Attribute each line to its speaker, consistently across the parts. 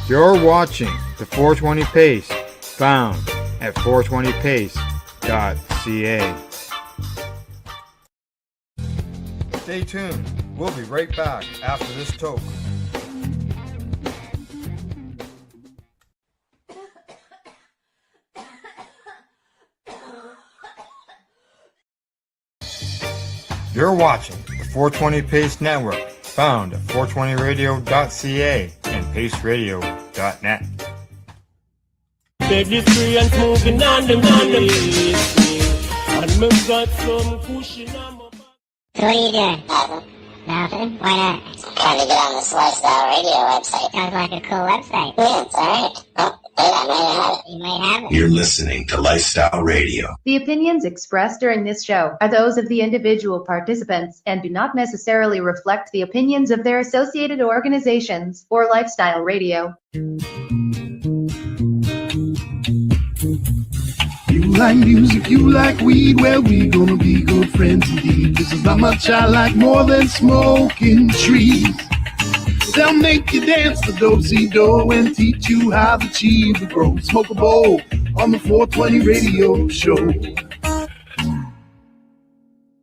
Speaker 1: You're watching the 420 Pace, found at 420pace.ca. Stay tuned. We'll be right back after this toke. You're watching the 420 Pace Network, found at 420radio.ca and paceradio.net.
Speaker 2: Deadly free and smoking on the money. And me got some cushion on my back.
Speaker 3: So what are you doing?
Speaker 4: Nothing.
Speaker 3: Nothing? Why not?
Speaker 4: Trying to get on this Lifestyle Radio website.
Speaker 3: Sounds like a cool website.
Speaker 4: Yeah, it's alright. Oh, wait, I might have it.
Speaker 3: You might have it.
Speaker 5: You're listening to Lifestyle Radio.
Speaker 6: The opinions expressed during this show are those of the individual participants and do not necessarily reflect the opinions of their associated organizations or Lifestyle Radio.
Speaker 7: You like music, you like weed, well, we gonna be good friends indeed. This is how much I like more than smoking trees. They'll make you dance the do-si-do and teach you how the chiva grows. Smoke a bowl on the 420 radio show.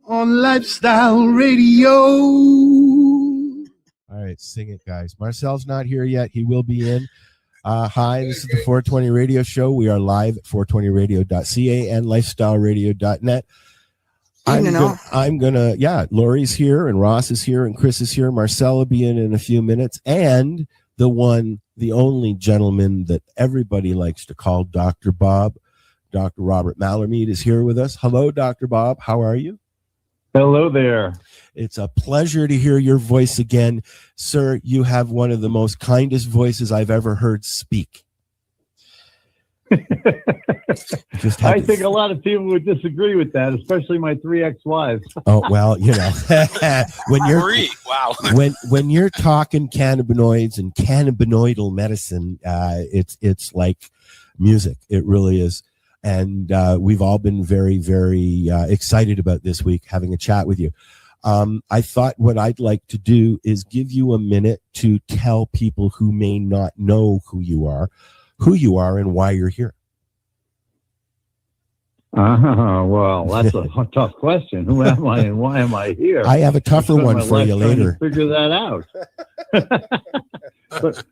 Speaker 7: On Lifestyle Radio.
Speaker 8: All right, sing it, guys. Marcel's not here yet. He will be in. Hi, this is the 420 Radio Show. We are live at 420radio.ca and lifestyleradio.net. I'm gonna, Lori's here and Ross is here and Chris is here. Marcel will be in a few minutes. And the one, the only gentleman that everybody likes to call Dr. Bob, Dr. Robert Mallarmead is here with us. Hello, Dr. Bob. How are you?
Speaker 9: Hello there.
Speaker 8: It's a pleasure to hear your voice again. Sir, you have one of the most kindest voices I've ever heard speak.
Speaker 9: I think a lot of people would disagree with that, especially my 3 ex-wives.
Speaker 8: Oh, well, you know, when you're talking cannabinoids and cannabinoidal medicine, it's like music. It really is. And we've all been very, very excited about this week having a chat with you. I thought what I'd like to do is give you a minute to tell people who may not know who you are and why you're here.
Speaker 9: Well, that's a tough question. Who am I and why am I here?
Speaker 8: I have a tougher one for you later.
Speaker 9: Figure that out.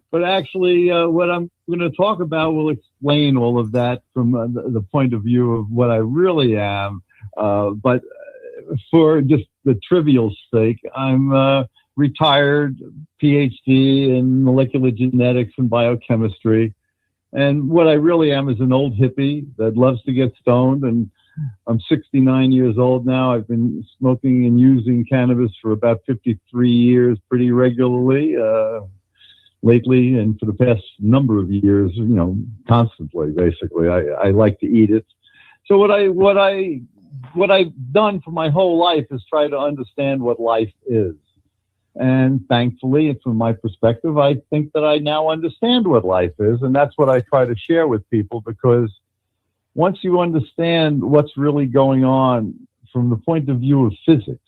Speaker 9: but actually, what I'm going to talk about will explain all of that from the point of view of what I really am. But for just the trivial sake, I'm retired PhD in molecular genetics and biochemistry. And what I really am is an old hippie that loves to get stoned. And I'm 69 years old now. I've been smoking and using cannabis for about 53 years pretty regularly lately. And for the past number of years, you know, constantly, basically. I like to eat it. So what I've done for my whole life is try to understand what life is. And thankfully, from my perspective, I think that I now understand what life is. And that's what I try to share with people, because once you understand what's really going on from the point of view of physics,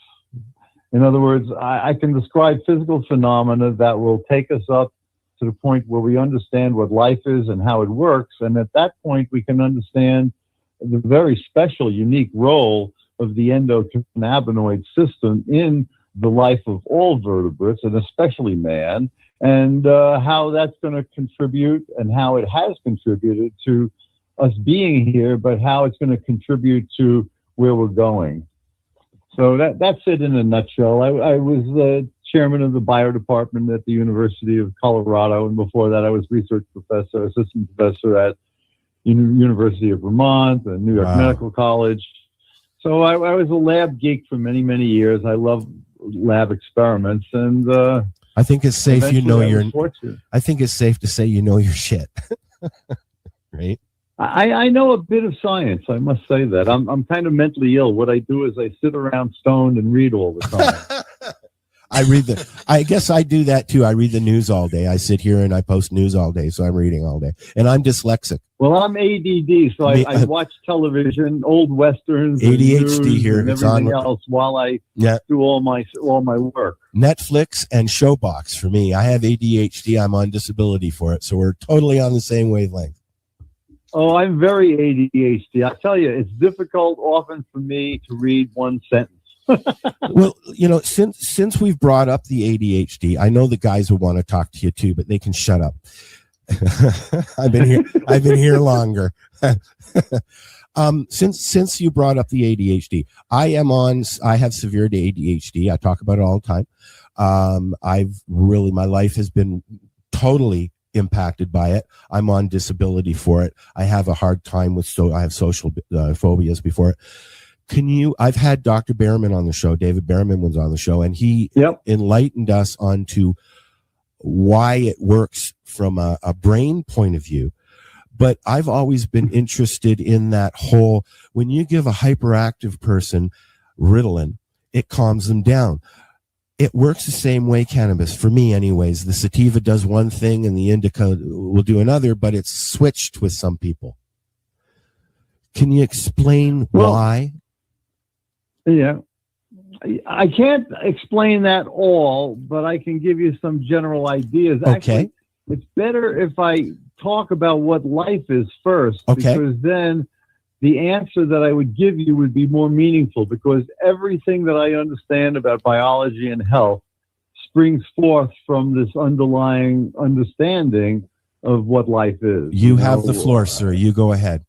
Speaker 9: in other words, I can describe physical phenomena that will take us up to the point where we understand what life is and how it works. And at that point, we can understand the very special, unique role of the endocannabinoid system in the life of all vertebrates, and especially man, and how that's going to contribute and how it has contributed to us being here, but how it's going to contribute to where we're going. So that's it in a nutshell. I was the chairman of the bio department at the University of Colorado, and before that I was research professor, assistant professor at University of Vermont and New York Medical College. So I was a lab geek for many, many years. I love lab experiments, and
Speaker 8: I think it's safe I think it's safe to say you know your shit. Right?
Speaker 9: I know a bit of science, I must say that. I'm kind of mentally ill. What I do is I sit around stoned and read all the time.
Speaker 8: I guess I do that too. I read the news all day. I sit here and I post news all day, so I'm reading all day. And I'm dyslexic.
Speaker 9: Well, I'm ADD, so I watch television, old westerns,
Speaker 8: ADHD
Speaker 9: and
Speaker 8: here.
Speaker 9: and
Speaker 8: It's
Speaker 9: everything
Speaker 8: on
Speaker 9: else while I do all my work.
Speaker 8: Netflix and Showbox for me. I have ADHD. I'm on disability for it, so we're totally on the same wavelength.
Speaker 9: Oh, I'm very ADHD. I tell you, it's difficult often for me to read one sentence.
Speaker 8: Well, since we've brought up the ADHD, I know the guys will want to talk to you too, but they can shut up. I've been here longer. Since you brought up the ADHD, I have severe ADHD. I talk about it all the time. My life has been totally impacted by it. I'm on disability for it. I have a hard time I have social phobias before it. I've had Dr. Behrman on the show. David Behrman was on the show, and he enlightened us onto why it works from a brain point of view. But I've always been interested in that whole, when you give a hyperactive person Ritalin, it calms them down. It works the same way, cannabis, for me anyways. The sativa does one thing and the indica will do another, but it's switched with some people. Can you explain why?
Speaker 9: Yeah. I can't explain that all, but I can give you some general ideas.
Speaker 8: Okay.
Speaker 9: Actually, it's better if I talk about what life is first, because then the answer that I would give you would be more meaningful, because everything that I understand about biology and health springs forth from this underlying understanding of what life is.
Speaker 8: You have the floor, sir. You go ahead.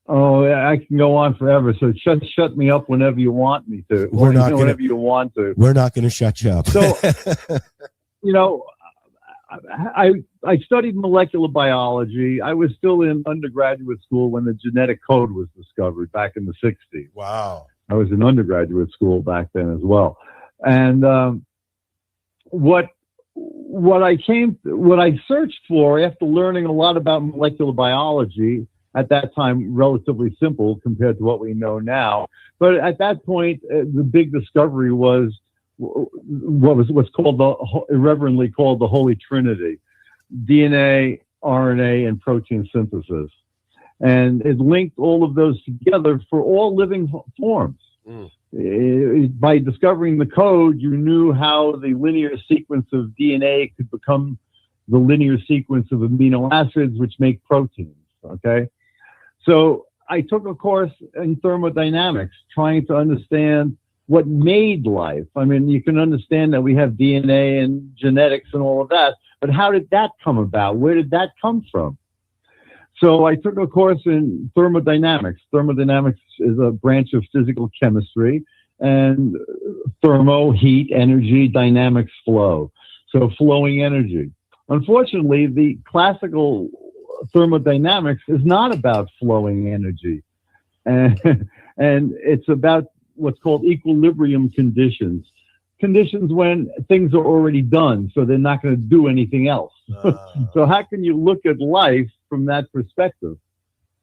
Speaker 9: Oh, I can go on forever. So shut me up whenever you want me to. Whenever you want to.
Speaker 8: We're not going to shut you up.
Speaker 9: So, I studied molecular biology. I was still in undergraduate school when the genetic code was discovered back in the 60s.
Speaker 8: Wow.
Speaker 9: I was in undergraduate school back then as well. And what I searched for after learning a lot about molecular biology, at that time relatively simple compared to what we know now, but at that point the big discovery was what's called irreverently called the Holy Trinity: DNA, RNA, and protein synthesis. And it linked all of those together for all living forms. By discovering the code, you knew how the linear sequence of DNA could become the linear sequence of amino acids, which make proteins. Okay. So I took a course in thermodynamics, trying to understand what made life. I mean, you can understand that we have DNA and genetics and all of that, but how did that come about? Where did that come from? So I took a course in thermodynamics. Thermodynamics is a branch of physical chemistry, and thermo, heat, energy, dynamics, flow. So flowing energy. Unfortunately, the classical thermodynamics is not about flowing energy. And it's about what's called equilibrium conditions. Conditions when things are already done, so they're not going to do anything else. So how can you look at life from that perspective?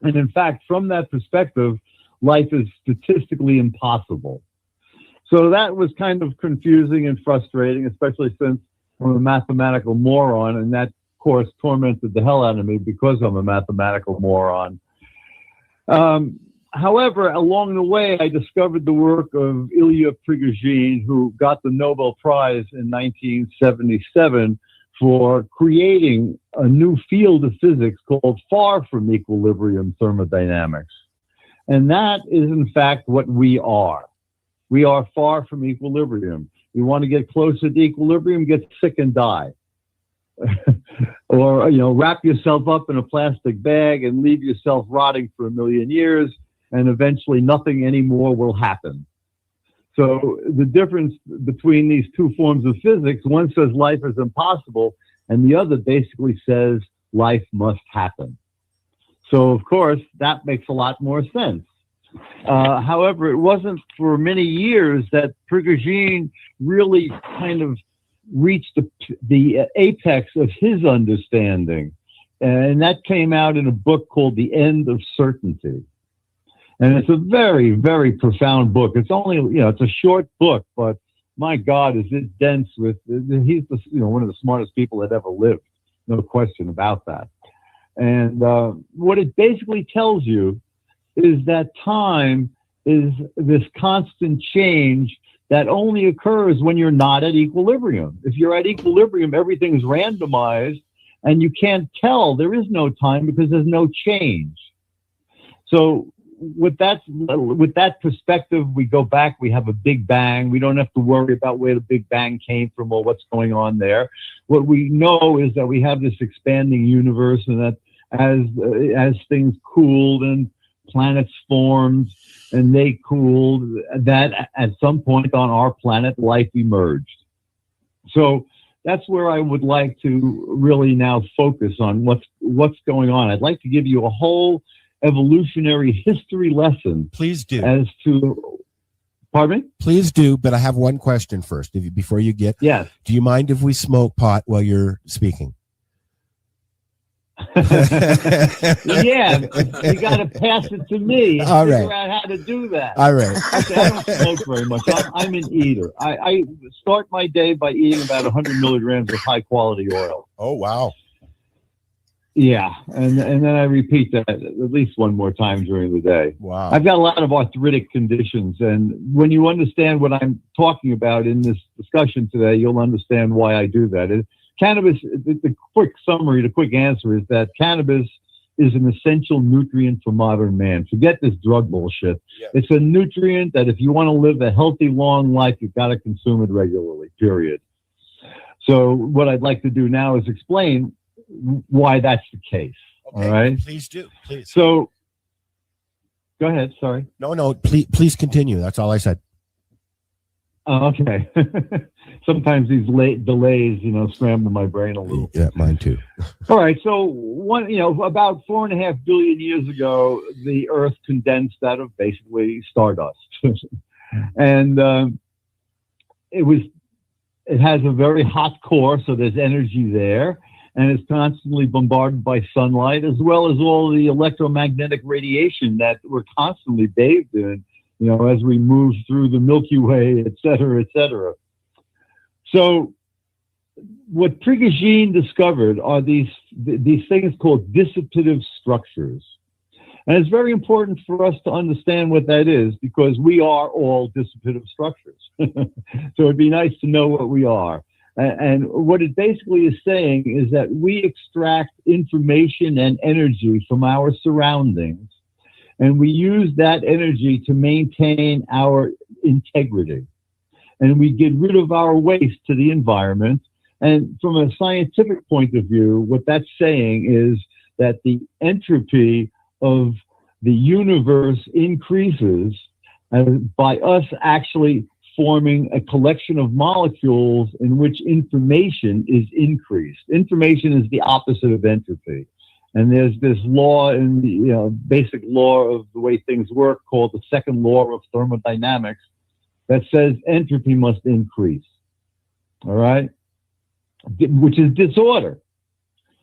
Speaker 9: And in fact, from that perspective, life is statistically impossible. So that was kind of confusing and frustrating, especially since I'm a mathematical moron, and that course tormented the hell out of me because I'm a mathematical moron. However, along the way, I discovered the work of Ilya Prigogine, who got the Nobel Prize in 1977 for creating a new field of physics called far from equilibrium thermodynamics. And that is, in fact, what we are. We are far from equilibrium. You want to get closer to equilibrium, get sick and die. Or, wrap yourself up in a plastic bag and leave yourself rotting for 1 million years, and eventually nothing anymore will happen. So the difference between these two forms of physics, one says life is impossible, and the other basically says life must happen. So, of course, that makes a lot more sense. However, it wasn't for many years that Prigogine really kind of reached the apex of his understanding. And that came out in a book called The End of Certainty. And it's a very, very profound book. It's only, it's a short book, but my God, is it dense with, he's one of the smartest people that ever lived. No question about that. And what it basically tells you is that time is this constant change that only occurs when you're not at equilibrium. If you're at equilibrium, everything's randomized and you can't tell. There is no time because there's no change. So with that perspective, we go back, we have a Big Bang. We don't have to worry about where the Big Bang came from or what's going on there. What we know is that we have this expanding universe, and that as things cooled and planets formed and they cooled, that at some point on our planet, life emerged. So that's where I would like to really now focus on what's going on. I'd like to give you a whole evolutionary history lesson.
Speaker 8: Please do.
Speaker 9: As to, pardon me?
Speaker 8: Please do, but I have one question first. Before you get,
Speaker 9: yes.
Speaker 8: Do you mind if we smoke pot while you're speaking?
Speaker 9: Yeah, you got to pass it to me and
Speaker 8: All
Speaker 9: figure
Speaker 8: right.
Speaker 9: out how to do that.
Speaker 8: All right.
Speaker 9: Okay, I don't smoke very much. I'm an eater. I start my day by eating about 100 milligrams of high quality oil.
Speaker 8: Oh, wow.
Speaker 9: Yeah, and then I repeat that at least one more time during the day.
Speaker 8: Wow.
Speaker 9: I've got a lot of arthritic conditions, and when you understand what I'm talking about in this discussion today, you'll understand why I do that. Cannabis, the quick summary, the quick answer is that cannabis is an essential nutrient for modern man. Forget this drug bullshit.
Speaker 8: Yeah.
Speaker 9: It's a nutrient that if you want to live a healthy, long life, you've got to consume it regularly, period. So what I'd like to do now is explain why that's the case.
Speaker 8: Okay.
Speaker 9: All right.
Speaker 8: Please do. Please.
Speaker 9: So go ahead. Sorry.
Speaker 8: No. Please continue. That's all I said.
Speaker 9: Okay. Sometimes these late delays, scramble my brain a little.
Speaker 8: Yeah, mine too.
Speaker 9: All right. So about 4.5 billion years ago, the Earth condensed out of basically stardust, and it has a very hot core, so there's energy there. And it's constantly bombarded by sunlight, as well as all the electromagnetic radiation that we're constantly bathed in, as we move through the Milky Way, et cetera, et cetera. So what Prigogine discovered are these things called dissipative structures. And it's very important for us to understand what that is, because we are all dissipative structures. So it'd be nice to know what we are. And what it basically is saying is that we extract information and energy from our surroundings, and we use that energy to maintain our integrity. And we get rid of our waste to the environment. And from a scientific point of view, what that's saying is that the entropy of the universe increases by us actually forming a collection of molecules in which information is increased. Information is the opposite of entropy. And there's this law in the basic law of the way things work called the second law of thermodynamics that says entropy must increase. All right? Which is disorder.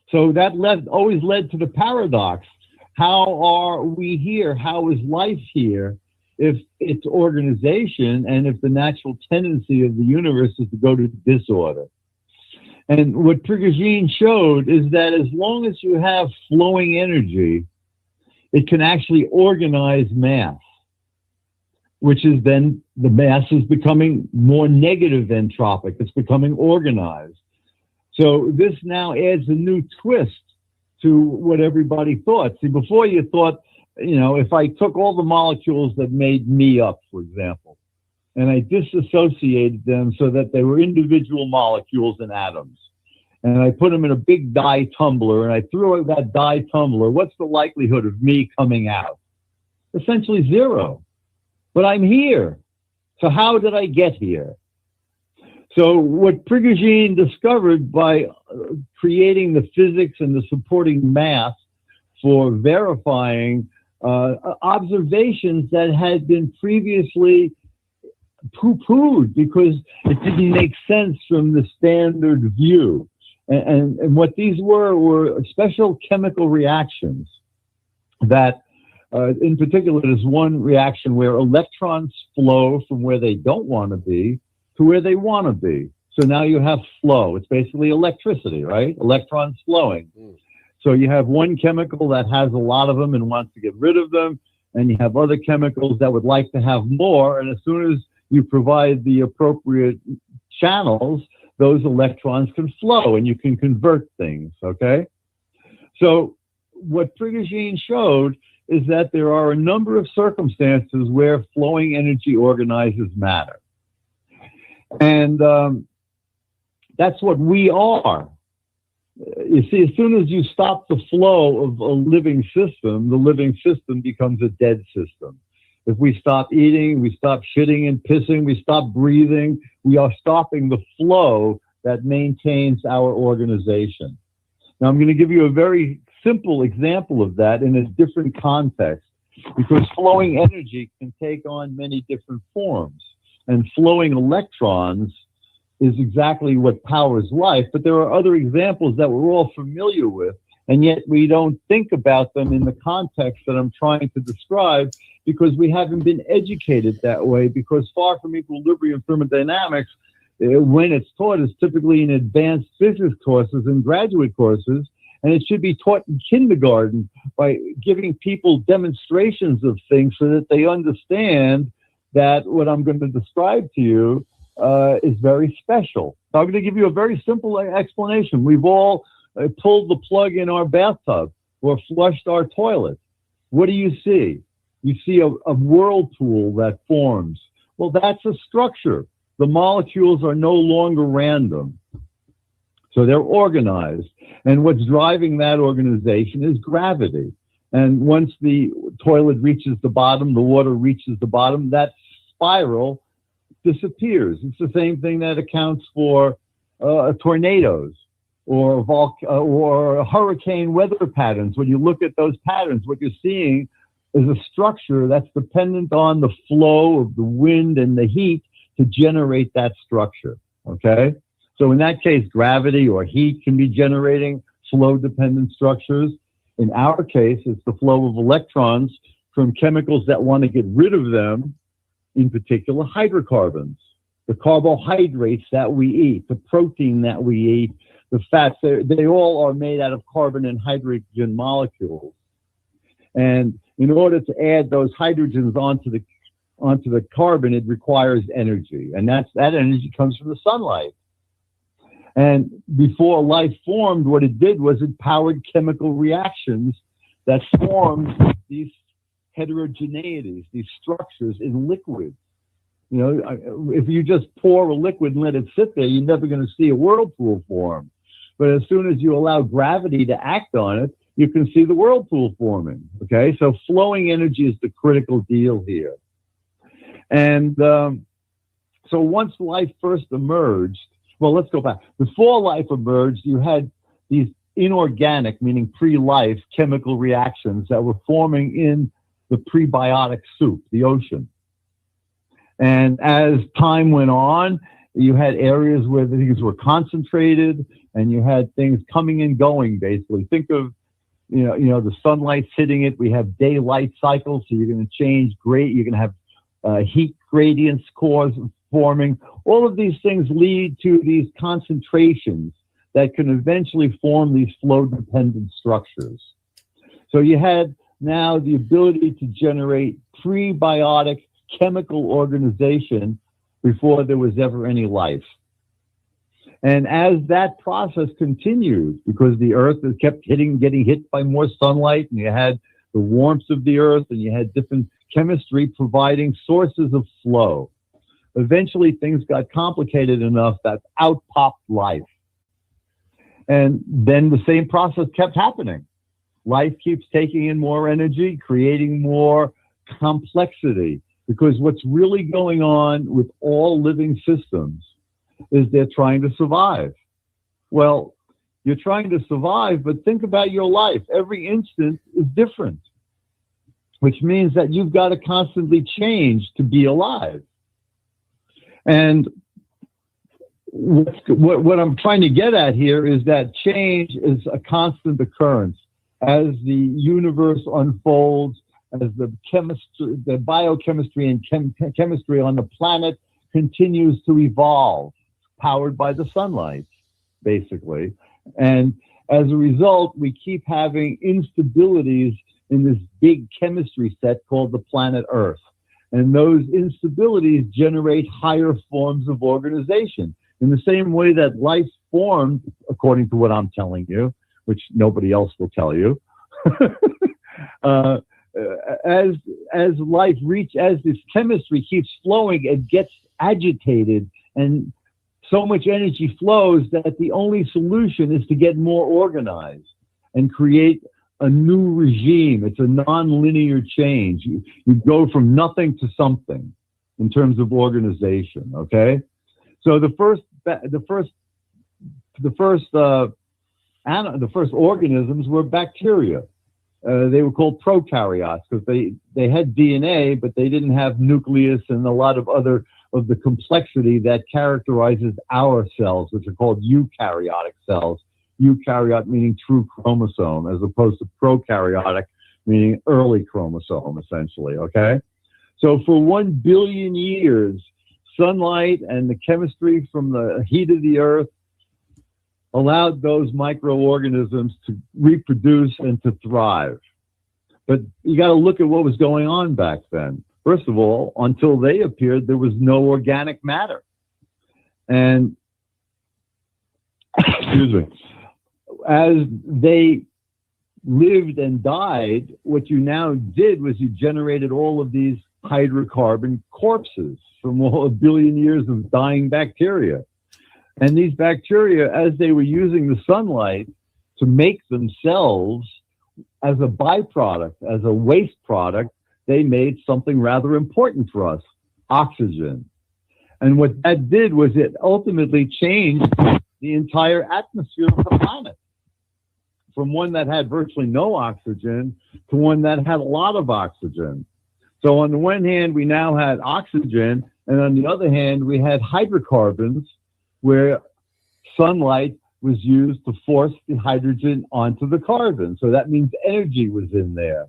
Speaker 9: So that always led to the paradox. How are we here? How is life here? If it's organization and if the natural tendency of the universe is to go to disorder. And what Prigogine showed is that as long as you have flowing energy, it can actually organize mass, which is then the mass is becoming more negative entropic. It's becoming organized. So this now adds a new twist to what everybody thought. See, before you thought, if I took all the molecules that made me up, for example, and I disassociated them so that they were individual molecules and atoms, and I put them in a big dye tumbler, and I threw out that dye tumbler, what's the likelihood of me coming out? Essentially zero. But I'm here. So how did I get here? So what Prigogine discovered by creating the physics and the supporting math for verifying observations that had been previously poo-pooed because it didn't make sense from the standard view. And what these were special chemical reactions that, in particular, there's one reaction where electrons flow from where they don't want to be to where they want to be. So now you have flow. It's basically electricity, right? Electrons flowing. So you have one chemical that has a lot of them and wants to get rid of them, and you have other chemicals that would like to have more. And as soon as you provide the appropriate channels, those electrons can flow and you can convert things, okay? So what Prigogine showed is that there are a number of circumstances where flowing energy organizers matter. And that's what we are. You see, as soon as you stop the flow of a living system, the living system becomes a dead system. If we stop eating, we stop shitting and pissing, we stop breathing, we are stopping the flow that maintains our organization. Now, I'm going to give you a very simple example of that in a different context, because flowing energy can take on many different forms. And flowing electrons is exactly what powers life, but there are other examples that we're all familiar with, and yet we don't think about them in the context that I'm trying to describe, because we haven't been educated that way, because far from equilibrium thermodynamics, when it's taught, is typically in advanced physics courses and graduate courses, and it should be taught in kindergarten by giving people demonstrations of things so that they understand that what I'm going to describe to you is very special. So I'm going to give you a very simple explanation. We've all pulled the plug in our bathtub or flushed our toilet. What do you see? You see a whirlpool that forms. Well, that's a structure. The molecules are no longer random. So they're organized. And what's driving that organization is gravity. And once the toilet reaches the bottom, the water reaches the bottom, that spiral disappears. It's the same thing that accounts for tornadoes or hurricane weather patterns. When you look at those patterns, what you're seeing is a structure that's dependent on the flow of the wind and the heat to generate that structure, okay? So in that case, gravity or heat can be generating flow-dependent structures. In our case, it's the flow of electrons from chemicals that want to get rid of them, in particular hydrocarbons, the carbohydrates that we eat, the protein that we eat, the fats, they all are made out of carbon and hydrogen molecules. And in order to add those hydrogens onto the carbon, it requires energy. And that energy comes from the sunlight. And before life formed, what it did was it powered chemical reactions that formed these heterogeneities, these structures in liquids. You know, if you just pour a liquid and let it sit there, you're never going to see a whirlpool form. But as soon as you allow gravity to act on it, you can see the whirlpool forming. Okay, so flowing energy is the critical deal here. And so once life first emerged, well, let's go back. Before life emerged, you had these inorganic, meaning pre-life, chemical reactions that were forming in the prebiotic soup, the ocean. And as time went on, you had areas where the things were concentrated, and you had things coming and going, basically. Think of, you know, the sunlight's hitting it. We have daylight cycles, so you're going to change you're going to have heat gradients forming. All of these things lead to these concentrations that can eventually form these flow-dependent structures. So you had now the ability to generate prebiotic chemical organization before there was ever any life. And as that process continued, because the earth kept getting hit by more sunlight, and you had the warmth of the earth, and you had different chemistry providing sources of flow, eventually things got complicated enough that out popped life. And then the same process kept happening. Life keeps taking in more energy, creating more complexity, because what's really going on with all living systems is they're trying to survive. Well, you're trying to survive, but think about your life. Every instant is different, which means that you've got to constantly change to be alive. And what I'm trying to get at here is that change is a constant occurrence as the universe unfolds, as the chemistry, the biochemistry and chemistry on the planet continues to evolve, powered by the sunlight, basically. And as a result, we keep having instabilities in this big chemistry set called the planet Earth. And those instabilities generate higher forms of organization. In the same way that life formed, according to what I'm telling you, which nobody else will tell you, as this chemistry keeps flowing, it gets agitated, and so much energy flows that the only solution is to get more organized and create a new regime. It's a non-linear change. You go from nothing to something in terms of organization. Okay, so the first organisms were bacteria. They were called prokaryotes because they had DNA, but they didn't have nucleus and a lot of other of the complexity that characterizes our cells, which are called eukaryotic cells. Eukaryote meaning true chromosome, as opposed to prokaryotic meaning early chromosome, essentially, okay? So for 1 billion years, sunlight and the chemistry from the heat of the earth allowed those microorganisms to reproduce and to thrive. But you got to look at what was going on back then. First of all, until they appeared, there was no organic matter. And, excuse me, as they lived and died, what you now did was you generated all of these hydrocarbon corpses from all 1 billion years of dying bacteria. And these bacteria, as they were using the sunlight to make themselves as a byproduct, as a waste product, they made something rather important for us, oxygen. And what that did was it ultimately changed the entire atmosphere of the planet, from one that had virtually no oxygen to one that had a lot of oxygen. So on the one hand, we now had oxygen, and on the other hand, we had hydrocarbons, where sunlight was used to force the hydrogen onto the carbon. So that means energy was in there.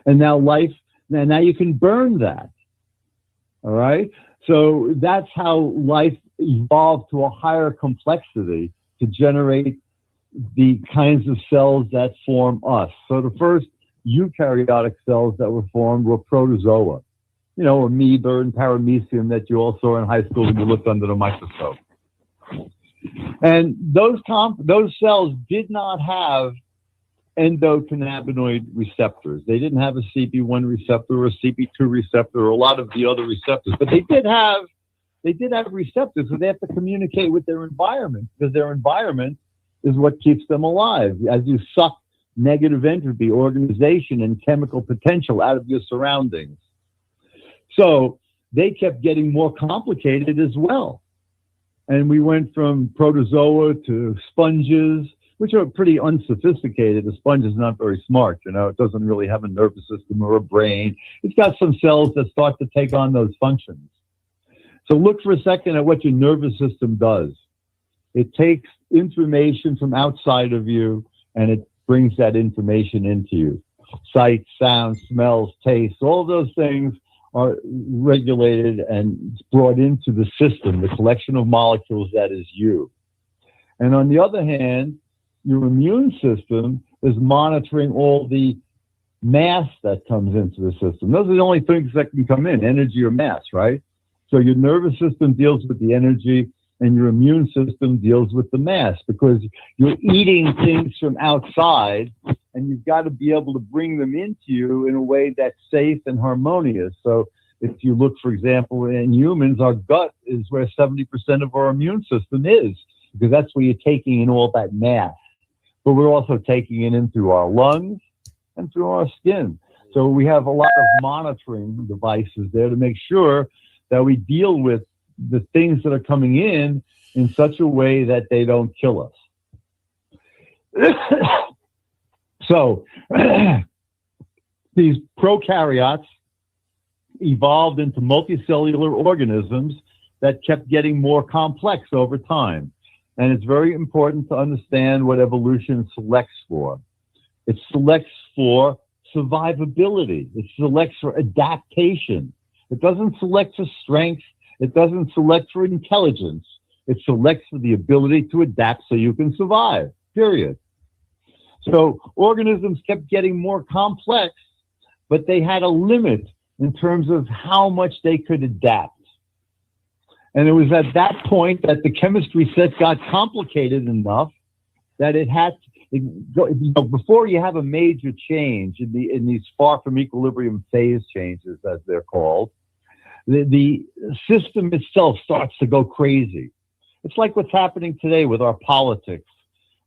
Speaker 9: And now now you can burn that. All right? So that's how life evolved to a higher complexity to generate the kinds of cells that form us. So the first eukaryotic cells that were formed were protozoa. You know, amoeba and paramecium that you all saw in high school when you looked under the microscope. And those cells did not have endocannabinoid receptors. They didn't have a CB1 receptor or a CB2 receptor or a lot of the other receptors, but they did have receptors, so they have to communicate with their environment, because their environment is what keeps them alive. As you suck negative entropy, organization, and chemical potential out of your surroundings. So they kept getting more complicated as well. And we went from protozoa to sponges, which are pretty unsophisticated. A sponge is not very smart, you know. It doesn't really have a nervous system or a brain. It's got some cells that start to take on those functions. So look for a second at what your nervous system does. It takes information from outside of you, and it brings that information into you. Sight, sound, smells, taste, all those things are regulated and brought into the system, the collection of molecules that is you. And on the other hand, your immune system is monitoring all the mass that comes into the system. Those are the only things that can come in, energy or mass, right? So your nervous system deals with the energy, and your immune system deals with the mass, because you're eating things from outside, and you've got to be able to bring them into you in a way that's safe and harmonious. So if you look, for example, in humans, our gut is where 70% of our immune system is, because that's where you're taking in all that mass. But we're also taking it in through our lungs and through our skin. So we have a lot of monitoring devices there to make sure that we deal with the things that are coming in such a way that they don't kill us. So these prokaryotes evolved into multicellular organisms that kept getting more complex over time. And it's very important to understand what evolution selects for. It selects for survivability. It selects for adaptation. It doesn't select for strength. It doesn't select for intelligence. It selects for the ability to adapt so you can survive, period. So organisms kept getting more complex, but they had a limit in terms of how much they could adapt. And it was at that point that the chemistry set got complicated enough that it had to, before you have a major change in these far from equilibrium phase changes, as they're called, the system itself starts to go crazy. It's like what's happening today with our politics,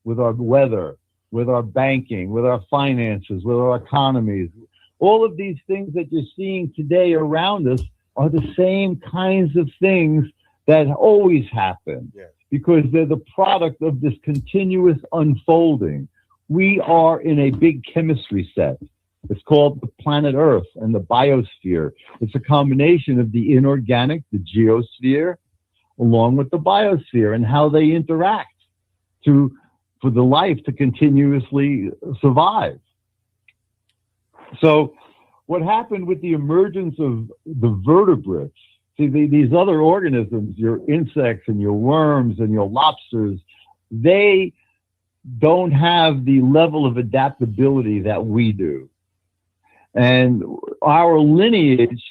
Speaker 9: with our weather, with our banking, with our finances, with our economies. All of these things that you're seeing today around us are the same kinds of things that always happen, because they're the product of this continuous unfolding. We are in a big chemistry set. It's called the planet Earth and the biosphere. It's a combination of the inorganic, the geosphere, along with the biosphere, and how they interact for the life to continuously survive. So what happened with the emergence of the vertebrates, see, these other organisms, your insects and your worms and your lobsters, they don't have the level of adaptability that we do. And our lineage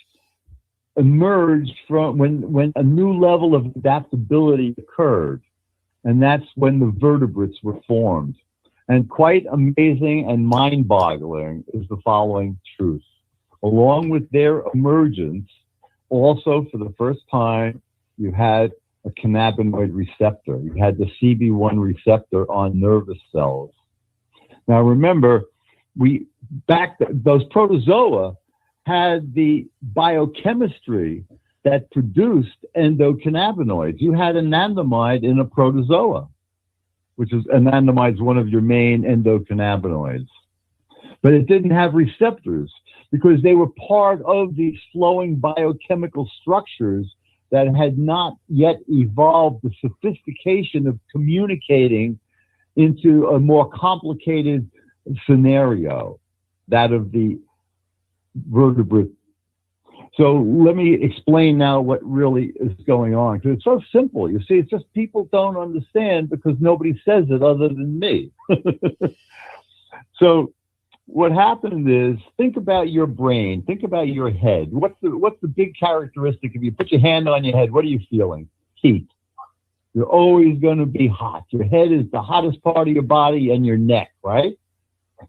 Speaker 9: emerged from when a new level of adaptability occurred. And that's when the vertebrates were formed. And quite amazing and mind-boggling is the following truth. Along with their emergence, also for the first time, you had a cannabinoid receptor. You had the CB1 receptor on nervous cells. Now remember, those protozoa had the biochemistry that produced endocannabinoids. You had anandamide in a protozoa, which is anandamide is one of your main endocannabinoids. But it didn't have receptors because they were part of these flowing biochemical structures that had not yet evolved the sophistication of communicating into a more complicated scenario, that of the vertebrate. So let me explain now what really is going on, because it's so simple. You see, it's just people don't understand because nobody says it other than me. So what happened is, think about your brain, think about your head. What's the big characteristic? If you put your hand on your head, what are you feeling? Heat. You're always going to be hot. Your head is the hottest part of your body, and your neck, right?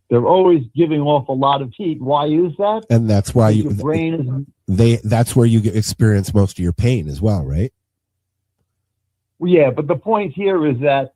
Speaker 9: They're always giving off a lot of heat. Why is that?
Speaker 8: And that's why
Speaker 9: your brain is.
Speaker 8: That's where you experience most of your pain as well, right?
Speaker 9: Yeah, but the point here is that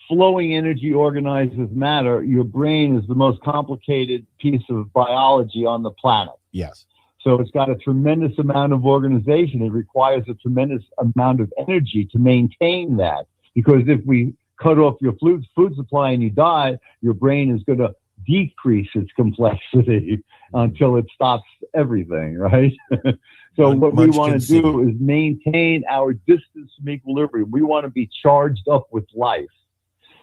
Speaker 9: flowing energy organizes matter. Your brain is the most complicated piece of biology on the planet.
Speaker 8: Yes.
Speaker 9: So it's got a tremendous amount of organization. It requires a tremendous amount of energy to maintain that. Because if we cut off your food supply and you die, your brain is going to decrease its complexity until it stops everything, right? So what we want to do is maintain our distance from equilibrium. We want to be charged up with life.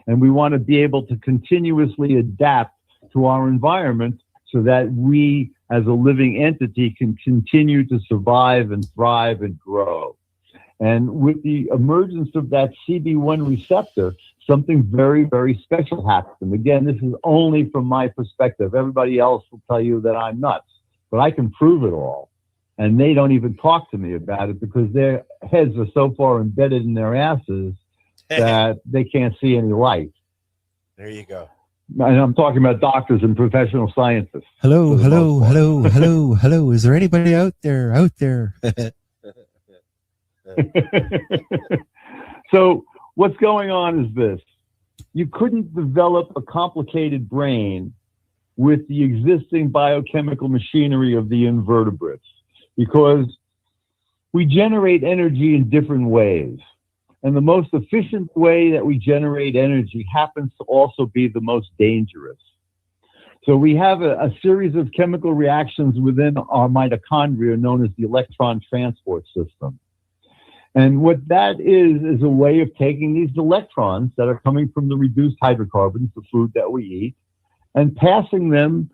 Speaker 9: And we want to be able to continuously adapt to our environment so that we, as a living entity, can continue to survive and thrive and grow. And with the emergence of that CB1 receptor, something very, very special happened. Again, this is only from my perspective. Everybody else will tell you that I'm nuts, but I can prove it all. And they don't even talk to me about it because their heads are so far embedded in their asses that they can't see any light.
Speaker 8: There you go.
Speaker 9: And I'm talking about doctors and professional scientists.
Speaker 8: Hello. Is there anybody out there?
Speaker 9: So what's going on is this. You couldn't develop a complicated brain with the existing biochemical machinery of the invertebrates because we generate energy in different ways. And the most efficient way that we generate energy happens to also be the most dangerous. So we have a series of chemical reactions within our mitochondria known as the electron transport system. And what that is a way of taking these electrons that are coming from the reduced hydrocarbons, the food that we eat, and passing them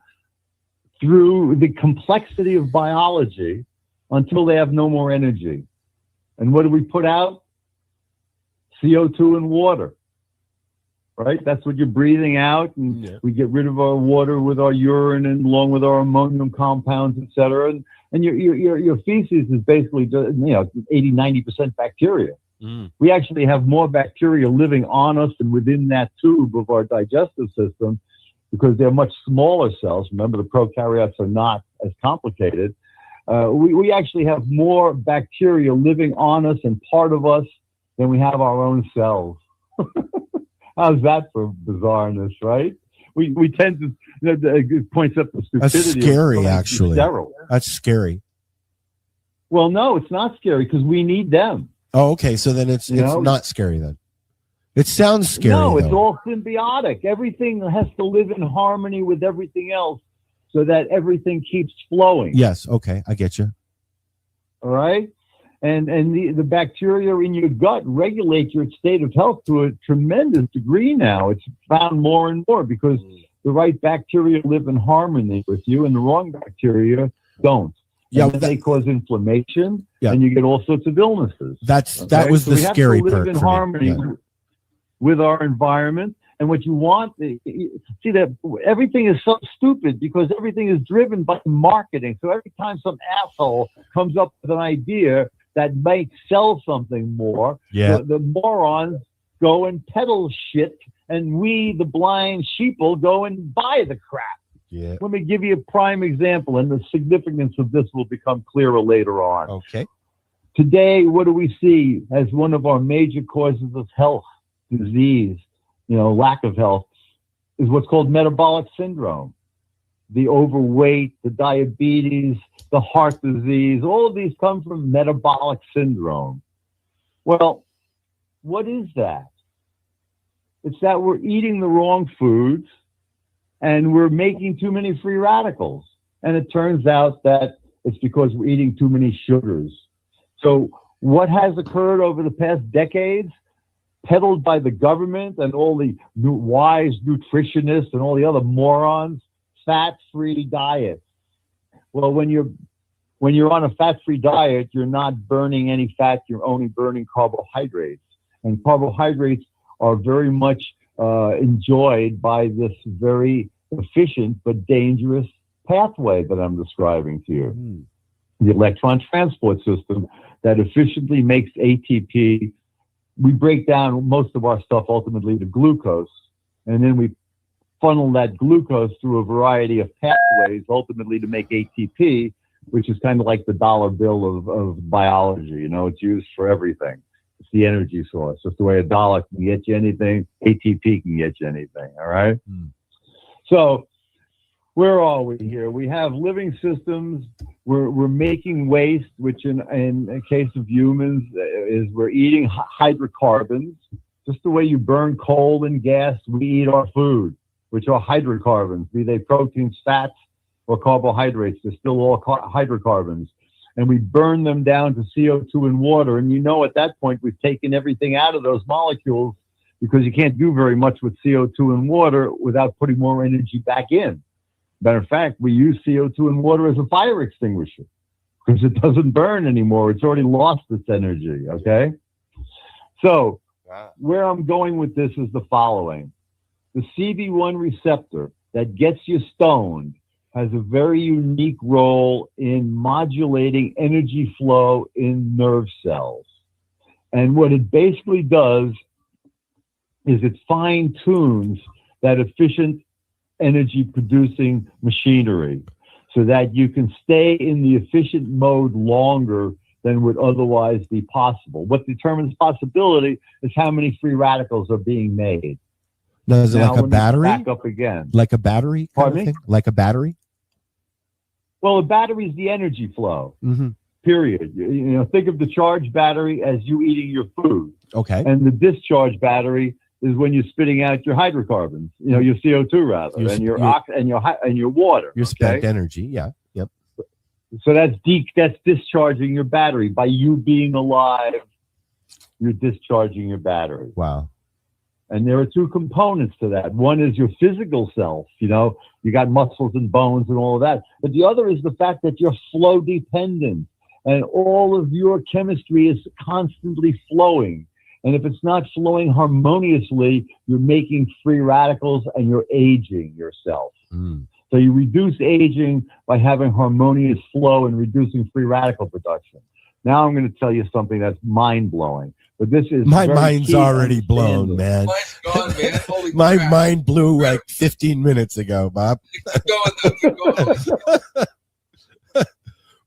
Speaker 9: through the complexity of biology until they have no more energy. And what do we put out? CO2 and water. Right? That's what you're breathing out. And we get rid of our water with our urine and along with our ammonium compounds, et cetera. And your feces is basically, 80-90% bacteria. We actually have more bacteria living on us and within that tube of our digestive system because they're much smaller cells. Remember, the prokaryotes are not as complicated. We actually have more bacteria living on us and part of us than we have our own cells. How's that for bizarreness, right? We tend to, it points up the stupidity.
Speaker 8: That's scary, actually. Sterile. That's scary.
Speaker 9: Well, no, it's not scary because we need them.
Speaker 8: Oh, okay. So then it's not scary then. It sounds scary.
Speaker 9: No, it's all symbiotic. Everything has to live in harmony with everything else so that everything keeps flowing.
Speaker 8: Yes. Okay. I get you.
Speaker 9: All right. And the bacteria in your gut regulate your state of health to a tremendous degree now. It's found more and more because the right bacteria live in harmony with you and the wrong bacteria don't. Yeah, they cause inflammation, and you get all sorts of illnesses.
Speaker 8: That was the scary part.
Speaker 9: We have to live in harmony with our environment, and what you want. See that everything is so stupid because everything is driven by marketing. So every time some asshole comes up with an idea that might sell something more, the morons go and peddle shit, and we, the blind sheeple, go and buy the crap.
Speaker 8: Yeah.
Speaker 9: Let me give you a prime example, and the significance of this will become clearer later on.
Speaker 8: Okay.
Speaker 9: Today, what do we see as one of our major causes of health, disease, lack of health, is what's called metabolic syndrome. The overweight, the diabetes, the heart disease, all of these come from metabolic syndrome. Well, what is that? It's that we're eating the wrong foods, and we're making too many free radicals. And it turns out that it's because we're eating too many sugars. So what has occurred over the past decades, peddled by the government and all the wise nutritionists and all the other morons, fat-free diets. Well, when you're on a fat-free diet, you're not burning any fat, you're only burning carbohydrates. And carbohydrates are very much enjoyed by this very efficient but dangerous pathway that I'm describing to you. The electron transport system that efficiently makes ATP. We break down most of our stuff ultimately to glucose, and then we funnel that glucose through a variety of pathways ultimately to make ATP, which is kind of like the dollar bill of biology. It's used for everything. It's the energy source. Just the way a dollar can get you anything, ATP can get you anything. All right. So where are we here? We have living systems. We're making waste, which in the case of humans is we're eating hydrocarbons. Just the way you burn coal and gas, we eat our food, which are hydrocarbons, be they proteins, fats, or carbohydrates. They're still all hydrocarbons. And we burn them down to CO2 and water. And at that point, we've taken everything out of those molecules because you can't do very much with CO2 and water without putting more energy back in. Matter of fact, we use CO2 and water as a fire extinguisher because it doesn't burn anymore. It's already lost its energy, okay? So where I'm going with this is the following. The CB1 receptor that gets you stoned has a very unique role in modulating energy flow in nerve cells. And what it basically does is it fine-tunes that efficient energy-producing machinery so that you can stay in the efficient mode longer than would otherwise be possible. What determines possibility is how many free radicals are being made.
Speaker 8: Now, is it like a battery?
Speaker 9: Back up again.
Speaker 8: Like a battery?
Speaker 9: Pardon me?
Speaker 8: Like a battery?
Speaker 9: Well, a battery is the energy flow, period. Think of the charged battery as you eating your food.
Speaker 8: Okay.
Speaker 9: And the discharge battery is when you're spitting out your hydrocarbons, your CO2 rather, and your water.
Speaker 8: Your spent energy, yeah. Yep.
Speaker 9: So that's discharging your battery. By you being alive, you're discharging your battery.
Speaker 8: Wow.
Speaker 9: And there are two components to that. One is your physical self, you got muscles and bones and all of that. But the other is the fact that you're flow dependent. and all of your chemistry is constantly flowing. And if it's not flowing harmoniously, you're making free radicals and you're aging yourself. So you reduce aging by having harmonious flow and reducing free radical production. Now I'm going to tell you something that's mind-blowing. But this is
Speaker 8: my mind's already blown, man.
Speaker 10: Mine's gone, man. Holy
Speaker 8: My
Speaker 10: crap.
Speaker 8: mind blew like 15 minutes ago, Bob.
Speaker 10: Keep going, though. Keep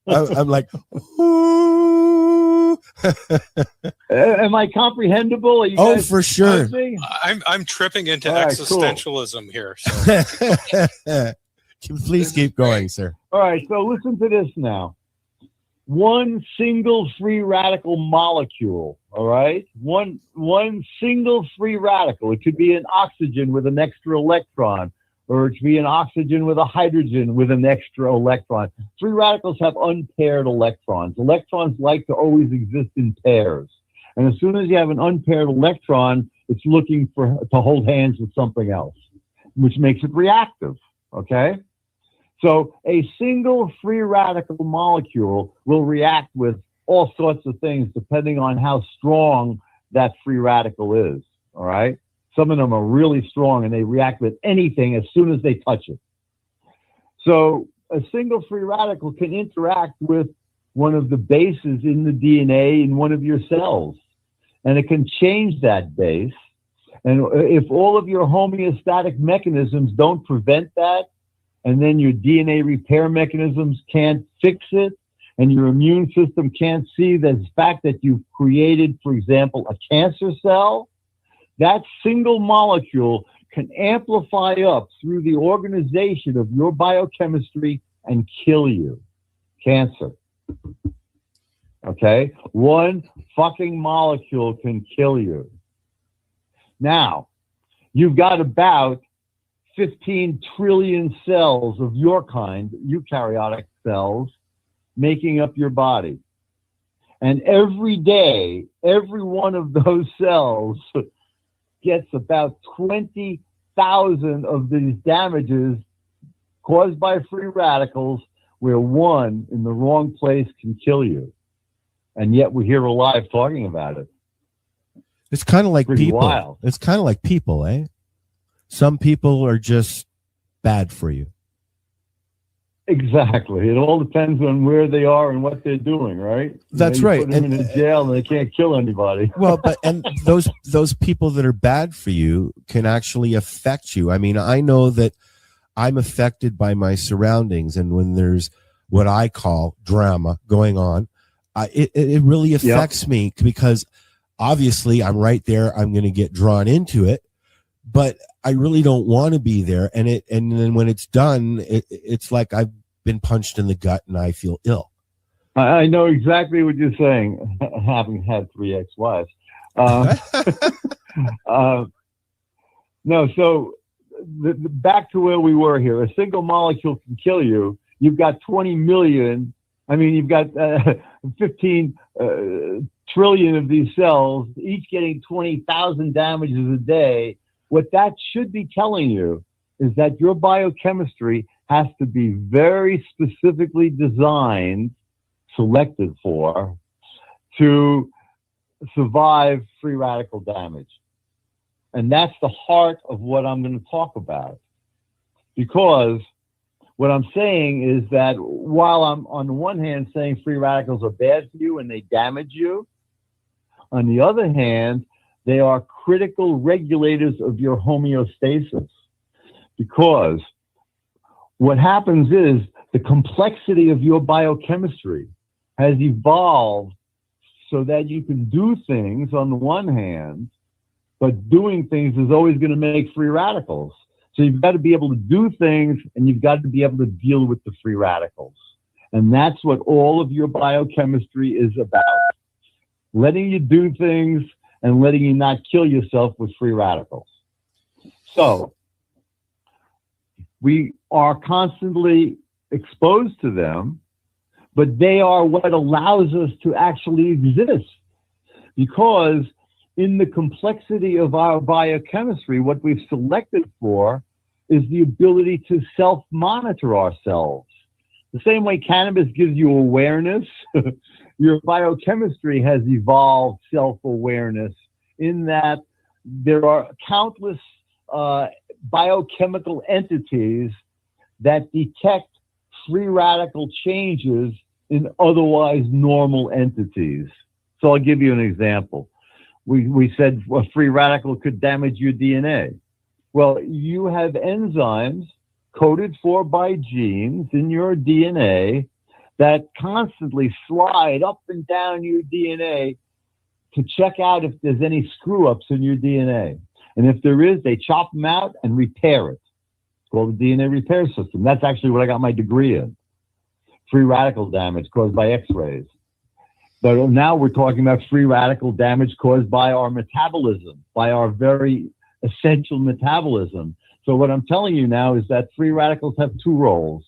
Speaker 10: going.
Speaker 8: I'm like, ooh.
Speaker 9: Am I comprehensible? Are you
Speaker 8: Oh,
Speaker 9: guys
Speaker 8: for sure.
Speaker 9: listening?
Speaker 11: I'm tripping into
Speaker 9: All right,
Speaker 11: existentialism here. So.
Speaker 8: Please keep going, sir.
Speaker 9: All right, so listen to this now. One single free radical molecule, all right? One single free radical. It could be an oxygen with an extra electron, or it could be an oxygen with a hydrogen with an extra electron. Free radicals have unpaired electrons. Electrons like to always exist in pairs. And as soon as you have an unpaired electron, it's looking to hold hands with something else, which makes it reactive, okay? So a single free radical molecule will react with all sorts of things depending on how strong that free radical is, all right? Some of them are really strong and they react with anything as soon as they touch it. So a single free radical can interact with one of the bases in the DNA in one of your cells, and it can change that base. And if all of your homeostatic mechanisms don't prevent that, and then your DNA repair mechanisms can't fix it, and your immune system can't see the fact that you've created, for example, a cancer cell, that single molecule can amplify up through the organization of your biochemistry and kill you. Cancer. Okay? One fucking molecule can kill you. Now, you've got about 15 trillion cells of your kind, eukaryotic cells, making up your body. And every day, every one of those cells gets about 20,000 of these damages caused by free radicals, where one in the wrong place can kill you. And yet we're here alive talking about it.
Speaker 8: It's kind of like
Speaker 9: Pretty
Speaker 8: people.
Speaker 9: wild.
Speaker 8: It's kind of like people, eh? Some people are just bad for you.
Speaker 9: Exactly. It all depends on where they are and what they're doing, right?
Speaker 8: That's
Speaker 9: you
Speaker 8: right.
Speaker 9: Put them in a jail and they can't kill anybody.
Speaker 8: Well, but and those people that are bad for you can actually affect you. I mean, I know that I'm affected by my surroundings, and when there's what I call drama going on, it really affects me, because obviously I'm right there. I'm going to get drawn into it, but I really don't want to be there. And then when it's done, it's like I've been punched in the gut and I feel ill.
Speaker 9: I know exactly what you're saying, having had 3 ex-wives. No, so back to where we were here. A single molecule can kill you. You've got 20 million. I mean, you've got 15 trillion of these cells, each getting 20,000 damages a day. What that should be telling you is that your biochemistry has to be very specifically designed, selected for, to survive free radical damage. And that's the heart of what I'm going to talk about. Because what I'm saying is that while I'm on the one hand saying free radicals are bad for you and they damage you, on the other hand, they are critical regulators of your homeostasis. Because what happens is the complexity of your biochemistry has evolved so that you can do things on the one hand, but doing things is always going to make free radicals. So you've got to be able to do things, and you've got to be able to deal with the free radicals. And that's what all of your biochemistry is about. Letting you do things and letting you not kill yourself with free radicals. So we are constantly exposed to them, but they are what allows us to actually exist. Because in the complexity of our biochemistry, what we've selected for is the ability to self-monitor ourselves. The same way cannabis gives you awareness, your biochemistry has evolved self-awareness in that there are countless biochemical entities that detect free radical changes in otherwise normal entities. So I'll give you an example. We said a free radical could damage your DNA. Well, you have enzymes coded for by genes in your DNA that constantly slide up and down your DNA to check out if there's any screw-ups in your DNA. And if there is, they chop them out and repair it. It's called the DNA repair system. That's actually what I got my degree in. Free radical damage caused by X-rays. But now we're talking about free radical damage caused by our metabolism, by our very essential metabolism. So what I'm telling you now is that free radicals have two roles.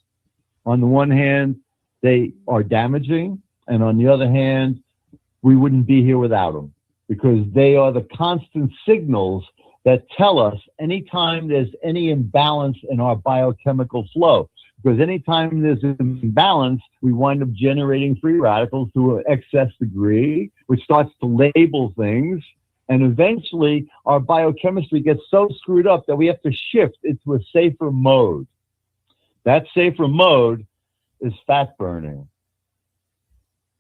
Speaker 9: On the one hand, they are damaging, and on the other hand, we wouldn't be here without them, because they are the constant signals that tell us anytime there's any imbalance in our biochemical flow. Because anytime there's an imbalance, we wind up generating free radicals to an excess degree, which starts to label things. And eventually, our biochemistry gets so screwed up that we have to shift into a safer mode. That safer mode is fat burning.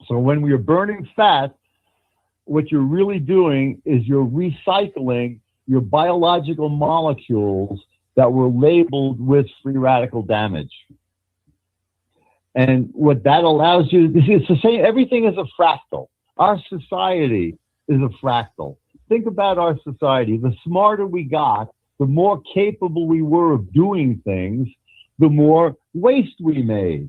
Speaker 9: So when we are burning fat, what you're really doing is you're recycling your biological molecules that were labeled with free radical damage. And what that allows you, it's the same, everything is a fractal. Our society is a fractal. Think about our society. The smarter we got, the more capable we were of doing things, the more waste we made.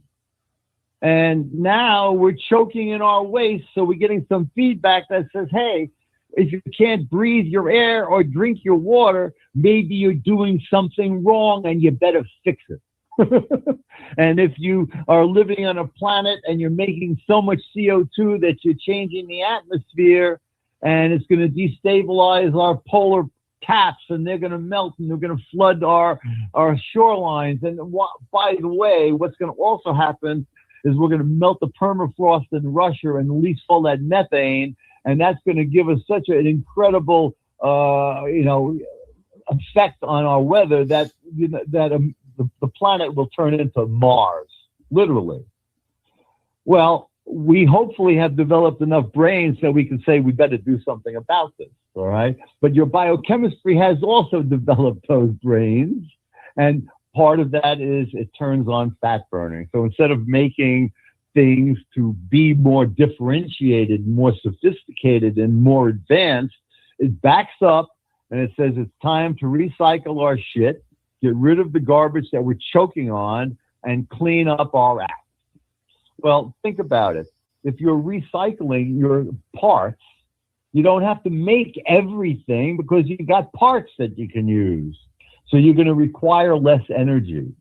Speaker 9: And now we're choking in our waste, so we're getting some feedback that says, hey, if you can't breathe your air or drink your water, maybe you're doing something wrong and you better fix it. And if you are living on a planet and you're making so much CO2 that you're changing the atmosphere and it's going to destabilize our polar caps and they're going to melt and they're going to flood our shorelines. And by the way, what's going to also happen is we're going to melt the permafrost in Russia and release all that methane. And that's going to give us such an incredible, effect on our weather that the planet will turn into Mars, literally. Well, we hopefully have developed enough brains so we can say we better do something about this, all right? But your biochemistry has also developed those brains, and part of that is it turns on fat burning. So instead of making things to be more differentiated, more sophisticated, and more advanced, it backs up and it says it's time to recycle our shit, get rid of the garbage that we're choking on, and clean up our act. Well, think about it. If you're recycling your parts, you don't have to make everything because you've got parts that you can use. So you're going to require less energy.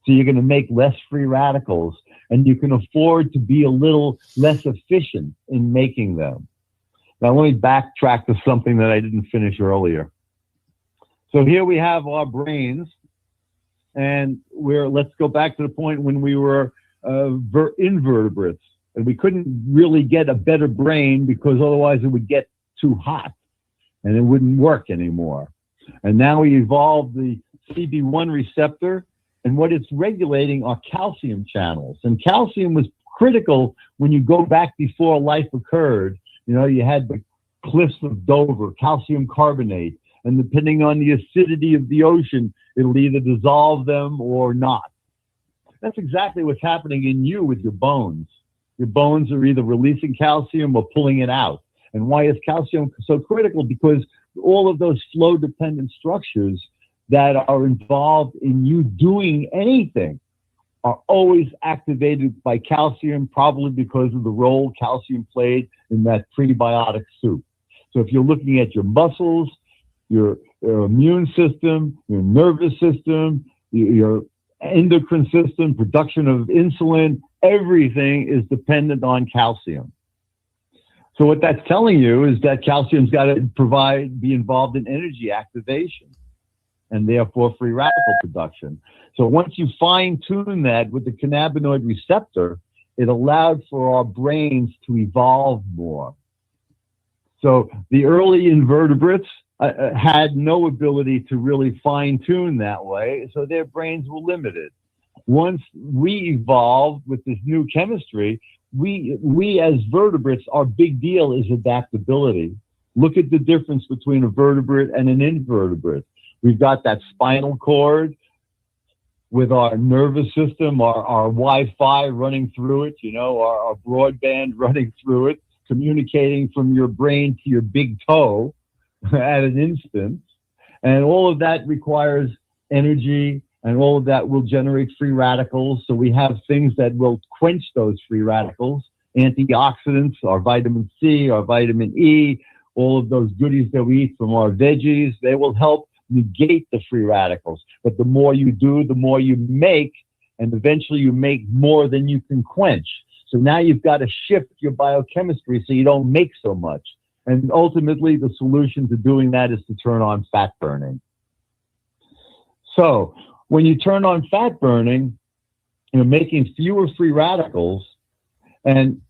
Speaker 9: So you're going to make less free radicals, and you can afford to be a little less efficient in making them. Now, let me backtrack to something that I didn't finish earlier. So here we have our brains, and let's go back to the point when we were invertebrates, and we couldn't really get a better brain because otherwise it would get too hot and it wouldn't work anymore. And now we evolved the CB1 receptor, and what it's regulating are calcium channels. And calcium was critical when you go back before life occurred. You know, you had the cliffs of Dover, calcium carbonate, and depending on the acidity of the ocean, it'll either dissolve them or not. That's exactly what's happening in you with your bones. Your bones are either releasing calcium or pulling it out. And why is calcium so critical? Because all of those flow-dependent structures that are involved in you doing anything are always activated by calcium, probably because of the role calcium played in that prebiotic soup. So if you're looking at your muscles, your immune system, your nervous system, your endocrine system, production of insulin, everything is dependent on calcium. So what that's telling you is that calcium's got to be involved in energy activation. and therefore free radical production. So once you fine-tune that with the cannabinoid receptor, it allowed for our brains to evolve more. So the early invertebrates had no ability to really fine-tune that way, so their brains were limited. Once we evolved with this new chemistry, we as vertebrates, our big deal is adaptability. Look at the difference between a vertebrate and an invertebrate. We've got that spinal cord with our nervous system, our Wi-Fi running through it, our broadband running through it, communicating from your brain to your big toe at an instant. And all of that requires energy, and all of that will generate free radicals. So we have things that will quench those free radicals, antioxidants, our vitamin C, our vitamin E, all of those goodies that we eat from our veggies. They will help negate the free radicals. But the more you do, the more you make, and eventually you make more than you can quench. So now you've got to shift your biochemistry so you don't make so much. And ultimately, the solution to doing that is to turn on fat burning. So when you turn on fat burning, you're making fewer free radicals, and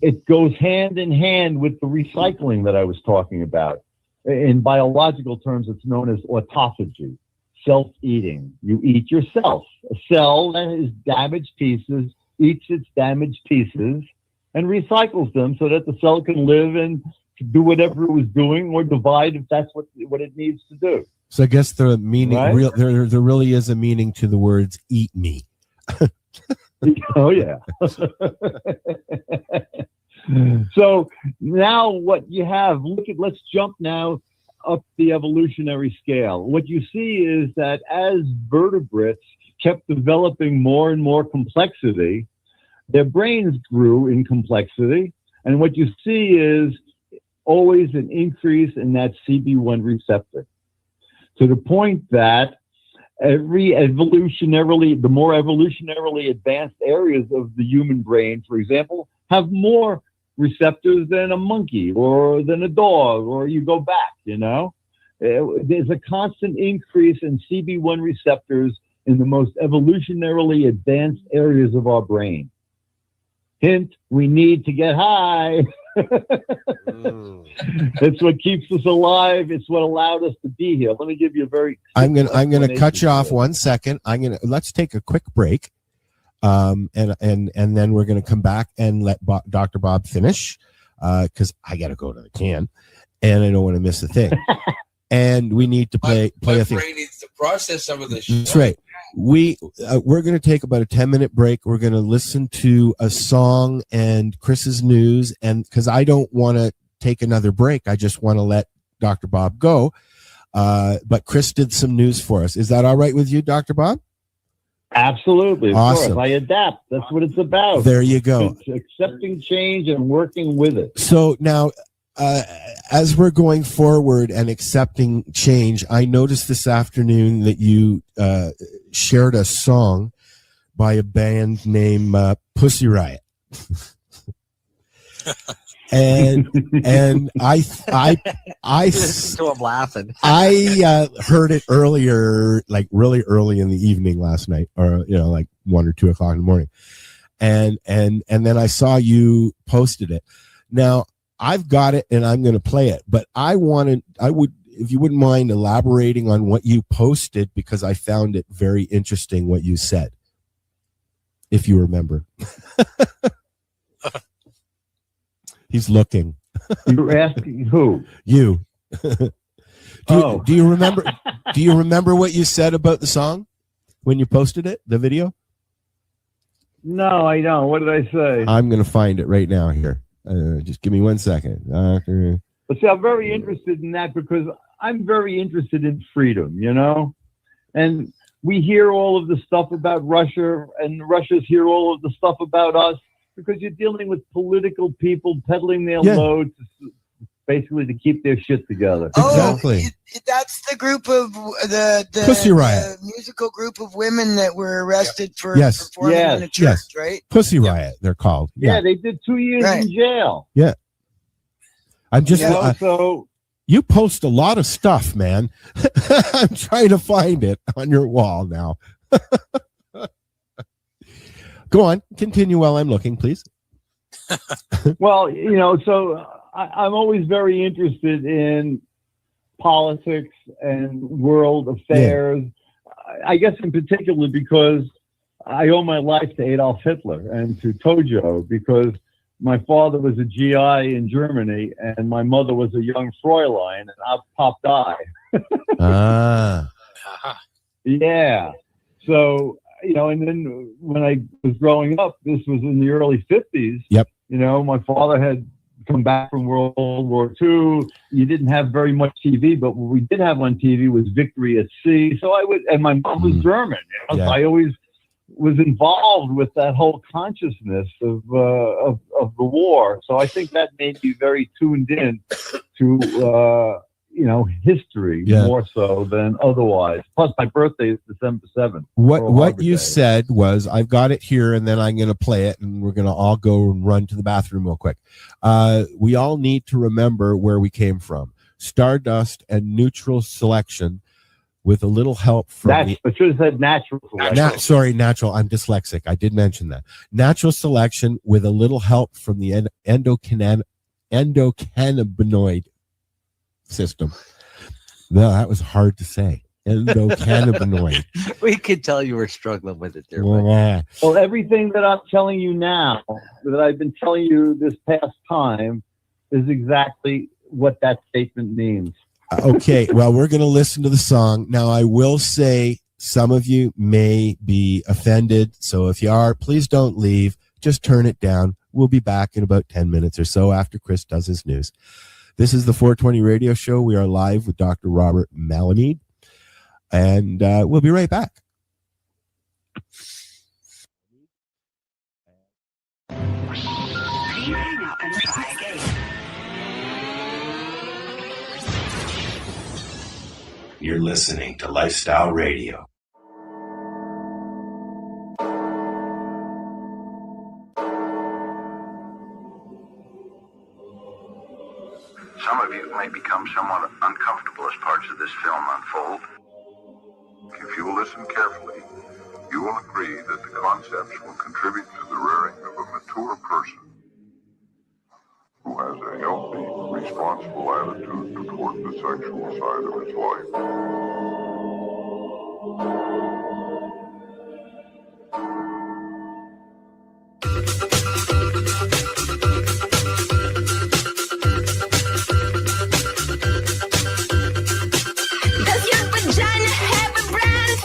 Speaker 9: it goes hand in hand with the recycling that I was talking about. In biological terms, it's known as autophagy, self-eating. You eat yourself. A cell that has damaged pieces eats its damaged pieces and recycles them so that the cell can live and do whatever it was doing, or divide if that's what it needs to do.
Speaker 8: So I guess the meaning,
Speaker 9: Right?
Speaker 8: there really is a meaning to the words "eat me."
Speaker 9: Oh yeah. So now what you have, let's jump now up the evolutionary scale. What you see is that as vertebrates kept developing more and more complexity, their brains grew in complexity. And what you see is always an increase in that CB1 receptor, to the point that the more evolutionarily advanced areas of the human brain, for example, have more receptors than a monkey or than a dog, or you go back, There's a constant increase in CB1 receptors in the most evolutionarily advanced areas of our brain. Hint, we need to get high. It's what keeps us alive. It's what allowed us to be here. Let me give you a very.
Speaker 8: I'm gonna cut you off 1 second. Let's take a quick break, and then we're gonna come back and let Dr. Bob finish, because I gotta go to the can, and I don't want to miss a thing. And we need to play a thing.
Speaker 10: My brain needs to process some of this shit.
Speaker 8: That's right. We're going to take about a 10-minute break. We're going to listen to a song and Chris's news, and because I don't want to take another break, I just want to let Dr. Bob go. But Chris did some news for us. Is that all right with you, Dr. Bob?
Speaker 9: Absolutely. Of
Speaker 8: Awesome.
Speaker 9: course. I adapt. That's what it's about.
Speaker 8: There you go.
Speaker 9: It's accepting change and working with it.
Speaker 8: So now, as we're going forward and accepting change, I noticed this afternoon that you shared a song by a band named Pussy Riot. and I
Speaker 12: So I'm laughing.
Speaker 8: I heard it earlier, like really early in the evening last night, or like 1 or 2 o'clock in the morning, and then I saw you posted it. Now I've got it and I'm going to play it, but I would, if you wouldn't mind elaborating on what you posted, because I found it very interesting what you said, if you remember. He's looking.
Speaker 9: You're asking who?
Speaker 8: You. Do you remember? Do you remember what you said about the song when you posted it, the video?
Speaker 9: No, I don't. What did I say?
Speaker 8: I'm going to find it right now here. Just give me 1 second.
Speaker 9: But see, I'm very interested in that because I'm very interested in freedom, And we hear all of the stuff about Russia, and Russians hear all of the stuff about us, because you're dealing with political people peddling their loads, basically to keep their shit together.
Speaker 8: Exactly.
Speaker 12: That's the group of the
Speaker 8: Pussy Riot,
Speaker 12: the musical group of women that were arrested for
Speaker 8: Yes.
Speaker 12: performing in a church, right?
Speaker 8: Pussy Riot, they're called.
Speaker 9: Yeah, they did 2 years in jail.
Speaker 8: Yeah. I'm just
Speaker 9: so
Speaker 8: You post a lot of stuff, man. I'm trying to find it on your wall now. Go on, continue while I'm looking, please.
Speaker 9: Well, so I'm always very interested in politics and world affairs. Yeah. I guess in particular because I owe my life to Adolf Hitler and to Tojo, because my father was a GI in Germany and my mother was a young Fräulein, and I popped eye. Yeah. So, and then when I was growing up, this was in the early 50s.
Speaker 8: Yep.
Speaker 9: My father had come back from World War II. You didn't have very much TV, but what we did have on TV was Victory at Sea. So and my mom was German. So I always was involved with that whole consciousness of the war. So I think that made me very tuned in to history more so than otherwise. Plus, my birthday is December 7th.
Speaker 8: What you said was, I've got it here, and then I'm going to play it, and we're going to all go and run to the bathroom real quick. We all need to remember where we came from. Stardust and neutral selection, with a little help from
Speaker 9: I should have said natural selection.
Speaker 8: Natural. I'm dyslexic. I did mention that. Natural selection with a little help from the endocannabinoid system. No, that was hard to say. Endocannabinoid.
Speaker 13: We could tell you were struggling with it there.
Speaker 9: Well, everything that I'm telling you now, that I've been telling you this past time, is exactly what that statement means.
Speaker 8: Okay, well, we're going to listen to the song. Now, I will say some of you may be offended, so if you are, please don't leave. Just turn it down. We'll be back in about 10 minutes or so after Chris does his news. This is the 420 Radio Show. We are live with Dr. Robert Malamede, and we'll be right back.
Speaker 5: You're listening to Lifestyle Radio.
Speaker 14: Some of you may become somewhat uncomfortable as parts of this film unfold. If you will listen carefully, you will agree that the concepts will contribute to the rearing of a mature person who has a healthy, responsible attitude toward the sexual side of his life.
Speaker 15: Does your vagina have a brand?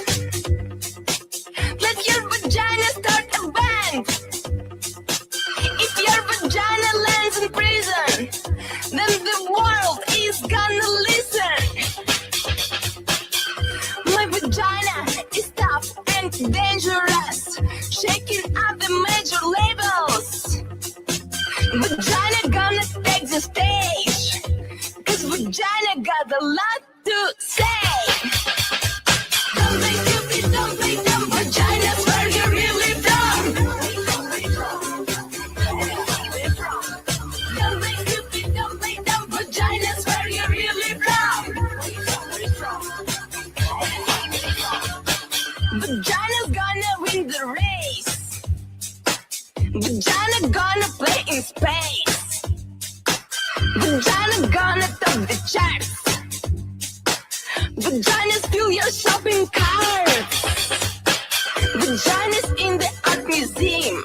Speaker 15: Let your vagina start a band. If your vagina lands in prison, then the world is gonna listen. My vagina is tough and dangerous, shaking up the major labels. Vagina gonna take the stage, 'cause vagina got a lot to say. Don't play stupid, don't play dumb, vagina's where you're really from. Don't play stupid, don't play dumb, vagina's where you're really from. Vagina's gonna win the race. Vagina gonna play in space. Vagina gonna top the charts. Vaginas fill your shopping cart. Vaginas in the art museum,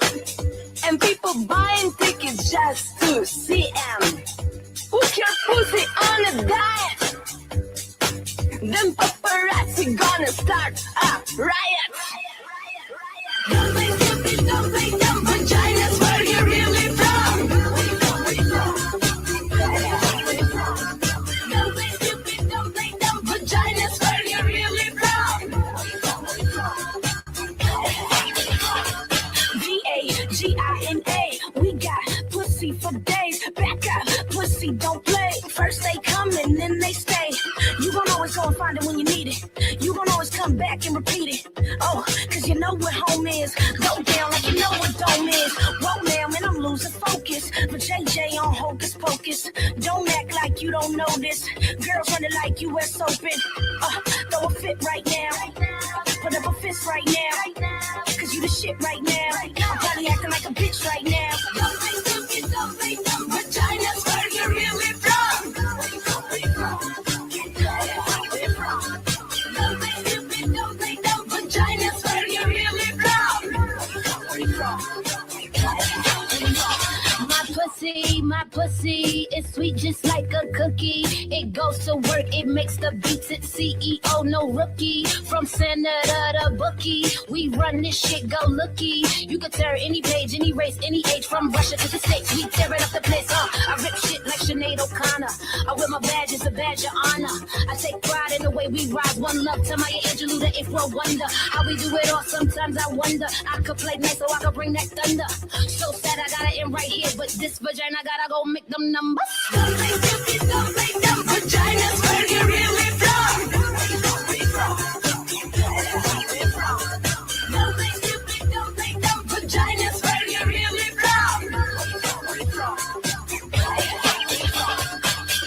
Speaker 15: and people buying tickets just to see them. Put your pussy on a diet, then paparazzi gonna start a riot. Don't play stupid, don't play dumb, vaginas where you're really from. Don't play stupid, don't play dumb, vaginas where you're really from. V-A-G-I-N-A, we got pussy for days. Back up, pussy don't play. First they come and then they stay. You gon' always go and find it when you need it. You gon' always come back and repeat beat it. Oh, cause you know what home is. Go down like you know what dome is. Whoa now, man, I'm losing focus. But JJ on hocus pocus. Don't act like you don't know this. Girls running like US Open. Throw a fit right now. Put up a fist right now. Cause you the shit right now. I'm probably acting like a bitch right now. Don't think vaginas where you really from. Don't think vaginas where you really from. My pussy is sweet just like a cookie. It goes to work, it makes the beats. It's CEO, no rookie. From senator to bookie, we run this shit, go looky. You could tear any page, any race, any age. From Russia to the States, we tearing up the place. I rip shit like Sinead O'Connor. I wear my badge as a badge of honor. I take pride in the way we rise. One love to Maya Angelou, the April wonder. How we do it all, sometimes I wonder. I could play nice so I could bring that thunder. So sad I gotta end right here, but this vagina gotta go make them numbers. Don't make them vaginas where you really from. Don't make them vaginas where you really from. Don't make them vaginas where you really from.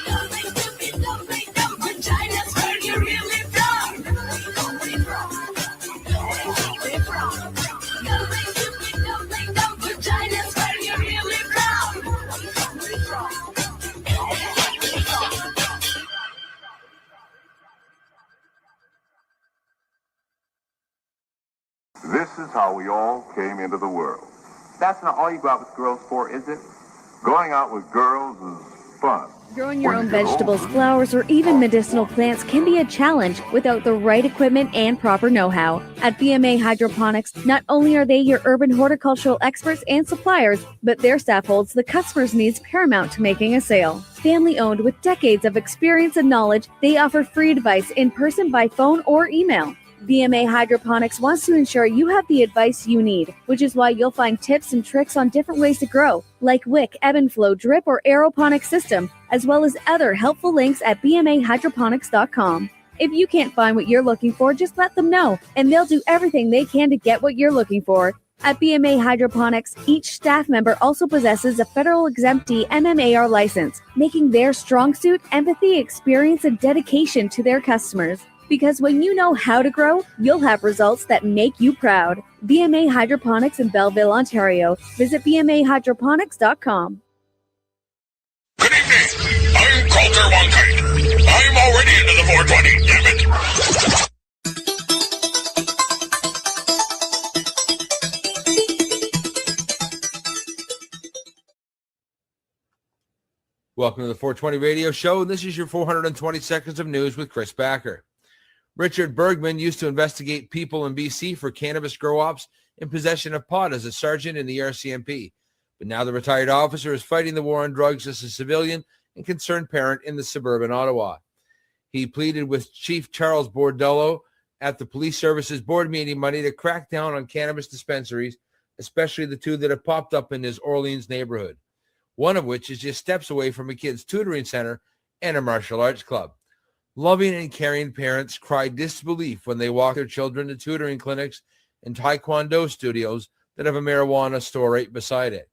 Speaker 15: Don't make them vaginas where you really from.
Speaker 14: This is how we all came into the world.
Speaker 16: That's not all you go out with girls for, is it?
Speaker 14: Going out with girls is fun.
Speaker 17: Growing your own vegetables, flowers, or even medicinal plants can be a challenge without the right equipment and proper know-how. At BMA Hydroponics, not only are they your urban horticultural experts and suppliers, but their staff holds the customer's needs paramount to making a sale. Family-owned with decades of experience and knowledge, they offer free advice in person, by phone, or email. BMA Hydroponics wants to ensure you have the advice you need, which is why you'll find tips and tricks on different ways to grow, like wick, ebb and flow, drip, or aeroponic system, as well as other helpful links at bmahydroponics.com. If you can't find what you're looking for, just let them know, and they'll do everything they can to get what you're looking for. At BMA Hydroponics, each staff member also possesses a federal exemptee MMAR license, making their strong suit empathy, experience, and dedication to their customers. Because when you know how to grow, you'll have results that make you proud. BMA Hydroponics in Belleville, Ontario. Visit bmahydroponics.com.
Speaker 18: I'm Coulter One-Kite. I'm already into the 420, damn it.
Speaker 10: Welcome to the 420 Radio Show. This is your 420 seconds of news with Chris Backer. Richard Bergman used to investigate people in BC for cannabis grow-ops in possession of pot as a sergeant in the RCMP. But now the retired officer is fighting the war on drugs as a civilian and concerned parent in the suburban Ottawa. He pleaded with Chief Charles Bordello at the Police Services Board meeting Monday to crack down on cannabis dispensaries, especially the two that have popped up in his Orleans neighborhood, one of which is just steps away from a kids' tutoring center and a martial arts club. Loving and caring parents cry disbelief when they walk their children to tutoring clinics and taekwondo studios that have a marijuana store right beside it.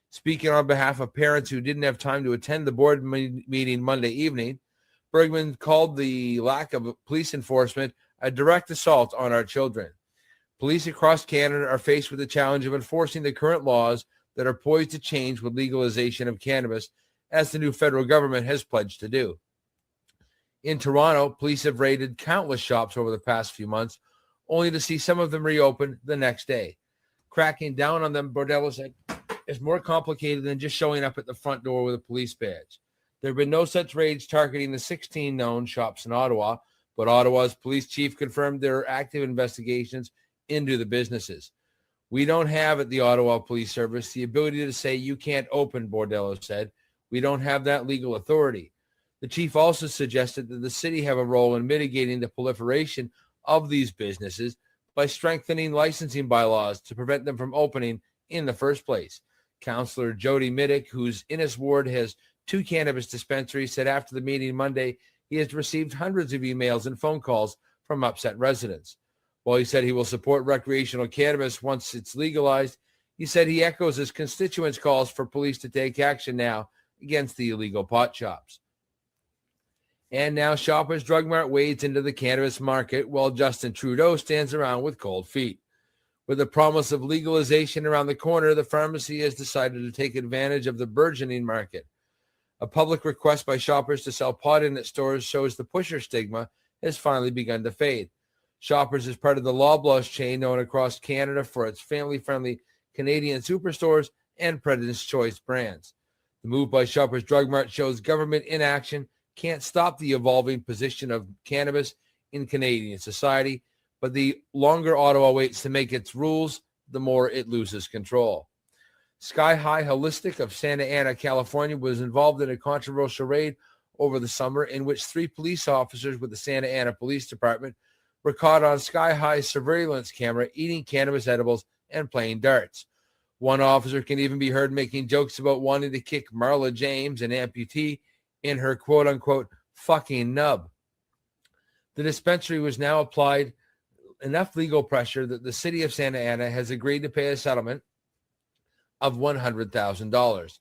Speaker 10: Speaking on behalf of parents who didn't have time to attend the board meeting Monday evening, Bergman called the lack of police enforcement a direct assault on our children. Police across Canada are faced with the challenge of enforcing the current laws that are poised to change with legalization of cannabis, as the new federal government has pledged to do. In Toronto, police have raided countless shops over the past few months, only to see some of them reopen the next day. Cracking down on them, Bordello said, is more complicated than just showing up at the front door with a police badge. There have been no such raids targeting the 16 known shops in Ottawa, but Ottawa's police chief confirmed there are active investigations into the businesses. We don't have at the Ottawa Police Service the ability to say you can't open, Bordello said. We don't have that legal authority. The chief also suggested that the city have a role in mitigating the proliferation of these businesses by strengthening licensing bylaws to prevent them from opening in the first place. Councillor Jody Middick, whose Innes ward has 2 cannabis dispensaries, said after the meeting Monday he has received hundreds of emails and phone calls from upset residents. While he said he will support recreational cannabis once it's legalized, he said he echoes his constituents' calls for police to take action now against the illegal pot shops. And now Shoppers Drug Mart wades into the cannabis market while Justin Trudeau stands around with cold feet. With the promise of legalization around the corner, the pharmacy has decided to take advantage of the burgeoning market. A public request by shoppers to sell pot in its stores shows the pusher stigma has finally begun to fade. Shoppers is part of the Loblaws chain known across Canada for its family-friendly Canadian superstores and President's Choice brands. The move by Shoppers Drug Mart shows government inaction can't stop the evolving position of cannabis in Canadian society, but the longer Ottawa waits to make its rules, the more it loses control. Sky High Holistic of Santa Ana, California, was involved in a controversial raid over the summer in which 3 police officers with the Santa Ana Police Department were caught on Sky High's surveillance camera eating cannabis edibles and playing darts. One officer can even be heard making jokes about wanting to kick Marla James, an amputee, in her quote-unquote fucking nub. The dispensary was now applied enough legal pressure that the city of Santa Ana has agreed to pay a settlement of $100,000,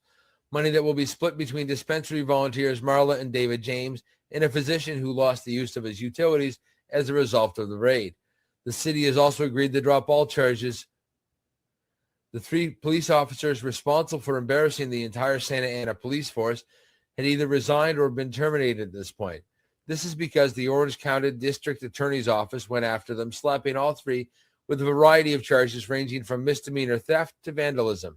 Speaker 10: money that will be split between dispensary volunteers Marla and David James and a physician who lost the use of his utilities as a result of the raid. The city has also agreed to drop all charges. The 3 police officers responsible for embarrassing the entire Santa Ana police force had either resigned or been terminated at this point. This is because the Orange County District Attorney's Office went after them, slapping all 3 with a variety of charges ranging from misdemeanor theft to vandalism.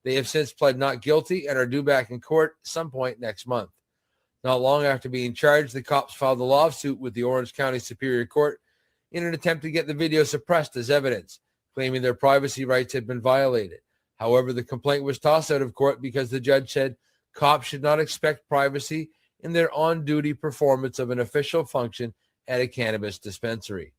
Speaker 10: They have since pled not guilty and are due back in court some point next month. Not long after being charged, the cops filed a lawsuit with the Orange County Superior Court in an attempt to get the video suppressed as evidence, claiming their privacy rights had been violated. However, the complaint was tossed out of court because the judge said cops should not expect privacy in their on-duty performance of an official function at a cannabis dispensary.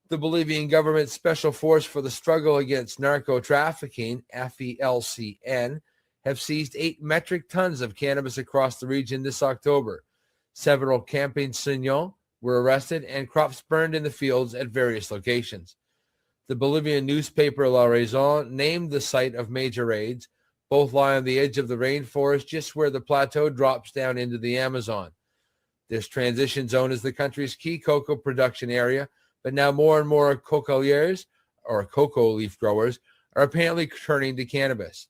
Speaker 10: The Bolivian government's Special Force for the Struggle Against Narco-Trafficking, FELCN, have seized 8 metric tons of cannabis across the region this October. Several campesinos were arrested and crops burned in the fields at various locations. The Bolivian newspaper La Razón named the site of major raids. Both lie on the edge of the rainforest just where the plateau drops down into the Amazon. This transition zone is the country's key cocoa production area, but now more and more cocaliers, or cocoa leaf growers, are apparently turning to cannabis.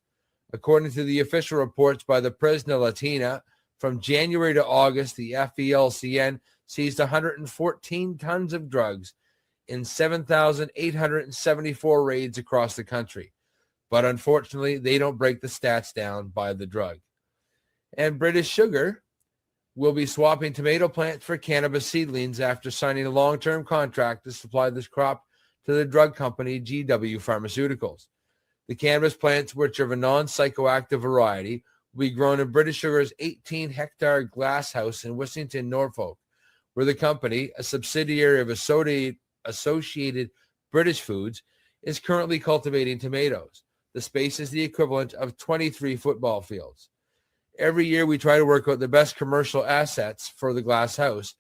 Speaker 10: According to the official reports by the Prensa Latina, from January to August, the FELCN seized 114 tons of drugs in 7,874 raids across the country. But unfortunately, they don't break the stats down by the drug. And British Sugar will be swapping tomato plants for cannabis seedlings after signing a long-term contract to supply this crop to the drug company GW Pharmaceuticals. The cannabis plants, which are of a non-psychoactive variety, will be grown in British Sugar's 18-hectare glasshouse in Wissington, Norfolk, where the company, a subsidiary of Associated British Foods, is currently cultivating tomatoes. The space is the equivalent of 23 football fields. Every year we try to work out the best commercial assets for the glass house.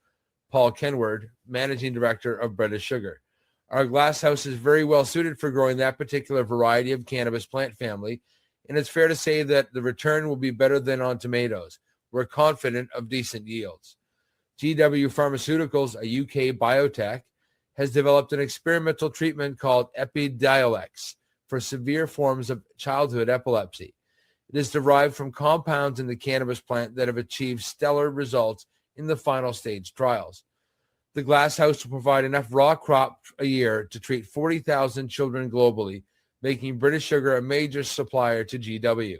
Speaker 10: Paul Kenward, managing director of British Sugar. Our glass house is very well suited for growing that particular variety of cannabis plant family, and it's fair to say that the return will be better than on tomatoes. We're confident of decent yields. GW Pharmaceuticals, a UK biotech, has developed an experimental treatment called Epidiolex for severe forms of childhood epilepsy. It is derived from compounds in the cannabis plant that have achieved stellar results in the final stage trials. The glass house will provide enough raw crop a year to treat 40,000 children globally, making British Sugar a major supplier to GW.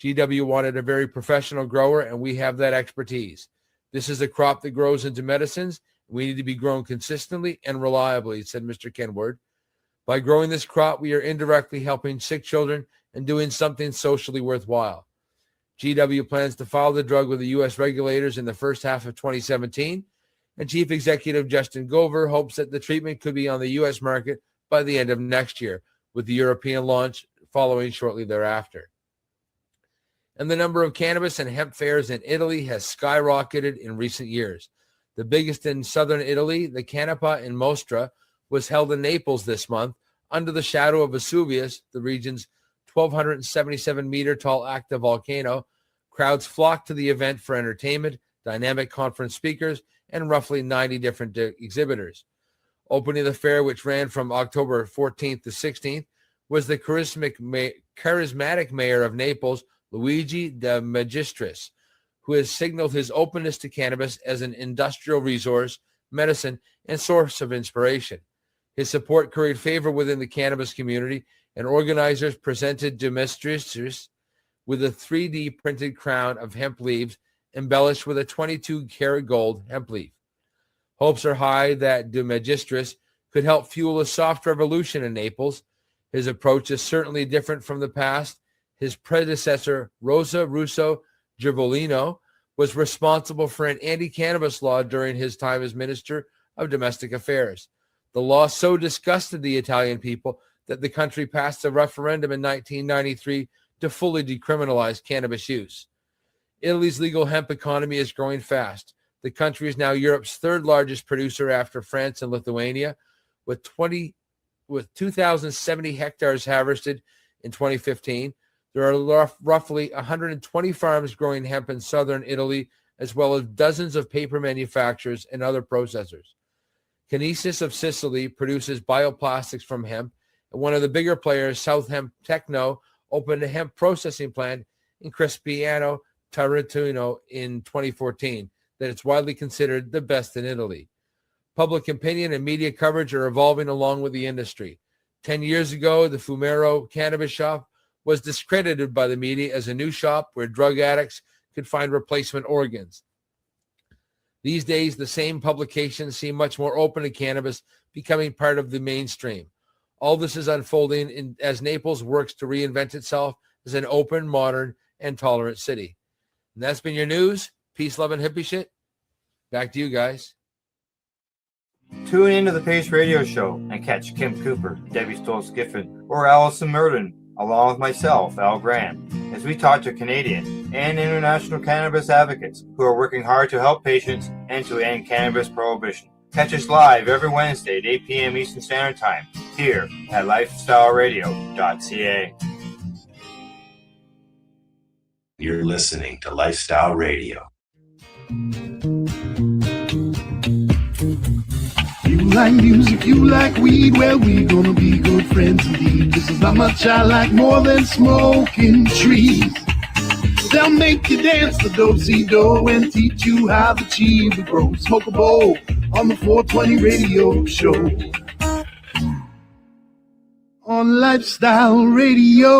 Speaker 10: GW wanted a very professional grower, and we have that expertise. This is a crop that grows into medicines. We need to be grown consistently and reliably, said Mr. Kenward. By growing this crop, we are indirectly helping sick children and doing something socially worthwhile. GW plans to file the drug with the U.S. regulators in the first half of 2017, and Chief Executive Justin Gover hopes that the treatment could be on the U.S. market by the end of next year, with the European launch following shortly thereafter. And the number of cannabis and hemp fairs in Italy has skyrocketed in recent years. The biggest in southern Italy, the Canepa in Mostra, was held in Naples this month under the shadow of Vesuvius, the region's 1,277-meter tall active volcano. Crowds flocked to the event for entertainment, dynamic conference speakers, and roughly 90 different exhibitors. Opening the fair, which ran from October 14th to 16th, was the charismatic mayor of Naples, Luigi de Magistris, who has signaled his openness to cannabis as an industrial resource, medicine, and source of inspiration. His support curried favor within the cannabis community, and organizers presented de Magistris with a 3D printed crown of hemp leaves embellished with a 22-karat gold hemp leaf. Hopes are high that de Magistris could help fuel a soft revolution in Naples. His approach is certainly different from the past. His predecessor, Rosa Russo Gervolino, was responsible for an anti-cannabis law during his time as Minister of Domestic Affairs. The law so disgusted the Italian people that the country passed a referendum in 1993 to fully decriminalize cannabis use. Italy's legal hemp economy is growing fast. The country is now Europe's third largest producer after France and Lithuania, with 2,070 hectares harvested in 2015. There are roughly 120 farms growing hemp in southern Italy, as well as dozens of paper manufacturers and other processors. Kinesis of Sicily produces bioplastics from hemp, and one of the bigger players, South Hemp Techno, opened a hemp processing plant in Crispiano, Tarantino in 2014 that it's widely considered the best in Italy. Public opinion and media coverage are evolving along with the industry. 10 years ago, the Fumero cannabis shop was discredited by the media as a new shop where drug addicts could find replacement organs. These days, the same publications seem much more open to cannabis becoming part of the mainstream. All this is unfolding as Naples works to reinvent itself as an open, modern, and tolerant city. And that's been your news. Peace, love, and hippie shit. Back to you guys.
Speaker 1: Tune into the Pace Radio Show and catch Kim Cooper, Debbie Stoltz-Giffen, or Allison Murden, along with myself, Al Grant, as we talk to Canadian and international cannabis advocates who are working hard to help patients and to end cannabis prohibition. Catch us live every Wednesday at 8 p.m. Eastern Standard Time here at lifestyleradio.ca.
Speaker 5: You're listening to Lifestyle Radio.
Speaker 7: You like music, you like weed, well, we gonna be good friends indeed. This is how much I like more than smoking trees. They'll make you dance the do-si-do and teach you how the chiva grows. Smoke a bowl on the 420 radio show. On Lifestyle Radio.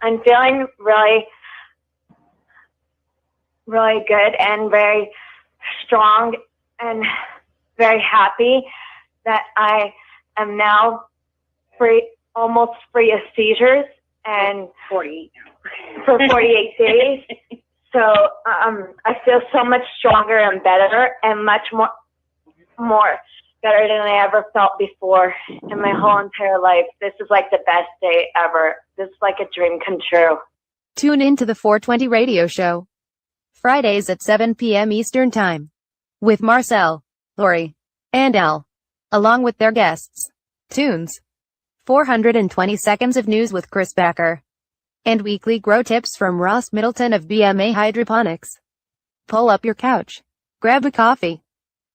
Speaker 19: I'm feeling really good and very strong and very happy that I am now almost free of seizures and 48 for 48 days. So I feel so much stronger and better and much more better than I ever felt before in my whole entire life. This is like the best day ever. This is like a dream come true.
Speaker 6: Tune in to the 420 radio show. Fridays at 7 p.m. Eastern Time. With Marcel, Lori, and Al. Along with their guests. Tunes. 420 seconds of news with Chris Backer. And weekly grow tips from Ross Middleton of BMA Hydroponics. Pull up your couch. Grab a coffee.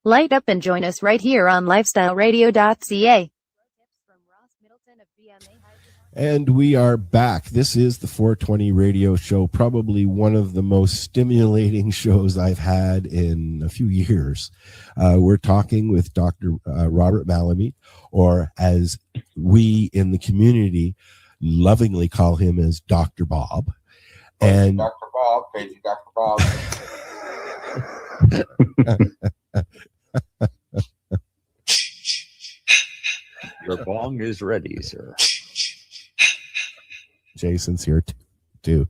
Speaker 6: Light up and join us right here on lifestyleradio.ca.
Speaker 8: And we are back. This is the 420 radio show, probably one of the most stimulating shows I've had in a few years. We're talking with Dr. Robert Malamute, or as we in the community lovingly call him as Dr. Bob. And
Speaker 1: Dr. Bob, crazy Dr. Bob.
Speaker 13: Your bong is ready, sir.
Speaker 8: Jason's here too.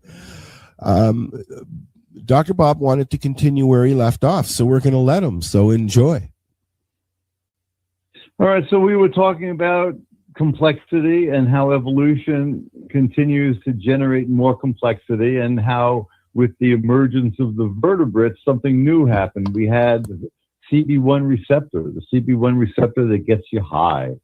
Speaker 8: Dr. Bob wanted to continue where he left off, so we're going to let him. So enjoy.
Speaker 9: All right. So we were talking about complexity and how evolution continues to generate more complexity, and how with the emergence of the vertebrates, something new happened. We had CB1 receptor, the CB1 receptor that gets you high.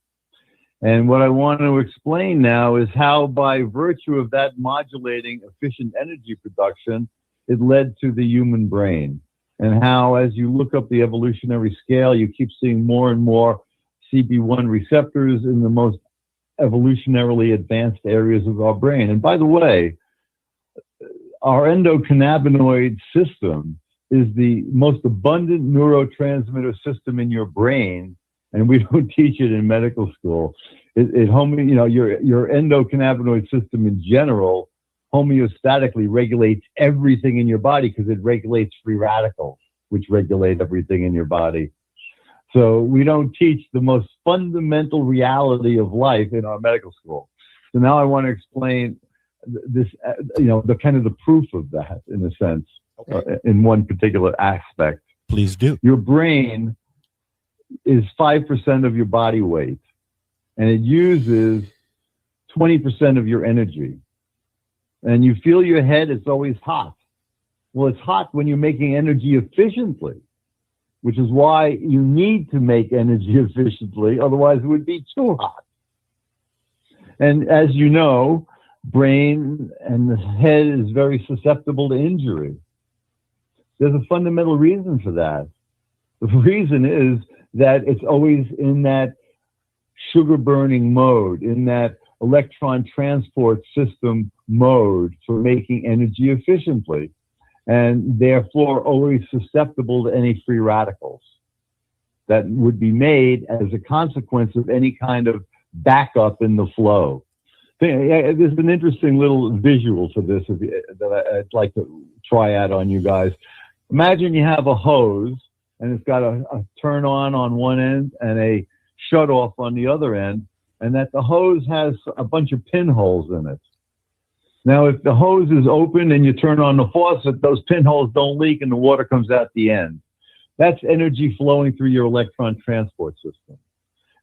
Speaker 9: And what I want to explain now is how, by virtue of that modulating efficient energy production, it led to the human brain. And how, as you look up the evolutionary scale, you keep seeing more and more CB1 receptors in the most evolutionarily advanced areas of our brain. And by the way, our endocannabinoid system is the most abundant neurotransmitter system in your brain, and we don't teach it in medical school. Your endocannabinoid system in general homeostatically regulates everything in your body because it regulates free radicals, which regulate everything in your body. So we don't teach the most fundamental reality of life in our medical school. So now I want to explain this, the kind of the proof of that, in a sense, in one particular aspect.
Speaker 8: Please do.
Speaker 9: Your brain is 5% of your body weight, and it uses 20% of your energy. And you feel your head, it's always hot. Well, it's hot when you're making energy efficiently, which is why you need to make energy efficiently, otherwise it would be too hot. And as you know, brain and the head is very susceptible to injury. There's a fundamental reason for that. The reason is that it's always in that sugar burning mode, in that electron transport system mode for making energy efficiently, and therefore always susceptible to any free radicals that would be made as a consequence of any kind of backup in the flow. There's an interesting little visual for this that I'd like to try out on you guys. Imagine you have a hose, and it's got a turn on one end and a shut off on the other end, and that the hose has a bunch of pinholes in it. Now, if the hose is open and you turn on the faucet, those pinholes don't leak and the water comes out the end. That's energy flowing through your electron transport system.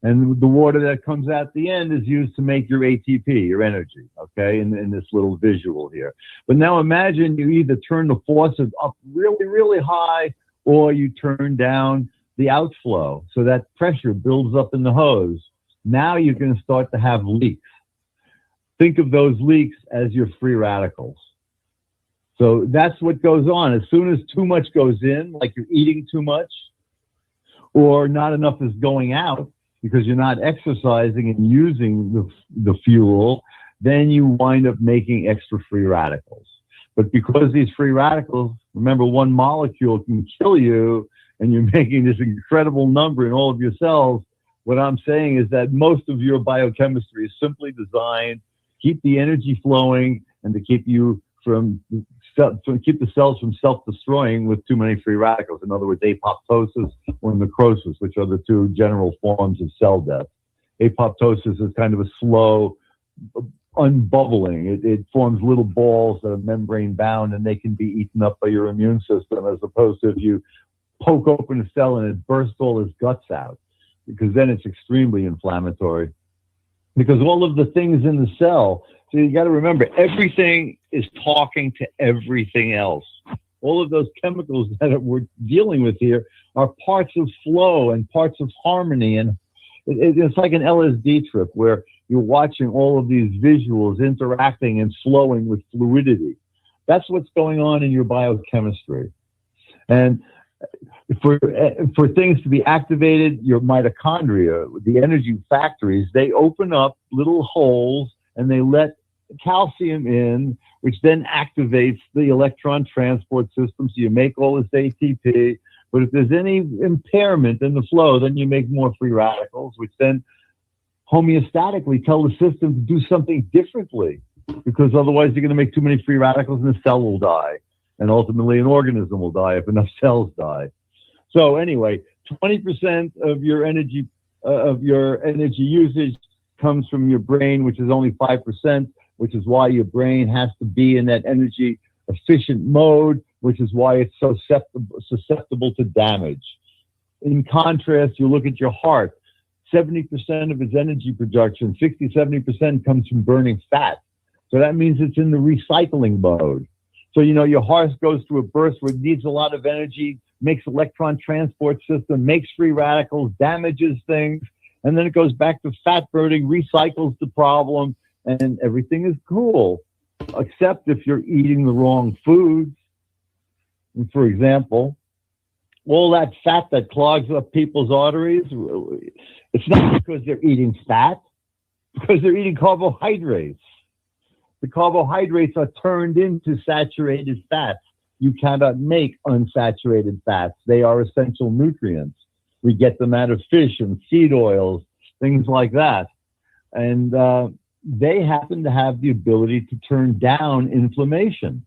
Speaker 9: And the water that comes out the end is used to make your ATP, your energy, okay, in this little visual here. But now imagine you either turn the faucet up really, really high, or you turn down the outflow, so that pressure builds up in the hose. Now you're going to start to have leaks. Think of those leaks as your free radicals. So that's what goes on. As soon as too much goes in, like you're eating too much, or not enough is going out because you're not exercising and using the fuel, then you wind up making extra free radicals. But because these free radicals, remember, one molecule can kill you, and you're making this incredible number in all of your cells, what I'm saying is that most of your biochemistry is simply designed to keep the energy flowing and to keep you keep the cells from self-destroying with too many free radicals. In other words, apoptosis or necrosis, which are the two general forms of cell death. Apoptosis is kind of a slow unbubbling. It forms little balls that are membrane bound, and they can be eaten up by your immune system, as opposed to if you poke open a cell and it bursts all its guts out, because then it's extremely inflammatory. Because all of the things in the cell, so you got to remember, everything is talking to everything else. All of those chemicals that we're dealing with here are parts of flow and parts of harmony. And it's like an LSD trip where you're watching all of these visuals interacting and flowing with fluidity. That's what's going on in your biochemistry. And for things to be activated, your mitochondria, the energy factories, they open up little holes and they let calcium in, which then activates the electron transport system. So you make all this ATP. But if there's any impairment in the flow, then you make more free radicals, which then homeostatically tell the system to do something differently, because otherwise you're going to make too many free radicals and the cell will die. And ultimately an organism will die if enough cells die. So anyway, 20% of your energy usage comes from your brain, which is only 5%, which is why your brain has to be in that energy efficient mode, which is why it's so susceptible to damage. In contrast, you look at your heart, 70% of its energy production, 60-70% comes from burning fat. So that means it's in the recycling mode. So, your heart goes through a burst where it needs a lot of energy makes electron transport system, makes free radicals, damages things, and then it goes back to fat burning, recycles the problem, and everything is cool, except if you're eating the wrong foods. And for example, all that fat that clogs up people's arteries, it's not because they're eating fat, because they're eating carbohydrates. The carbohydrates are turned into saturated fats. You cannot make unsaturated fats. They are essential nutrients. We get them out of fish and seed oils, things like that. And they happen to have the ability to turn down inflammation.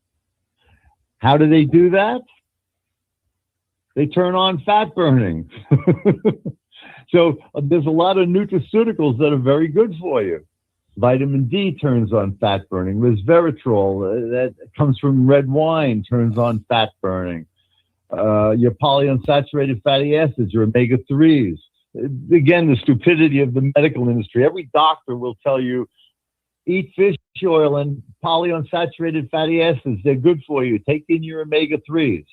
Speaker 9: How do they do that? They turn on fat burning. So there's a lot of nutraceuticals that are very good for you. Vitamin D turns on fat burning. Resveratrol, that comes from red wine, turns on fat burning. Your polyunsaturated fatty acids, your omega-3s. Again, the stupidity of the medical industry. Every doctor will tell you, eat fish oil and polyunsaturated fatty acids. They're good for you. Take in your omega-3s.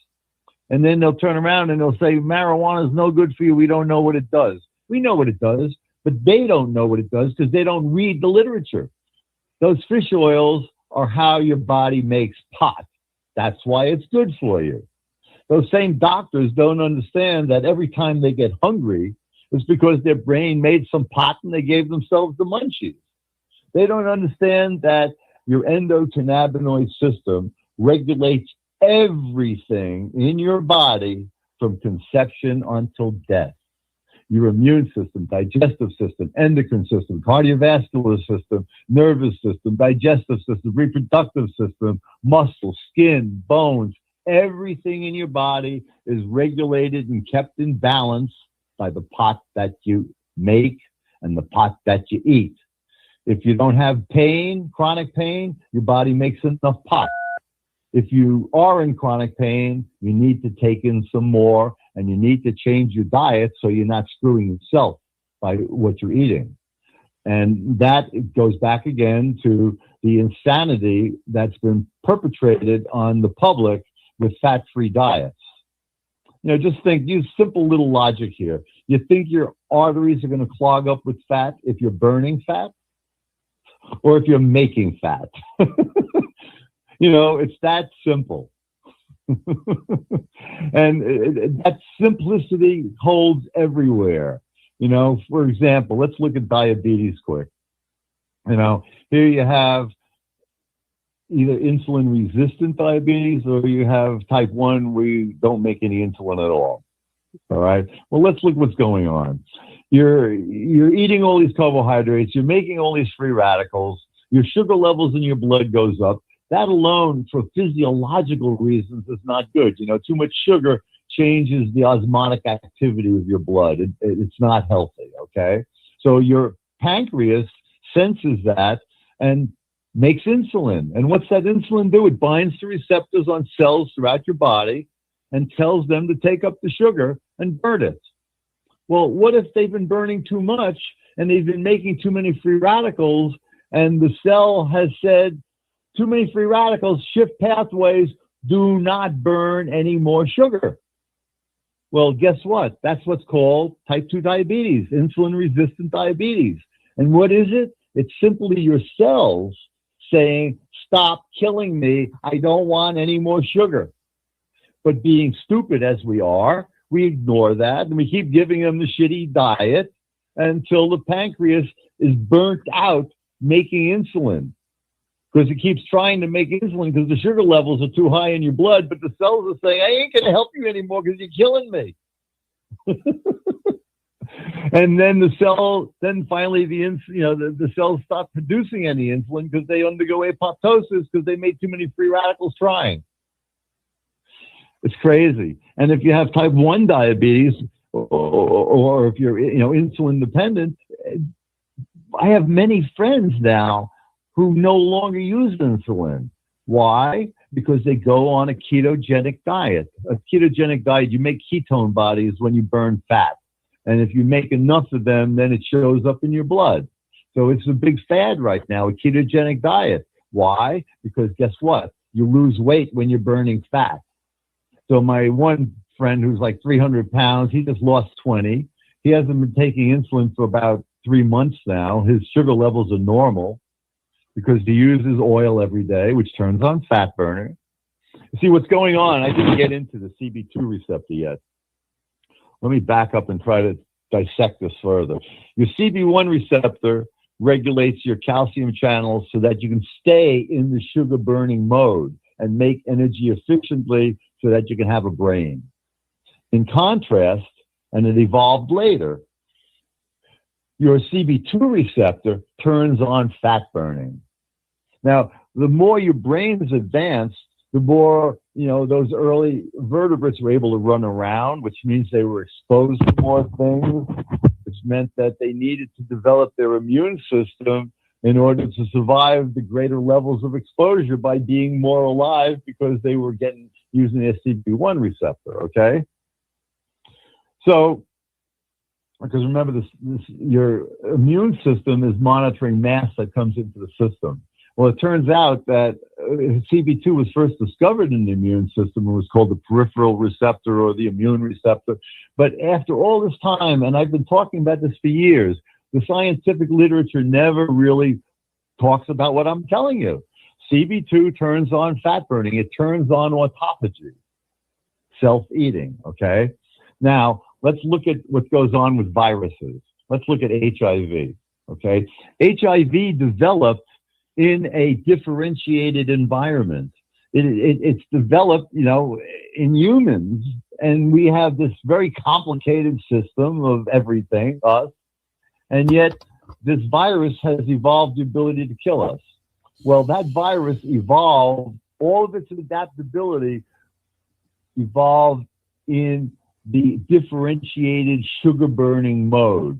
Speaker 9: And then they'll turn around and they'll say, marijuana is no good for you. We don't know what it does. We know what it does, but they don't know what it does because they don't read the literature. Those fish oils are how your body makes pot. That's why it's good for you. Those same doctors don't understand that every time they get hungry, it's because their brain made some pot and they gave themselves the munchies. They don't understand that your endocannabinoid system regulates everything in your body from conception until death. Your immune system, digestive system, endocrine system, cardiovascular system, nervous system, digestive system, reproductive system, muscle, skin, bones, everything in your body is regulated and kept in balance by the pot that you make and the pot that you eat. If you don't have pain, chronic pain, your body makes enough pot. If you are in chronic pain, you need to take in some more, and you need to change your diet so you're not screwing yourself by what you're eating. And that goes back again to the insanity that's been perpetrated on the public with fat-free diets. You know, just think, use simple little logic here. You think your arteries are going to clog up with fat if you're burning fat or if you're making fat? You know, it's that simple. And that simplicity holds everywhere. You know, for example, let's look at diabetes quick. You know, here you have either insulin-resistant diabetes or you have type 1 where you don't make any insulin at all. All right? Well, let's look what's going on. You're eating all these carbohydrates. You're making all these free radicals. Your sugar levels in your blood goes up. That alone, for physiological reasons, is not good. You know, too much sugar changes the osmotic activity of your blood. It's not healthy, okay? So your pancreas senses that and makes insulin. And what's that insulin do? It binds to receptors on cells throughout your body and tells them to take up the sugar and burn it. Well, what if they've been burning too much and they've been making too many free radicals and the cell has said, too many free radicals, shift pathways, do not burn any more sugar. Well, guess what? That's what's called type 2 diabetes, insulin-resistant diabetes. And what is it? It's simply your cells saying, stop killing me. I don't want any more sugar. But being stupid as we are, we ignore that and we keep giving them the shitty diet until the pancreas is burnt out making insulin. Because it keeps trying to make insulin because the sugar levels are too high in your blood, but the cells are saying, I ain't going to help you anymore because you're killing me. And then finally the cells stop producing any insulin because they undergo apoptosis because they made too many free radicals trying. It's crazy. And if you have type 1 diabetes or if you're insulin dependent, I have many friends now who no longer use insulin. Why? Because they go on a ketogenic diet. A ketogenic diet, you make ketone bodies when you burn fat. And if you make enough of them, then it shows up in your blood. So it's a big fad right now, a ketogenic diet. Why? Because guess what? You lose weight when you're burning fat. So my one friend who's like 300 pounds. He just lost 20. He hasn't been taking insulin for about 3 months now. His sugar levels are normal because he uses oil every day, which turns on fat burning. See what's going on. I didn't get into the CB2 receptor yet. Let me back up and try to dissect this further. Your CB1 receptor regulates your calcium channels so that you can stay in the sugar burning mode and make energy efficiently so that you can have a brain. In contrast, and it evolved later, your CB2 receptor turns on fat burning. Now, the more your brain's advanced, the more, those early vertebrates were able to run around, which means they were exposed to more things, which meant that they needed to develop their immune system in order to survive the greater levels of exposure by being more alive because they were using a CB1 receptor, okay? So, because remember, your immune system is monitoring mass that comes into the system. Well, it turns out that CB2 was first discovered in the immune system and was called the peripheral receptor or the immune receptor. But after all this time, and I've been talking about this for years, the scientific literature never really talks about what I'm telling you. CB2 turns on fat burning. It turns on autophagy, self-eating, okay? Now, let's look at what goes on with viruses. Let's look at HIV, okay? HIV developed in a differentiated environment. It's developed, in humans, and we have this very complicated system of everything, us, and yet this virus has evolved the ability to kill us. Well, that virus evolved, all of its adaptability evolved in the differentiated sugar-burning mode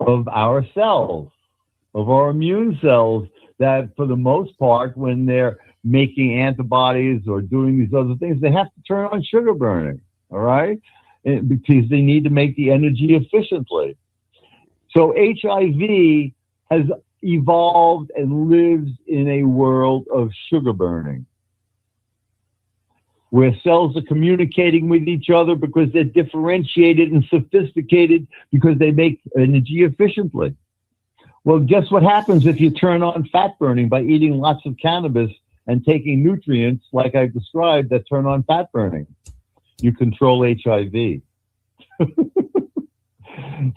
Speaker 9: of our cells, of our immune cells, that for the most part, when they're making antibodies or doing these other things, they have to turn on sugar burning, all right? Because they need to make the energy efficiently. So HIV has evolved and lives in a world of sugar burning, where cells are communicating with each other because they're differentiated and sophisticated because they make energy efficiently. Well, guess what happens if you turn on fat burning by eating lots of cannabis and taking nutrients like I described that turn on fat burning? You control HIV.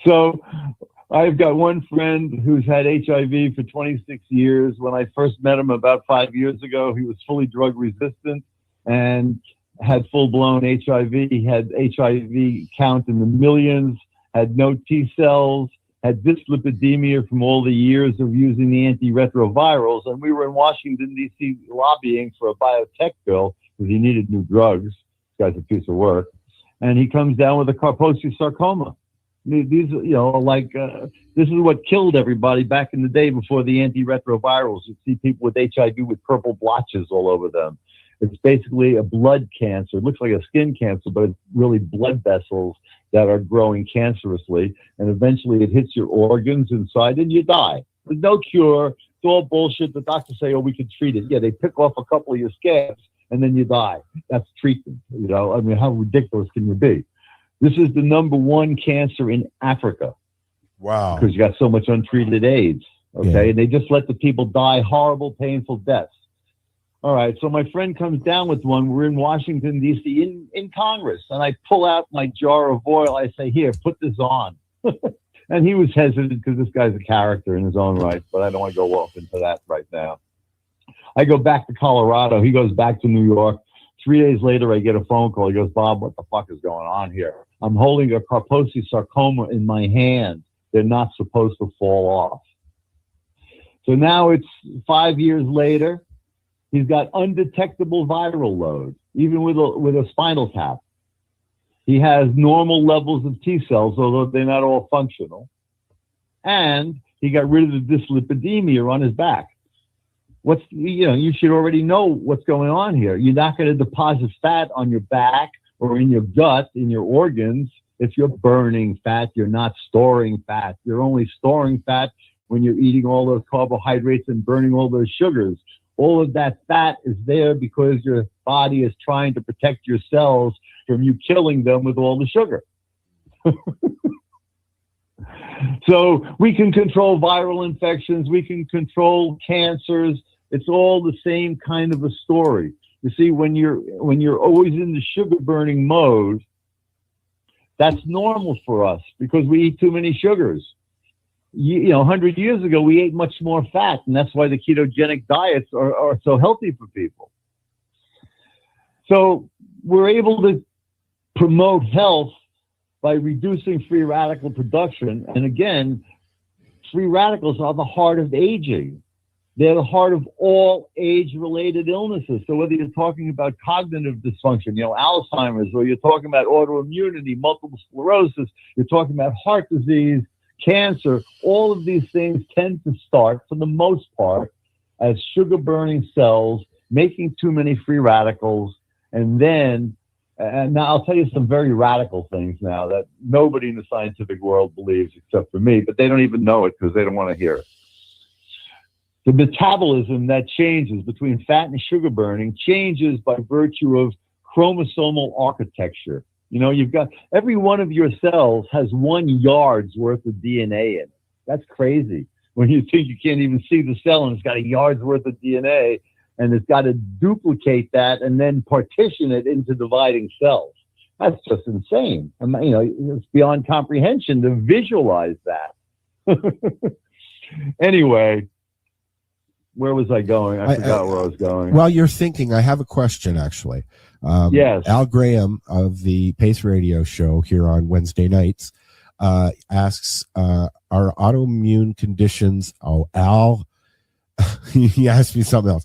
Speaker 9: So I've got one friend who's had HIV for 26 years. When I first met him about 5 years ago, he was fully drug resistant and had full-blown HIV. He had HIV count in the millions, had no T cells, had dyslipidemia from all the years of using the antiretrovirals. And we were in Washington, D.C. lobbying for a biotech bill because he needed new drugs. This guy's a piece of work. And he comes down with a Kaposi sarcoma. These, this is what killed everybody back in the day before the antiretrovirals. You see people with HIV with purple blotches all over them. It's basically a blood cancer. It looks like a skin cancer, but it's really blood vessels that are growing cancerously. And eventually it hits your organs inside and you die. There's no cure. It's all bullshit. The doctors say, we can treat it. Yeah, they pick off a couple of your scabs and then you die. That's treatment. How ridiculous can you be? This is the #1 cancer in Africa.
Speaker 8: Wow.
Speaker 9: Because you got so much untreated AIDS. Okay. Yeah. And they just let the people die horrible, painful deaths. All right. So my friend comes down with one. We're in Washington, D.C. in Congress. And I pull out my jar of oil. I say, here, put this on. And he was hesitant because this guy's a character in his own right. But I don't want to go off into that right now. I go back to Colorado. He goes back to New York. 3 days later, I get a phone call. He goes, Bob, what the fuck is going on here? I'm holding a Kaposi sarcoma in my hand. They're not supposed to fall off. So now it's 5 years later. He's got undetectable viral load, even with a spinal tap. He has normal levels of T cells, although they're not all functional. And he got rid of the dyslipidemia on his back. You should already know what's going on here. You're not going to deposit fat on your back or in your gut, in your organs. If you're burning fat, you're not storing fat. You're only storing fat when you're eating all those carbohydrates and burning all those sugars. All of that fat is there because your body is trying to protect your cells from you killing them with all the sugar. So we can control viral infections. We can control cancers. It's all the same kind of a story. You see, when you're always in the sugar burning mode, that's normal for us because we eat too many sugars. You know, 100 years ago, we ate much more fat, and that's why the ketogenic diets are so healthy for people. So we're able to promote health by reducing free radical production. And again, free radicals are the heart of aging. They're the heart of all age-related illnesses. So whether you're talking about cognitive dysfunction, you know, Alzheimer's, or you're talking about autoimmunity, multiple sclerosis, you're talking about heart disease, cancer, all of these things tend to start, for the most part, as sugar-burning cells, making too many free radicals, and then, and now I'll tell you some very radical things now that nobody in the scientific world believes except for me, but they don't even know it because they don't want to hear it. The metabolism that changes between fat and sugar burning changes by virtue of chromosomal architecture. You know, you've got, every one of your cells has 1 yard's worth of DNA in it. That's crazy. When you think you can't even see the cell and it's got a yard's worth of DNA, and it's got to duplicate that and then partition it into dividing cells. That's just insane. You know, it's beyond comprehension to visualize that. Anyway, where was I going? I forgot where I was going.
Speaker 8: While you're thinking, I have a question, actually.
Speaker 9: Yes.
Speaker 8: Al Graham of the Pace Radio Show here on Wednesday nights asks, are autoimmune conditions... Oh, Al, he asked me something else.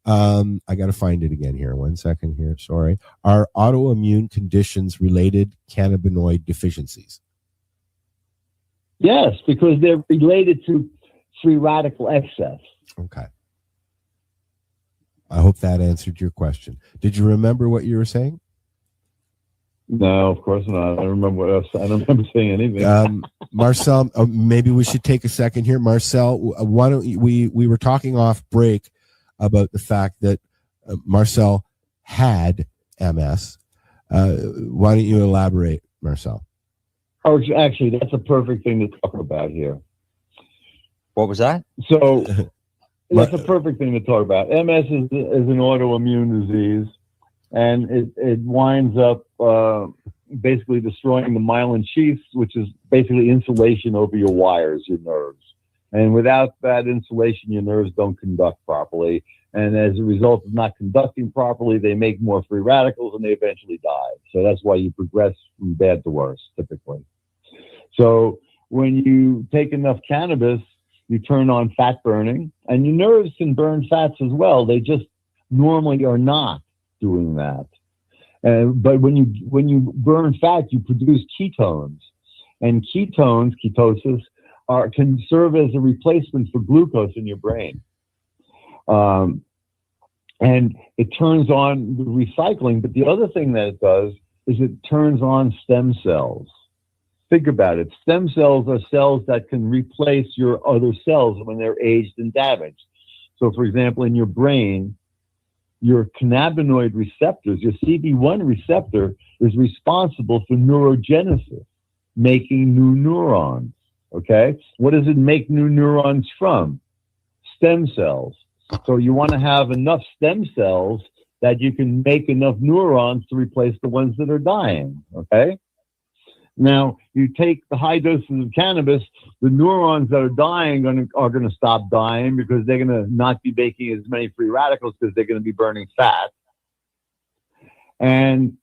Speaker 8: I got to find it again here. 1 second here. Sorry. Are autoimmune conditions related cannabinoid deficiencies?
Speaker 9: Yes, because they're related to free radical excess.
Speaker 8: Okay. I hope that answered your question. Did you remember what you were saying?
Speaker 9: No, of course not. I don't remember what else. I don't remember saying anything.
Speaker 8: Marcel, maybe we should take a second here. Marcel, why don't we were talking off break about the fact that Marcel had MS. Why don't you elaborate, Marcel?
Speaker 9: Oh, actually, that's a perfect thing to talk about here.
Speaker 13: What was that?
Speaker 9: So that's a perfect thing to talk about. MS is an autoimmune disease, and it winds up basically destroying the myelin sheaths, which is basically insulation over your wires, your nerves. And without that insulation, your nerves don't conduct properly. And as a result of not conducting properly, they make more free radicals and they eventually die. So that's why you progress from bad to worse, typically. So when you take enough cannabis, you turn on fat burning, and your nerves can burn fats as well. They just normally are not doing that. But when you burn fat, you produce ketones. And ketones, ketosis, can serve as a replacement for glucose in your brain. And it turns on the recycling. But the other thing that it does is it turns on stem cells. Think about it. Stem cells are cells that can replace your other cells when they're aged and damaged. So, for example, in your brain, your cannabinoid receptors, your CB1 receptor, is responsible for neurogenesis, making new neurons. Okay? What does it make new neurons from? Stem cells. So you want to have enough stem cells that you can make enough neurons to replace the ones that are dying. Okay? Now, you take the high doses of cannabis, the neurons that are dying are going to stop dying because they're going to not be making as many free radicals because they're going to be burning fat. And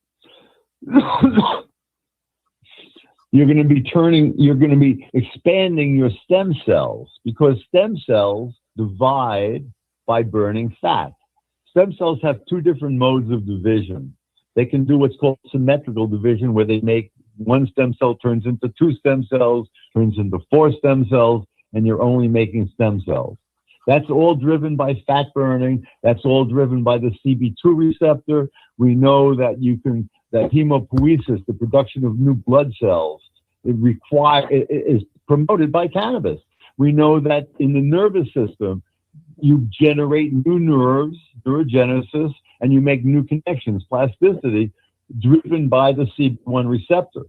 Speaker 9: you're going to be expanding your stem cells because stem cells divide by burning fat. Stem cells have two different modes of division. They can do what's called symmetrical division, where they make one stem cell turns into two stem cells, turns into four stem cells, and you're only making stem cells. That's all driven by fat burning. That's all driven by the CB2 receptor. We know that that hemopoiesis, the production of new blood cells, is promoted by cannabis. We know that in the nervous system, you generate new nerves, neurogenesis, and you make new connections, plasticity, driven by the CB1 receptor.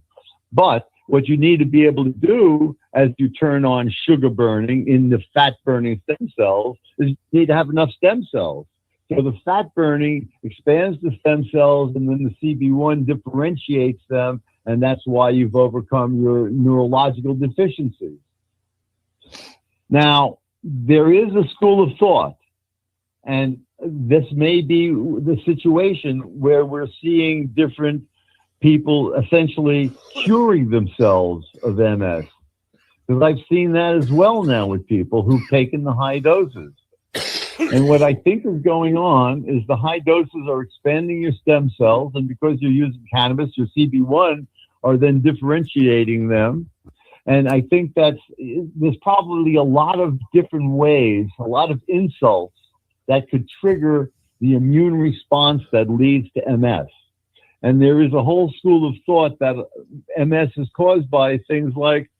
Speaker 9: But what you need to be able to do as you turn on sugar burning in the fat burning stem cells is you need to have enough stem cells. So the fat burning expands the stem cells, and then the CB1 differentiates them, and that's why you've overcome your neurological deficiencies. Now, there is a school of thought, and this may be the situation where we're seeing different people essentially curing themselves of MS. Because I've seen that as well now with people who've taken the high doses. And what I think is going on is the high doses are expanding your stem cells, and because you're using cannabis, your CB1 are then differentiating them. And I think there's probably a lot of different ways, a lot of insults that could trigger the immune response that leads to MS. And there is a whole school of thought that MS is caused by things like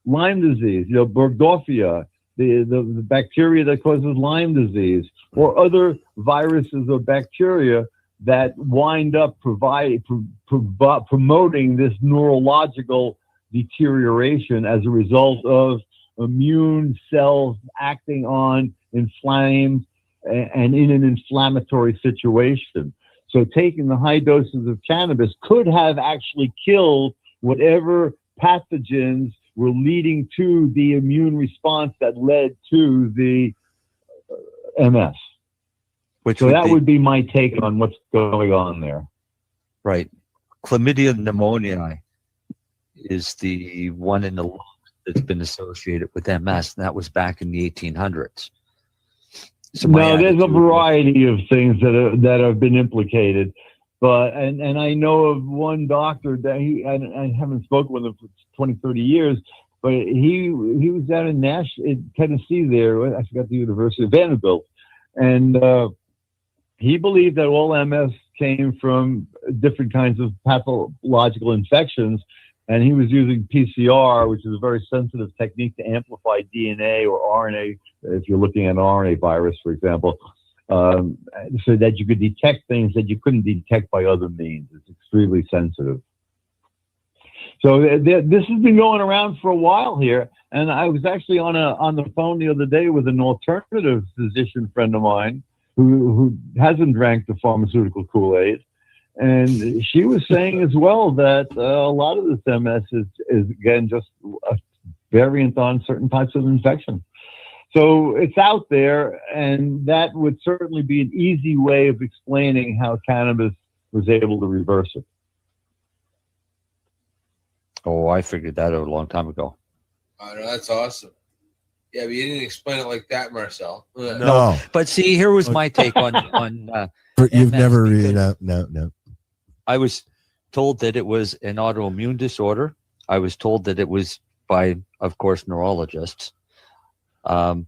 Speaker 9: Lyme disease, Burgdorfia, the bacteria that causes Lyme disease, or other viruses or bacteria that wind up promoting this neurological deterioration as a result of immune cells acting on inflamed and in an inflammatory situation. So taking the high doses of cannabis could have actually killed whatever pathogens were leading to the immune response that led to the MS. So that would be my take on what's going on there.
Speaker 13: Right. Chlamydia pneumoniae is the one in the lungs that's been associated with MS, and that was back in the 1800s. So
Speaker 9: there's a variety of things that have been implicated, but and I know of one doctor that I haven't spoken with him for 20, 30 years, but he was down in Tennessee there. I forgot the University of Vanderbilt, and he believed that all MS came from different kinds of pathological infections. And he was using PCR, which is a very sensitive technique to amplify DNA or RNA, if you're looking at an RNA virus, for example, so that you could detect things that you couldn't detect by other means. It's extremely sensitive. So this has been going around for a while here. And I was actually on the phone the other day with an alternative physician friend of mine who hasn't drank the pharmaceutical Kool-Aid. And she was saying as well that a lot of this MS is again, just a variant on certain types of infection. So it's out there, and that would certainly be an easy way of explaining how cannabis was able to reverse it.
Speaker 13: Oh, I figured that out a long time ago.
Speaker 10: Oh, no, that's awesome. Yeah, but you didn't explain it like that, Marcel.
Speaker 13: No. But see, here was my take on
Speaker 8: You've
Speaker 13: MS,
Speaker 8: never read out. No.
Speaker 13: I was told that it was an autoimmune disorder. I was told that it was by, of course, neurologists.
Speaker 9: No,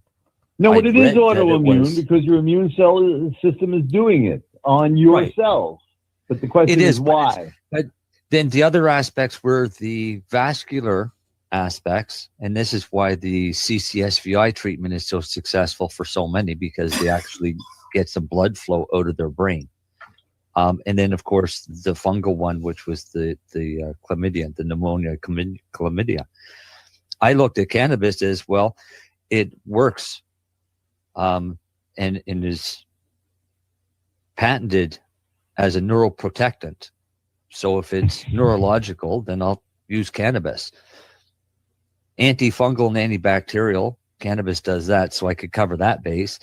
Speaker 9: but it is autoimmune because your immune cell system is doing it on your cells. But the question is why.
Speaker 13: But then the other aspects were the vascular aspects, and this is why the CCSVI treatment is so successful for so many, because they actually get some blood flow out of their brain. And then, of course, the fungal one, which was the chlamydia, the pneumonia chlamydia. I looked at cannabis as well. It works and is patented as a neuroprotectant. So if it's neurological, then I'll use cannabis. Antifungal and antibacterial, cannabis does that, so I could cover that base.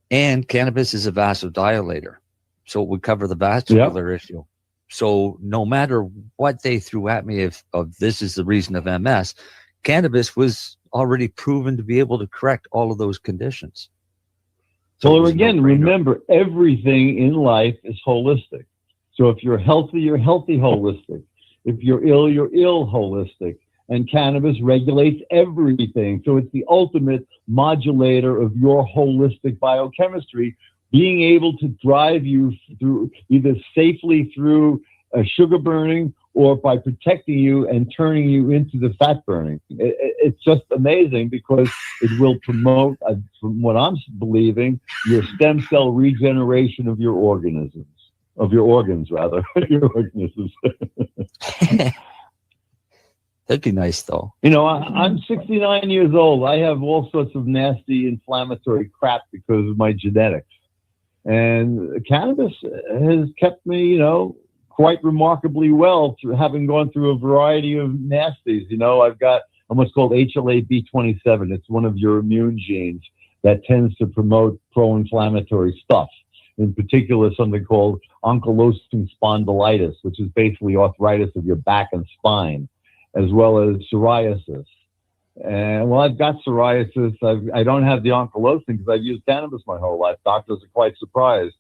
Speaker 13: And cannabis is a vasodilator. So it would cover the vascular issue. So no matter what they threw at me of this is the reason of MS, cannabis was already proven to be able to correct all of those conditions.
Speaker 9: So again, remember, everything in life is holistic. So if you're healthy holistic. If you're ill holistic. And cannabis regulates everything. So it's the ultimate modulator of your holistic biochemistry, being able to drive you through either safely through sugar burning or by protecting you and turning you into the fat burning. It's just amazing because it will promote, from what I'm believing, your stem cell regeneration of your organisms. of your organs, rather. Your organisms.
Speaker 13: That'd be nice, though.
Speaker 9: You know, I'm 69 years old. I have all sorts of nasty inflammatory crap because of my genetics. And cannabis has kept me, you know, quite remarkably well through having gone through a variety of nasties. You know, I've got what's called HLA-B27. It's one of your immune genes that tends to promote pro-inflammatory stuff. In particular, something called ankylosing spondylitis, which is basically arthritis of your back and spine, as well as psoriasis. And well, I've got psoriasis. I don't have the ankylosing because I've used cannabis my whole life. Doctors are quite surprised.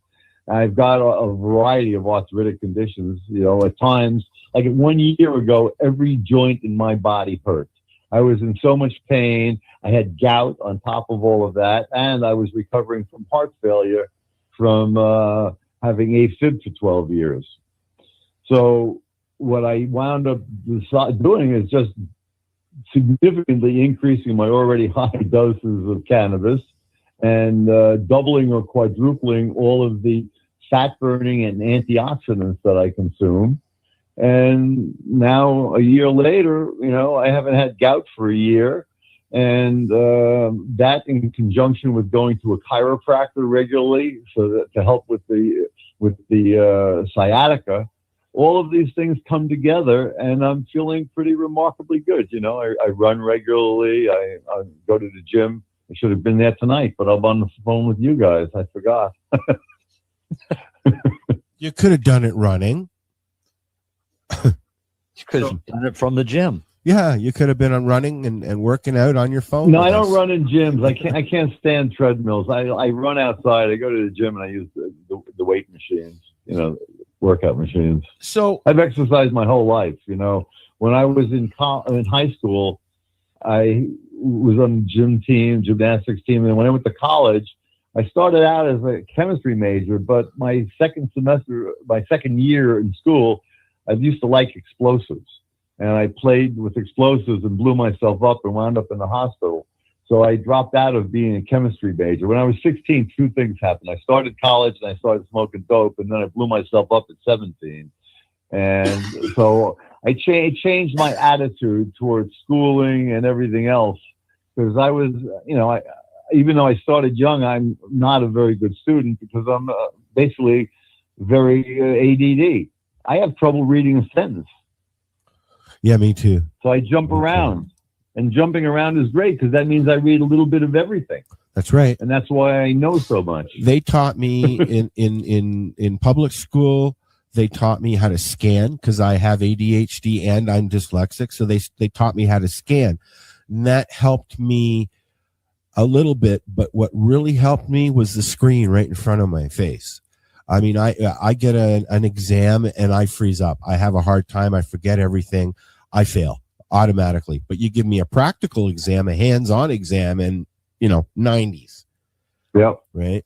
Speaker 9: I've got a variety of arthritic conditions. You know, at times, like 1 year ago, every joint in my body hurt. I was in so much pain. I had gout on top of all of that, and I was recovering from heart failure from having AFib for 12 years. So what I wound up doing is just significantly increasing my already high doses of cannabis and doubling or quadrupling all of the fat burning and antioxidants that I consume. And now, a year later, you know, I haven't had gout for a year. And that, in conjunction with going to a chiropractor regularly, so that to help with the sciatica, all of these things come together, and I'm feeling pretty remarkably good. You know, I run regularly. I go to the gym. I should have been there tonight, but I'm on the phone with you guys. I forgot.
Speaker 8: You could have done it running.
Speaker 13: You could have done it from the gym.
Speaker 8: Yeah, you could have been on running and working out on your phone.
Speaker 9: No, I don't run in gyms. I can't stand treadmills. I run outside. I go to the gym and I use the weight machines, you know, workout machines.
Speaker 8: So
Speaker 9: I've exercised my whole life. You know, when I was in high school, I was on the gym team, gymnastics team, and when I went to college, I started out as a chemistry major. But my second year in school, I used to like explosives. And I played with explosives and blew myself up and wound up in the hospital. So I dropped out of being a chemistry major. When I was 16, two things happened. I started college and I started smoking dope, and then I blew myself up at 17. And so I changed my attitude towards schooling and everything else, because I was, you know, even though I started young, I'm not a very good student because I'm basically very ADD. I have trouble reading a sentence.
Speaker 8: Yeah, me too.
Speaker 9: So I jump around, and jumping around is great because that means I read a little bit of everything.
Speaker 8: That's right.
Speaker 9: And that's why I know so much.
Speaker 8: They taught me in public school, they taught me how to scan because I have ADHD and I'm dyslexic. So they taught me how to scan. And that helped me a little bit. But what really helped me was the screen right in front of my face. I mean, I get an exam and I freeze up. I have a hard time. I forget everything. I fail automatically. But you give me a practical exam, a hands-on exam, and, you know, 90s.
Speaker 9: Yep.
Speaker 8: Right.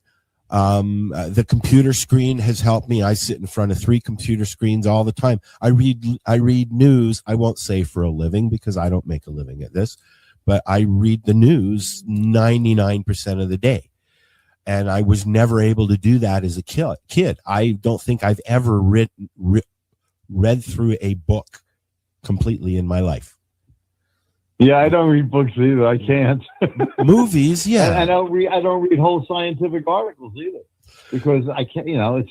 Speaker 8: The computer screen has helped me. I sit in front of 3 computer screens all the time. I read news. I won't say for a living because I don't make a living at this, but I read the news 99% of the day. And I was never able to do that as a kid. I don't think I've ever read through a book completely in my life.
Speaker 9: Yeah, I don't read books either. I can't.
Speaker 8: Movies, yeah.
Speaker 9: And I don't read whole scientific articles either, because I can't. You know,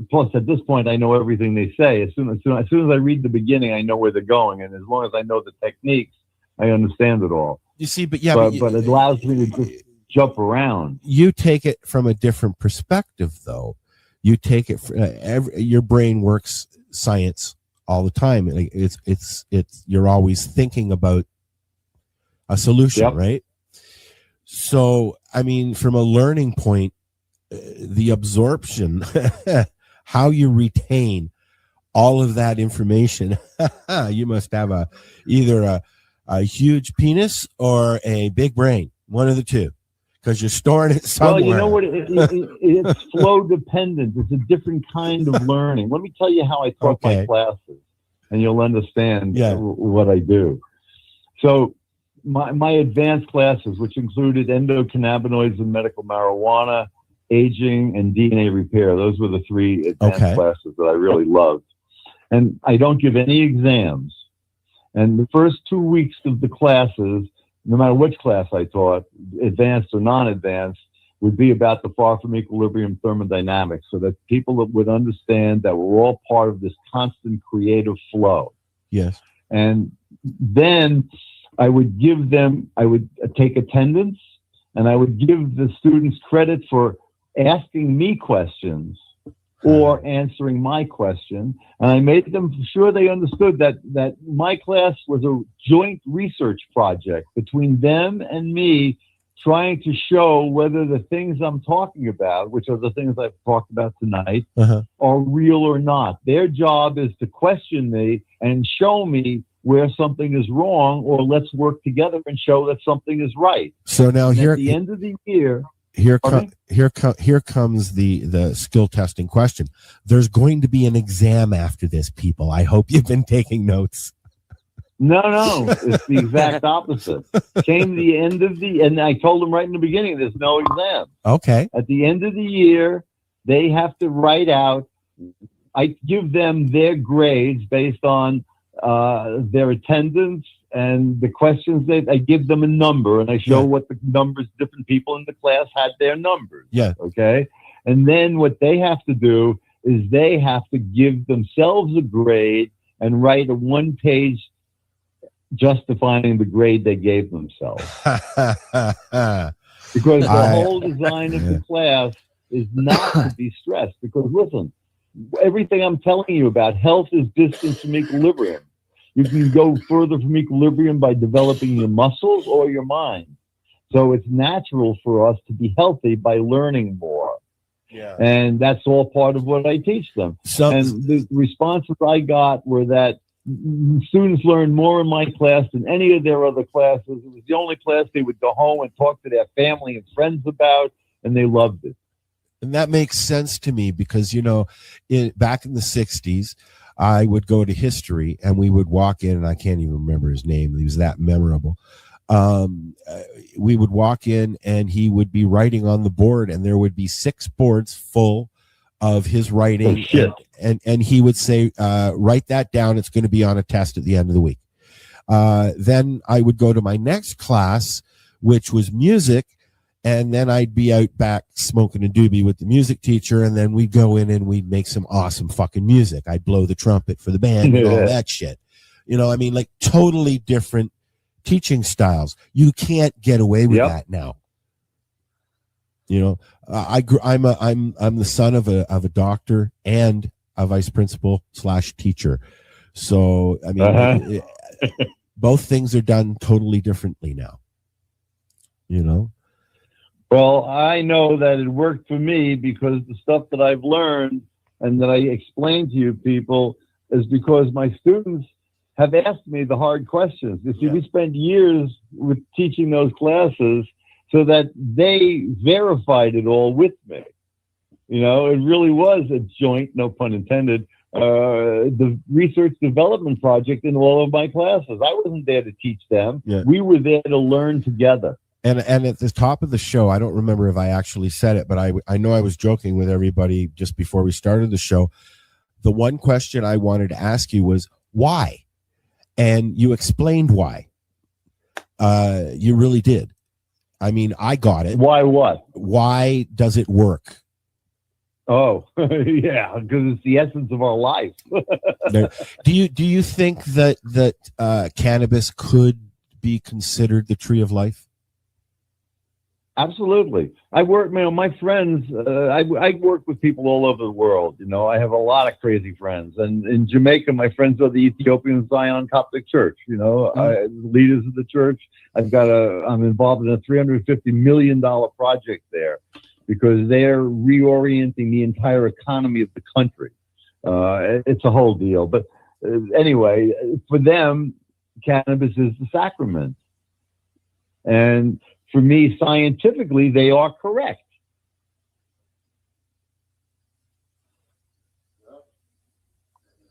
Speaker 9: plus at this point I know everything they say. As soon as I read the beginning, I know where they're going, and as long as I know the techniques, I understand it all.
Speaker 8: You see, but
Speaker 9: it allows me to just jump around.
Speaker 8: You take it from a different perspective, though. You take it. Your brain works science all the time. It's you're always thinking about a solution, yep. Right? So, I mean, from a learning point, the absorption, how you retain all of that information, you must have either a huge penis or a big brain, one of the two, because you're storing it somewhere.
Speaker 9: Well, you know what? It's flow dependent. It's a different kind of learning. Let me tell you how I taught my classes, and you'll understand what I do. So my advanced classes, which included endocannabinoids and medical marijuana, aging, and DNA repair. Those were the 3 advanced classes that I really loved. And I don't give any exams. And the first 2 weeks of the classes, no matter which class I taught, advanced or non-advanced, would be about the far from equilibrium thermodynamics, so that people would understand that we're all part of this constant creative flow.
Speaker 8: Yes.
Speaker 9: And then I would take attendance, and I would give the students credit for asking me questions or answering my question. And I made them sure they understood that my class was a joint research project between them and me, trying to show whether the things I'm talking about, which are the things I've talked about tonight, are real or not. Their job is to question me and show me where something is wrong, or let's work together and show that something is right.
Speaker 8: So now
Speaker 9: and
Speaker 8: here,
Speaker 9: at the end of the year,
Speaker 8: here comes the skill testing question. There's going to be an exam after this, people. I hope you've been taking notes.
Speaker 9: No, it's the exact opposite. Came the end of and I told them right in the beginning, there's no exam.
Speaker 8: Okay.
Speaker 9: At the end of the year, they have to write out. I give them their grades based on their attendance and the questions. I give them a number, and I show what the numbers, different people in the class had their numbers.
Speaker 8: Yeah.
Speaker 9: Okay. And then what they have to do is they have to give themselves a grade and write a 1-page justifying the grade they gave themselves. Because the whole design of the class is not to be stressed. Because listen, everything I'm telling you about, health is distance from equilibrium. You can go further from equilibrium by developing your muscles or your mind. So it's natural for us to be healthy by learning more.
Speaker 8: Yeah.
Speaker 9: And that's all part of what I teach them. And the responses I got were that students learned more in my class than any of their other classes. It was the only class they would go home and talk to their family and friends about, and they loved it.
Speaker 8: And that makes sense to me because, back in the 60s, I would go to history and we would walk in, and I can't even remember his name. He was that memorable. We would walk in and he would be writing on the board, and there would be 6 boards full of his writing. And he would say, write that down. It's going to be on a test at the end of the week. Then I would go to my next class, which was music. And then I'd be out back smoking a doobie with the music teacher. And then we'd go in and we'd make some awesome fucking music. I'd blow the trumpet for the band and all that shit. Like totally different teaching styles. You can't get away with that now. I'm the son of a doctor and a vice principal / teacher. So, both things are done totally differently now,
Speaker 9: Well, I know that it worked for me because the stuff that I've learned and that I explain to you people is because my students have asked me the hard questions. You see, we spent years with teaching those classes so that they verified it all with me. It really was a joint, no pun intended, the research development project in all of my classes. I wasn't there to teach them.
Speaker 8: Yeah.
Speaker 9: We were there to learn together.
Speaker 8: And at the top of the show, I don't remember if I actually said it, but I know I was joking with everybody just before we started the show. The one question I wanted to ask you was, why? And you explained why. You really did. I got it.
Speaker 9: Why what?
Speaker 8: Why does it work?
Speaker 9: Oh, yeah, because it's the essence of our life.
Speaker 8: Do you think that cannabis could be considered the tree of life?
Speaker 9: Absolutely. I work, my friends, I work with people all over the world. I have a lot of crazy friends. And in Jamaica, my friends are the Ethiopian Zion Coptic Church, leaders of the church. I'm involved in a $350 million project there because they're reorienting the entire economy of the country. It's a whole deal. But anyway, for them, cannabis is the sacrament. And for me, scientifically, they are correct.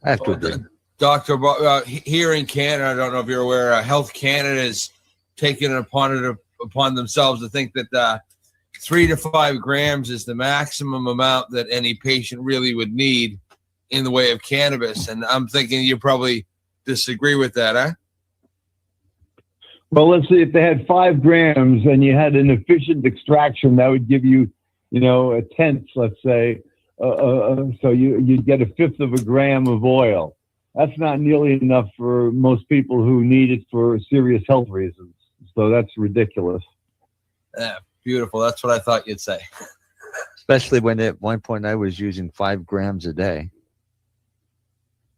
Speaker 13: I have to agree.
Speaker 10: Doctor, here in Canada, I don't know if you're aware, Health Canada is taking it upon themselves to think that 3 to 5 grams is the maximum amount that any patient really would need in the way of cannabis. And I'm thinking you probably disagree with that, huh?
Speaker 9: Well, let's see, if they had 5 grams and you had an efficient extraction, that would give you, a tenth, let's say. So you'd get 1/5 of a gram of oil. That's not nearly enough for most people who need it for serious health reasons. So that's ridiculous.
Speaker 10: Yeah, beautiful. That's what I thought you'd say.
Speaker 13: Especially when at one point I was using 5 grams a day.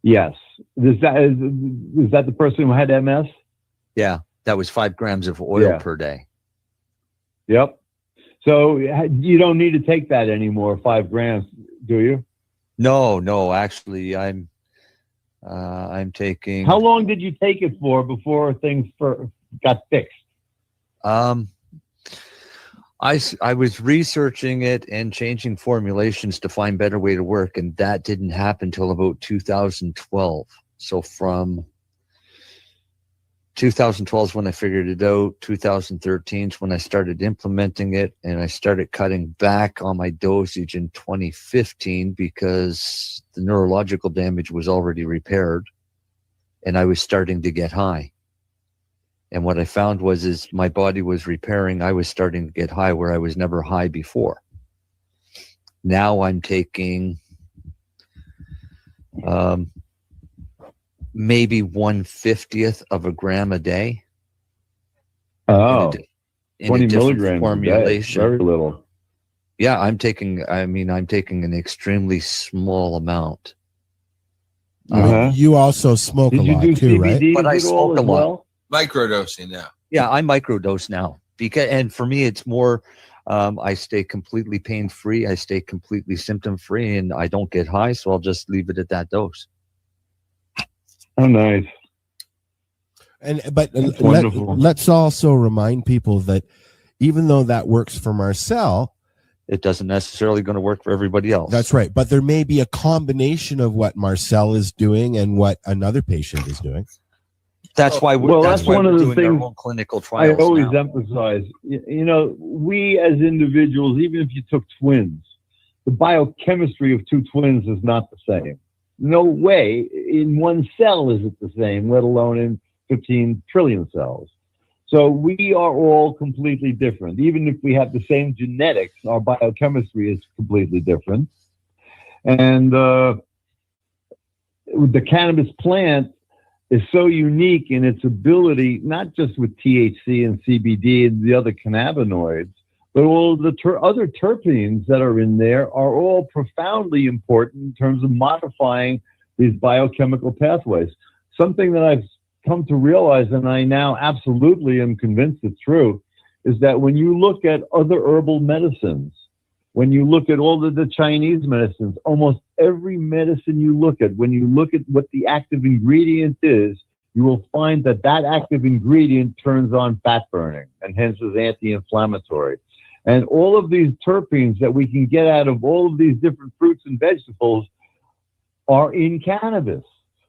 Speaker 9: Yes. Is that the person who had MS?
Speaker 13: Yeah, that was 5 grams of oil per day.
Speaker 9: Yep. So you don't need to take that anymore, 5 grams, do you?
Speaker 13: No. Actually, I'm taking.
Speaker 9: How long did you take it for before things got fixed?
Speaker 13: I was researching it and changing formulations to find better way to work, and that didn't happen until about 2012. So from 2012 is when I figured it out. 2013 is when I started implementing it, and I started cutting back on my dosage in 2015 because the neurological damage was already repaired, and I was starting to get high. And what I found is my body was repairing. I was starting to get high where I was never high before. Now I'm taking maybe 1/50th of a gram a day.
Speaker 9: Oh,
Speaker 13: in
Speaker 9: 20
Speaker 13: a different
Speaker 9: milligrams
Speaker 13: formulation.
Speaker 9: Very little.
Speaker 13: Yeah, I'm taking an extremely small amount.
Speaker 8: You also smoke a lot too, right?
Speaker 13: But I smoke a lot.
Speaker 10: Microdosing now.
Speaker 13: Yeah, I microdose now and for me, it's more. I stay completely pain-free. I stay completely symptom-free, and I don't get high, so I'll just leave it at that dose.
Speaker 9: Oh, nice.
Speaker 8: But let's also remind people that even though that works for Marcel,
Speaker 13: it doesn't necessarily going to work for everybody else.
Speaker 8: That's right. But there may be a combination of what Marcel is doing and what another patient is doing.
Speaker 13: That's why
Speaker 9: that's one of the things
Speaker 13: clinical trials.
Speaker 9: I always emphasize. We as individuals, even if you took twins, the biochemistry of 2 twins is not the same. No way in one cell is it the same, let alone in 15 trillion cells. So we are all completely different. Even if we have the same genetics, our biochemistry is completely different. And the cannabis plant is so unique in its ability, not just with THC and CBD and the other cannabinoids, but all the other terpenes that are in there are all profoundly important in terms of modifying these biochemical pathways. Something that I've come to realize, and I now absolutely am convinced it's true, is that when you look at other herbal medicines, when you look at all of the Chinese medicines, almost every medicine you look at, when you look at what the active ingredient is, you will find that active ingredient turns on fat burning and hence is anti-inflammatory. And all of these terpenes that we can get out of all of these different fruits and vegetables are in cannabis.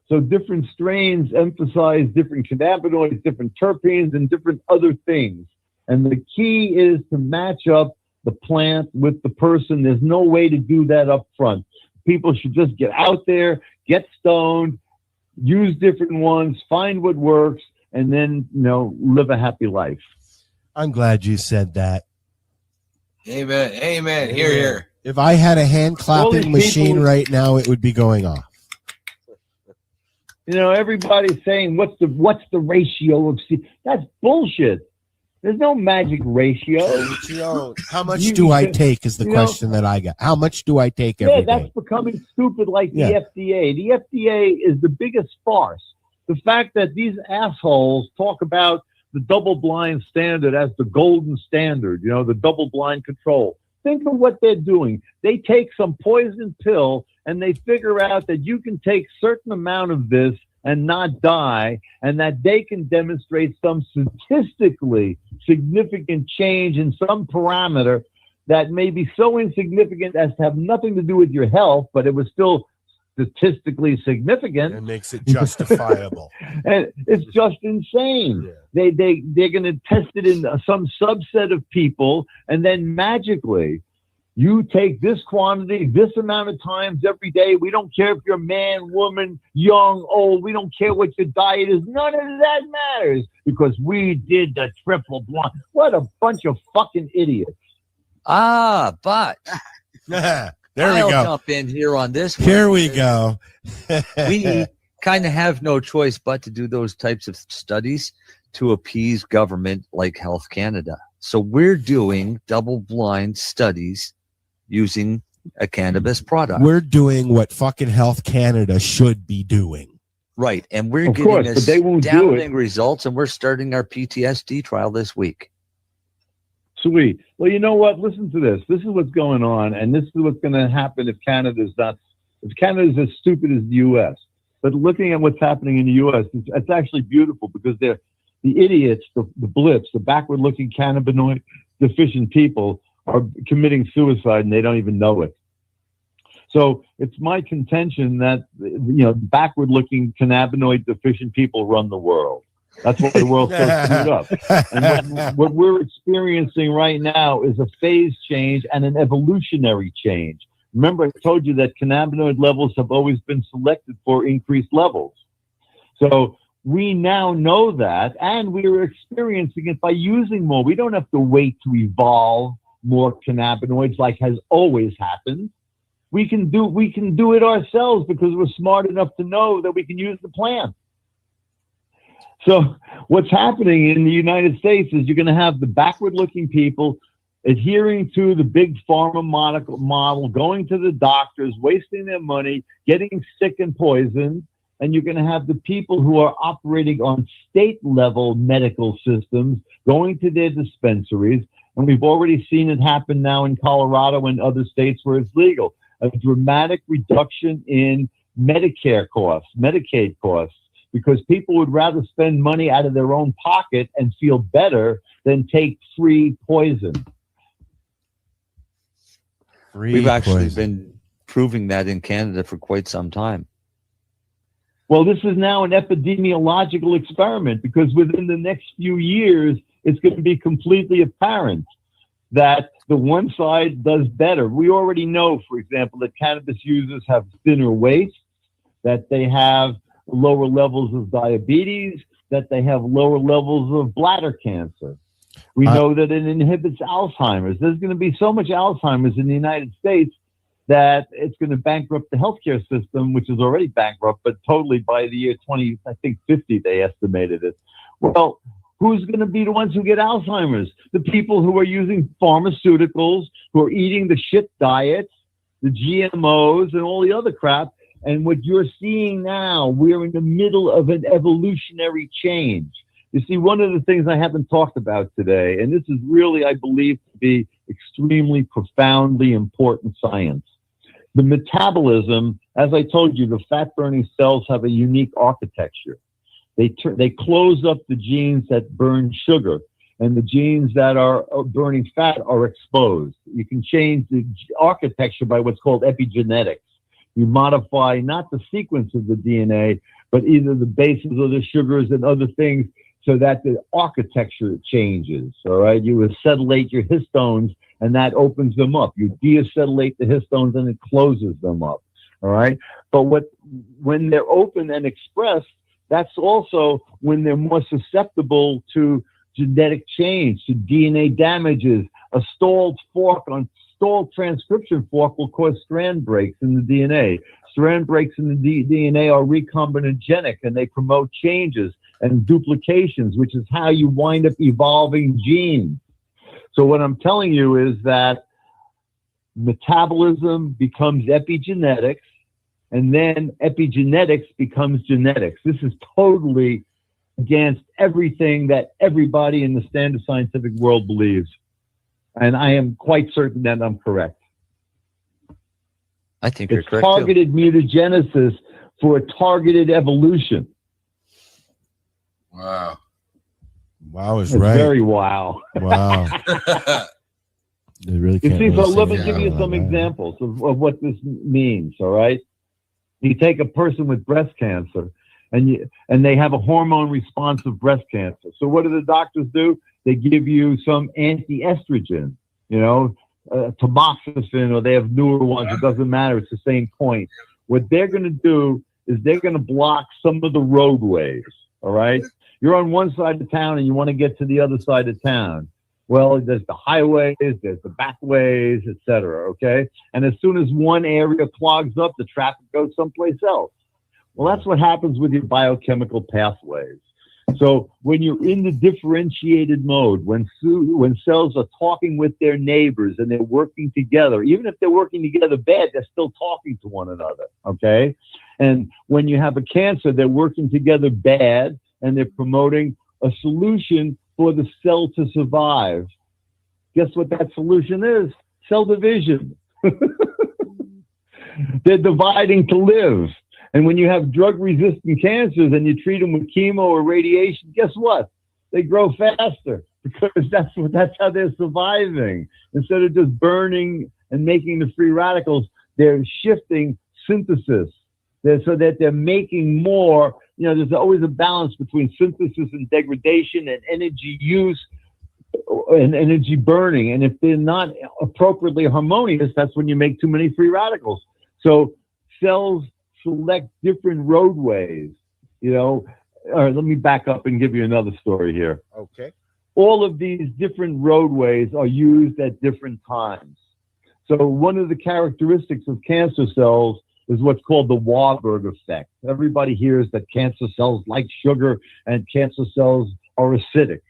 Speaker 9: So different strains emphasize different cannabinoids, different terpenes, and different other things. And the key is to match up the plant with the person. There's no way to do that up front. People should just get out there, get stoned, use different ones, find what works, and then, live a happy life.
Speaker 8: I'm glad you said that.
Speaker 10: Amen. Amen. Hear, hear.
Speaker 8: If I had a hand clapping machine right now, it would be going off.
Speaker 9: Everybody's saying, what's the ratio of C? That's bullshit. There's no magic ratio.
Speaker 8: How much do I take is the question that I got. How much do I take every day?
Speaker 9: That's becoming stupid like the FDA. The FDA is the biggest farce. The fact that these assholes talk about the double-blind standard as the golden standard, the double-blind control. Think of what they're doing. They take some poison pill and they figure out that you can take certain amount of this and not die, and that they can demonstrate some statistically significant change in some parameter that may be so insignificant as to have nothing to do with your health, but it was still statistically significant.
Speaker 8: And makes it justifiable.
Speaker 9: And it's just insane. They're going to test it in some subset of people, and then magically, you take this quantity, this amount of times every day. We don't care if you're man, woman, young, old. We don't care what your diet is. None of that matters because we did the triple blind. What a bunch of fucking idiots.
Speaker 13: But
Speaker 8: there
Speaker 13: I'll
Speaker 8: we go.
Speaker 13: jump in here on this one.
Speaker 8: Here we go.
Speaker 13: We kind of have no choice but to do those types of studies to appease government like Health Canada. So we're doing double-blind studies using a cannabis product.
Speaker 8: We're doing what fucking Health Canada should be doing.
Speaker 13: Right. And we're
Speaker 9: Of
Speaker 13: getting
Speaker 9: course, but they won't do
Speaker 13: astounding
Speaker 9: it.
Speaker 13: results, and we're starting our PTSD trial this week.
Speaker 9: Sweet. Well, you know what? Listen to this. This is what's going on, and this is what's going to happen if Canada's as stupid as the U.S. But looking at what's happening in the U.S., it's actually beautiful because they're the idiots, the blips, the backward-looking cannabinoid deficient people are committing suicide and they don't even know it. So it's my contention that backward-looking cannabinoid deficient people run the world. That's why the world's so screwed up. And what we're experiencing right now is a phase change and an evolutionary change. Remember, I told you that cannabinoid levels have always been selected for increased levels. So we now know that, and we are experiencing it by using more. We don't have to wait to evolve more cannabinoids like has always happened. We can do it ourselves because we're smart enough to know that we can use the plant. So what's happening in the United States is you're going to have the backward-looking people adhering to the big pharma model, going to the doctors, wasting their money, getting sick and poisoned, and you're going to have the people who are operating on state-level medical systems going to their dispensaries, and we've already seen it happen now in Colorado and other states where it's legal. A dramatic reduction in Medicare costs, Medicaid costs, because people would rather spend money out of their own pocket and feel better than take free poison.
Speaker 13: We've actually been proving that in Canada for quite some time.
Speaker 9: Well, this is now an epidemiological experiment because within the next few years, it's going to be completely apparent that the one side does better. We already know, for example, that cannabis users have thinner waist, that they have lower levels of diabetes, that they have lower levels of bladder cancer. We know that it inhibits Alzheimer's. There's going to be so much Alzheimer's in the United States that it's going to bankrupt the healthcare system, which is already bankrupt, but totally by the year 50, they estimated it. Well, who's going to be the ones who get Alzheimer's? The people who are using pharmaceuticals, who are eating the shit diets, the GMOs, and all the other crap. And what you're seeing now, we're in the middle of an evolutionary change. You see, one of the things I haven't talked about today, and this is really, I believe, to be extremely profoundly important science. The metabolism, as I told you, the fat-burning cells have a unique architecture. They close up the genes that burn sugar, and the genes that are burning fat are exposed. You can change the architecture by what's called epigenetics. You modify not the sequence of the DNA, but either the bases of the sugars and other things so that the architecture changes, all right? You acetylate your histones, and that opens them up. You deacetylate the histones, and it closes them up, all right? But when they're open and expressed, that's also when they're more susceptible to genetic change, to DNA damages. A stalled transcription fork will cause strand breaks in the DNA. Strand breaks in the DNA are recombinogenic, and they promote changes and duplications, which is how you wind up evolving genes. So what I'm telling you is that metabolism becomes epigenetics, and then epigenetics becomes genetics. This is totally against everything that everybody in the standard scientific world believes. And I am quite certain that I'm correct.
Speaker 13: I think you're
Speaker 9: it's
Speaker 13: correct.
Speaker 9: Targeted mutagenesis for a targeted evolution.
Speaker 11: Wow.
Speaker 8: Wow is
Speaker 9: It's
Speaker 8: right.
Speaker 9: very wow.
Speaker 8: Wow. They really
Speaker 9: You
Speaker 8: can't
Speaker 9: see, so
Speaker 8: really
Speaker 9: let me
Speaker 8: say
Speaker 9: give you
Speaker 8: that.
Speaker 9: some examples of what this means, all right? You take a person with breast cancer, and they have a hormone responsive breast cancer. So what do the doctors do? They give you some anti-estrogen, tamoxifen, or they have newer ones. It doesn't matter. It's the same point. What they're going to do is they're going to block some of the roadways. All right. You're on one side of town and you want to get to the other side of town. Well, there's the highways, there's the back ways, etc. Okay. And as soon as one area clogs up, the traffic goes someplace else. Well, that's what happens with your biochemical pathways. So when you're in the differentiated mode, when cells are talking with their neighbors and they're working together, even if they're working together bad, they're still talking to one another, okay? And when you have a cancer, they're working together bad and they're promoting a solution for the cell to survive. Guess what that solution is? Cell division. They're dividing to live. And when you have drug-resistant cancers and you treat them with chemo or radiation, guess what? They grow faster because that's how they're surviving. Instead of just burning and making the free radicals, they're shifting synthesis so that they're making more. There's always a balance between synthesis and degradation and energy use and energy burning. And if they're not appropriately harmonious, that's when you make too many free radicals. So cells select different roadways, All right, let me back up and give you another story here.
Speaker 8: Okay.
Speaker 9: All of these different roadways are used at different times. So one of the characteristics of cancer cells is what's called the Warburg effect. Everybody hears that cancer cells like sugar and cancer cells are acidic.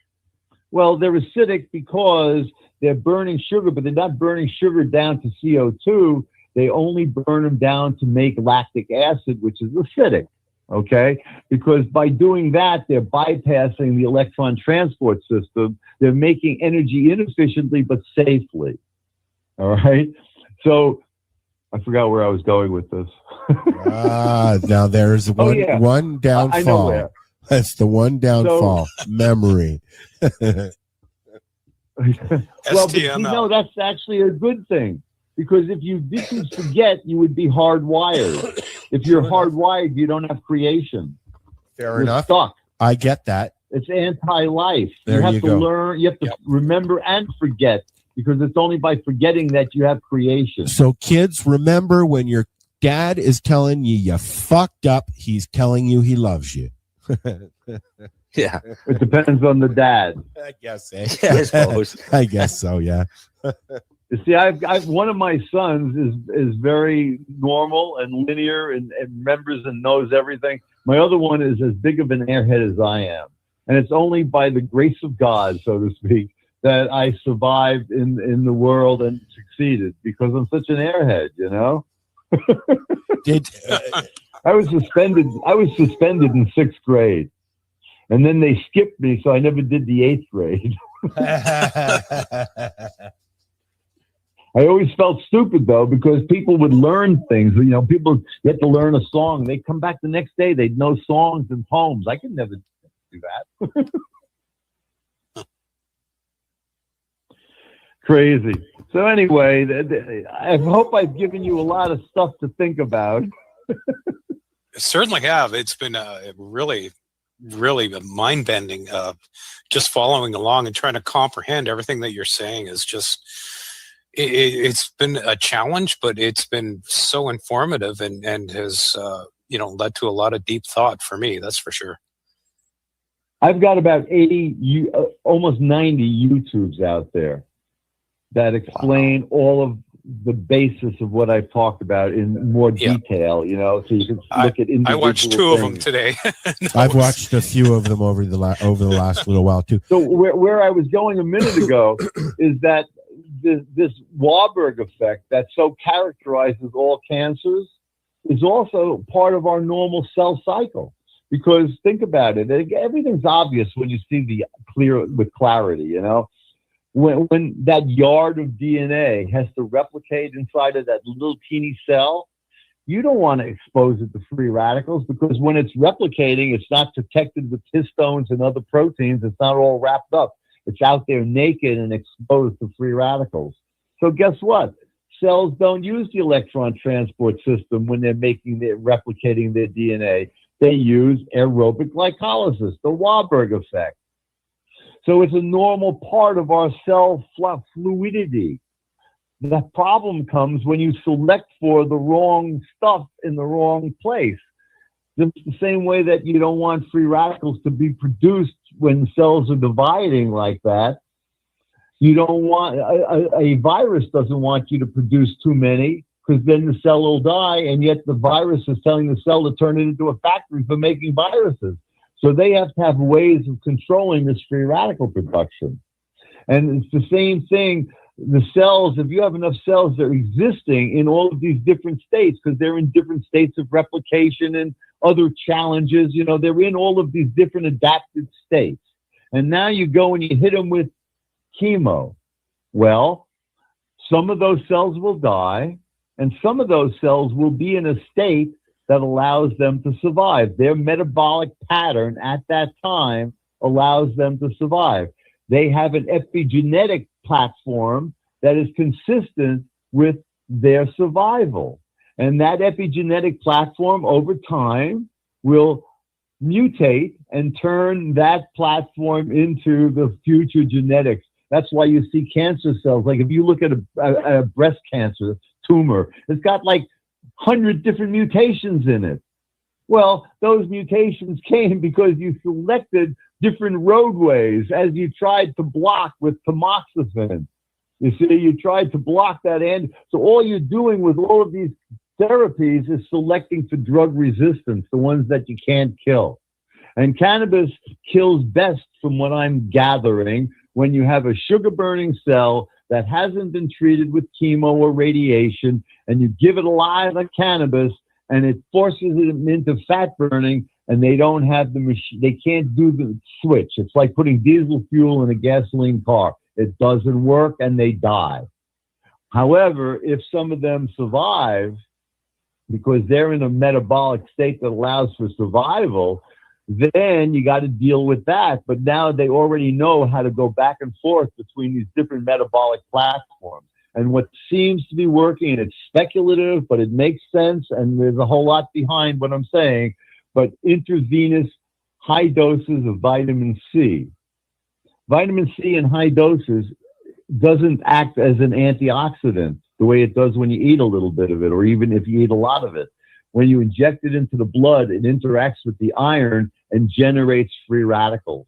Speaker 9: Well, they're acidic because they're burning sugar, but they're not burning sugar down to CO2. They only burn them down to make lactic acid, which is acidic, okay? Because by doing that, they're bypassing the electron transport system. They're making energy inefficiently but safely, all right? So I forgot where I was going with this.
Speaker 8: Now there's one downfall.
Speaker 9: I know where.
Speaker 8: That's the one downfall. Memory.
Speaker 9: Well, but that's actually a good thing. Because if you didn't forget, you would be hardwired. If you're hardwired, you don't have creation.
Speaker 8: Fair enough.
Speaker 9: Stuck.
Speaker 8: I get that.
Speaker 9: It's anti-life.
Speaker 8: There
Speaker 9: you have
Speaker 8: you
Speaker 9: to
Speaker 8: go.
Speaker 9: learn. You have to remember and forget, because it's only by forgetting that you have creation.
Speaker 8: So kids, remember when your dad is telling you fucked up, he's telling you he loves you.
Speaker 13: Yeah.
Speaker 9: It depends on the dad.
Speaker 8: I guess.
Speaker 13: Yeah, I suppose.
Speaker 8: I guess so. Yeah.
Speaker 9: You see, I've one of my sons is very normal and linear and remembers and knows everything. My other one is as big of an airhead as I am, and it's only by the grace of God, so to speak, that I survived in the world and succeeded, because I'm such an airhead, I was suspended in 6th grade, and then they skipped me, so I never did the 8th grade. I always felt stupid, though, because people would learn things. People get to learn a song. They come back the next day. They'd know songs and poems. I could never do that. Crazy. So anyway, I hope I've given you a lot of stuff to think about.
Speaker 11: Certainly have. It's been really mind-bending. Just following along and trying to comprehend everything that you're saying is just... It's been a challenge, but it's been so informative and has led to a lot of deep thought for me. That's for sure.
Speaker 9: I've got about 80, almost 90 YouTubes out there that explain all of the basis of what I've talked about in more detail. So you can look at individual
Speaker 11: I watched 2 of them
Speaker 9: things.
Speaker 11: today.
Speaker 8: I've watched a few of them over the last little while too.
Speaker 9: So where I was going a minute ago is that this Warburg effect that so characterizes all cancers is also part of our normal cell cycle. Because think about it, everything's obvious when you see with clarity, When that yard of DNA has to replicate inside of that little teeny cell, you don't want to expose it to free radicals, because when it's replicating, it's not protected with histones and other proteins. It's not all wrapped up. It's out there naked and exposed to free radicals. So guess what? cells don't use the electron transport system when they're replicating their DNA. They use aerobic glycolysis, the Warburg effect. So it's a normal part of our cell fluidity. The problem comes when you select for the wrong stuff in the wrong place. Just the same way that you don't want free radicals to be produced when cells are dividing like that. You don't want, a virus doesn't want you to produce too many, because then the cell will die, and yet the virus is telling the cell to turn it into a factory for making viruses. So they have to have ways of controlling this free radical production. And it's the same thing, the cells, if you have enough cells that are existing in all of these different states, because they're in different states of replication and other challenges, you know, they're in all of these different adapted states. And now you go and you hit them with chemo. Well, some of those cells will die, and some of those cells will be in a state that allows them to survive. Their metabolic pattern at that time allows them to survive. They have an epigenetic platform that is consistent with their survival. And that epigenetic platform over time will mutate and turn that platform into the future genetics. That's why you see cancer cells. Like if you look at a breast cancer tumor, it's got like 100 different mutations in it. Well, those mutations came because you selected different roadways as you tried to block with tamoxifen. You see, you tried to block that end. So all you're doing with all of these therapies is selecting for drug resistance, the ones that you can't kill. And cannabis kills best, from what I'm gathering, when you have a sugar-burning cell that hasn't been treated with chemo or radiation, and you give it a lot of cannabis, and it forces it into fat burning, and they don't have the machine, they can't do the switch. It's like putting diesel fuel in a gasoline car. It doesn't work, and they die. However, if some of them survive, because they're in a metabolic state that allows for survival, then you got to deal with that. But now they already know how to go back and forth between these different metabolic platforms. And what seems to be working, and it's speculative, but it makes sense, and there's a whole lot behind what I'm saying, but intravenous high doses of vitamin C. Vitamin C in high doses doesn't act as an antioxidant the way it does when you eat a little bit of it, or even if you eat a lot of it. When you inject it into the blood, it interacts with the iron and generates free radicals.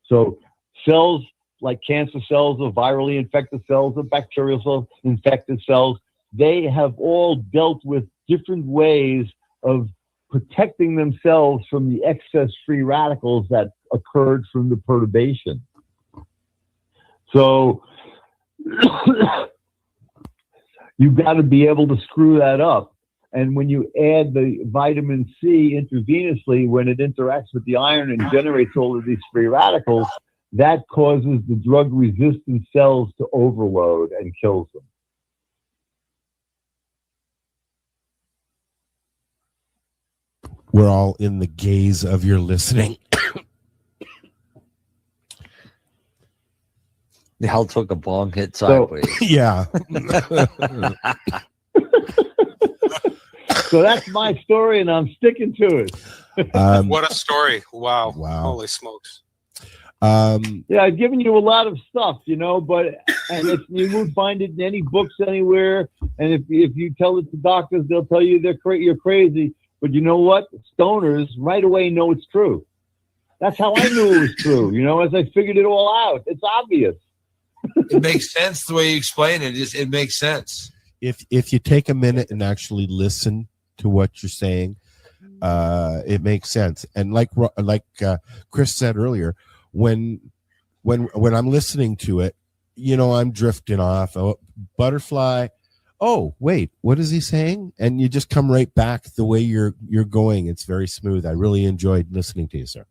Speaker 9: So cells like cancer cells or virally infected cells or bacterial cells, infected cells, they have all dealt with different ways of protecting themselves from the excess free radicals that occurred from the perturbation. So you've got to be able to screw that up. And when you add the vitamin C intravenously, when it interacts with the iron and generates all of these free radicals, that causes the drug-resistant cells to overload and kills them.
Speaker 8: We're all in the gaze of your listening.
Speaker 13: The hell took a bong hit sideways.
Speaker 8: Yeah.
Speaker 9: So that's my story, and I'm sticking to it.
Speaker 11: What a story. Wow. Holy smokes.
Speaker 9: Yeah, I've given you a lot of stuff, you know, and you won't find it in any books anywhere. And if you tell it to doctors, they'll tell you you're crazy. But you know what? Stoners right away know it's true. That's how I knew it was true, you know, as I figured it all out. It's obvious.
Speaker 10: It makes sense the way you explain it. It makes sense.
Speaker 8: If you take a minute and actually listen to what you're saying, it makes sense. And like Chris said earlier, when I'm listening to it, you know, I'm drifting off. Oh, butterfly. Oh, wait, what is he saying? And you just come right back the way you're going. It's very smooth. I really enjoyed listening to you, sir.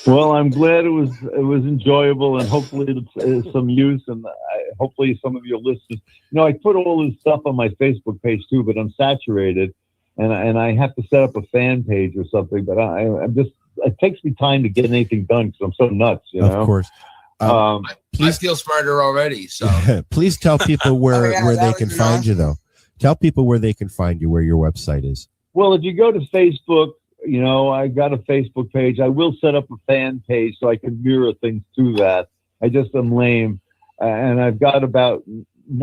Speaker 9: Well, I'm glad it was enjoyable, and hopefully it's some use, and hopefully some of your listeners. You know, I put all this stuff on my Facebook page too, but I'm saturated, and I have to set up a fan page or something. But I'm just, it takes me time to get anything done because I'm so nuts. You know?
Speaker 8: Of course.
Speaker 10: I feel smarter already. So
Speaker 8: please tell people where
Speaker 12: Oh, yeah,
Speaker 8: where
Speaker 12: that
Speaker 8: they
Speaker 12: would
Speaker 8: can
Speaker 12: be
Speaker 8: find you,
Speaker 12: awesome.
Speaker 8: though. Tell people where they can find you, where your website is.
Speaker 9: Well, if you go to Facebook, you know, I got a Facebook page. I will set up a fan page so I can mirror things to that. I just am lame. And I've got about,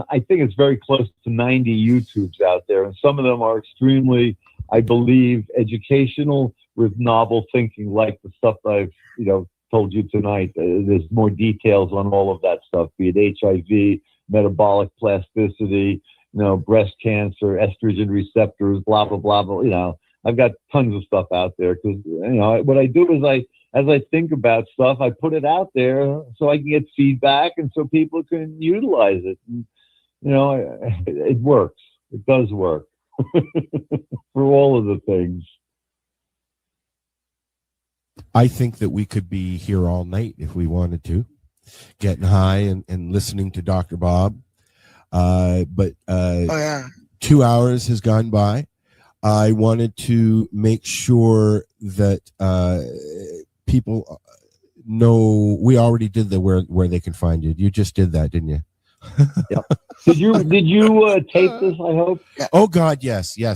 Speaker 9: I think it's very close to 90 YouTubes out there. And some of them are extremely, I believe, educational with novel thinking, like the stuff I've, you know, told you tonight. There's more details on all of that stuff, be it HIV, metabolic plasticity, you know, breast cancer, estrogen receptors, blah, blah, blah, blah. You know, I've got tons of stuff out there because, you know, what I do is as I think about stuff, I put it out there so I can get feedback and so people can utilize it. And, you know, it works. It does work for all of the things.
Speaker 8: I think that we could be here all night if we wanted to, getting high and listening to Dr. Bob. But 2 hours has gone by. I wanted to make sure that people know we already did the where they can find you. You just did that, didn't you?
Speaker 9: Yep. Did you tape this? I hope.
Speaker 8: Oh God, yes. The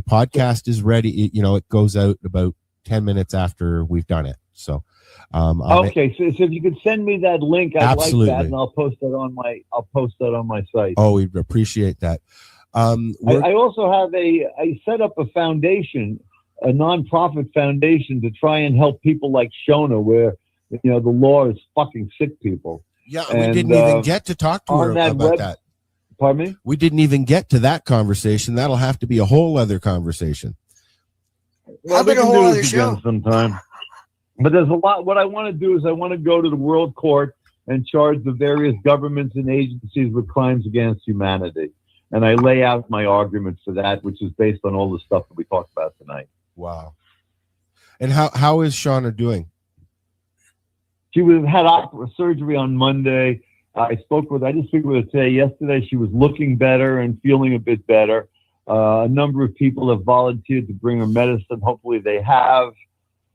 Speaker 8: podcast is ready. It goes out about 10 minutes after we've done it. So,
Speaker 9: okay. So if you could send me that link, I'd
Speaker 8: Absolutely.
Speaker 9: like that, and I'll post that on my site.
Speaker 8: Oh, we'd appreciate that.
Speaker 9: I also have I set up a foundation, a nonprofit foundation to try and help people like Shona, where, you know, the law is fucking sick people.
Speaker 8: Yeah, we didn't even get to talk to her about that.
Speaker 9: Pardon me?
Speaker 8: We didn't even get to that conversation. That'll have to be a whole other conversation.
Speaker 9: Well, we can do this again sometime. But there's a lot. What I want to do is I want to go to the World Court and charge the various governments and agencies with crimes against humanity. And I lay out my arguments for that, which is based on all the stuff that we talked about tonight.
Speaker 8: Wow. And how is Shauna doing?
Speaker 9: She had surgery on Monday. I did speak with her today. Yesterday, she was looking better and feeling a bit better. A number of people have volunteered to bring her medicine. Hopefully they have.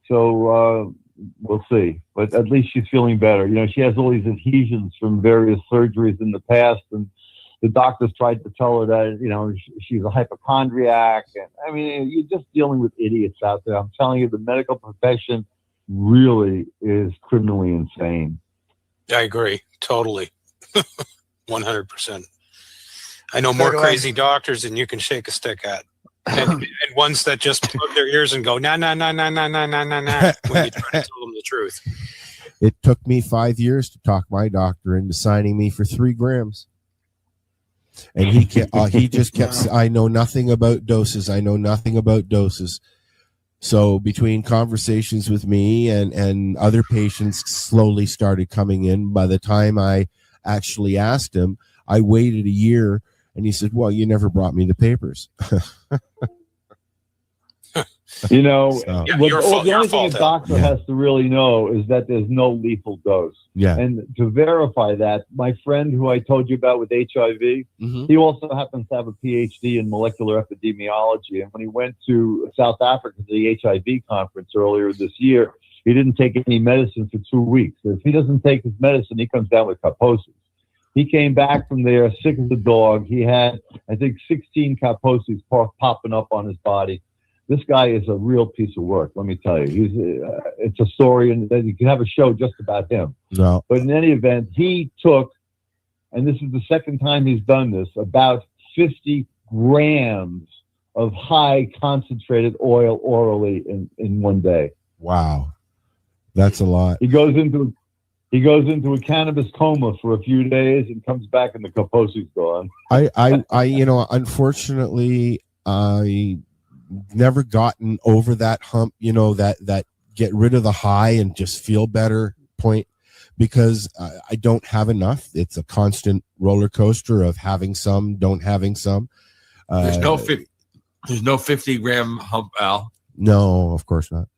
Speaker 9: So we'll see. But at least she's feeling better. You know, she has all these adhesions from various surgeries in the past, and the doctors tried to tell her that, you know, she's a hypochondriac. And I mean, you're just dealing with idiots out there. I'm telling you, the medical profession really is criminally insane.
Speaker 11: I agree. Totally. 100%. I know more crazy doctors than you can shake a stick at. And ones that just plug their ears and go, nah, nah, nah, nah, nah, nah, nah, nah, nah, when you try to tell them the truth.
Speaker 8: It took me 5 years to talk my doctor into signing me for 3 grams. And he just kept, I know nothing about doses. So between conversations with me and other patients slowly started coming in, by the time I actually asked him, I waited a year, and he said, well, you never brought me the papers.
Speaker 9: You know,
Speaker 11: Yeah,
Speaker 9: the only thing a doctor has to really know is that there's no lethal dose.
Speaker 8: Yeah.
Speaker 9: And to verify that, my friend who I told you about with HIV, he also happens to have a PhD in molecular epidemiology. And when he went to South Africa to the HIV conference earlier this year, he didn't take any medicine for 2 weeks. If he doesn't take his medicine, he comes down with Kaposi's. He came back from there sick as a dog. He had, I think, 16 Kaposi's popping up on his body. This guy is a real piece of work, let me tell you. It's a story, and you can have a show just about him.
Speaker 8: No.
Speaker 9: But in any event, he took, and this is the second time he's done this, about 50 grams of high concentrated oil orally in one day.
Speaker 8: Wow. That's a lot.
Speaker 9: He goes into a cannabis coma for a few days and comes back and the Kaposi's gone.
Speaker 8: I you know, unfortunately, I never gotten over that hump, you know, that get rid of the high and just feel better point, because I don't have enough. It's a constant roller coaster of having some, don't having some.
Speaker 10: There's no 50 gram hump, Al.
Speaker 8: No, of course not.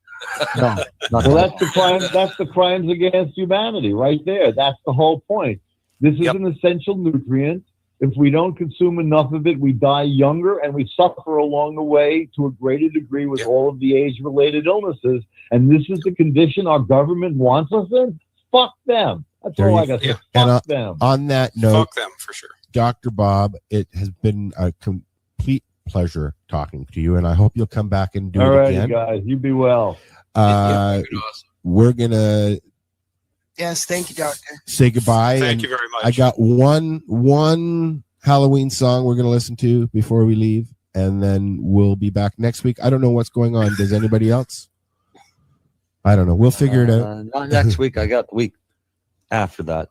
Speaker 9: No. Well, that's the crime. That's the crimes against humanity right there. That's the whole point. This is an essential nutrient. If we don't consume enough of it, we die younger and we suffer along the way to a greater degree with all of the age-related illnesses. And this is the condition our government wants us in. fuck them. That's
Speaker 8: There
Speaker 9: all
Speaker 8: you
Speaker 9: I got to
Speaker 8: go.
Speaker 9: say.
Speaker 8: And
Speaker 9: Fuck them.
Speaker 8: on that note,
Speaker 11: Fuck them for sure.
Speaker 8: Dr. Bob, it has been a complete pleasure talking to you, and I hope you'll come back and do
Speaker 9: All
Speaker 8: it
Speaker 9: right,
Speaker 8: again.
Speaker 9: guys. You be well.
Speaker 8: We're gonna
Speaker 12: Yes, thank you, Doctor.
Speaker 8: say goodbye.
Speaker 11: Thank
Speaker 8: and
Speaker 11: you very much.
Speaker 8: I got one Halloween song we're gonna listen to before we leave, and then we'll be back next week. I don't know what's going on. Does anybody else? I don't know. We'll figure it out.
Speaker 13: Not next week. I got the week after that.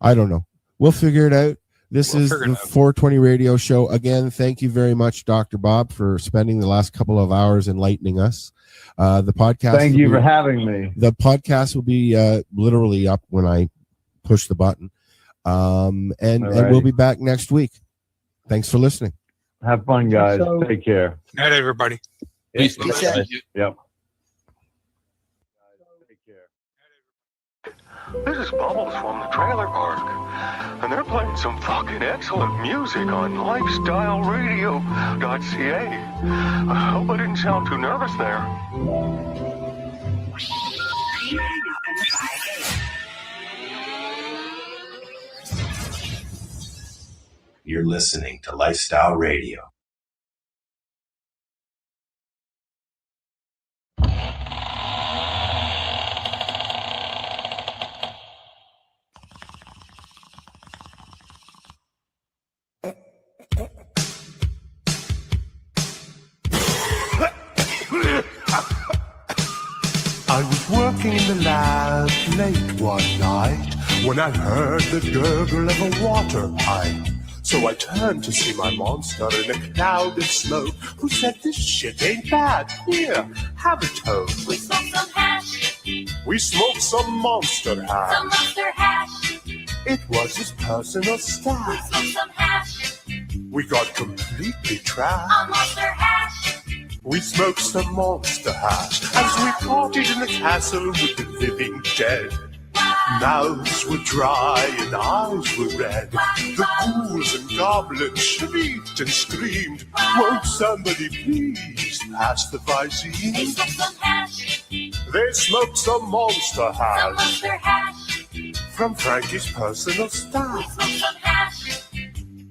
Speaker 8: I don't know. We'll figure it out. This is the 420 radio show. Again, thank you very much, Dr. Bob, for spending the last couple of hours enlightening us. The podcast.
Speaker 9: Thank you for having me.
Speaker 8: The podcast will be literally up when I push the button. And we'll be back next week. Thanks for listening.
Speaker 9: Have fun, guys. Take care.
Speaker 11: Night, everybody.
Speaker 9: Peace.
Speaker 11: Yep.
Speaker 20: This is Bubbles from the trailer park, and they're playing some fucking excellent music on lifestyleradio.ca. I hope I didn't sound too nervous there.
Speaker 5: You're listening to Lifestyle Radio.
Speaker 21: I was working in the lab late one night when I heard the gurgle of a water pipe. So I turned to see my monster in a cloud of smoke, who said, "This shit ain't bad. Here, have a toke."
Speaker 15: We smoked some hash,
Speaker 21: We smoked some monster hash.
Speaker 15: some monster hash.
Speaker 21: It was his personal
Speaker 15: We
Speaker 21: stash.
Speaker 15: smoked some hash,
Speaker 21: We got completely trashed.
Speaker 15: on monster hash.
Speaker 21: We smoked some monster hash as we partied in the castle with the living dead. Mouths were dry and eyes were red. The ghouls and goblins shrieked and screamed. Won't somebody please pass the
Speaker 15: They
Speaker 21: Visine?
Speaker 15: smoked some hash,
Speaker 21: They smoked some monster
Speaker 15: some
Speaker 21: hash
Speaker 15: monster hash.
Speaker 21: from Frankie's personal
Speaker 15: We
Speaker 21: stash.
Speaker 15: smoked some hash,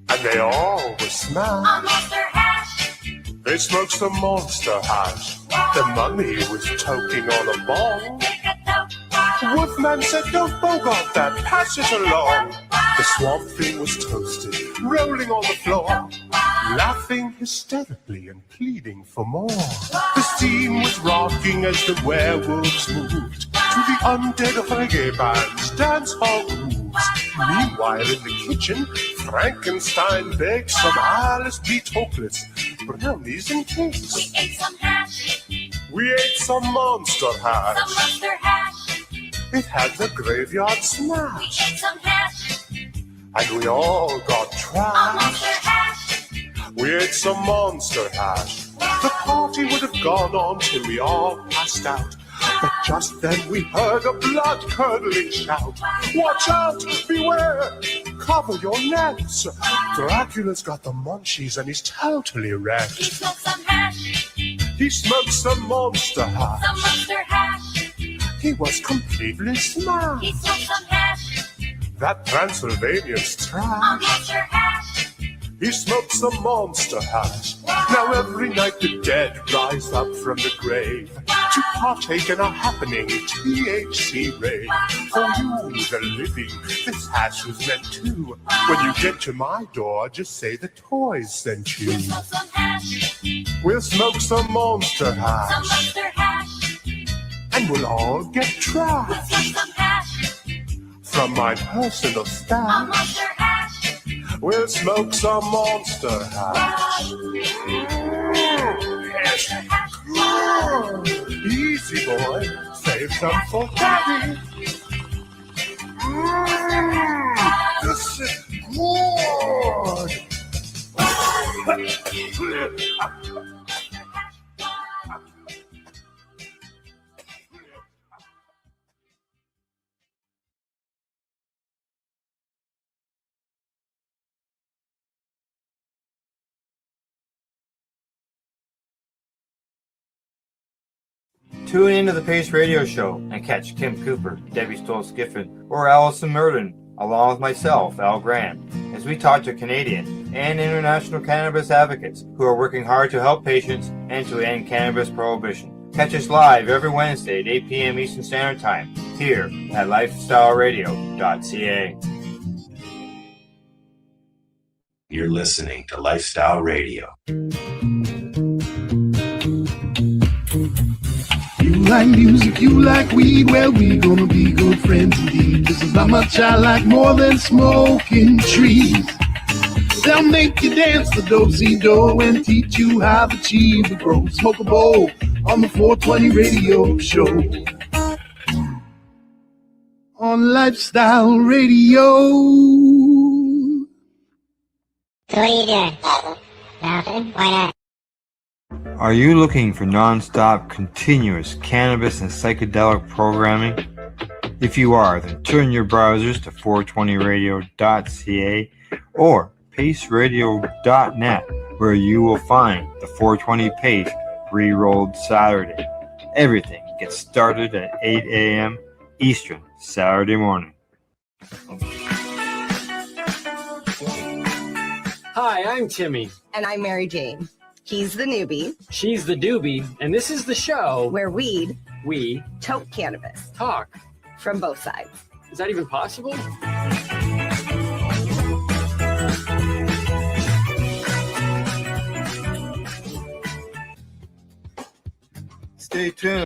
Speaker 21: And they all were
Speaker 15: on
Speaker 21: smashed.
Speaker 15: monster hash.
Speaker 21: They smoked some monster hash. The mummy was toking on a ball.
Speaker 15: Take a toke,
Speaker 21: Wolfman said, "Don't bogart that, pass it along." The swamp thing was toasted, rolling on the floor, laughing hysterically and pleading for more. The scene was rocking as the werewolves moved to the undead reggae band's dance hall grooves. Meanwhile, in the kitchen, Frankenstein baked some Alice B. Tokelets, brownies and cakes.
Speaker 15: we ate some hash,
Speaker 21: We ate some monster
Speaker 15: some
Speaker 21: hash.
Speaker 15: monster hash.
Speaker 21: It had the graveyard
Speaker 15: We
Speaker 21: smash.
Speaker 15: ate some hash,
Speaker 21: And we all got
Speaker 15: on
Speaker 21: trashed.
Speaker 15: monster hash.
Speaker 21: We ate some monster hash. The party would have gone on till we all passed out. But just then we heard a blood-curdling shout. "Watch out! Beware! Cover your necks! Dracula's got the munchies and he's totally
Speaker 15: We
Speaker 21: wrecked."
Speaker 15: smoked some hash,
Speaker 21: He smoked some monster
Speaker 15: some
Speaker 21: hash.
Speaker 15: monster hash.
Speaker 21: He was completely
Speaker 15: We
Speaker 21: smashed.
Speaker 15: smoked some hash,
Speaker 21: That Transylvanian's
Speaker 15: on
Speaker 21: trash.
Speaker 15: monster hash.
Speaker 21: He smoked some monster hash. Now every night the dead rise up from the grave to partake in a happening THC rave. For you, the living, this hash was meant to. When you get to my door, just say the toys sent you.
Speaker 15: We smoked some hash,
Speaker 21: We'll smoke some monster
Speaker 15: some
Speaker 21: hash,
Speaker 15: monster hash.
Speaker 21: and we'll all get
Speaker 15: We
Speaker 21: trashed
Speaker 15: smoked some hash,
Speaker 21: from my personal
Speaker 15: on
Speaker 21: stash.
Speaker 15: monster hash.
Speaker 21: We'll smoke some monster hash. Yes. Easy, boy. Save some for daddy. This is good.
Speaker 1: Tune into the Pace Radio Show and catch Kim Cooper, Debbie Stoll-Skiffin, or Allison Murden, along with myself, Al Graham, as we talk to Canadian and international cannabis advocates who are working hard to help patients and to end cannabis prohibition. Catch us live every Wednesday at 8 p.m. Eastern Standard Time here at lifestyleradio.ca.
Speaker 5: You're listening to Lifestyle Radio.
Speaker 7: You like music, you like weed, well, we gonna be good friends indeed. This is not much I like more than smoking trees. They'll make you dance the do-si-do and teach you how the cheese grows. Smoke a bowl on the 420 radio show. On Lifestyle Radio.
Speaker 3: So what are you doing? Nothing. Why not?
Speaker 1: Are you looking for non-stop, continuous cannabis and psychedelic programming? If you are, then turn your browsers to 420radio.ca or paceradio.net, where you will find the 420 Pace pre-rolled Saturday. Everything gets started at 8 a.m. Eastern Saturday morning.
Speaker 2: Hi, I'm Timmy.
Speaker 22: And I'm Mary Jane. He's the newbie.
Speaker 2: She's the doobie. And this is the show
Speaker 22: where we
Speaker 2: toke
Speaker 22: cannabis.
Speaker 2: Talk.
Speaker 22: From both sides.
Speaker 2: Is that even possible?
Speaker 1: Stay tuned.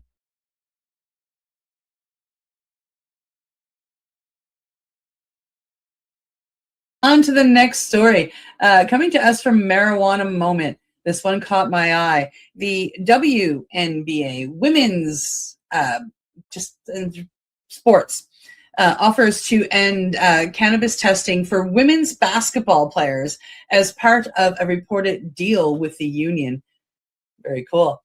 Speaker 23: On to the next story. Coming to us from Marijuana Moment. This one caught my eye. The WNBA, women's sports, offers to end cannabis testing for women's basketball players as part of a reported deal with the union. Very cool.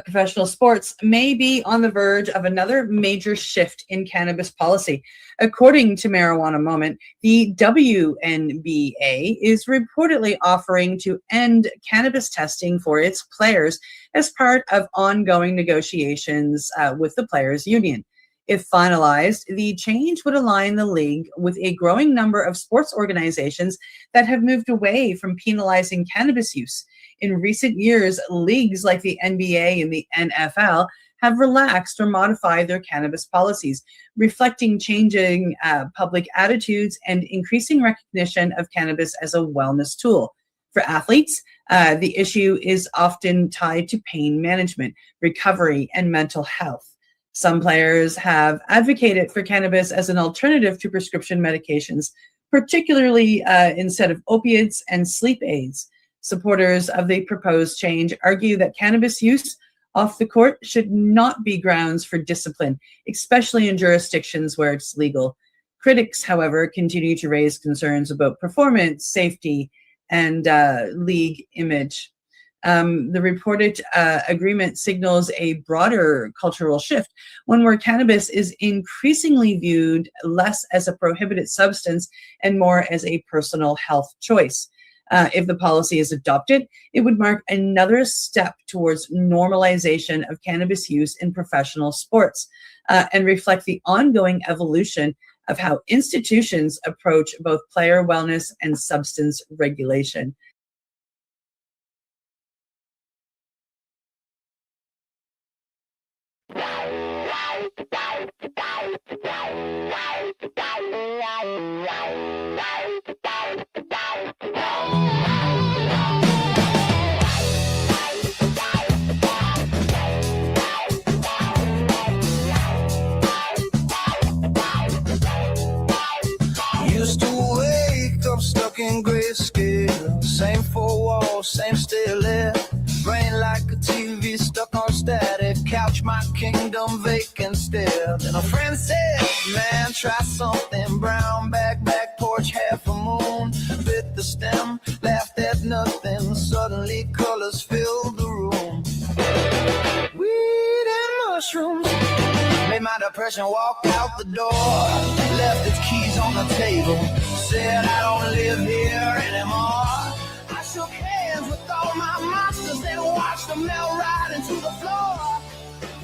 Speaker 23: Professional sports may be on the verge of another major shift in cannabis policy. According to Marijuana Moment, the WNBA is reportedly offering to end cannabis testing for its players as part of ongoing negotiations with the players' union. If finalized, the change would align the league with a growing number of sports organizations that have moved away from penalizing cannabis use. In recent years, leagues like the NBA and the NFL have relaxed or modified their cannabis policies, reflecting changing public attitudes and increasing recognition of cannabis as a wellness tool. For athletes, the issue is often tied to pain management, recovery, and mental health. Some players have advocated for cannabis as an alternative to prescription medications, particularly instead of opiates and sleep aids. Supporters of the proposed change argue that cannabis use off the court should not be grounds for discipline, especially in jurisdictions where it's legal. Critics, however, continue to raise concerns about performance, safety, and league image. The reported agreement signals a broader cultural shift, one where cannabis is increasingly viewed less as a prohibited substance and more as a personal health choice. If the policy is adopted, it would mark another step towards normalization of cannabis use in professional sports and reflect the ongoing evolution of how institutions approach both player wellness and substance regulation.
Speaker 24: Used to wake up stuck in grayscale, same four walls, same still air, brain like a TV stuck on static, couch my kingdom vacant still. Then a friend said, man, try something, brown back porch, half a moon, bit the stem, laughed at nothing, suddenly colors filled the room. Weed and mushrooms made my depression walk out the door, left its keys on the table, said I don't live here anymore. I shook hands with all my monsters and watched them melt right into the floor.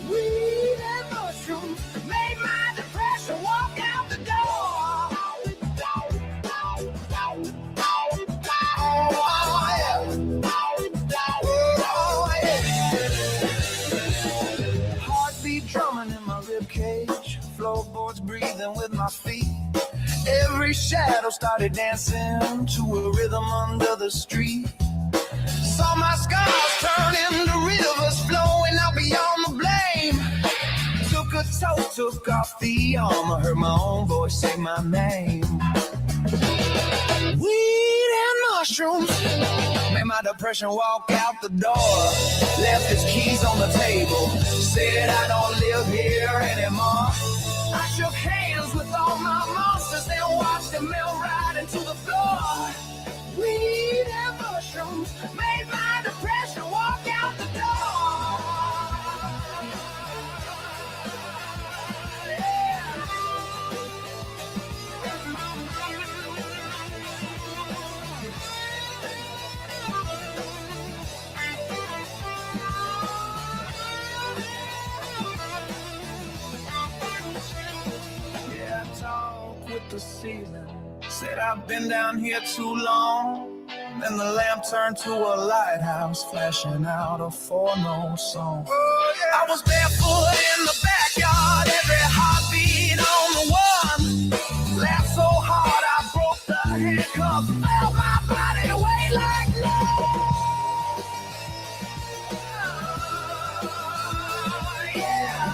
Speaker 24: Weed every shadow started dancing to a rhythm under the street. Saw my scars turn into rivers flowing out beyond the blame. Took a toe, took off the armor, heard my own voice say my name. Weed and mushrooms made my depression walk out the door. Left his keys on the table, said I don't live here anymore. I shook hands with all my monsters, then watched them melt right into the floor. Weed and mushrooms made my depression walk out the door. Yeah, I talked with the ceiling. Said I've been down here too long. Then the lamp turned to a lighthouse, flashing out a 4-note song. Oh, yeah. I was barefoot in the backyard, every heartbeat on the one. Laughed so hard I broke the handcuffs, felt my body away like love. Yeah.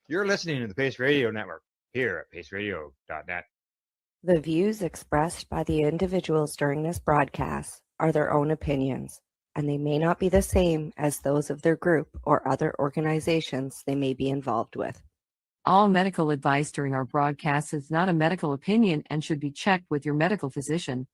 Speaker 1: You're listening to the Pace Radio Network here at paceradio.net.
Speaker 4: The views expressed by the individuals during this broadcast are their own opinions, and they may not be the same as those of their group or other organizations they may be involved with.
Speaker 14: All medical advice during our broadcast is not a medical opinion and should be checked with your medical physician.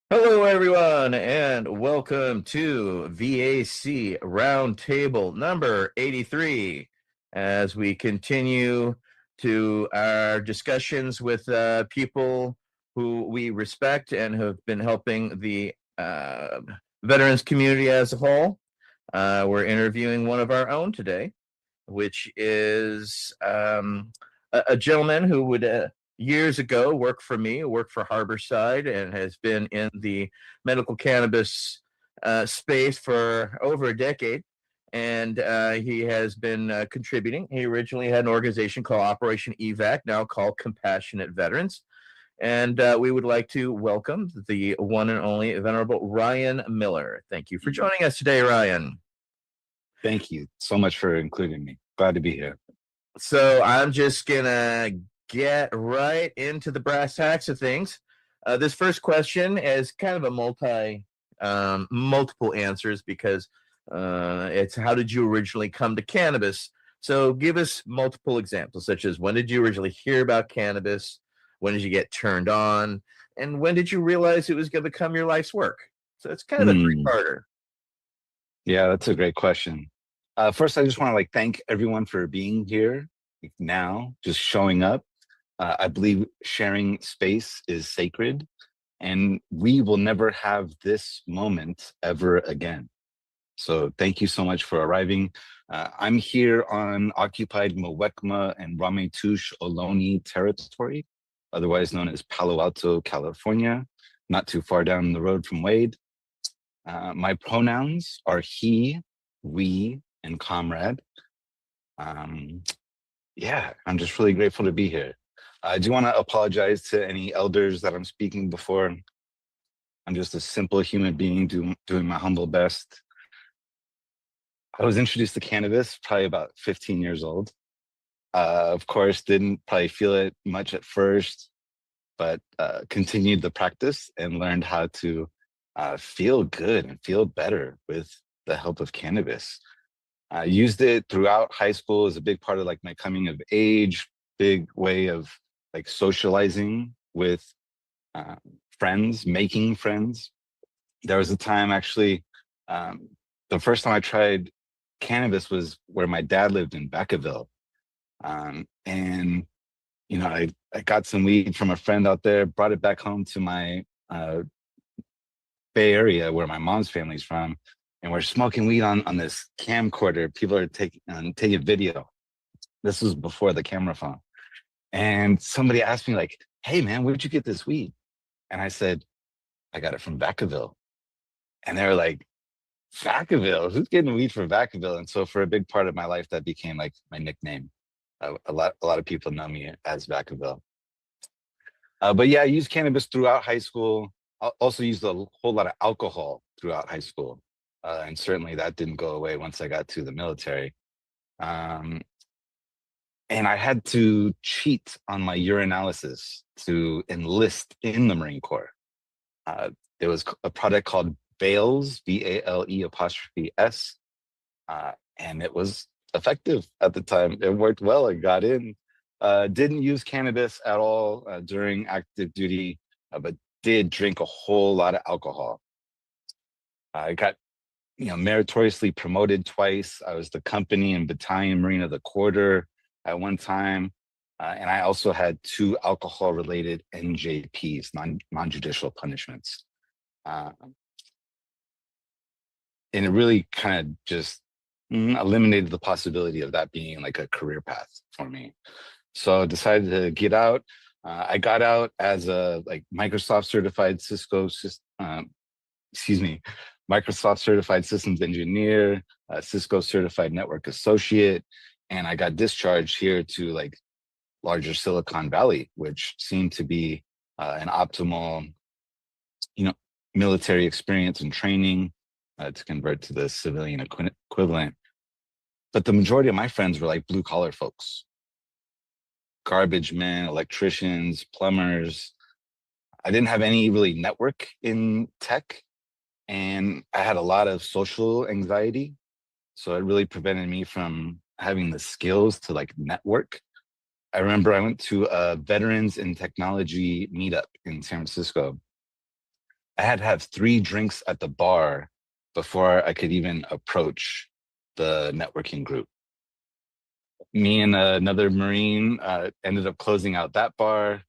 Speaker 16: Hello, everyone, and welcome to VAC Roundtable number 83. As we continue to our discussions with people who we respect and have been helping the veterans community as a whole, we're interviewing one of our own today, which is a gentleman who would years ago worked for Harborside, and has been in the medical cannabis space for over a decade. And he has been contributing. He originally had an organization called Operation EVAC, now called Compassionate Veterans. And we would like to welcome the one and only Venerable Ryan Miller. Thank you for joining us today, Ryan.
Speaker 17: Thank you so much for including me. Glad to be here.
Speaker 16: So I'm just going to get right into the brass tacks of things. This first question is kind of a multiple answers, because it's how did you originally come to cannabis? So give us multiple examples, such as when did you originally hear about cannabis? When did you get turned on? And when did you realize it was going to become your life's work? So it's kind of a three-parter.
Speaker 17: Yeah, that's a great question. First, I just want to thank everyone for being here now, just showing up. I believe sharing space is sacred, and we will never have this moment ever again. So thank you so much for arriving. I'm here on occupied Muwekma and Ramaytush Ohlone territory, otherwise known as Palo Alto, California, not too far down the road from Wade. My pronouns are he, we, and comrade. Yeah, I'm just really grateful to be here. I do want to apologize to any elders that I'm speaking before. I'm just a simple human being doing my humble best. I was introduced to cannabis probably about 15 years old. Of course, didn't probably feel it much at first, but continued the practice and learned how to feel good and feel better with the help of cannabis. I used it throughout high school as a big part of like my coming of age, big way of like socializing with friends, making friends. There was a time actually, the first time I tried cannabis was where my dad lived in Vacaville. And, you know, I got some weed from a friend out there, brought it back home to my Bay Area where my mom's family's from. And we're smoking weed on this camcorder. People are taking video. This was before the camera phone. And somebody asked me like, hey man, where'd you get this weed? And I said, I got it from Vacaville. And they were like, Vacaville? Who's getting weed from Vacaville? And so for a big part of my life, that became like my nickname. A lot of people know me as Vacaville. But yeah, I used cannabis throughout high school. I also used a whole lot of alcohol throughout high school. And certainly that didn't go away once I got to the military. And I had to cheat on my urinalysis to enlist in the Marine Corps. There was a product called Bales, BALE''S, and it was effective at the time. It worked well. I got in. Didn't use cannabis at all during active duty, but did drink a whole lot of alcohol. I got, meritoriously promoted twice. I was the company and battalion Marine of the Quarter at one time. And I also had 2 alcohol-related NJPs, non-judicial punishments. And it really kind of just eliminated the possibility of that being like a career path for me. So I decided to get out. I got out as a Microsoft certified Microsoft certified systems engineer, Cisco certified network associate, and I got discharged here to larger Silicon Valley, which seemed to be an optimal, military experience and training to convert to the civilian equivalent. But the majority of my friends were like blue collar folks, garbage men, electricians, plumbers. I didn't have any really network in tech, and I had a lot of social anxiety. So it really prevented me from having the skills to network. I remember I went to a veterans in technology meetup in San Francisco. I had to have 3 drinks at the bar before I could even approach the networking group. Me and another Marine ended up closing out that bar,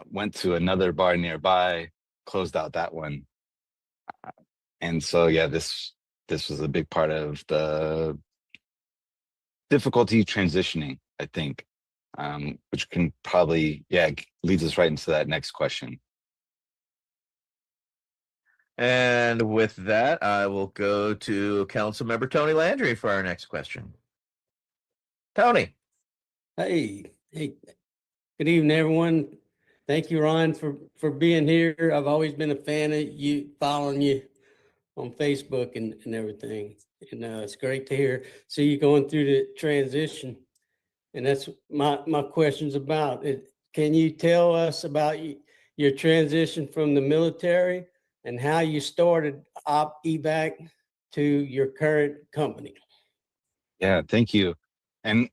Speaker 17: went to another bar nearby, closed out that one. And so, yeah, this was a big part of the difficulty transitioning, I think, which can probably, leads us right into that next question.
Speaker 16: And with that, I will go to Councilmember Tony Landry for our next question. Tony.
Speaker 6: Hey, good evening, everyone. Thank you, Ron, for being here. I've always been a fan of you, following you on Facebook and everything. And it's great to see you going through the transition. And that's my question's about it. Can you tell us about your transition from the military and how you started evac to your current company?
Speaker 17: Yeah, thank you. And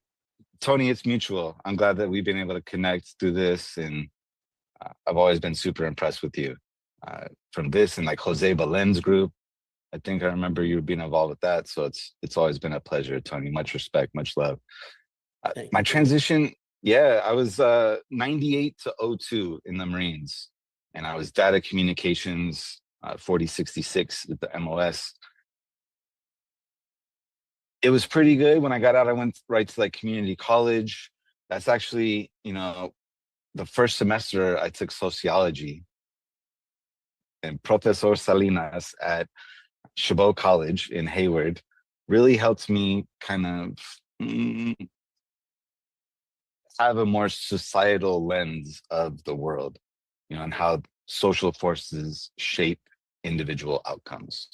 Speaker 17: Tony, it's mutual. I'm glad that we've been able to connect through this, and I've always been super impressed with you from this and Jose Valen's group. I think I remember you being involved with that. So it's always been a pleasure, Tony. Much respect, much love. My transition, I was 98 to 02 in the Marines, and I was data communications 4066 at the MOS. It was pretty good. When I got out, I went right to community college. That's actually, the first semester I took sociology, and Professor Salinas at Chabot College in Hayward really helped me kind of have a more societal lens of the world, and how social forces shape individual outcomes,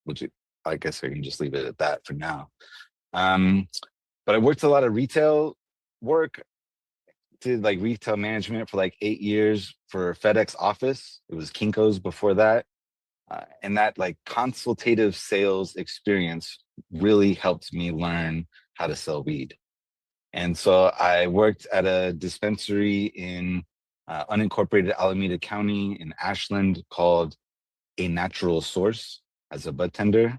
Speaker 17: which I guess I can just leave it at that for now. But I worked a lot of retail work, did like retail management for like 8 years for FedEx office. It was Kinko's before that. And that like consultative sales experience really helped me learn how to sell weed. And so I worked at a dispensary in unincorporated Alameda County in Ashland called A Natural Source as a bud tender.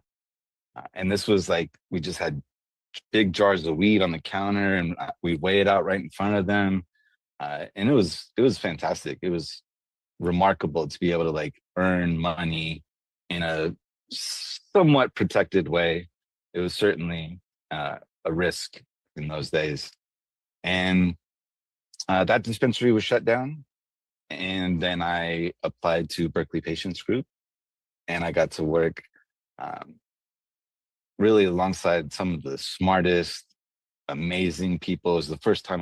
Speaker 17: And this was like, we just had big jars of weed on the counter and we weigh it out right in front of them. And it was fantastic. It was remarkable to be able to like earn money in a somewhat protected way. It was certainly a risk in those days. And that dispensary was shut down. And then I applied to Berkeley Patients Group and I got to work really alongside some of the smartest, amazing people. It was the first time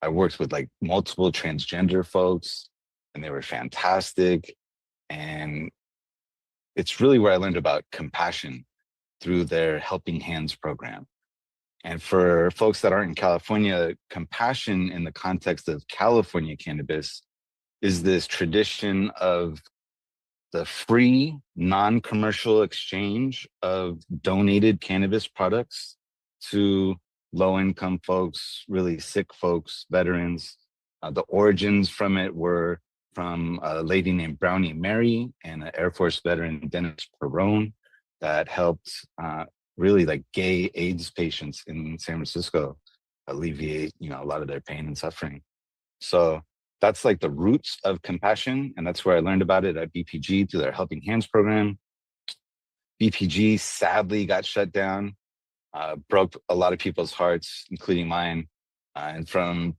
Speaker 17: I worked with like multiple transgender folks and they were fantastic. And it's really where I learned about compassion through their Helping Hands program. And for folks that aren't in California, compassion in the context of California cannabis is this tradition of the free, non-commercial exchange of donated cannabis products to low-income folks, really sick folks, veterans. The origins from it were from a lady named Brownie Mary and an Air Force veteran, Dennis Perone, that helped really like gay AIDS patients in San Francisco alleviate, a lot of their pain and suffering. So that's like the roots of compassion. And that's where I learned about it at BPG through their Helping Hands program. BPG sadly got shut down, broke a lot of people's hearts, including mine. And from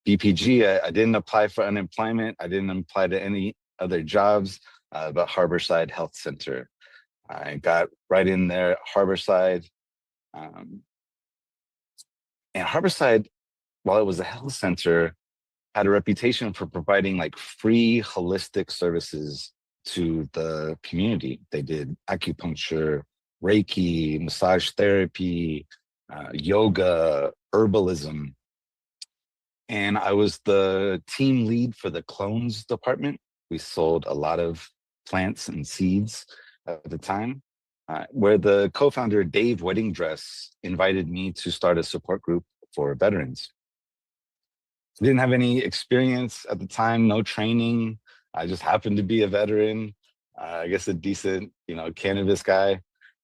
Speaker 17: BPG, I didn't apply for unemployment. I didn't apply to any other jobs, but Harborside Health Center. I got right in there, Harborside. And Harborside, while it was a health center, had a reputation for providing like free holistic services to the community. They did acupuncture, Reiki, massage therapy, yoga, herbalism. And I was the team lead for the clones department. We sold a lot of plants and seeds at the time, where the co-founder, Dave Weddingdress, invited me to start a support group for veterans. I didn't have any experience at the time, no training. I just happened to be a veteran, I guess a decent, cannabis guy.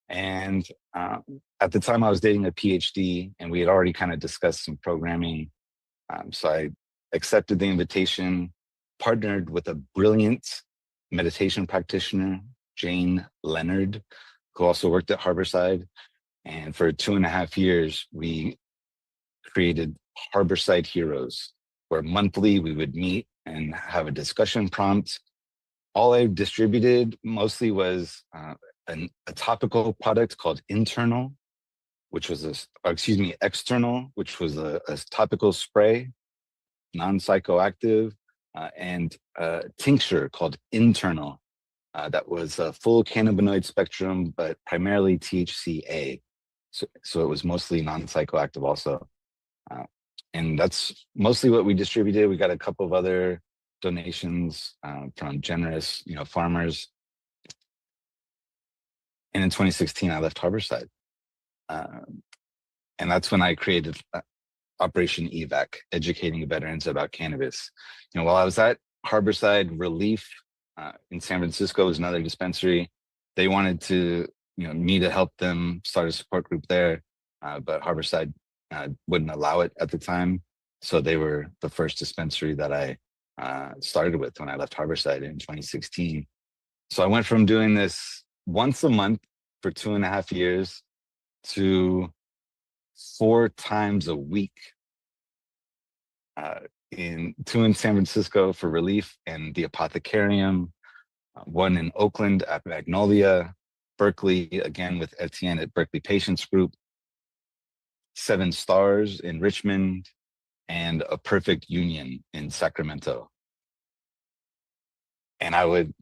Speaker 17: And at the time I was dating a PhD and we had already kind of discussed some programming. So I accepted the invitation, partnered with a brilliant meditation practitioner, Jane Leonard, who also worked at Harborside. And for 2.5 years, we created Harborside Heroes, where monthly we would meet and have a discussion prompt. All I distributed mostly was a topical product called Internal, which was External, which was a topical spray, non-psychoactive, and a tincture called Internal that was a full cannabinoid spectrum, but primarily THCA. So it was mostly non-psychoactive also. And that's mostly what we distributed. We got a couple of other donations from generous, farmers. And in 2016, I left Harborside. And that's when I created Operation EVAC, educating veterans about cannabis. While I was at Harborside Relief in San Francisco, was another dispensary. They wanted to, me to help them start a support group there, but Harborside wouldn't allow it at the time. So they were the first dispensary that I started with when I left Harborside in 2016. So I went from doing this once a month for 2.5 years to 4 times a week, two in San Francisco for Relief and the Apothecarium, one in Oakland at Magnolia, Berkeley, again with Etienne at Berkeley Patients Group, 7 Stars in Richmond, and A Perfect Union in Sacramento. and I would,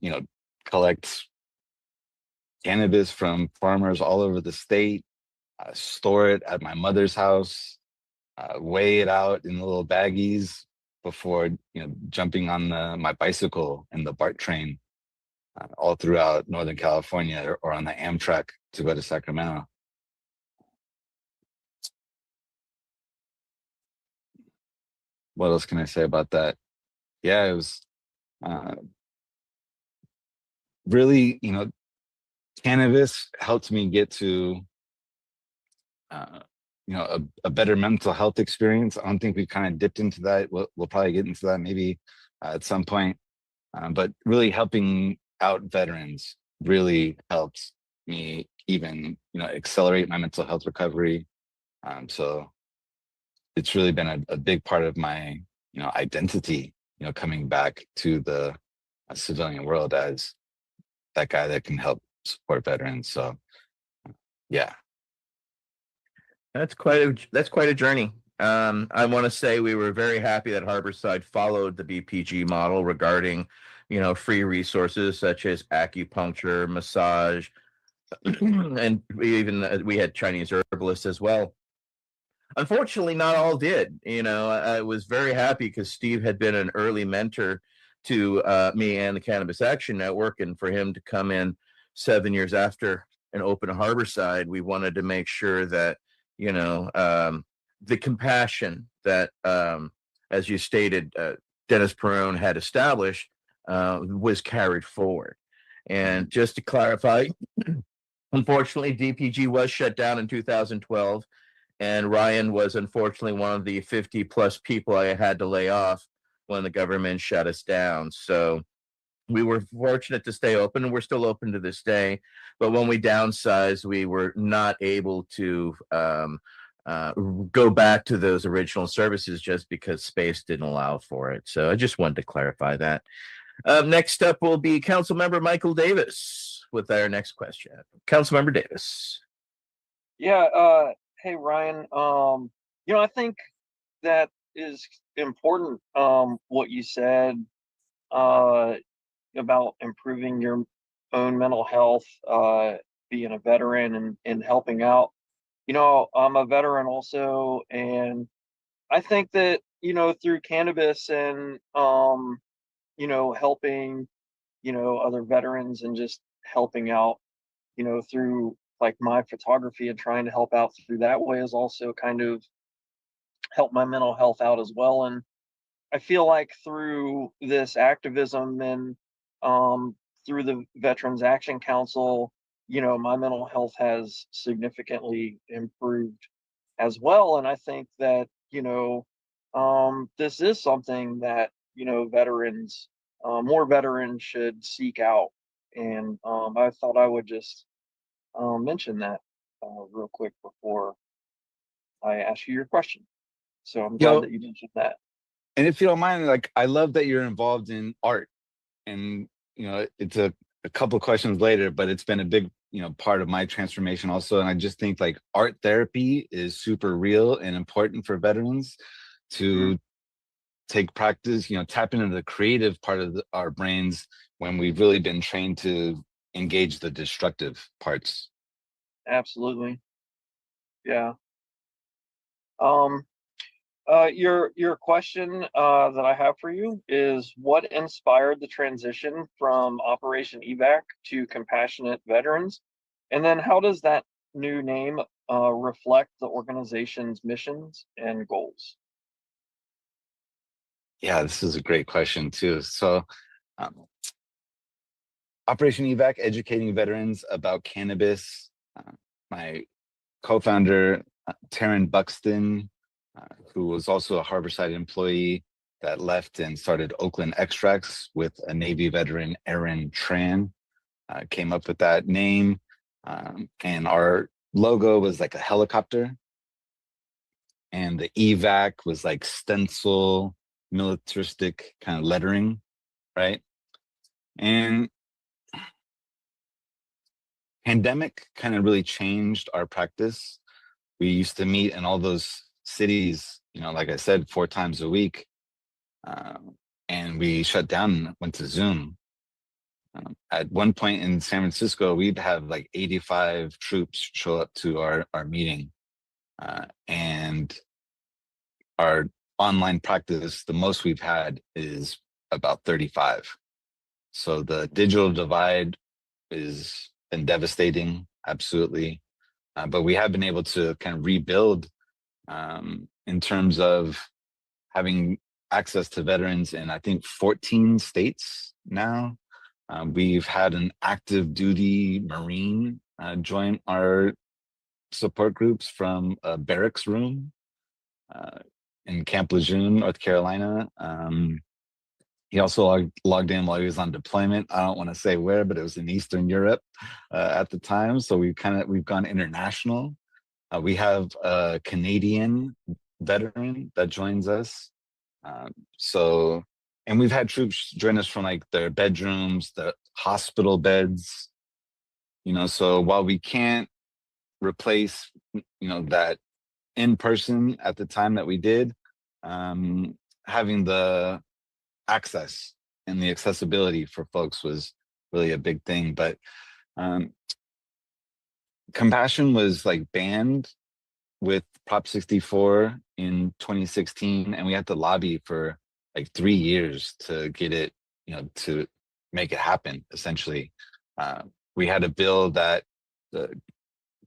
Speaker 17: collect cannabis from farmers all over the state, store it at my mother's house, weigh it out in little baggies before, jumping on my bicycle and the BART train all throughout Northern California, or on the Amtrak to go to Sacramento. What else can I say about that? Yeah, it was really, cannabis helped me get to, a better mental health experience. I don't think we've kind of dipped into that. We'll probably get into that maybe at some point. But really helping out veterans really helps me even, accelerate my mental health recovery. So it's really been a big part of my, identity, coming back to the civilian world as that guy that can help support veterans. So yeah.
Speaker 16: That's quite a journey. I want to say we were very happy that Harborside followed the BPG model regarding, free resources such as acupuncture, massage, and we had Chinese herbalists as well. Unfortunately, not all did. I was very happy because Steve had been an early mentor to me and the Cannabis Action Network, and for him to come in 7 years after and open a Harborside, we wanted to make sure that the compassion that, as you stated, Dennis Perone had established was carried forward. And just to clarify, unfortunately, DPG was shut down in 2012. And Ryan was unfortunately one of the 50 plus people I had to lay off when the government shut us down. So we were fortunate to stay open, and we're still open to this day. But when we downsized, we were not able to go back to those original services just because space didn't allow for it. So I just wanted to clarify that. Next up will be Councilmember Michael Davis with our next question. Councilmember Davis.
Speaker 10: Yeah. Hey, Ryan. I think that is important. What you said about improving your own mental health, being a veteran and helping out. I'm a veteran also, and I think that, through cannabis and, helping, other veterans and just helping out, through like my photography and trying to help out through that way is also kind of help my mental health out as well. And I feel like through this activism and through the Veterans Action Council, my mental health has significantly improved as well. And I think that, this is something that, veterans, more veterans should seek out. And I thought I would just mention that real quick before I ask you your question. So I'm glad that you mentioned that.
Speaker 17: And if you don't mind, like, I love that you're involved in art, and it's a couple questions later, but it's been a big part of my transformation also. And I just think like art therapy is super real and important for veterans to take practice, tap into the creative part of our brains when we've really been trained to engage the destructive parts.
Speaker 10: Absolutely. Yeah. Your question that I have for you is, what inspired the transition from Operation Evac to Compassionate Veterans? And then how does that new name reflect the organization's missions and goals?
Speaker 17: Yeah, this is a great question too. So Operation Evac, educating veterans about cannabis. My co-founder, Taryn Buxton, who was also a Harborside employee that left and started Oakland Extracts with a Navy veteran, Aaron Tran, came up with that name. And our logo was like a helicopter. And the evac was like stencil, militaristic kind of lettering, right? And pandemic kind of really changed our practice. We used to meet in all those cities, like I said, 4 times a week. And we shut down and went to Zoom. At one point in San Francisco, we'd have like 85 troops show up to our meeting. And our online practice, the most we've had is about 35. So the digital divide is been devastating, absolutely. But we have been able to kind of rebuild in terms of having access to veterans in, I think, 14 states now. We've had an active duty Marine join our support groups from a barracks room in Camp Lejeune, North Carolina. He also logged in while he was on deployment. I don't want to say where, but it was in Eastern Europe at the time. So we've gone international. We have a Canadian veteran that joins us. And we've had troops join us from like their bedrooms, the hospital beds, so while we can't replace, that in person at the time that we did, having the access and the accessibility for folks was really a big thing. But compassion was like banned with Prop 64 in 2016, and we had to lobby for like 3 years to get it, to make it happen, essentially. We had a bill that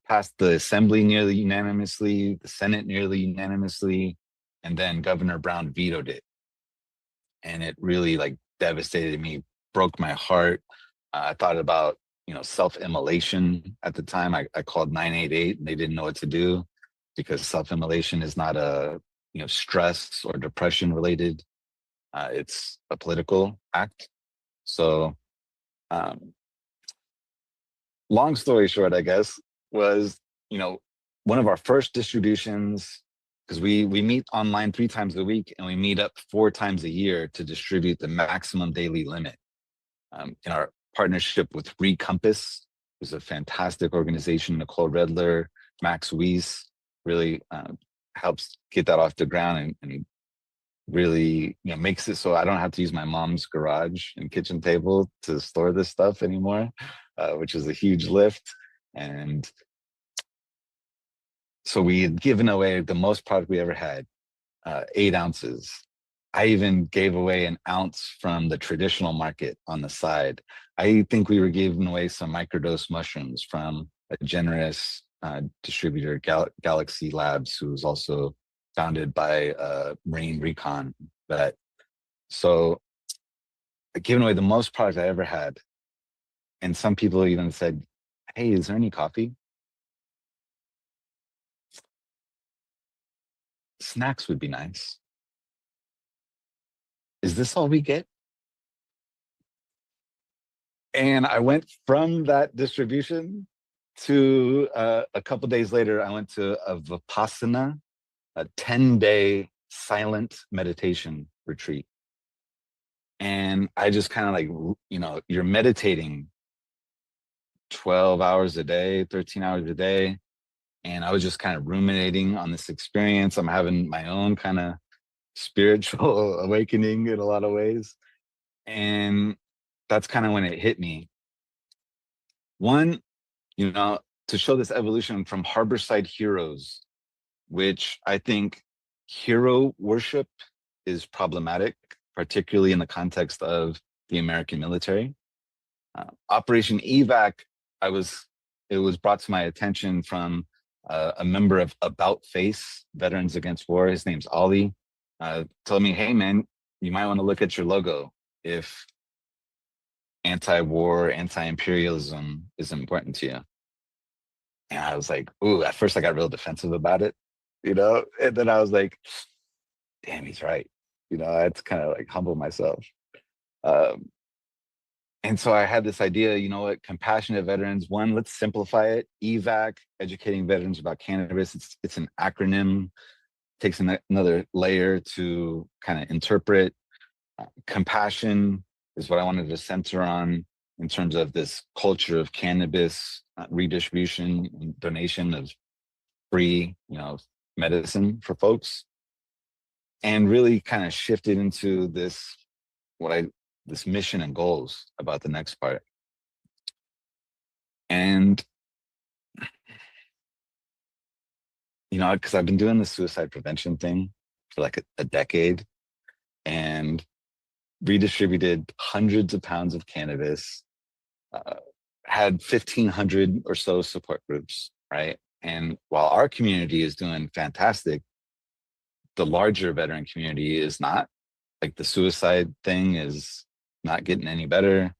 Speaker 17: passed the Assembly nearly unanimously, the Senate nearly unanimously, and then Governor Brown vetoed it. And it really like devastated me, broke my heart. I thought about, self-immolation at the time. I called 988 and they didn't know what to do, because self-immolation is not a, stress or depression related. It's a political act. So long story short, I guess, was, one of our first distributions, because we meet online 3 times a week and we meet up 4 times a year to distribute the maximum daily limit. In our partnership with Recompass, who's a fantastic organization, Nicole Redler, Max Weiss, really helps get that off the ground and really makes it so I don't have to use my mom's garage and kitchen table to store this stuff anymore, which is a huge lift. And so we had given away the most product we ever had, 8 ounces. I even gave away an ounce from the traditional market on the side. I think we were giving away some microdose mushrooms from a generous distributor, Galaxy Labs, who was also founded by Marine Recon vet. So I've given away the most product I ever had. And some people even said, "Hey, is there any coffee?" Snacks would be nice. Is this all we get? And I went from that distribution to a couple days later, I went to a Vipassana, a 10-day silent meditation retreat. And I just kind of like, you're meditating 12 hours a day, 13 hours a day. And I was just kind of ruminating on this experience. I'm having my own kind of spiritual awakening in a lot of ways. And that's kind of when it hit me. One, to show this evolution from Harborside heroes, which I think hero worship is problematic, particularly in the context of the American military. Operation EVAC, it was brought to my attention from a member of About Face, Veterans Against War. His name's Ollie. Told me, "Hey man, you might want to look at your logo if anti-war, anti-imperialism is important to you." And I was like, ooh, at first I got real defensive about it, and then I was like, damn, he's right. I had to kind of like humble myself. And so I had this idea, compassionate veterans, one, let's simplify it. EVAC, educating veterans about cannabis. It's an acronym, takes another layer to kind of interpret. Compassion is what I wanted to center on in terms of this culture of cannabis redistribution and donation of free, medicine for folks, and really kind of shifted into this, what I this mission and goals about the next part. And because I've been doing the suicide prevention thing for like a decade, and redistributed hundreds of pounds of cannabis, had 1,500 or so support groups, right? And while our community is doing fantastic, the larger veteran community is not. Like, the suicide thing is not getting any better.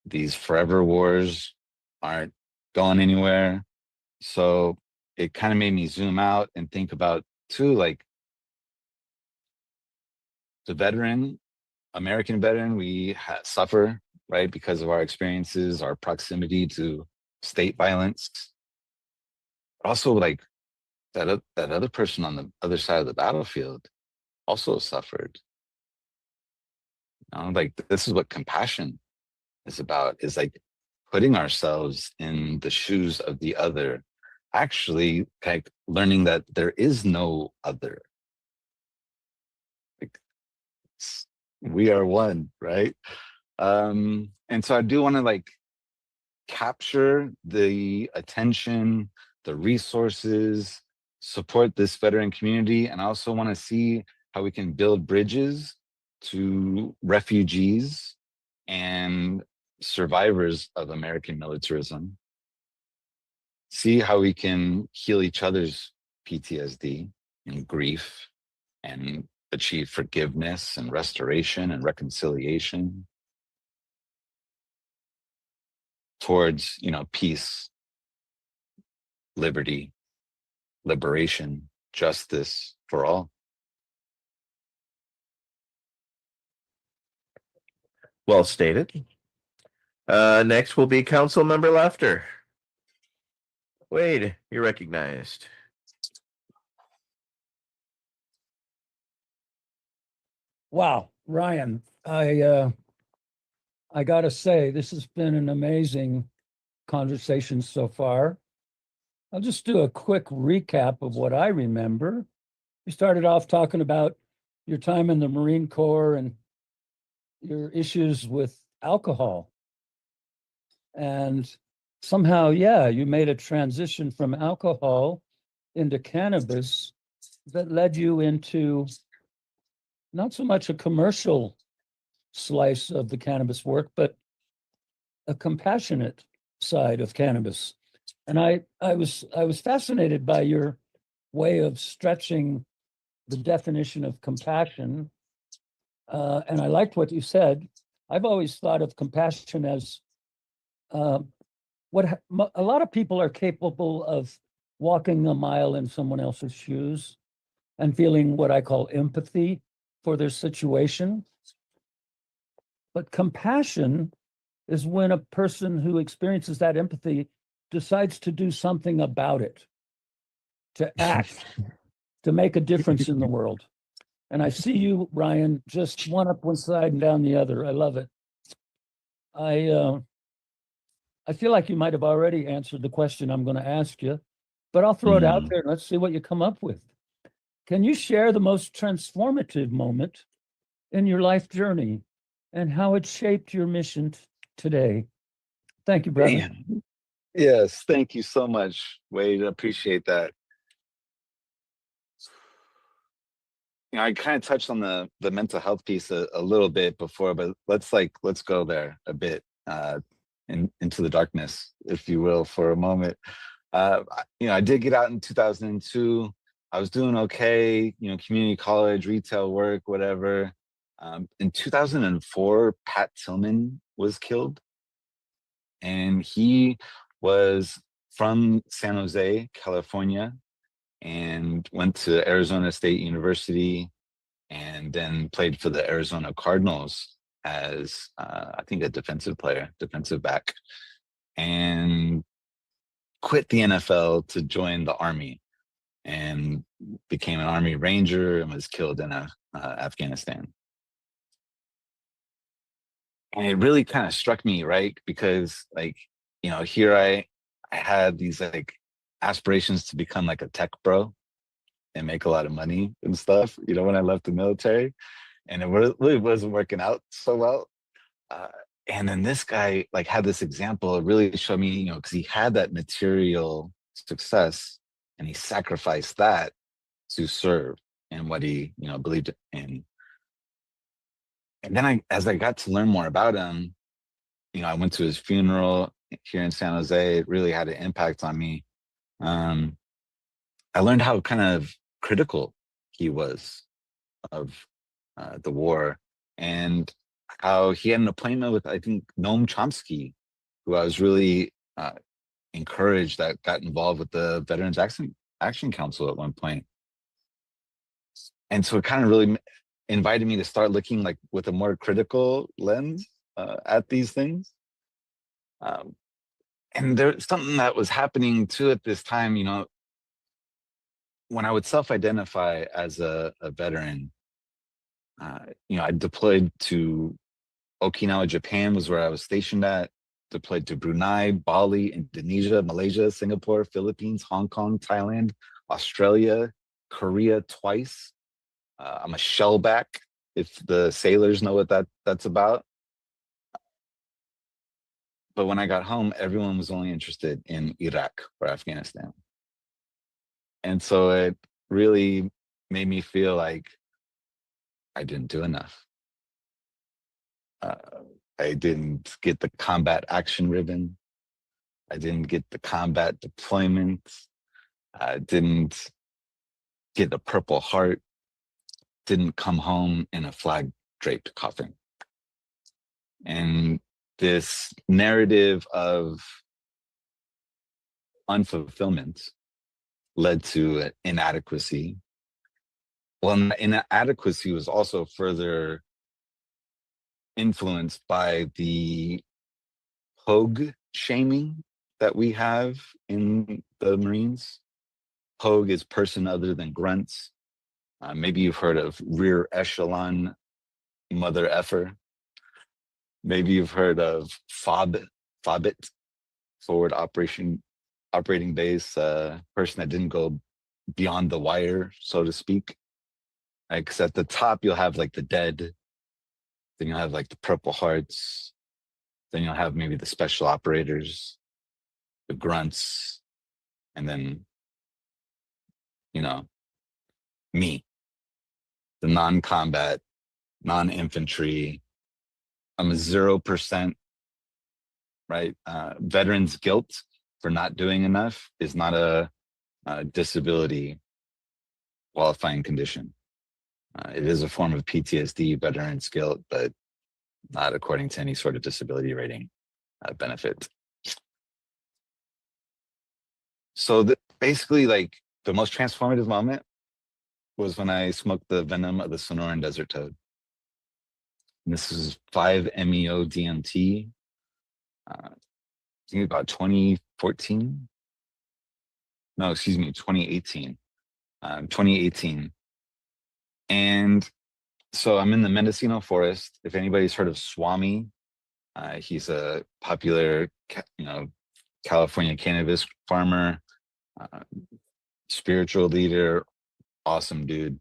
Speaker 17: These forever wars aren't going anywhere. So it kind of made me zoom out and think about, too, like, the American veteran, we suffer, right, because of our experiences, our proximity to state violence. Also, like, that other person on the other side of the battlefield also suffered. Like, this is what compassion is about, is like putting ourselves in the shoes of the other, actually like learning that there is no other. Like, we are one, right? And so I do want to like capture the attention, the resources, support this veteran community, and I also want to see how we can build bridges to refugees and survivors of American militarism. See how we can heal each other's PTSD and grief, and achieve forgiveness and restoration and reconciliation towards, peace, liberty, liberation, justice for all.
Speaker 16: Well stated. Next will be Council Member Laughter. Wade, you're recognized.
Speaker 12: Wow, Ryan, I gotta say, this has been an amazing conversation so far. I'll just do a quick recap of what I remember. We started off talking about your time in the Marine Corps and your issues with alcohol. And somehow, you made a transition from alcohol into cannabis that led you into not so much a commercial slice of the cannabis work, but a compassionate side of cannabis. And I was fascinated by your way of stretching the definition of compassion. And I liked what you said. I've always thought of compassion as what a lot of people are capable of walking a mile in someone else's shoes and feeling what I call empathy for their situation. But compassion is when a person who experiences that empathy decides to do something about it, to act, to make a difference in the world. And I see you, Ryan, just one up one side and down the other. I love it. I feel like you might have already answered the question I'm going to ask you, but I'll throw it out there and let's see what you come up with. Can you share the most transformative moment in your life journey and how it shaped your mission today? Thank you, brother.
Speaker 17: Damn. Yes, thank you so much, Wade. I appreciate that. I kind of touched on the mental health piece a little bit before, but let's go there a bit, into the darkness, if you will, for a moment. I did get out in 2002. I was doing okay, community college, retail work, whatever. In 2004, Pat Tillman was killed, and he was from San Jose, California, and went to Arizona State University, and then played for the Arizona Cardinals as, I think, a defensive back, and quit the NFL to join the Army, and became an Army Ranger and was killed in Afghanistan. And it really kind of struck me, right? Because here I had these aspirations to become like a tech bro and make a lot of money and stuff, when I left the military, and it really wasn't working out so well. Uh, and then this guy like had this example. It really showed me, because he had that material success and he sacrificed that to serve in what he, believed in. And then as I got to learn more about him, I went to his funeral here in San Jose. It really had an impact on me. I learned how kind of critical he was of the war, and how he had an appointment with, I think, Noam Chomsky, who I was really encouraged that got involved with the Veterans Action Council at one point. And so it kind of really invited me to start looking like with a more critical lens at these things. And there's something that was happening too at this time, when I would self-identify as a veteran. I deployed to Okinawa, Japan was where I was stationed at, deployed to Brunei, Bali, Indonesia, Malaysia, Singapore, Philippines, Hong Kong, Thailand, Australia, Korea twice. I'm a shellback, if the sailors know what that's about. But when I got home, everyone was only interested in Iraq or Afghanistan. And so it really made me feel like I didn't do enough. I didn't get the combat action ribbon. I didn't get the combat deployment. I didn't get the Purple Heart. Didn't come home in a flag-draped coffin. And this narrative of unfulfillment led to inadequacy. Well, inadequacy was also further influenced by the pogue shaming that we have in the Marines. Pogue is person other than grunts. Maybe you've heard of rear echelon mother effer. Maybe you've heard of FOBIT, forward operating base, person that didn't go beyond the wire, so to speak. Because at the top, you'll have like the dead, then you'll have like the Purple Hearts, then you'll have maybe the special operators, the grunts, and then, me, the non-combat, non-infantry. I'm a 0%, right? Veterans' guilt for not doing enough is not a disability qualifying condition. It is a form of PTSD, veterans' guilt, but not according to any sort of disability rating benefit. So basically, like, the most transformative moment was when I smoked the venom of the Sonoran desert toad. And this is 5-MeO DMT. I think about 2014. No, excuse me, 2018. 2018. And so I'm in the Mendocino forest. If anybody's heard of Swami, he's a popular, California cannabis farmer, spiritual leader, awesome dude.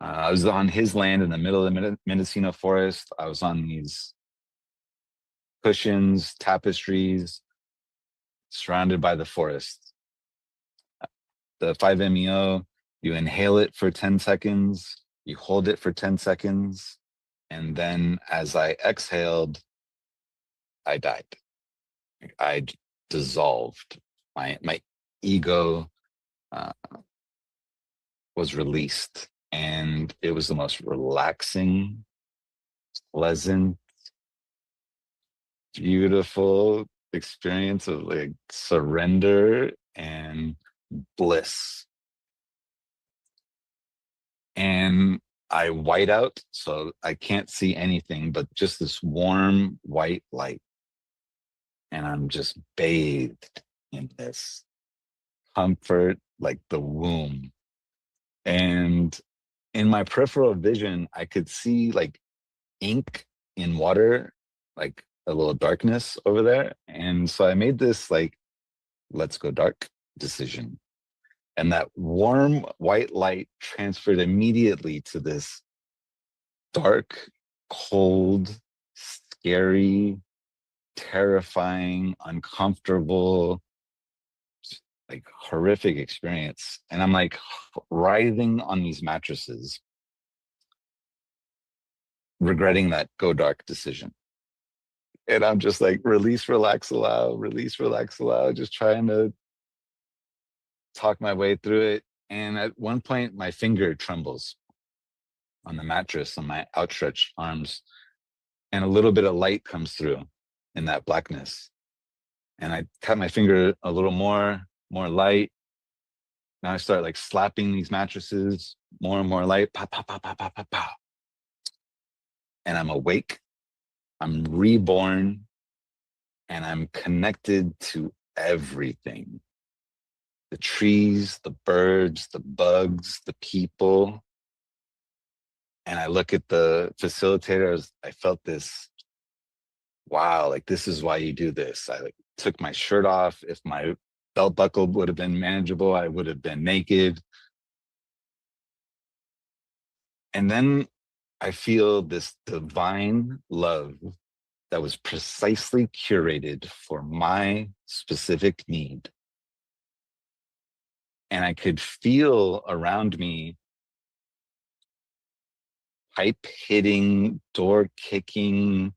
Speaker 17: I was on his land in the middle of the Mendocino forest. I was on these cushions, tapestries, surrounded by the forest. The 5-MeO, you inhale it for 10 seconds, you hold it for 10 seconds, and then as I exhaled, I died. I dissolved. My ego was released, and it was the most relaxing, pleasant, beautiful experience of like surrender and bliss. And I white out, so I can't see anything but just this warm white light. And I'm just bathed in this comfort, like the womb. And in my peripheral vision, I could see like ink in water, like a little darkness over there. And so I made this like, let's go dark decision. And that warm white light transferred immediately to this dark, cold, scary, terrifying, uncomfortable, like horrific experience. And I'm like writhing on these mattresses, regretting that go dark decision. And I'm just like, release, relax, allow, release, relax, allow, just trying to talk my way through it. And at one point, my finger trembles on the mattress on my outstretched arms, and a little bit of light comes through in that blackness. And I tap my finger a little more light. Now I start like slapping these mattresses, more and more light, pow, pow, pow, pow, pow, pow, pow. And I'm awake, I'm reborn, and I'm connected to everything. The trees, the birds, the bugs, the people. And I look at the facilitators, I felt this, wow, like this is why you do this. I like took my shirt off. If my belt buckle would have been manageable, I would have been naked. And then I feel this divine love that was precisely curated for my specific need. And I could feel around me pipe hitting, door kicking,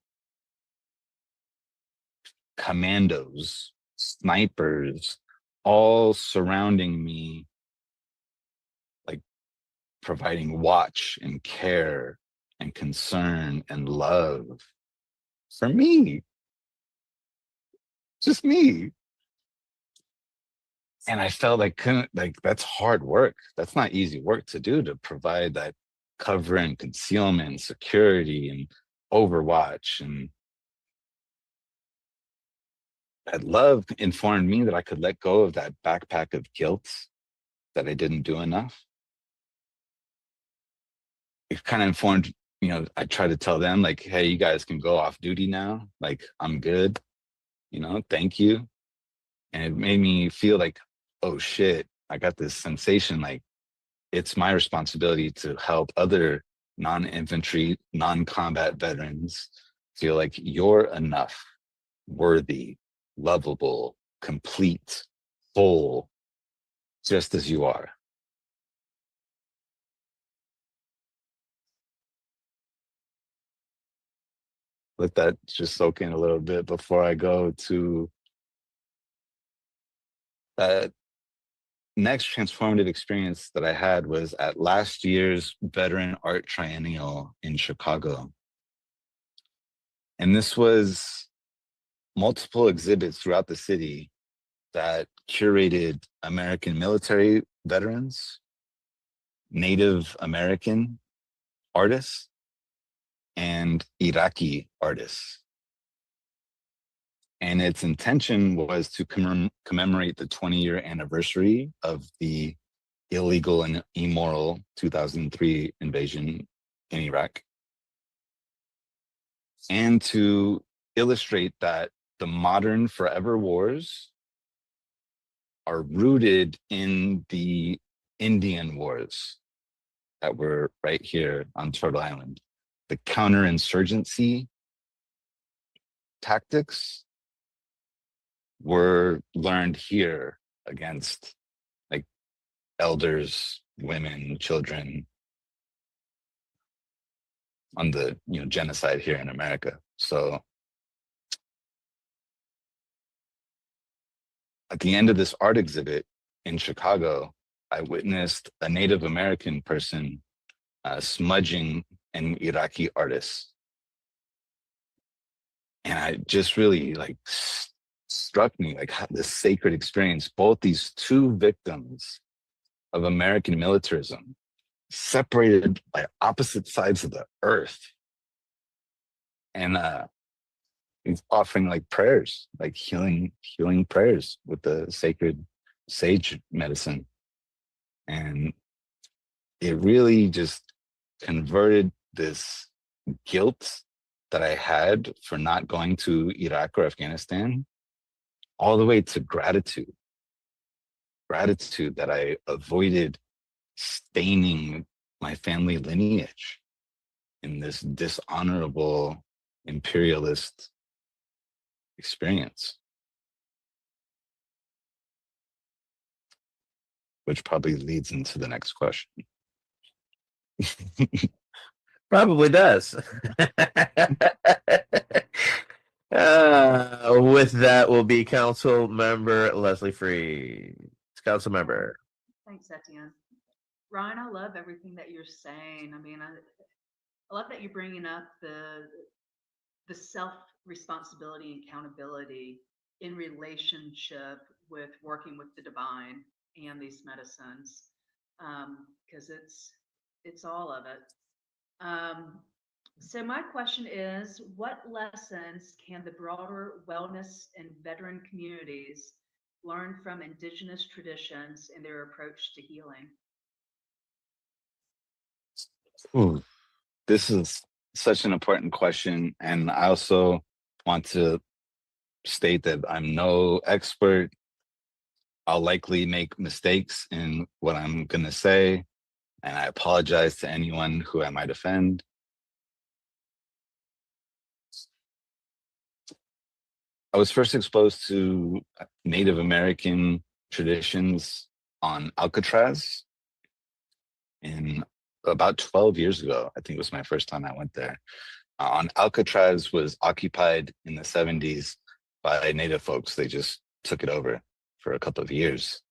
Speaker 17: commandos, snipers, all surrounding me, like providing watch and care and concern and love for me. Just me. And I felt like that's hard work. That's not easy work to do, to provide that cover and concealment, security and overwatch. And that love informed me that I could let go of that backpack of guilt that I didn't do enough. It kind of informed, I try to tell them like, hey, you guys can go off duty now. Like, I'm good, thank you. And it made me feel like, oh shit, I got this sensation like it's my responsibility to help other non-infantry, non-combat veterans feel like you're enough, worthy, lovable, complete, whole, just as you are. Let that just soak in a little bit before I go to that next transformative experience that I had was at last year's Veteran Art Triennial in Chicago. And this was multiple exhibits throughout the city that curated American military veterans, Native American artists, and Iraqi artists. And its intention was to commemorate the 20-year anniversary of the illegal and immoral 2003 invasion in Iraq, and to illustrate that the modern forever wars are rooted in the Indian wars that were right here on Turtle Island. The counterinsurgency tactics were learned here against like elders, women, children on the genocide here in America. So at the end of this art exhibit in Chicago, I witnessed a Native American person smudging an Iraqi artist. And I just really struck me like this sacred experience, both these two victims of American militarism, separated by opposite sides of the earth. And he's offering like prayers, like healing prayers with the sacred sage medicine. And it really just converted this guilt that I had for not going to Iraq or Afghanistan all the way to gratitude that I avoided staining my family lineage in this dishonorable imperialist experience, which probably leads into the next question.
Speaker 16: Probably does. With that will be Council Member Leslie Free. Council Member.
Speaker 8: Thanks, Etienne. Ryan, I love everything that you're saying. I mean, I love that you're bringing up the self responsibility and accountability in relationship with working with the divine and these medicines, because it's all of it. So my question is, what lessons can the broader wellness and veteran communities learn from indigenous traditions in their approach to healing?
Speaker 17: Ooh, this is such an important question. And I also want to state that I'm no expert. I'll likely make mistakes in what I'm going to say. And I apologize to anyone who I might offend. I was first exposed to Native American traditions on Alcatraz in about 12 years ago. I think it was my first time I went there. On Alcatraz was occupied in the 70s by Native folks. They just took it over for a couple of years.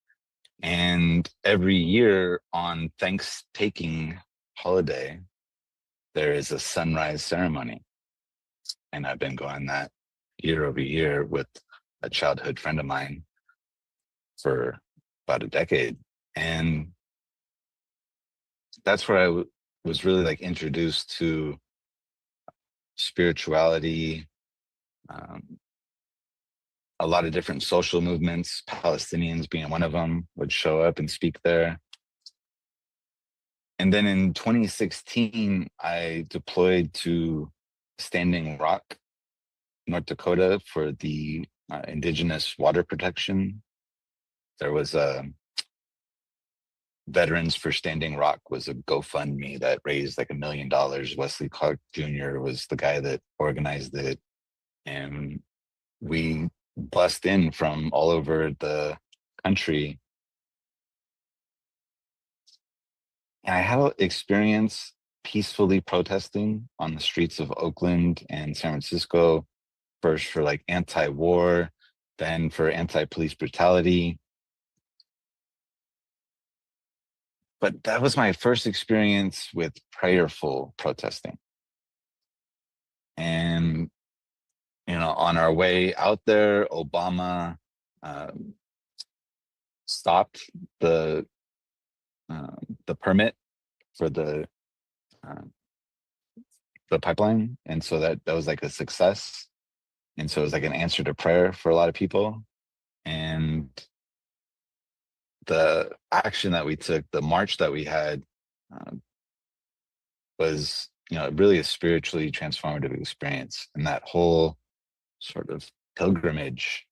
Speaker 17: And every year on Thanksgiving holiday, there is a sunrise ceremony. And I've been going that year over year with a childhood friend of mine for about a decade. And that's where I was really like introduced to spirituality, a lot of different social movements, Palestinians being one of them, would show up and speak there. And then in 2016, I deployed to Standing Rock, North Dakota for the indigenous water protection. There was a Veterans for Standing Rock was a GoFundMe that raised like $1 million. Wesley Clark Jr. was the guy that organized it. And we bussed in from all over the country. And I had an experience peacefully protesting on the streets of Oakland and San Francisco, first for like anti-war, then for anti-police brutality. But that was my first experience with prayerful protesting. And, you know, on our way out there, Obama stopped the permit for the pipeline. And so that was like a success. And so it was like an answer to prayer for a lot of people. And the action that we took, the march that we had, was, you know, really a spiritually transformative experience. And that whole sort of pilgrimage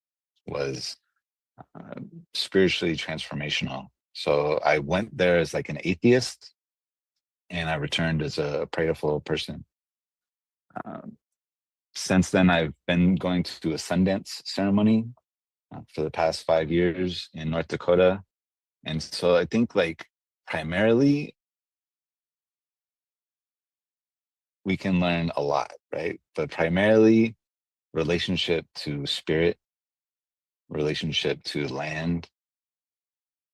Speaker 17: was spiritually transformational. So I went there as like an atheist, and I returned as a prayerful person. Since then, I've been going to a Sundance ceremony for the past 5 years in North Dakota. And so I think like primarily we can learn a lot, right? But primarily relationship to spirit, relationship to land,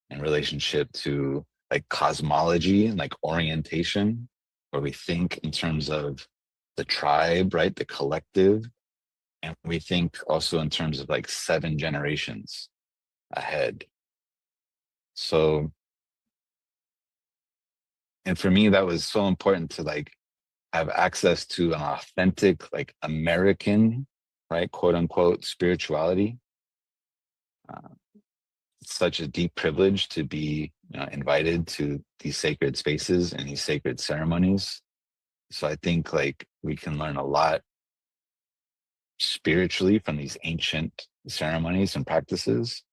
Speaker 17: and relationship to like cosmology and like orientation, where we think in terms of the tribe, right? The collective. And we think also in terms of like 7 generations ahead. So, and for me, that was so important to like have access to an authentic, like American, right, quote unquote, spirituality. It's such a deep privilege to be, you know, invited to these sacred spaces and these sacred ceremonies. So I think like we can learn a lot spiritually from these ancient ceremonies and practices.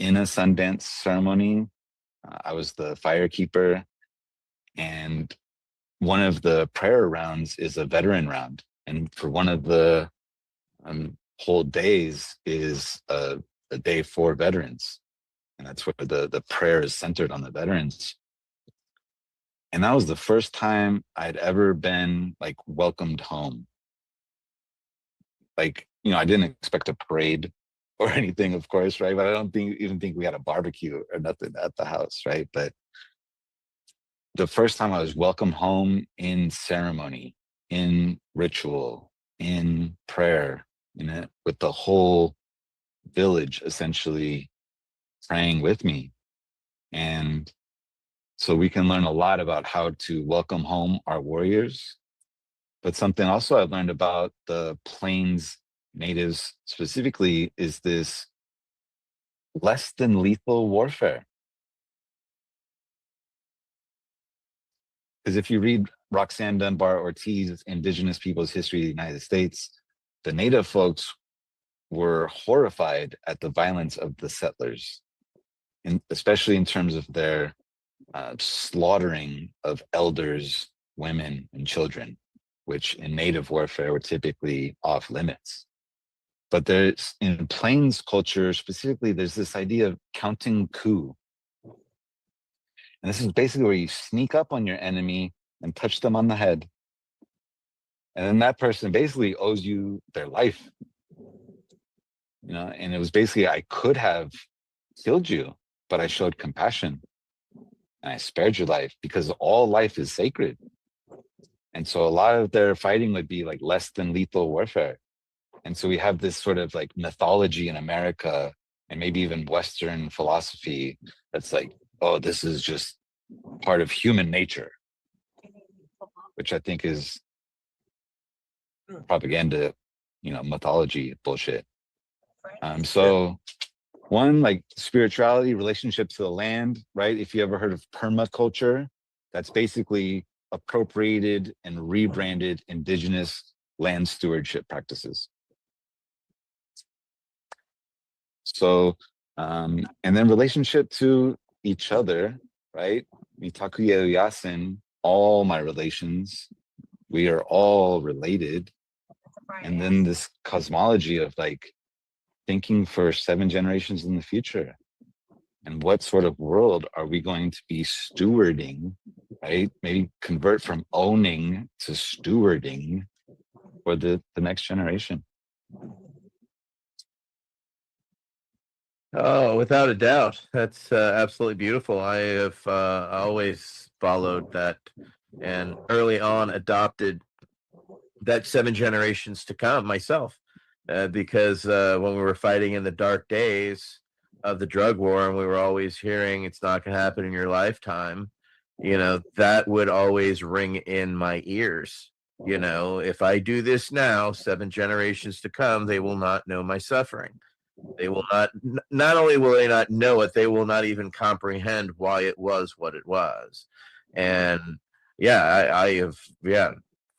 Speaker 17: In a Sundance ceremony, I was the firekeeper, and one of the prayer rounds is a veteran round. And for one of the whole days is a day for veterans. And that's where the prayer is centered on the veterans. And that was the first time I'd ever been like welcomed home. Like, you know, I didn't expect a parade or anything, of course, right? But I don't even think we had a barbecue or nothing at the house, right? But the first time I was welcomed home in ceremony, in ritual, in prayer, with the whole village essentially praying with me. And so we can learn a lot about how to welcome home our warriors. But something also I've learned about the Plains natives specifically is this less than lethal warfare. Because if you read Roxanne Dunbar Ortiz's Indigenous Peoples' History of the United States, the native folks were horrified at the violence of the settlers, and especially in terms of their slaughtering of elders, women, and children, which in native warfare were typically off limits. But there's, in Plains culture specifically, there's this idea of counting coup. And this is basically where you sneak up on your enemy and touch them on the head. And then that person basically owes you their life. You know, and it was basically, I could have killed you, but I showed compassion and I spared your life because all life is sacred. And so a lot of their fighting would be like less than lethal warfare. And so we have this sort of like mythology in America and maybe even Western philosophy that's like, oh, this is just part of human nature, which I think is propaganda, you know, mythology bullshit. So one, like spirituality, relationship to the land, right? If you ever heard of permaculture, that's basically appropriated and rebranded indigenous land stewardship practices. So, and then relationship to each other, right? Mitaku yasin, all my relations, we are all related. And then this cosmology of like thinking for 7 generations in the future. And what sort of world are we going to be stewarding, right? Maybe convert from owning to stewarding for the next generation.
Speaker 16: Oh, without a doubt. That's absolutely beautiful. I have always followed that and early on adopted that 7 generations to come myself. Because when we were fighting in the dark days of the drug war and we were always hearing it's not going to happen in your lifetime, you know, that would always ring in my ears. You know, if I do this now, 7 generations to come, they will not know my suffering. They will not only will they not know it, they will not even comprehend why it was what it was. And yeah, I have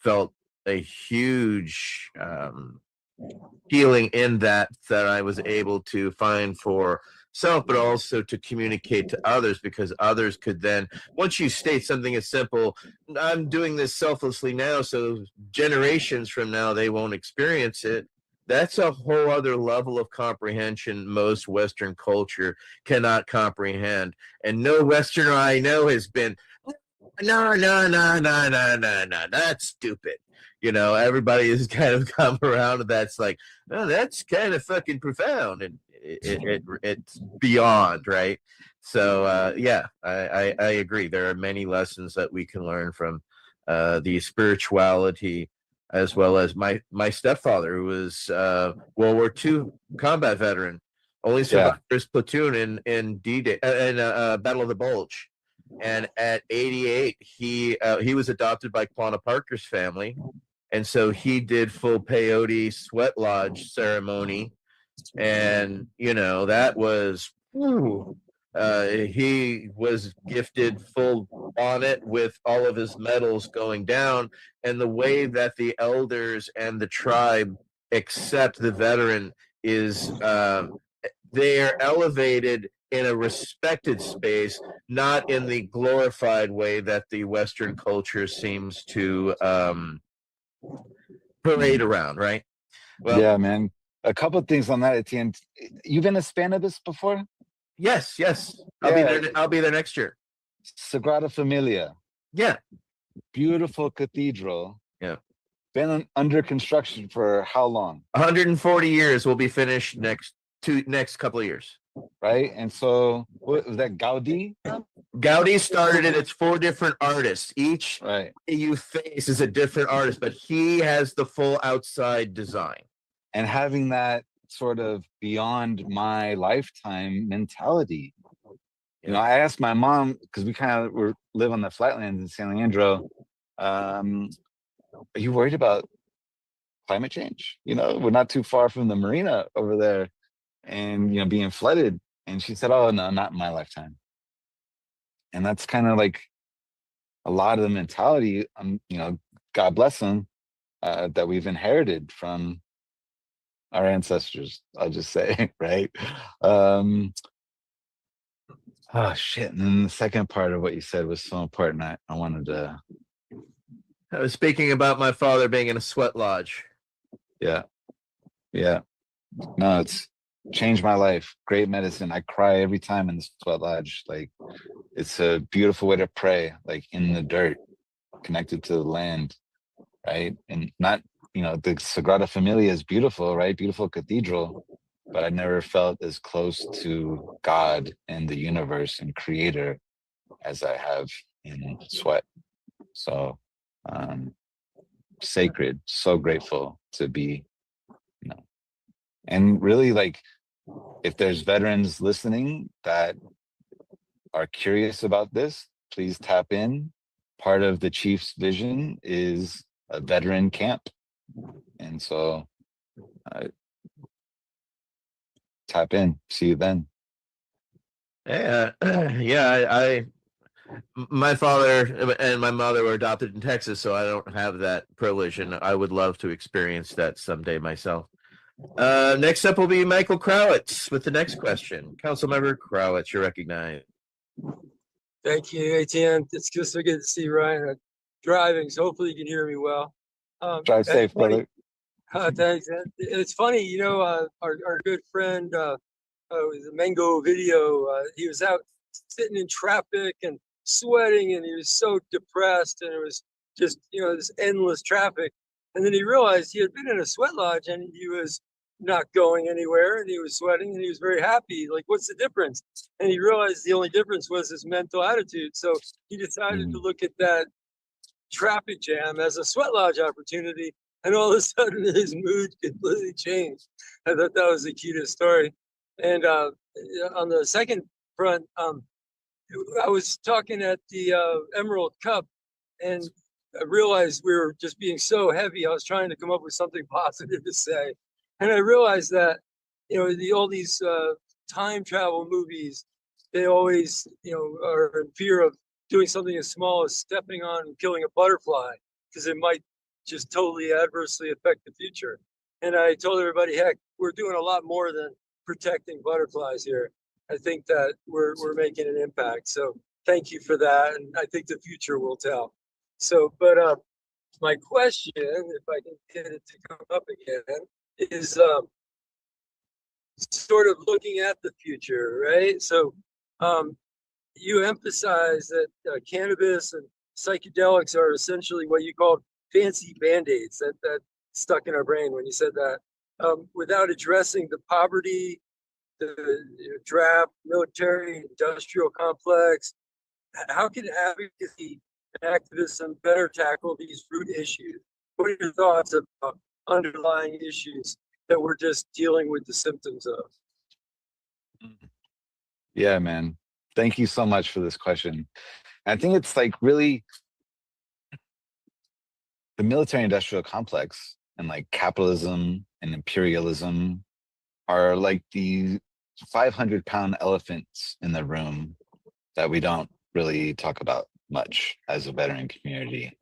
Speaker 16: felt a huge healing in that I was able to find for self, but also to communicate to others, because others could then, once you state something as simple, I'm doing this selflessly now, so generations from now they won't experience it. That's a whole other level of comprehension most Western culture cannot comprehend. And no Westerner I know has been, no, that's stupid. You know, everybody has kind of come around to that's like, oh, that's kind of fucking profound. And it's beyond, right? So, yeah, I agree. There are many lessons that we can learn from the spirituality, as well as my stepfather, who was World War II combat veteran, only survived his platoon in D-Day, in Battle of the Bulge. And at 88, he was adopted by Quanah Parker's family, and so he did full peyote sweat lodge ceremony, and you know that was he was gifted full on it with all of his medals going down, and the way that the elders and the tribe accept the veteran is they're elevated in a respected space, not in the glorified way that the Western culture seems to parade around, right? Well,
Speaker 17: yeah, man. A couple of things on that, Etienne. You've been a Spanibus before?
Speaker 16: yes.
Speaker 17: Yeah.
Speaker 16: I'll be there next year.
Speaker 17: Sagrada Familia,
Speaker 16: Yeah.
Speaker 17: beautiful cathedral.
Speaker 16: Yeah.
Speaker 17: Been under construction for how long?
Speaker 16: 140 years will be finished next couple of years.
Speaker 17: Right. And so what was that, Gaudi?
Speaker 16: Gaudi started it. It's 4 different artists. Each
Speaker 17: Right.
Speaker 16: you face is a different artist, but he has the full outside design.
Speaker 17: And having that sort of beyond my lifetime mentality. You know, I asked my mom, because we kind of live on the flatlands in San Leandro. Are you worried about climate change? You know, we're not too far from the marina over there, and being flooded. And she said, "Oh no, not in my lifetime." And that's kind of like a lot of the mentality, God bless them, that we've inherited from our ancestors. I'll just say, right? Oh shit! And then the second part of what you said was so important. I wanted to.
Speaker 16: I was speaking about my father being in a sweat lodge.
Speaker 17: Yeah. No, it's changed my life. Great medicine. I cry every time in the sweat lodge. Like, it's a beautiful way to pray, like in the dirt, connected to the land, right? And not, the Sagrada Familia is beautiful, right? Beautiful cathedral, but I never felt as close to God and the universe and creator as I have in sweat. So, sacred, so grateful to be, and really, like, if there's veterans listening that are curious about this, please tap in. Part of the chief's vision is a veteran camp. And so tap in. See you then.
Speaker 16: Yeah. My father and my mother were adopted in Texas, so I don't have that privilege, and I would love to experience that someday myself. Next up will be Michael Crowitz with the next question. Councilmember Crowitz, you're recognized.
Speaker 9: Thank you, Etienne. It's just so good to see Ryan. I'm driving, so hopefully you can hear me well.
Speaker 17: Drive safe, brother.
Speaker 9: Thanks. It's funny, our good friend with the Mango video, he was out sitting in traffic and sweating, and he was so depressed, and it was just, this endless traffic. And then he realized he had been in a sweat lodge and he was not going anywhere, and he was sweating, and he was very happy. Like, what's the difference? And he realized the only difference was his mental attitude. So he decided to look at that traffic jam as a sweat lodge opportunity, and all of a sudden his mood completely changed. I thought that was the cutest story. And on the second front, I was talking at the Emerald Cup, and I realized we were just being so heavy. I was trying to come up with something positive to say. And I realized that, all these time travel movies, they always, are in fear of doing something as small as stepping on and killing a butterfly, because it might just totally adversely affect the future. And I told everybody, heck, we're doing a lot more than protecting butterflies here. I think that we're making an impact. So thank you for that. And I think the future will tell. So, but my question, if I can get it to come up again, is sort of looking at the future, right? So you emphasize that cannabis and psychedelics are essentially what you called fancy band-aids. That stuck in our brain when you said that. Without addressing the poverty, the draft military industrial complex, how can advocacy and activism better tackle these root issues? What are your thoughts about underlying issues that we're just dealing with the symptoms of?
Speaker 17: Yeah, man. Thank you so much for this question. I think it's like really the military industrial complex and like capitalism and imperialism are like the 500-pound elephants in the room that we don't really talk about much as a veteran community.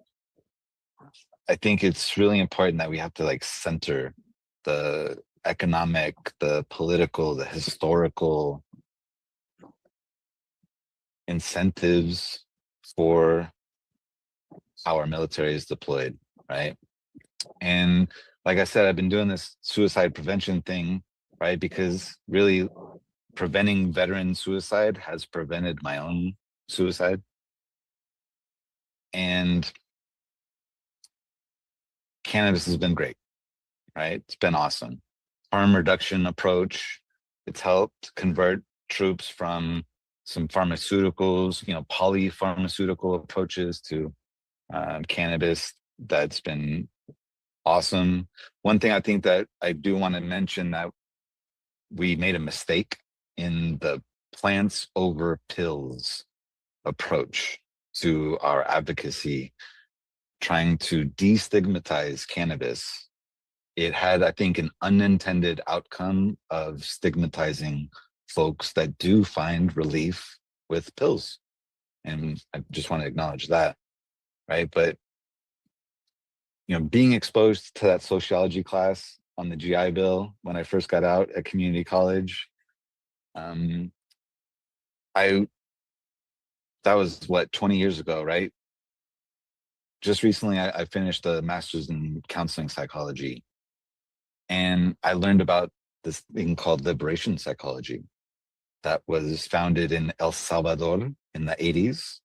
Speaker 17: I think it's really important that we have to like center the economic, the political, the historical incentives for how our military is deployed, right? And like I said, I've been doing this suicide prevention thing, right? Because really preventing veteran suicide has prevented my own suicide. And cannabis has been great, right? It's been awesome. Harm reduction approach. It's helped convert troops from some pharmaceuticals, polypharmaceutical approaches to cannabis. That's been awesome. One thing I think that I do want to mention that we made a mistake in the plants over pills approach to our advocacy, trying to destigmatize cannabis. It had, I think, an unintended outcome of stigmatizing folks that do find relief with pills. And I just want to acknowledge that, right? But, being exposed to that sociology class on the GI Bill when I first got out at community college, that was what, 20 years ago, right? Just recently, I finished a master's in counseling psychology, and I learned about this thing called liberation psychology that was founded in El Salvador in the 80s.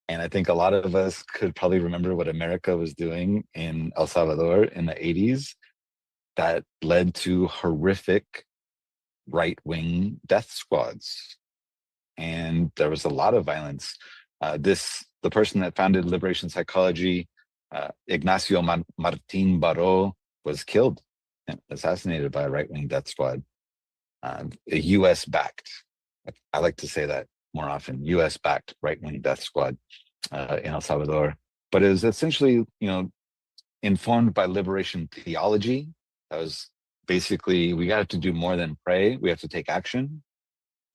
Speaker 17: And I think a lot of us could probably remember what America was doing in El Salvador in the 80s that led to horrific right-wing death squads. And there was a lot of violence. The person that founded liberation psychology, Ignacio Martin Baró, was killed and assassinated by a right-wing death squad, a US-backed. I like to say that more often, US-backed right-wing death squad in El Salvador. But it was essentially, informed by liberation theology. That was basically, we got to do more than pray. We have to take action.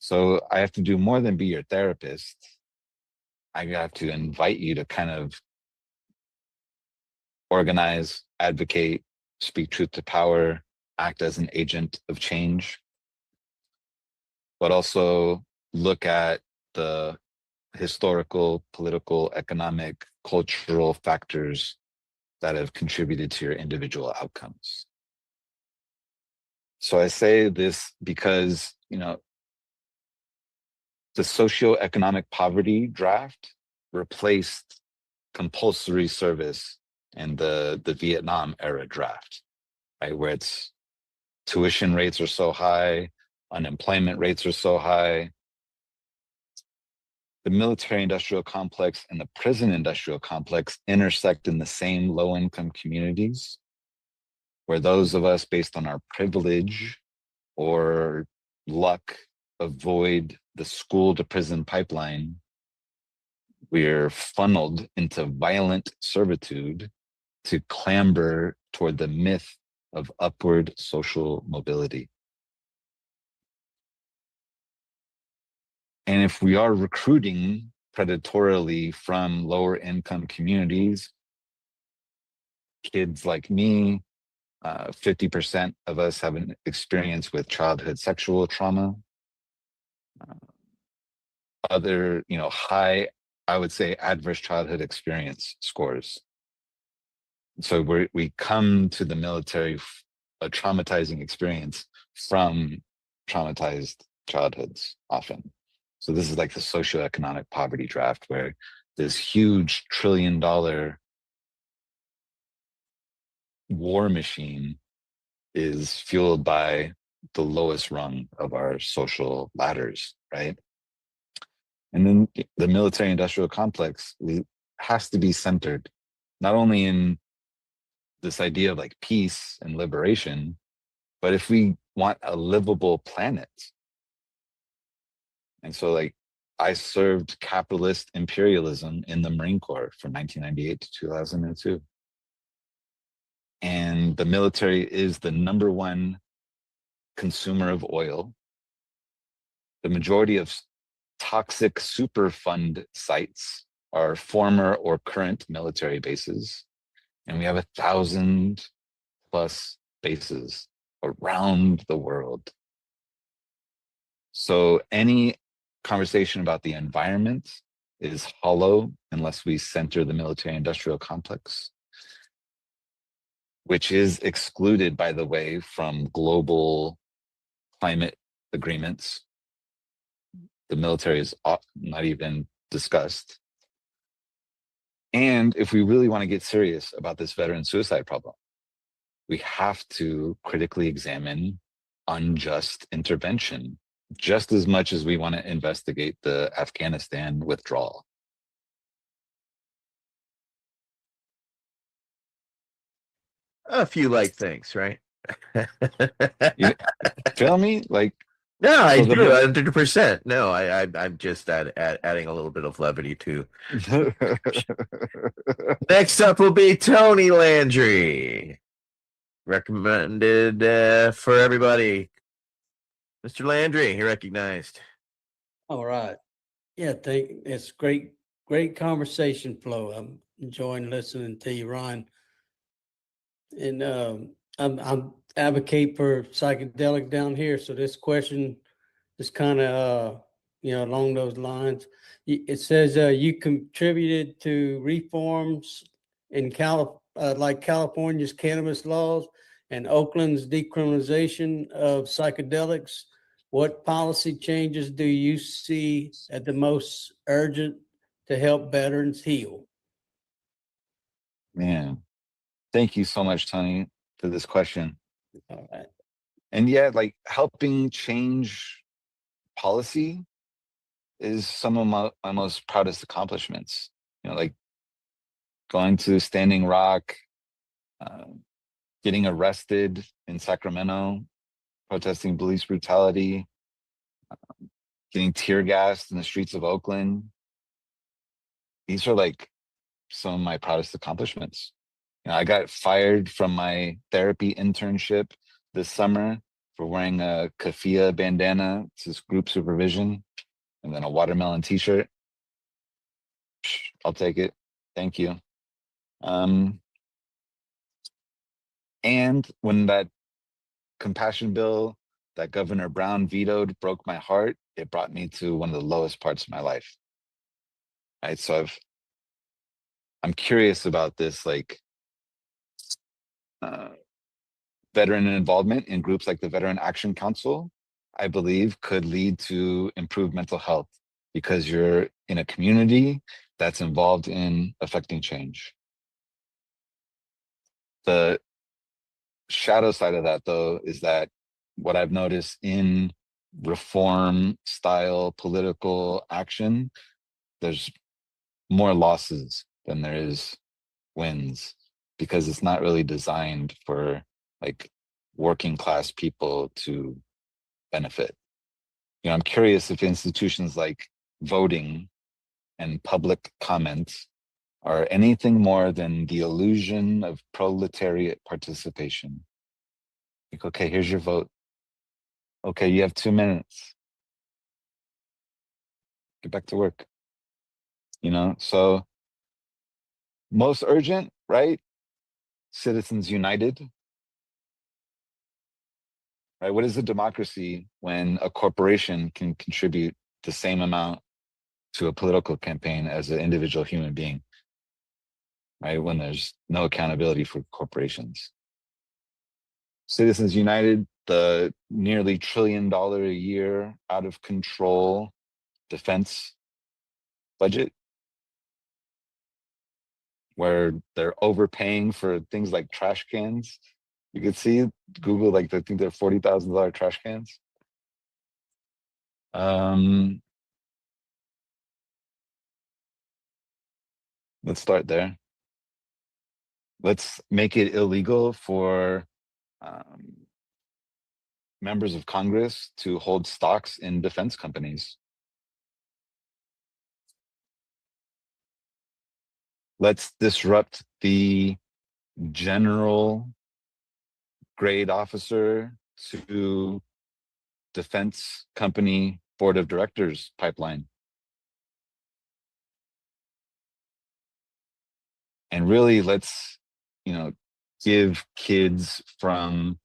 Speaker 17: So I have to do more than be your therapist. I have to invite you to kind of organize, advocate, speak truth to power, act as an agent of change, but also look at the historical, political, economic, cultural factors that have contributed to your individual outcomes. So I say this because, the socioeconomic poverty draft replaced compulsory service in the Vietnam era draft, right? Where it's tuition rates are so high, unemployment rates are so high. The military industrial complex and the prison industrial complex intersect in the same low-income communities, where those of us based on our privilege or luck avoid the school to prison pipeline. We're funneled into violent servitude to clamber toward the myth of upward social mobility. And if we are recruiting predatorily from lower income communities, kids like me, 50% of us have an experience with childhood sexual trauma. Other, high, I would say, adverse childhood experience scores. So we come to the military, a traumatizing experience from traumatized childhoods often. So this is like the socioeconomic poverty draft, where this huge $1 trillion war machine is fueled by the lowest rung of our social ladders, right? And then the military industrial complex has to be centered not only in this idea of like peace and liberation, but if we want a livable planet. And so like I served capitalist imperialism in the Marine Corps from 1998 to 2002. And the military is the #1 consumer of oil. The majority of toxic Superfund sites are former or current military bases. And we have 1,000+ bases around the world. So any conversation about the environment is hollow unless we center the military industrial complex. which is excluded, by the way, from global climate agreements. The military is not even discussed. And if we really want to get serious about this veteran suicide problem, we have to critically examine unjust intervention just as much as we want to investigate the Afghanistan withdrawal.
Speaker 16: A few light things, right?
Speaker 17: You feel me? Like,
Speaker 16: no, I
Speaker 17: so
Speaker 16: do
Speaker 17: the
Speaker 16: 100%. No, I'm just adding a little bit of levity to. Next up will be Tony Landry, recommended for everybody. Mr. Landry, he recognized.
Speaker 6: All right. Yeah, it's great conversation flow. I'm enjoying listening to you, Ron. And I'm advocate for psychedelic down here. So this question is kind of along those lines. It says you contributed to reforms in like California's cannabis laws and Oakland's decriminalization of psychedelics. What policy changes do you see at the most urgent to help veterans heal?
Speaker 17: Man, thank you so much, Tony, for this question.
Speaker 6: All right.
Speaker 17: And yeah, like helping change policy is some of my most proudest accomplishments. Like going to Standing Rock, getting arrested in Sacramento, protesting police brutality, getting tear gassed in the streets of Oakland. These are like some of my proudest accomplishments. I got fired from my therapy internship this summer for wearing a keffiyeh bandana to group supervision and then a watermelon t-shirt. I'll take it. Thank you. And when that compassion bill that Governor Brown vetoed broke my heart, it brought me to one of the lowest parts of my life. Right. So I'm curious about this, like veteran involvement in groups like the Veteran Action Council, I believe could lead to improved mental health because you're in a community that's involved in affecting change. The shadow side of that, though, is that what I've noticed in reform style political action, there's more losses than there is wins because it's not really designed for like working class people to benefit. I'm curious if institutions like voting and public comment are anything more than the illusion of proletariat participation. Like, okay, here's your vote. Okay, you have 2 minutes. Get back to work. So most urgent, right? Citizens United. Right? What is a democracy when a corporation can contribute the same amount to a political campaign as an individual human being? Right? When there's no accountability for corporations. Citizens United, the nearly $1 trillion a year out of control defense budget, where they're overpaying for things like trash cans. You could see Google, like I think they're $40,000 trash cans. Let's start there. Let's make it illegal for members of Congress to hold stocks in defense companies. Let's disrupt the general grade officer to defense company board of directors pipeline. And really, let's, give kids from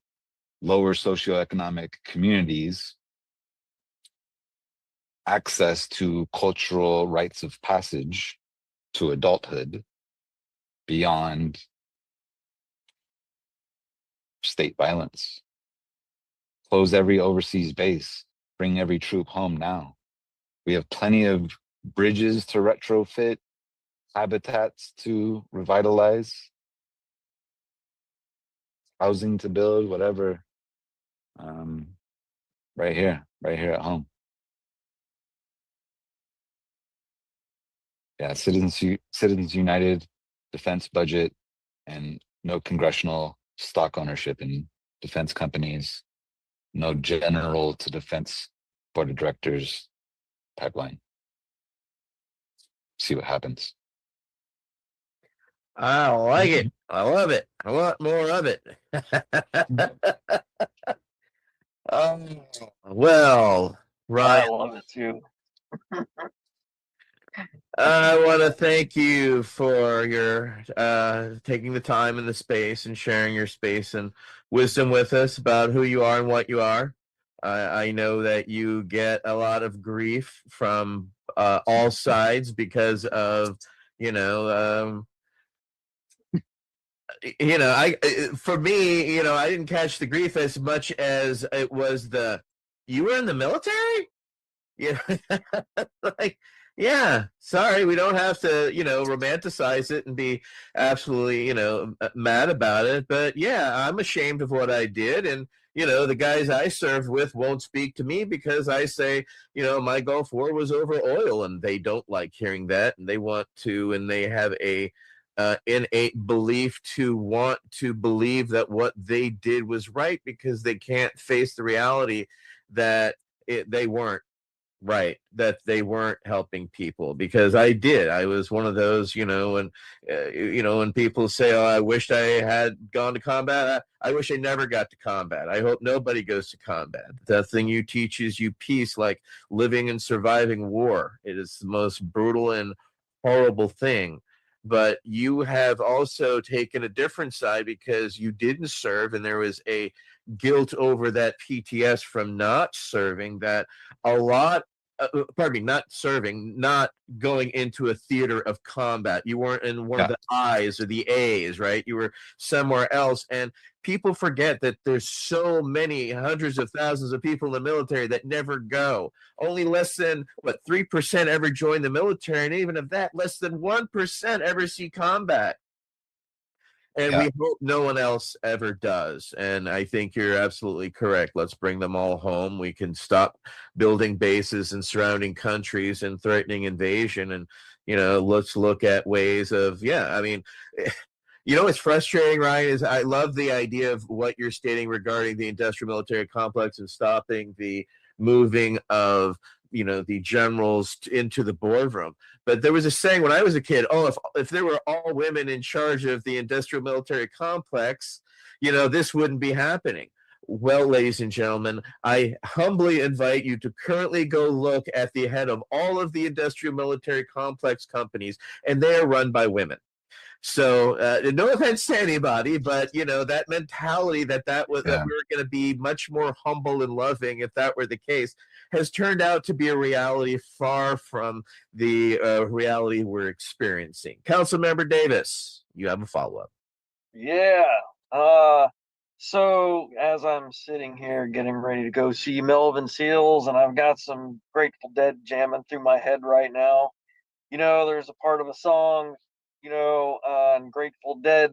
Speaker 17: lower socioeconomic communities access to cultural rites of passage to adulthood beyond state violence. Close every overseas base. Bring every troop home now. We have plenty of bridges to retrofit, habitats to revitalize, housing to build, whatever. Right here at home. Yeah, Citizens United defense budget and no congressional stock ownership in defense companies, no general to defense board of directors pipeline. See what happens.
Speaker 16: I like it. I love it. I want more of it. Well, Ryan,
Speaker 10: I love it too.
Speaker 16: I want to thank you for your taking the time and the space and sharing your space and wisdom with us about who you are and what you are. I know that you get a lot of grief from all sides because of, you know, for me, I didn't catch the grief as much as it was you were in the military? Yeah. Like, yeah, sorry, we don't have to, romanticize it and be absolutely, mad about it. But yeah, I'm ashamed of what I did. And, the guys I served with won't speak to me because I say, my Gulf War was over oil, and they don't like hearing that. And they want to, and they have a innate belief to want to believe that what they did was right because they can't face the reality that they weren't right, that they weren't helping people. Because I was one of those, when people say, oh, I wished I had gone to combat, I wish I never got to combat. I hope nobody goes to combat. That thing you teaches you peace, like living and surviving war. It is the most brutal and horrible thing. But you have also taken a different side because you didn't serve, and there was a guilt over that PTS from not serving, that a lot pardon me, not serving, not going into a theater of combat. You weren't in one of the I's or the A's, right? You were somewhere else. And people forget that there's so many hundreds of thousands of people in the military that never go. Only less than 3% ever join the military, and even of that, less than 1% ever see combat. And we hope no one else ever does. And I think you're absolutely correct. Let's bring them all home. We can stop building bases in surrounding countries and threatening invasion. And, let's look at ways of, what's frustrating, Ryan, is I love the idea of what you're stating regarding the industrial military complex and stopping the moving of the generals into the boardroom. But there was a saying when I was a kid, if there were all women in charge of the industrial military complex, this wouldn't be happening. Well, ladies and gentlemen, I humbly invite you to currently go look at the head of all of the industrial military complex companies, and they are run by women. So no offense to anybody, but that mentality that we were going to be much more humble and loving if that were the case has turned out to be a reality far from the reality we're experiencing. Councilmember Davis, you have a follow-up.
Speaker 10: Yeah. So as I'm sitting here getting ready to go see Melvin Seals, and I've got some Grateful Dead jamming through my head right now. There's a part of a song, on Grateful Dead,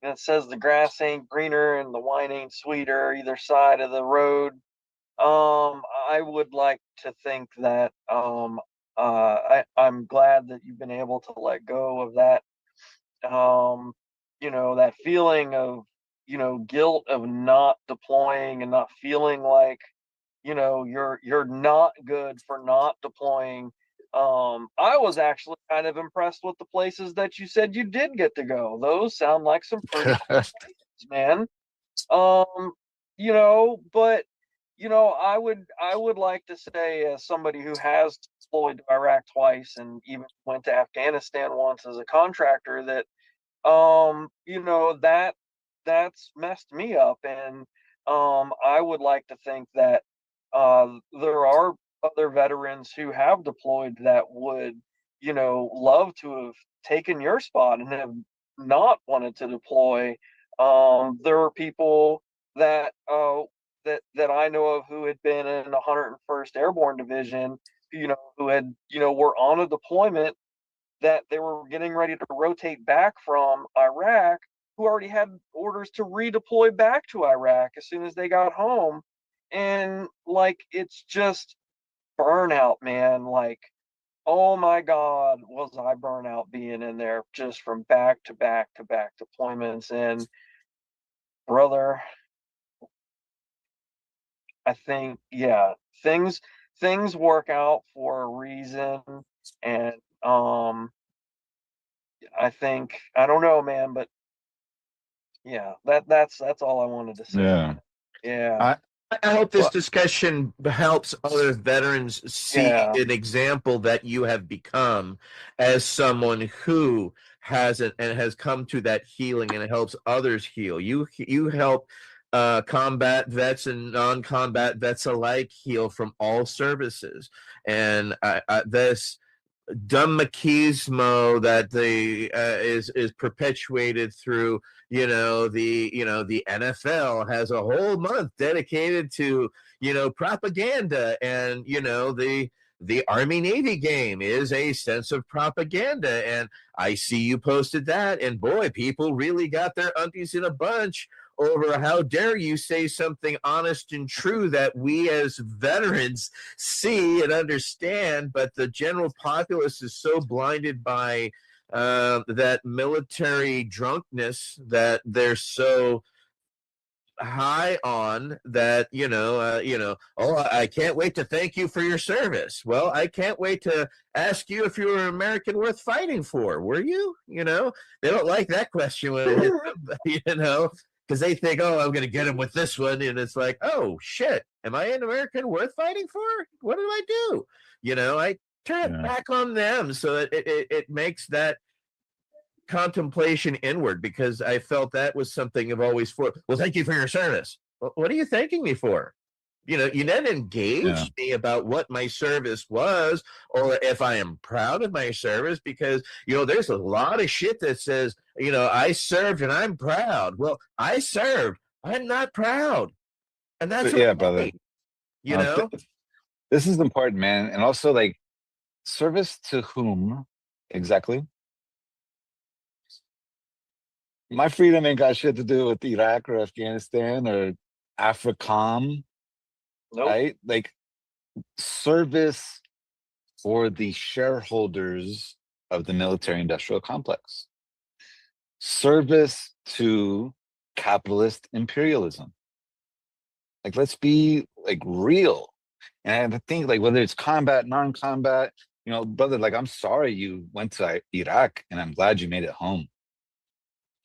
Speaker 10: and it says the grass ain't greener and the wine ain't sweeter either side of the road. I would like to think that I'm glad that you've been able to let go of that. That feeling of guilt of not deploying and not feeling like you're not good for not deploying. I was actually kind of impressed with the places that you said you did get to go. Those sound like some pretty cool places, man. But I would like to say, as somebody who has deployed to Iraq twice and even went to Afghanistan once as a contractor, that that's messed me up. And I would like to think that there are other veterans who have deployed that would, love to have taken your spot and have not wanted to deploy. There were people that that I know of who had been in the 101st Airborne Division, who had, were on a deployment that they were getting ready to rotate back from Iraq, who already had orders to redeploy back to Iraq as soon as they got home. And like, it's just burnout, man. Like, oh my God, was I burnout being in there just from back to back to back deployments. And brother, I think, yeah, things work out for a reason. And I think, I don't know, man, but yeah, that's all I wanted to say.
Speaker 17: Yeah.
Speaker 10: Yeah.
Speaker 16: I hope this discussion helps other veterans see
Speaker 10: Yeah.
Speaker 16: an example that you have become as someone who has come to that healing, and it helps others heal. You help combat vets and non-combat vets alike heal from all services, and this dumb machismo that is perpetuated through the NFL has a whole month dedicated to propaganda, and the Army Navy game is a sense of propaganda, and I see you posted that, and boy, people really got their undies in a bunch over how dare you say something honest and true that we as veterans see and understand, but the general populace is so blinded by that military drunkenness that they're so high on that oh, I can't wait to thank you for your service. Well, I can't wait to ask you if you were an American worth fighting for. Were you? They don't like that question when it hits them, because they think, oh, I'm going to get him with this one, and it's like, oh shit, am I an American worth fighting for? What did I do? I turn it back on them, so it makes that contemplation inward, because I felt that was something I've always for. Well, thank you for your service. Well, what are you thanking me for? You didn't engage me about what my service was, or if I am proud of my service, because there's a lot of shit that says I served and I'm proud. Well, I served, I'm not proud, and that's
Speaker 17: Yeah,
Speaker 16: okay,
Speaker 17: brother. This is important, man. And also, like, service to whom exactly? My freedom ain't got shit to do with Iraq or Afghanistan or AFRICOM, right? Like, service for the shareholders of the military-industrial complex. Service to capitalist imperialism. Like, let's be like real. And I think, like, whether it's combat, non-combat, brother, like, I'm sorry you went to Iraq, and I'm glad you made it home.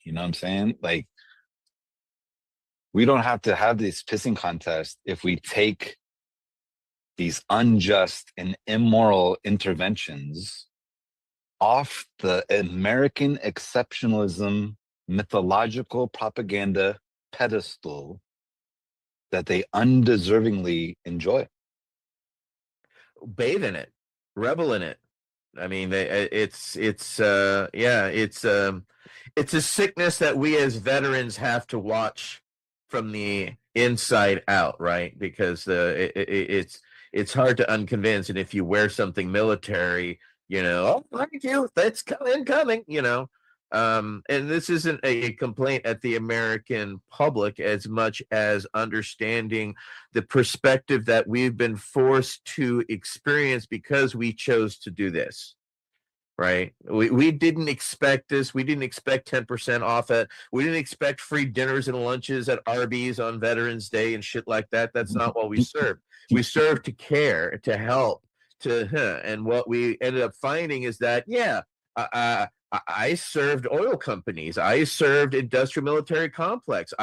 Speaker 17: You know what I'm saying? Like, we don't have to have this pissing contest if we take these unjust and immoral interventions off the American exceptionalism mythological propaganda pedestal that they undeservingly enjoy.
Speaker 16: Bathe in it, revel in it. I mean, it's a sickness that we as veterans have to watch from the inside out, right? Because it's hard to unconvince, and if you wear something military, oh, thank you, that's coming, and this isn't a complaint at the American public as much as understanding the perspective that we've been forced to experience because we chose to do this. Right. We didn't expect this. We didn't expect 10% off it. We didn't expect free dinners and lunches at Arby's on Veterans Day and shit like that. That's not what we served. We served to care, to help, and what we ended up finding is that, I served oil companies. I served industrial military complex.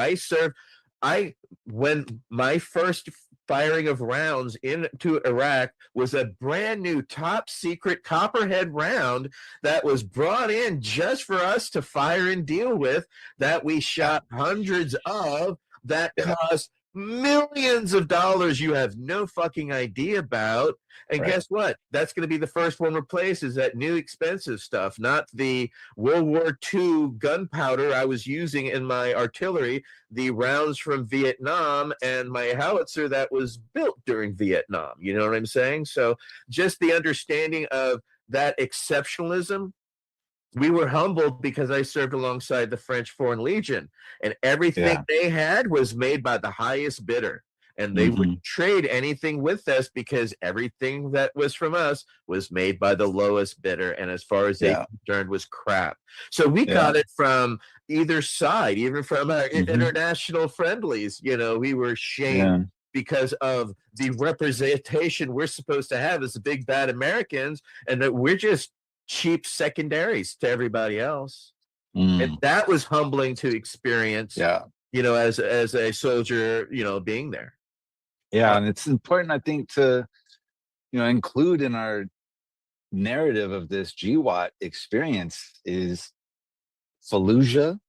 Speaker 16: When my first firing of rounds into Iraq was a brand new top secret copperhead round that was brought in just for us to fire and deal with, that we shot hundreds of, that cost millions of dollars you have no fucking idea about. And
Speaker 17: Right.
Speaker 16: guess what? That's going to be the first one replaced, is that new expensive stuff, not the World War II gunpowder I was using in my artillery, the rounds from Vietnam, and my howitzer that was built during Vietnam. You know what I'm saying? So just the understanding of that exceptionalism. We were humbled because I served alongside the French Foreign Legion, and everything
Speaker 17: Yeah.
Speaker 16: they had was made by the highest bidder. And they
Speaker 17: Mhm.
Speaker 16: would trade anything with us because everything that was from us was made by the lowest bidder. And as far as they
Speaker 17: Yeah.
Speaker 16: concerned, was crap. So we
Speaker 17: Yeah.
Speaker 16: got it from either side, even from our
Speaker 17: Mhm.
Speaker 16: international friendlies. You know, we were shamed
Speaker 17: Yeah.
Speaker 16: because of the representation we're supposed to have as the big bad Americans, and that we're just cheap secondaries to everybody else. And that was humbling to experience,
Speaker 17: Yeah.
Speaker 16: you know, as a soldier, you know, being there.
Speaker 17: Yeah, and it's important, I think, to include in our narrative of this GWAT experience is Fallujah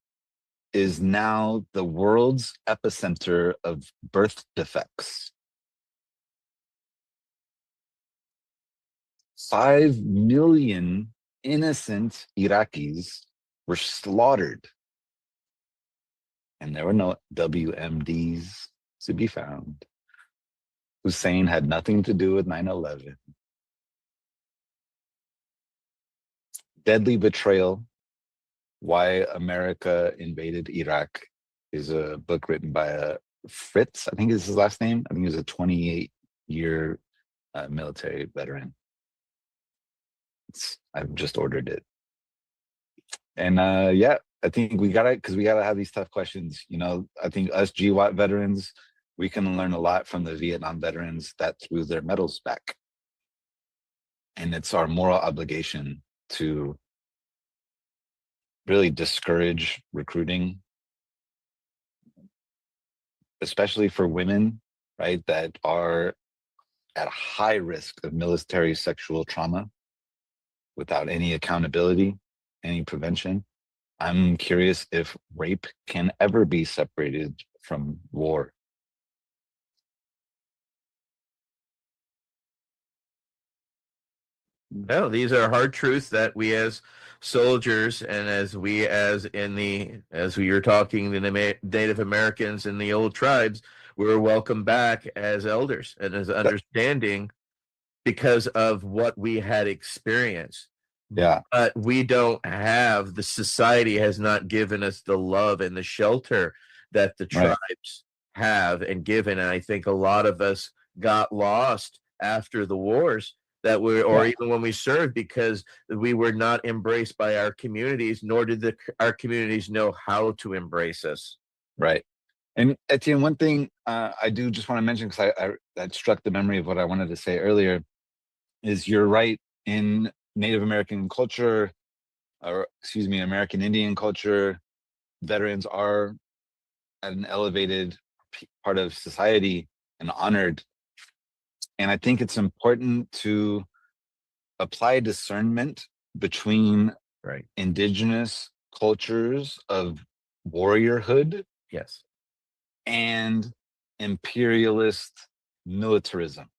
Speaker 17: is now the world's epicenter of birth defects. 5 million innocent Iraqis were slaughtered, and there were no WMDs to be found. Hussein had nothing to do with 9/11. Deadly Betrayal: Why America Invaded Iraq is a book written by Fritz, I think is his last name. I think he was a 28-year military veteran. I've just ordered it. And yeah, I think we gotta have these tough questions. I think us GWAT veterans, we can learn a lot from the Vietnam veterans that threw their medals back. And it's our moral obligation to really discourage recruiting, especially for women, right, that are at high risk of military sexual trauma without any accountability, any prevention. I'm curious if rape can ever be separated from war.
Speaker 16: No, these are hard truths that we as soldiers, and as we as we were talking, the Native Americans and the old tribes, we were welcomed back as elders and as understanding because of what we had experienced.
Speaker 17: Yeah.
Speaker 16: But we don't have, the society has not given us the love and the shelter that the
Speaker 17: Right.
Speaker 16: tribes have and given. And I think a lot of us got lost after the wars that were, or
Speaker 17: Yeah.
Speaker 16: even when we served, because we were not embraced by our communities, nor did our communities know how to embrace us.
Speaker 17: Right. And Etienne, one thing I do just want to mention, because that struck the memory of what I wanted to say earlier, is you're right. In Native American culture, or excuse me, American Indian culture, veterans are at an elevated part of society and honored. And I think it's important to apply discernment between indigenous cultures of warriorhood,
Speaker 16: yes,
Speaker 17: and imperialist militarism.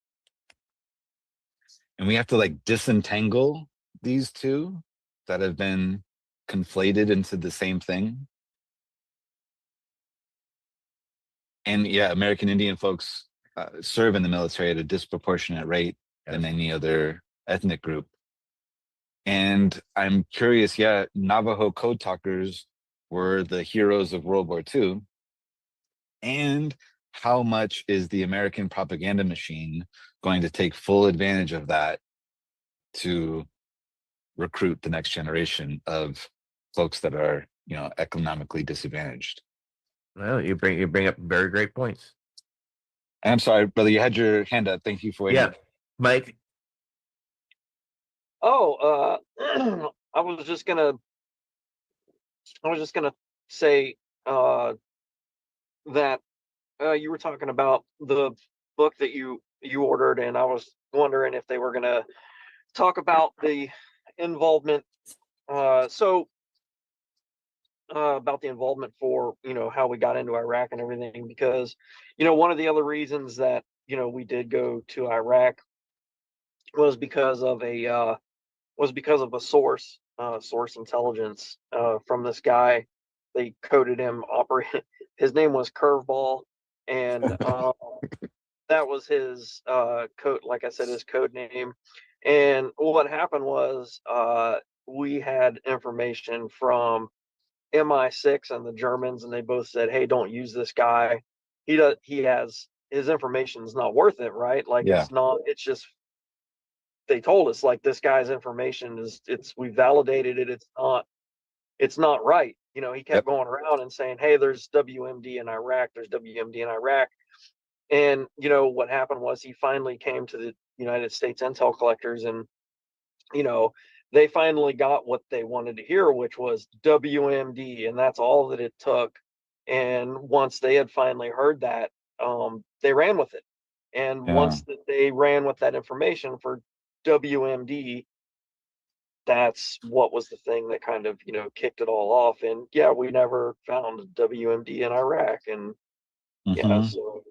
Speaker 17: And we have to disentangle these two that have been conflated into the same thing. And yeah, American Indian folks serve in the military at a disproportionate rate than any other ethnic group. And I'm curious, Navajo code talkers were the heroes of World War II. And how much is the American propaganda machine going to take full advantage of that to recruit the next generation of folks that are, economically disadvantaged?
Speaker 16: Well, you bring up very great points.
Speaker 17: I'm sorry, brother, you had your hand up. Thank you for waiting.
Speaker 16: Yeah, Mike.
Speaker 10: Oh, I was just gonna say that you were talking about the book that you ordered, and I was wondering if they were gonna talk about the involvement. So about the involvement for, how we got into Iraq and everything, because, one of the other reasons that, we did go to Iraq was because of a source intelligence from this guy. They coded him operate. His name was Curveball, and that was his code. Like I said, his code name. And what happened was we had information from MI6 and the Germans, and they both said, "Hey, don't use this guy. He has his information is not worth it, right? Like
Speaker 17: Yeah.
Speaker 10: it's not. It's just they told us like this guy's information we validated it. It's not right. He kept going around and saying, "Hey, there's WMD in Iraq. There's WMD in Iraq." And what happened was he finally came to the United States intel collectors, and you know they finally got what they wanted to hear, which was WMD, and that's all that it took. And once they had finally heard that, they ran with it. And
Speaker 17: Yeah.
Speaker 10: once that they ran with that information for WMD, that's what was the thing that kind of kicked it all off. And yeah, we never found WMD in Iraq, and yeah,
Speaker 17: Mhm.
Speaker 10: so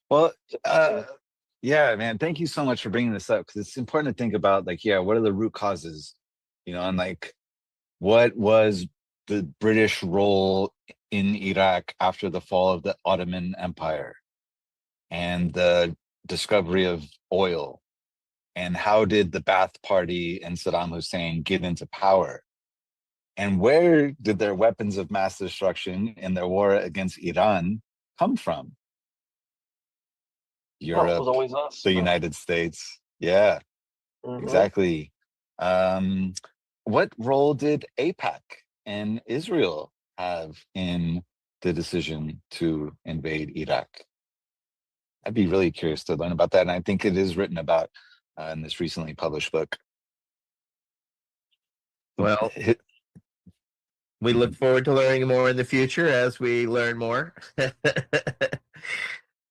Speaker 17: Well,
Speaker 10: interesting.
Speaker 17: yeah, man. Thank you so much for bringing this up, because it's important to think about, like, yeah, what are the root causes, and like, what was the British role in Iraq after the fall of the Ottoman Empire and the discovery of oil, and how did the Ba'ath Party and Saddam Hussein get into power, and where did their weapons of mass destruction in their war against Iran come from?
Speaker 10: Well, it was
Speaker 17: Europe,
Speaker 10: always us.
Speaker 17: the United States. Yeah,
Speaker 10: Mhm.
Speaker 17: exactly. What role did AIPAC and Israel have in the decision to invade Iraq? I'd be really curious to learn about that, and I think it is written about in this recently published book.
Speaker 16: Well, we look forward to learning more in the future as we learn more.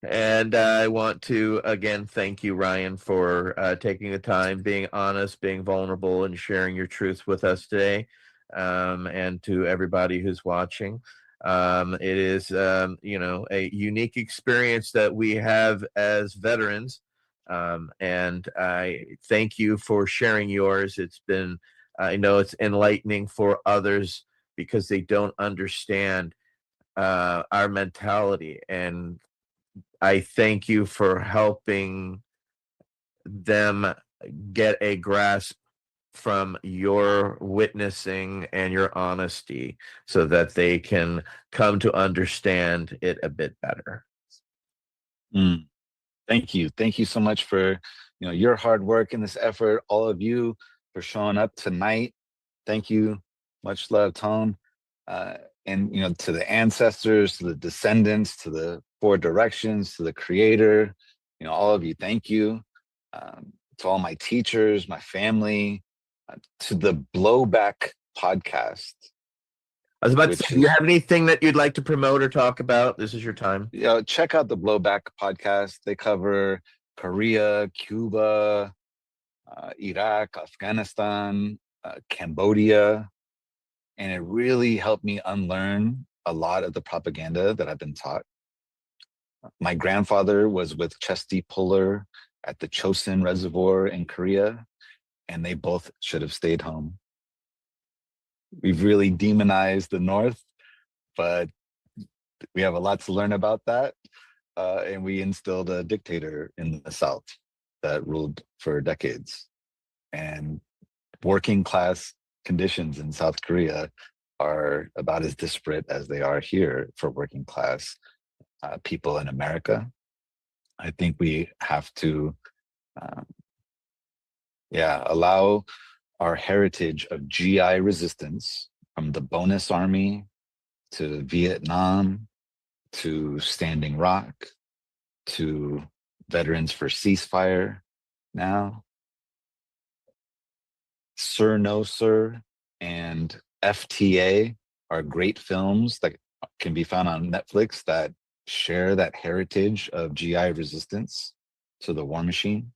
Speaker 16: And I want to again thank you, Ryan, for taking the time, being honest, being vulnerable, and sharing your truth with us today. And to everybody who's watching, it is a unique experience that we have as veterans. And I thank you for sharing yours. It's been, I know it's enlightening for others because they don't understand our mentality, and I thank you for helping them get a grasp from your witnessing and your honesty so that they can come to understand it a bit better.
Speaker 17: Mm. Thank you. Thank you so much for your hard work in this effort. All of you for showing up tonight. Thank you. Much love, Tone. And to the ancestors, to the descendants, to the four directions, to the creator, all of you, thank you. To all my teachers, my family, to the Blowback podcast.
Speaker 16: I was about to say, do you have anything that you'd like to promote or talk about? This is your time.
Speaker 17: Check out the Blowback podcast. They cover Korea, Cuba, Iraq, Afghanistan, Cambodia, and it really helped me unlearn a lot of the propaganda that I've been taught. My grandfather was with Chesty Puller at the Chosin Reservoir in Korea, and they both should have stayed home. We've really demonized the North, but we have a lot to learn about that. And we instilled a dictator in the South that ruled for decades. And working class conditions in South Korea are about as disparate as they are here for working class people in America. I think we have to, allow our heritage of GI resistance, from the Bonus Army to Vietnam to Standing Rock to Veterans for Ceasefire now, Sir No Sir and FTA are great films that can be found on Netflix that share that heritage of GI resistance to the war machine.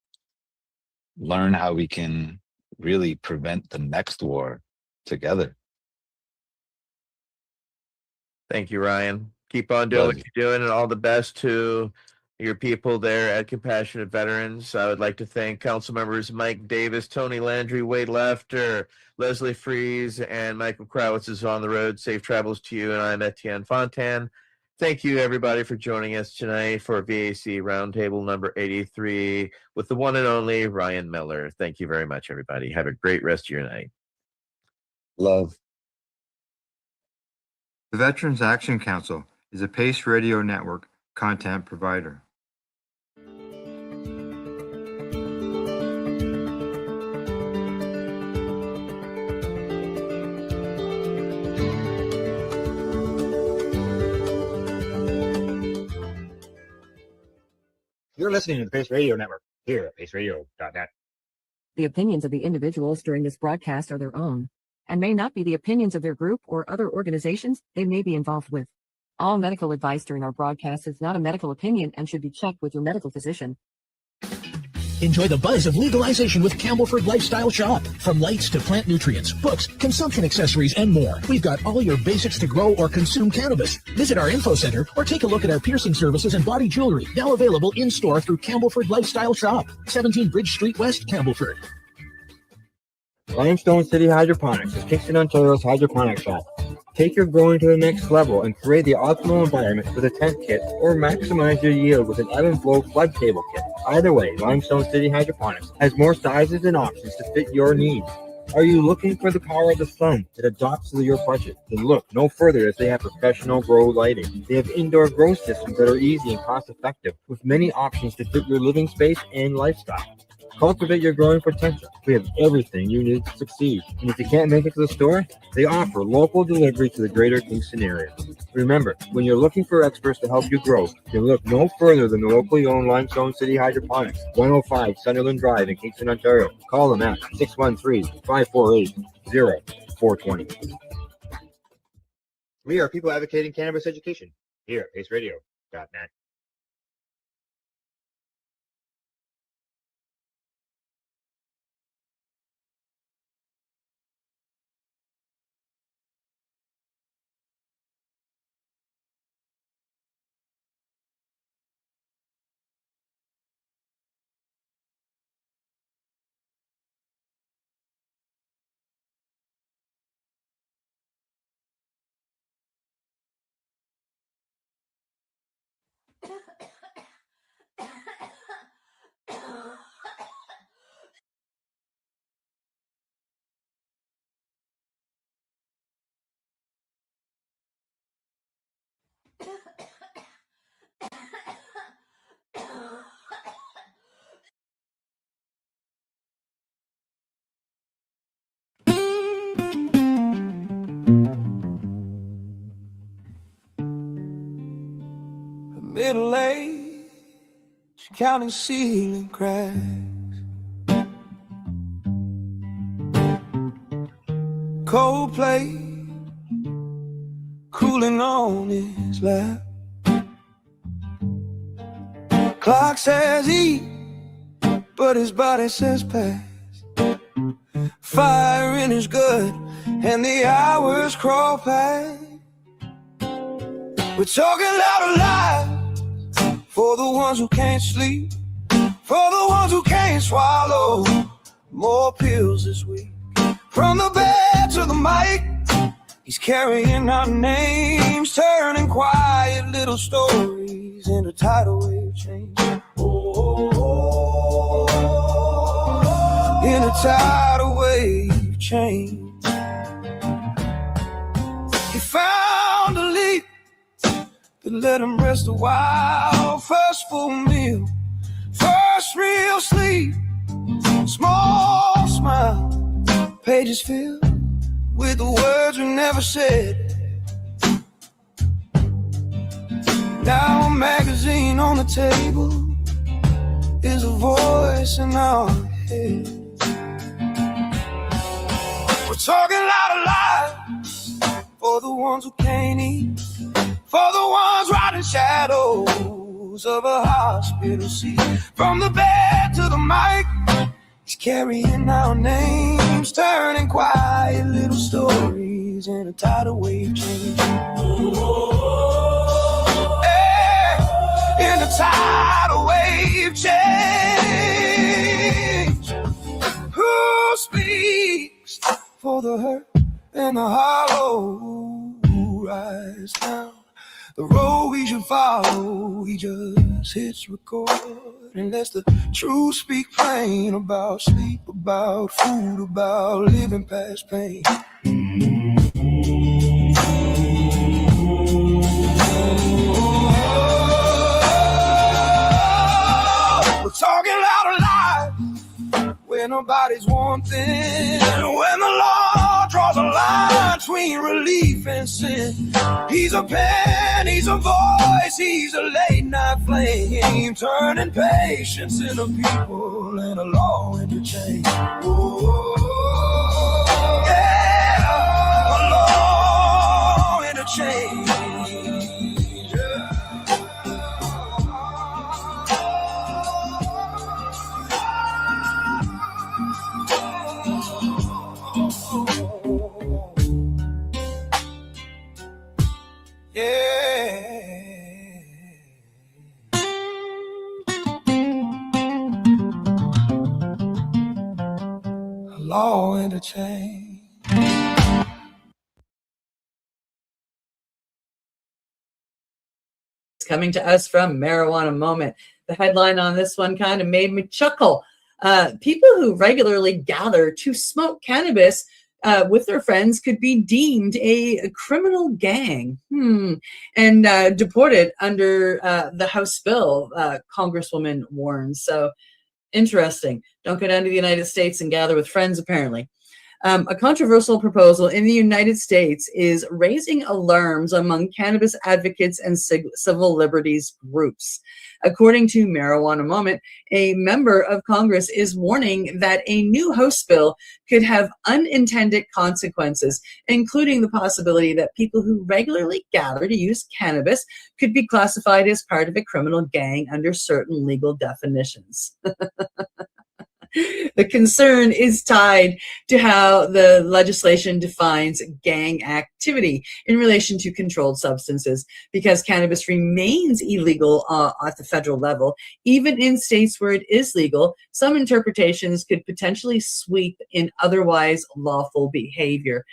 Speaker 17: Learn how we can really prevent the next war together.
Speaker 16: Thank you, Ryan. Keep on doing what you're doing, and all the best to your people there at Compassionate Veterans. I would like to thank council members Mike Davis, Tony Landry, Wade Lefter, Leslie Fries, and Michael Krawitz is on the road. Safe travels to you, and I'm Etienne Fontan. Thank you, everybody, for joining us tonight for VAC Roundtable number 83 with the one and only Ryan Miller. Thank you very much, everybody. Have a great rest of your night.
Speaker 17: Love.
Speaker 1: The Veterans Action Council is a Pace Radio Network content provider.
Speaker 11: You're listening to the Pace Radio Network here at paceradio.net.
Speaker 14: The opinions of the individuals during this broadcast are their own and may not be the opinions of their group or other organizations they may be involved with. All medical advice during our broadcast is not a medical opinion and should be checked with your medical physician.
Speaker 13: Enjoy the buzz of legalization with Campbellford Lifestyle Shop. From lights to plant nutrients, books, consumption accessories, and more. We've got all your basics to grow or consume cannabis. Visit our info center or take a look at our piercing services and body jewelry, now available in-store through Campbellford Lifestyle Shop, 17 Bridge Street West, Campbellford.
Speaker 1: Limestone City Hydroponics is Kingston, Ontario's hydroponic shop. Take your growing to the next level and create the optimal environment with a tent kit, or maximize your yield with an ebb and flow flood table kit. Either way, Limestone City Hydroponics has more sizes and options to fit your needs. Are you looking for the power of the sun that adapts to your budget? Then look no further, as they have professional grow lighting. They have indoor grow systems that are easy and cost effective, with many options to fit your living space and lifestyle. Cultivate your growing potential. We have everything you need to succeed. And if you can't make it to the store, they offer local delivery to the greater Kingston area. Remember, when you're looking for experts to help you grow, you look no further than the locally owned Limestone City Hydroponics, 105 Sunderland Drive in Kingston, Ontario. Call them at 613-548-0420. We are people advocating cannabis education here at paceradio.net.
Speaker 24: Middle age, counting ceiling cracks. Cold plate, cooling on his lap. Clock says eat, but his body says pass. Fire in his gut, and the hours crawl past. We're talking loud alive for the ones who can't sleep, for the ones who can't swallow more pills this week. From the bed to the mic, he's carrying our names, turning quiet little stories into tidal wave change. In a tidal wave change. He found a leap that let him rest a while. First full meal, first real sleep, small smile, pages filled with the words we never said. Now a magazine on the table is a voice in our head. We're talking loud alive for the ones who can't eat, for the ones riding shadows of a hospital seat. From the bed to the mic, he's carrying our names, turning quiet little stories days in a tidal wave change. Hey, in a tidal wave change. Who speaks for the hurt and the hollow? Who rise down the road we should follow? He just hits record and lets the truth speak plain about sleep, about food, about living past pain. We're talking loud and loud where nobody's wanting. When the law draws a line between relief and sin, he's a pen, he's a voice, he's a late night flame, turning patience into people and a law into change. Yeah, a law into change. Law and a change.
Speaker 23: It's coming to us from Marijuana Moment. The headline on this one kind of made me chuckle. People who regularly gather to smoke cannabis with their friends could be deemed a criminal gang and deported under the House bill, Congresswoman warns. So interesting. Don't go down to the United States and gather with friends, apparently. A controversial proposal in the United States is raising alarms among cannabis advocates and civil liberties groups. According to Marijuana Moment, a member of Congress is warning that a new House bill could have unintended consequences, including the possibility that people who regularly gather to use cannabis could be classified as part of a criminal gang under certain legal definitions. The concern is tied to how the legislation defines gang activity in relation to controlled substances. Because cannabis remains illegal at the federal level, even in states where it is legal, some interpretations could potentially sweep in otherwise lawful behavior.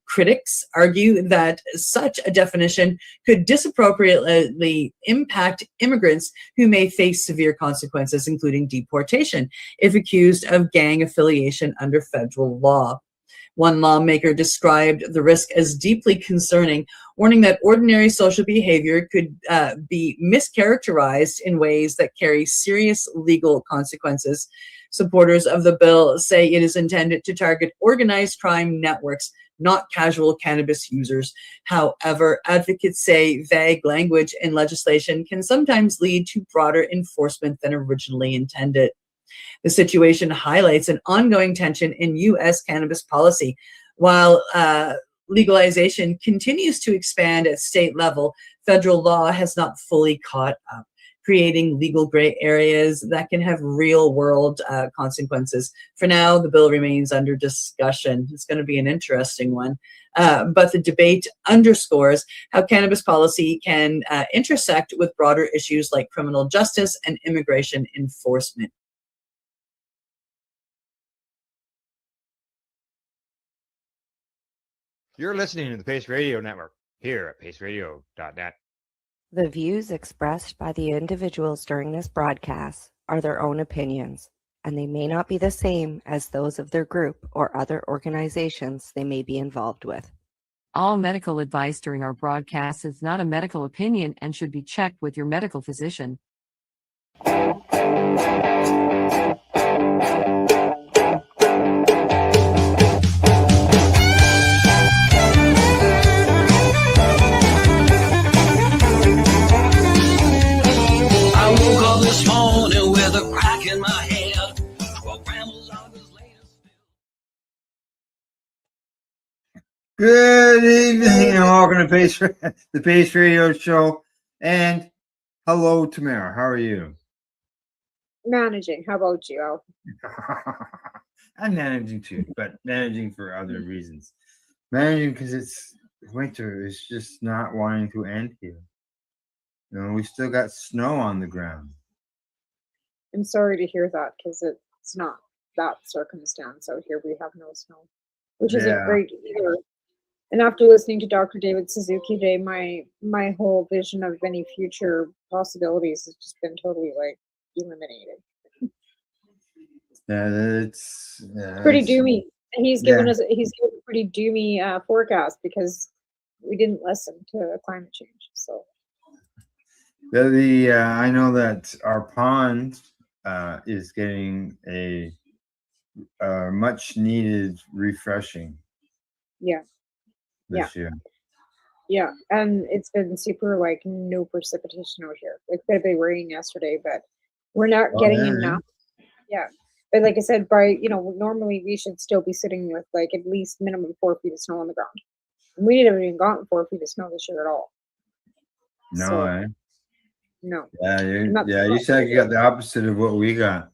Speaker 23: Critics argue that such a definition could disappropriately impact immigrants who may face severe consequences, including deportation, if accused of gang affiliation under federal law. One lawmaker described the risk as deeply concerning, warning that ordinary social behavior could be mischaracterized in ways that carry serious legal consequences. Supporters of the bill say it is intended to target organized crime networks, not casual cannabis users. However, advocates say vague language in legislation can sometimes lead to broader enforcement than originally intended. The situation highlights an ongoing tension in U.S. cannabis policy. While legalization continues to expand at state level, federal law has not fully caught up, creating legal gray areas that can have real-world consequences. For now, the bill remains under discussion. It's going to be an interesting one. But the debate underscores how cannabis policy can intersect with broader issues like criminal justice and immigration enforcement.
Speaker 11: You're listening to the Pace Radio Network here at paceradio.net.
Speaker 4: The views expressed by the individuals during this broadcast are their own opinions, and they may not be the same as those of their group or other organizations they may be involved with.
Speaker 14: All medical advice during our broadcast is not a medical opinion and should be checked with your medical physician.
Speaker 24: I woke up this morning with a crack in my head. 12 grams of his latest.
Speaker 1: Good evening and welcome to the Pace Radio Show. And hello, Tamara. How are you?
Speaker 15: Managing. How about you?
Speaker 1: I'm managing too, but managing for other reasons. Managing because it's winter is just not wanting to end here. We still got snow on the ground.
Speaker 15: I'm sorry to hear that because it's not that circumstance out here. We have no snow, which isn't
Speaker 1: Yeah.
Speaker 15: great either. And after listening to Dr. David Suzuki today, my whole vision of any future possibilities has just been totally like eliminated.
Speaker 1: Yeah,
Speaker 15: Pretty doomy. And he's given
Speaker 1: yeah.
Speaker 15: a pretty doomy forecast because we didn't listen to climate change. So
Speaker 1: I know that our pond is getting a much needed refreshing
Speaker 15: yeah.
Speaker 1: this year.
Speaker 15: Yeah, and it's been super like no precipitation out here. Like a bit of rain yesterday, but we're not
Speaker 1: Oh,
Speaker 15: getting
Speaker 1: yeah,
Speaker 15: enough. Yeah. But like I said, normally we should still be sitting with like at least minimum 4 feet of snow on the ground. And we haven't even gotten 4 feet of snow this year at all.
Speaker 1: No,
Speaker 15: So no.
Speaker 1: you said you got the opposite of what we got.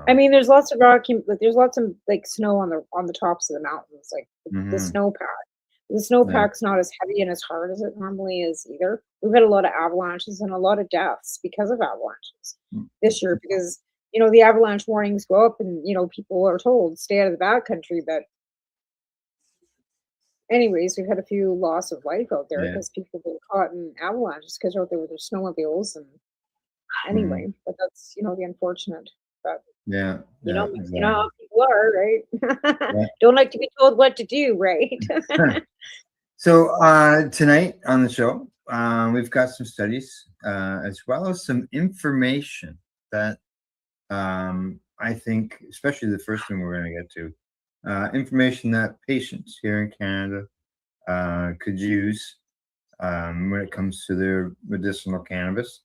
Speaker 15: I mean, there's lots of there's lots of like snow on the tops of the mountains, like the
Speaker 1: Mhm.
Speaker 15: snowpack. The snowpack's
Speaker 1: Yeah.
Speaker 15: not as heavy and as hard as it normally is either. We've had a lot of avalanches and a lot of deaths because of avalanches this year because the avalanche warnings go up and people are told stay out of the backcountry. But anyways, we've had a few loss of life out there
Speaker 1: Yeah.
Speaker 15: because people get caught in avalanches because they're out there with their snowmobiles and anyway. But that's the unfortunate. But
Speaker 1: Yeah.
Speaker 15: you
Speaker 1: Yeah.
Speaker 15: know how people are, right?
Speaker 1: Yeah.
Speaker 15: Don't like to be told what to do, right?
Speaker 1: So tonight on the show, we've got some studies as well as some information that I think, especially the first thing we're going to get to, information that patients here in Canada could use when it comes to their medicinal cannabis.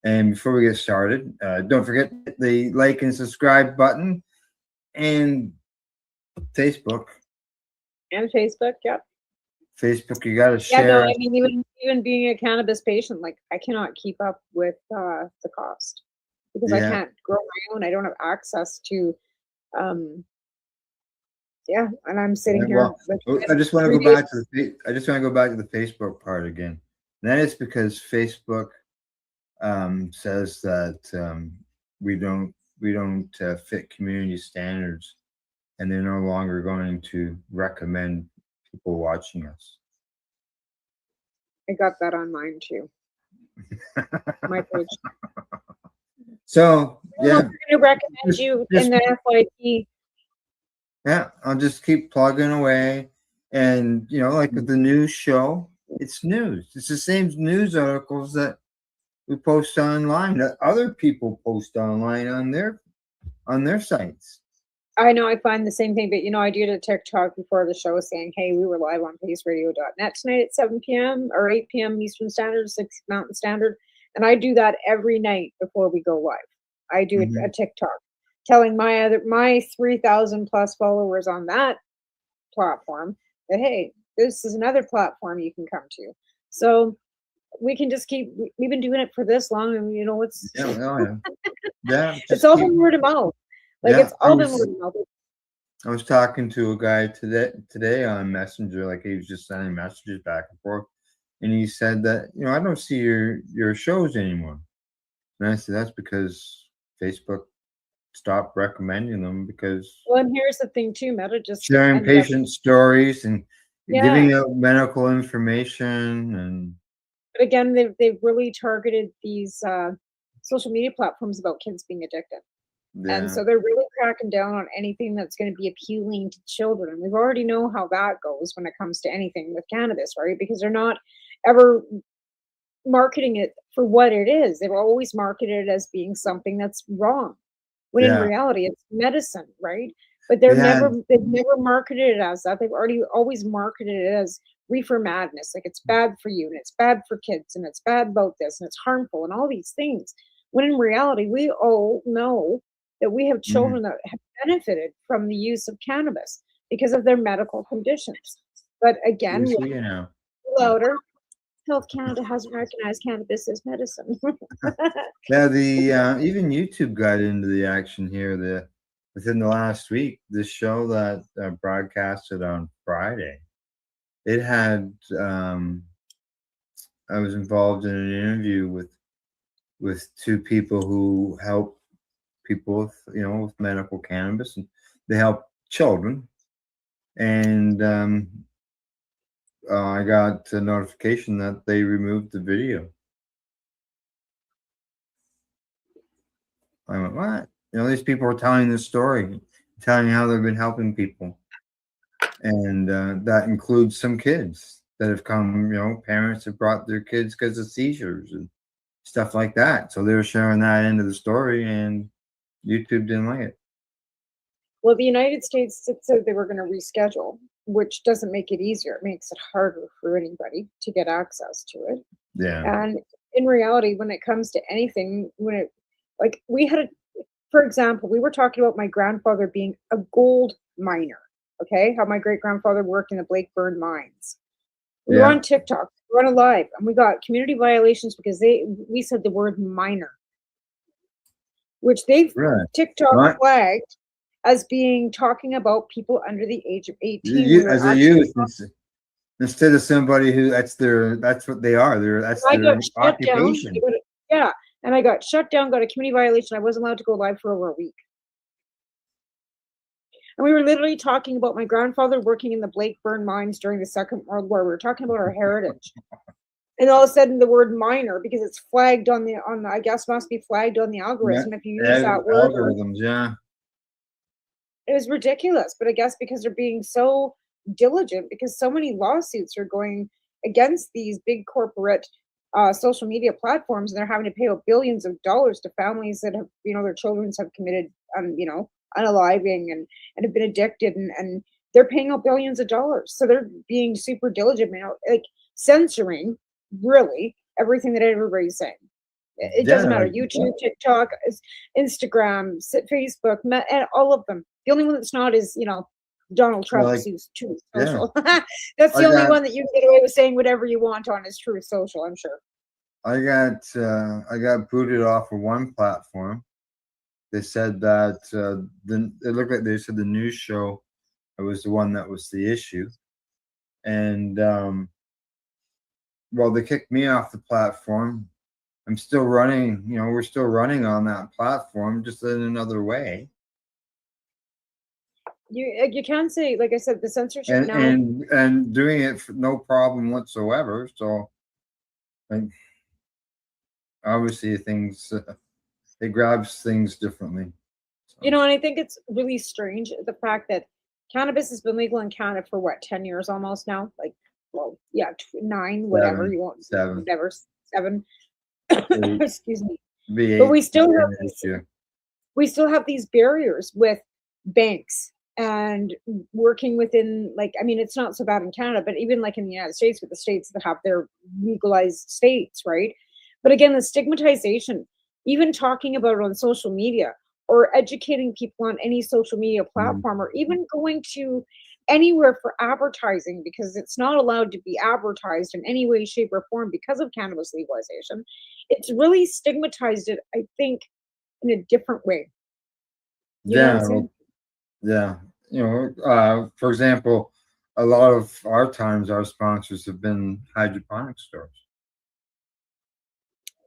Speaker 1: And before we get started, don't forget the like and subscribe button and Facebook.
Speaker 15: And Facebook, yep.
Speaker 1: Facebook, you got to
Speaker 15: Yeah, no,
Speaker 1: share.
Speaker 15: I mean, even being a cannabis patient, like I cannot keep up with the cost because I
Speaker 1: Yeah.
Speaker 15: can't grow my own. I don't have access to, yeah, and I'm sitting here.
Speaker 1: Well,
Speaker 15: with
Speaker 1: I just want to
Speaker 15: 3
Speaker 1: go
Speaker 15: days.
Speaker 1: back to I just want to go back to the Facebook part again. And that is because Facebook says that we don't fit community standards, and they're no longer going to recommend people watching us.
Speaker 15: I got that on mine too. My page.
Speaker 1: So yeah,
Speaker 15: I'm going to recommend you in the FYP.
Speaker 1: Yeah, I'll just keep plugging away. And, like with the news show, it's news. It's the same news articles that we post online that other people post online on their sites.
Speaker 15: I know I find the same thing, but I did a TikTok before the show saying, hey, we were live on paceradio.net tonight at 7 p.m. or 8 p.m. Eastern Standard, 6 Mountain Standard. And I do that every night before we go live. I do a TikTok telling my 3,000 plus followers on that platform that, hey, this is another platform you can come to. So we can just we've been doing it for this long and it's it's all been word of mouth. Like it's all been word of mouth.
Speaker 1: I was talking to a guy today on Messenger, like he was just sending messages back and forth, and he said that I don't see your shows anymore. And I said that's because Facebook stopped recommending them because.
Speaker 15: Well, and here's the thing too, Meta just
Speaker 1: sharing patient stories and giving out medical information and.
Speaker 15: But again, they've really targeted these social media platforms about kids being addicted.
Speaker 1: Yeah.
Speaker 15: And so they're really cracking down on anything that's going to be appealing to children. And we already know how that goes when it comes to anything with cannabis, right? Because they're not ever marketing it for what it is. They've always marketed it as being something that's wrong, when in reality it's medicine, right? But they've never marketed it as that. They've always marketed it as reefer madness, like it's bad for you and it's bad for kids and it's bad about this and it's harmful and all these things. When in reality, we all know that we have children that have benefited from the use of cannabis because of their medical conditions. But again, louder, Health Canada hasn't recognized cannabis as medicine.
Speaker 1: Yeah, even YouTube got into the action here within the last week. This show that broadcasted on Friday it had I was involved in an interview with two people who help people with with medical cannabis, and they help children. And I got a notification that they removed the video. I went, what? These people are telling this story, telling how they've been helping people, and that includes some kids that have come. Parents have brought their kids because of seizures and stuff like that. So they were sharing that end of the story, and YouTube didn't like it.
Speaker 15: Well, the United States said they were going to reschedule, which doesn't make it easier. It makes it harder for anybody to get access to it.
Speaker 1: Yeah.
Speaker 15: And in reality, when it comes to anything, we had for example, we were talking about my grandfather being a gold miner. Okay, how my great grandfather worked in the Blakeburn mines. We were on TikTok, we were on a live, and we got community violations because we said the word minor, which they've TikTok flagged as being talking about people under the age of 18.
Speaker 1: As a youth, instead of somebody who that's what they are. That's their occupation.
Speaker 15: Yeah. And I got shut down, got a community violation. I wasn't allowed to go live for over a week. And we were literally talking about my grandfather working in the Blakeburn mines during the Second World War. We were talking about our heritage. And all of a sudden the word minor, because it's flagged on the I guess must be flagged on the algorithm if you use that word.
Speaker 1: Algorithms, yeah.
Speaker 15: It was ridiculous, but I guess because they're being so diligent, because so many lawsuits are going against these big corporate social media platforms, and they're having to pay out billions of dollars to families that have, their children have committed, unaliving and have been addicted, and they're paying out billions of dollars. So they're being super diligent, like censoring really everything that everybody's saying. It doesn't matter. YouTube, TikTok, Instagram, Facebook, and all of them. The only one that's not is, Donald Trump's Truth Social. That's the only one that you can get away with saying whatever you want on is Truth Social, I'm sure.
Speaker 1: I got booted off of one platform. They said that it looked like they said the news show was the one that was the issue, and they kicked me off the platform. I'm still running. We're still running on that platform, just in another way.
Speaker 15: You can say, like I said, the censorship now
Speaker 1: and doing it for no problem whatsoever. So, obviously, things it grabs things differently. So.
Speaker 15: And I think it's really strange the fact that cannabis has been legal in Canada for what, 10 years almost now? 9, whatever you want,
Speaker 1: 7,
Speaker 15: whatever, 7. Excuse me.
Speaker 1: V8,
Speaker 15: but we still have these barriers with banks and working within, it's not so bad in Canada, but even in the United States, with the states that have their legalized states, right? But again, the stigmatization, even talking about it on social media or educating people on any social media platform, or even going to anywhere for advertising, because it's not allowed to be advertised in any way, shape, or form because of cannabis legalization. It's really stigmatized it, I think, in a different way.
Speaker 1: Yeah. For example, a lot of our times, our sponsors have been hydroponic stores.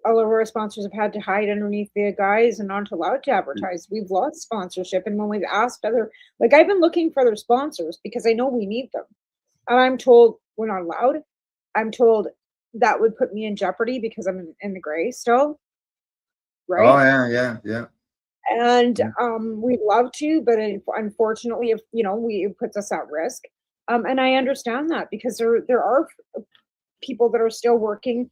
Speaker 15: All of our sponsors have had to hide underneath the guise and aren't allowed to advertise. We've lost sponsorship. And when we've asked I've been looking for other sponsors because I know we need them. And I'm told we're not allowed. I'm told that would put me in jeopardy because I'm in the gray still. Right?
Speaker 1: Oh, yeah.
Speaker 15: And we'd love to, but unfortunately, it puts us at risk. And I understand that because there are people that are still working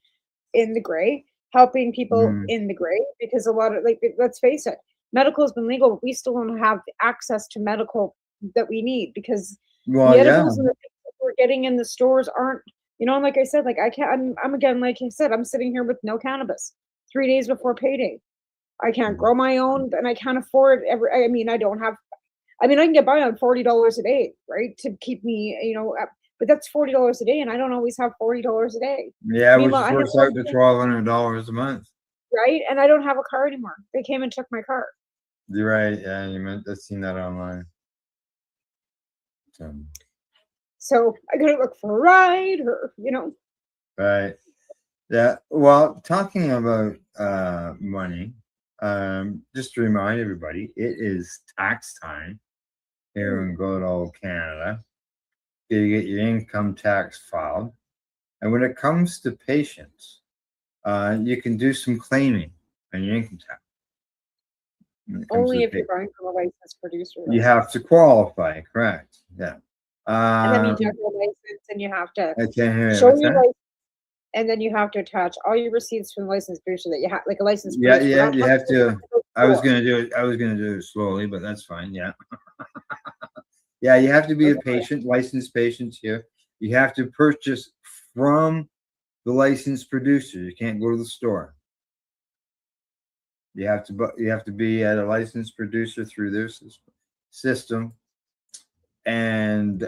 Speaker 15: in the gray, helping people in the gray, because a lot of, let's face it, medical has been legal, but we still don't have the access to medical that we need, because the edibles and the things that we're getting in the stores aren't, like I said, I'm again, like I said, I'm sitting here with no cannabis 3 days before payday. I can't grow my own, and I can't afford I don't have, I can get by on $40 a day, right? To keep me, but that's $40 a day, and I don't always have $40 a day.
Speaker 1: Yeah, which works out to $1,200 a month.
Speaker 15: Right, and I don't have a car anymore. They came and took my car.
Speaker 1: You're right. Yeah, I've seen that online.
Speaker 15: So I gotta look for a ride, or
Speaker 1: Right. Yeah. Well, talking about money, just to remind everybody, it is tax time here in good old Canada. You get your income tax filed, and when it comes to patients, you can do some claiming on your income tax. When it comes to
Speaker 15: only
Speaker 1: the
Speaker 15: if you're
Speaker 1: pa-
Speaker 15: going from a licensed producer.
Speaker 1: you
Speaker 15: though.
Speaker 1: have to qualify, correct? Yeah.
Speaker 15: And that means you
Speaker 1: Um,
Speaker 15: have your license, and you have to
Speaker 1: I can't hear you.
Speaker 15: show
Speaker 1: What's
Speaker 15: your
Speaker 1: that?
Speaker 15: license, and then you have to attach all your receipts from the licensed producer that you have, like a licensed
Speaker 1: Yeah,
Speaker 15: producer.
Speaker 1: yeah,
Speaker 15: Not
Speaker 1: you
Speaker 15: like
Speaker 1: have
Speaker 15: you
Speaker 1: to.
Speaker 15: have go
Speaker 1: I was
Speaker 15: for.
Speaker 1: gonna do it. I was gonna do it slowly, but that's fine. Yeah, yeah. You have to be a patient, licensed patient here. You have to purchase from the licensed producer. You can't go to the store. You have to be at a licensed producer through their system, and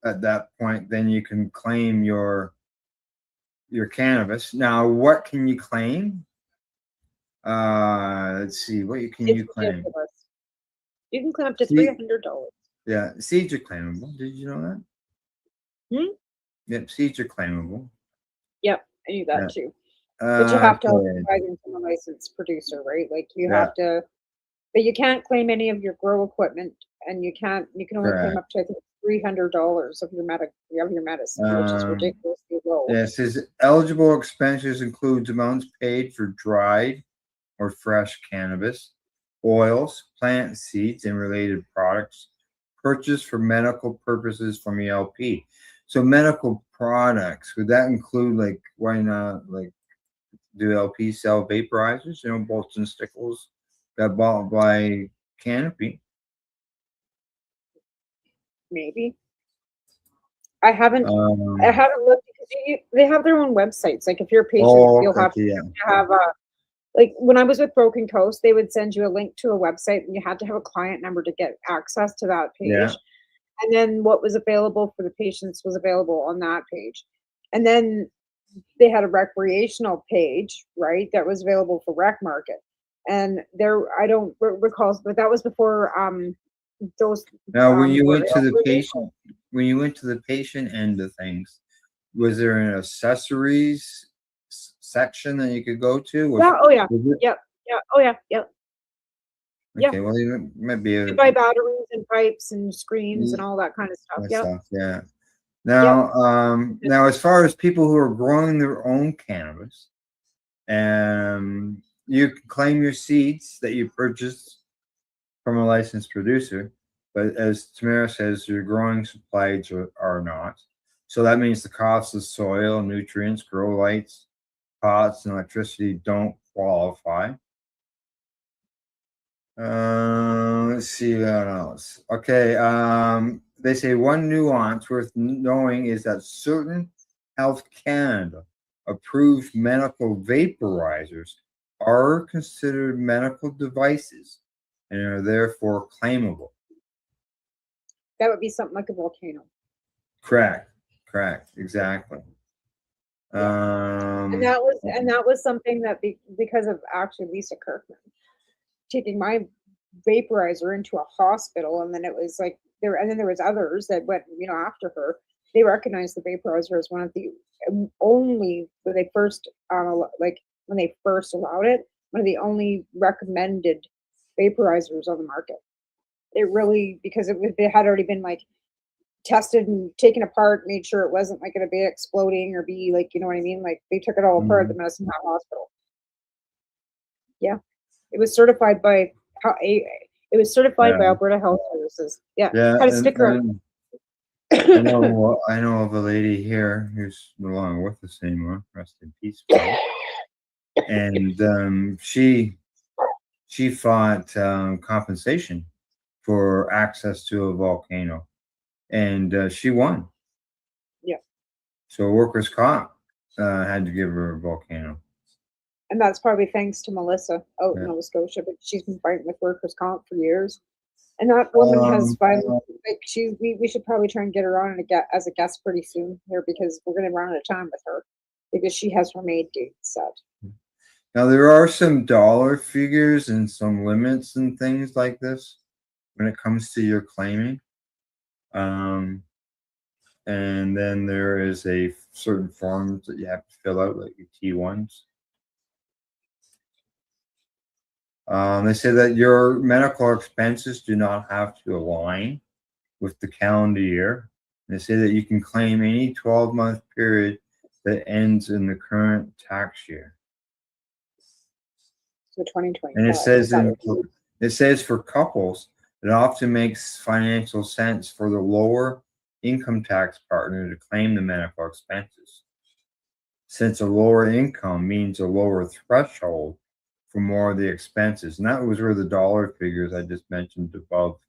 Speaker 1: at that point, then you can claim your cannabis. Now, what can you claim? Let's see. What can
Speaker 15: It's
Speaker 1: you claim?
Speaker 15: ridiculous. You can claim up to
Speaker 1: See,
Speaker 15: $300.
Speaker 1: yeah, seeds are claimable. Did you know that?
Speaker 15: Hmm?
Speaker 1: Yep, seeds are claimable.
Speaker 15: Yep, I knew
Speaker 1: Yeah.
Speaker 15: that too. But you have to also
Speaker 1: Okay.
Speaker 15: buy them from a licensed producer, right? Like you
Speaker 1: Yeah.
Speaker 15: have to, but you can't claim any of your grow equipment, and you can only claim
Speaker 1: Correct.
Speaker 15: up to I think $300 of your medicine, which is ridiculously low.
Speaker 1: Yeah, it says eligible expenses includes amounts paid for dried or fresh cannabis, oils, plant seeds, and related products purchased for medical purposes from ELP. So medical products, would that include, like, why not, like, do LP sell vaporizers? Bolts and stickles got bought by Canopy.
Speaker 15: Maybe. I haven't
Speaker 1: Um,
Speaker 15: looked because they have their own websites. Like if you're a patient, you'll
Speaker 1: okay,
Speaker 15: have to
Speaker 1: yeah.
Speaker 15: have a like when I was with Broken Coast, they would send you a link to a website and you had to have a client number to get access to that
Speaker 1: Yeah.
Speaker 15: page. And then what was available for the patients was available on that page. And then they had a recreational page, right? That was available for rec market. And there, I don't recall, but that was before those
Speaker 1: Now, when you
Speaker 15: were
Speaker 1: went to the
Speaker 15: legal.
Speaker 1: patient, when you went to the patient end of things, was there an accessories section that you could go to?
Speaker 15: Yeah. Oh yeah.
Speaker 1: Was it?
Speaker 15: Yep. Yeah. Oh yeah. Yep. Yeah.
Speaker 1: Okay, well, you might be
Speaker 15: You buy batteries and pipes and screens and all that kind of stuff.
Speaker 1: that
Speaker 15: Yep.
Speaker 1: stuff, yeah.
Speaker 15: Yep.
Speaker 1: Now, as far as people who are growing their own cannabis, you can claim your seeds that you purchased from a licensed producer, but as Tamara says, your growing supplies are not. So that means the cost of soil, nutrients, grow lights, pots, and electricity don't qualify. Let's see what else. Okay, they say one nuance worth knowing is that certain Health Canada approved medical vaporizers are considered medical devices and are therefore claimable.
Speaker 15: That would be something like a volcano.
Speaker 1: Correct, exactly.
Speaker 15: And that was something that because of actually Lisa Kirkman taking my vaporizer into a hospital, and then it was like and then there was others that went after her. They recognized the vaporizer as one of the only when they first when they first allowed it, one of the only recommended vaporizers on the market. It really because it had already been like tested and taken apart, made sure it wasn't like going to be exploding or be like, you know what I mean? Like they took it all apart at the Medicine Hat Hospital. Yeah, it was certified by Alberta Health Services. Yeah,
Speaker 1: Yeah,
Speaker 15: had a sticker on
Speaker 1: I know of a lady here who's no longer with us anymore. Rest in peace. And she fought compensation for access to a volcano, and she won.
Speaker 15: Yeah.
Speaker 1: So workers' comp had to give her a volcano.
Speaker 15: And that's probably thanks to Melissa out in
Speaker 1: Yeah.
Speaker 15: Nova Scotia, but she's been fighting with workers' comp for years. And that woman has finally like we should probably try and get her on as a guest pretty soon here because we're gonna run out of time with her because she has her May date set.
Speaker 1: Now there are some dollar figures and some limits and things like this when it comes to your claiming. And then there is a certain forms that you have to fill out, like your T1s. They say that your medical expenses do not have to align with the calendar year. They say that you can claim any 12-month period that ends in the current tax year.
Speaker 15: So 2020.
Speaker 1: And it says for couples, it often makes financial sense for the lower income tax partner to claim the medical expenses, since a lower income means a lower threshold for more of the expenses. And that was where the dollar figures I just mentioned above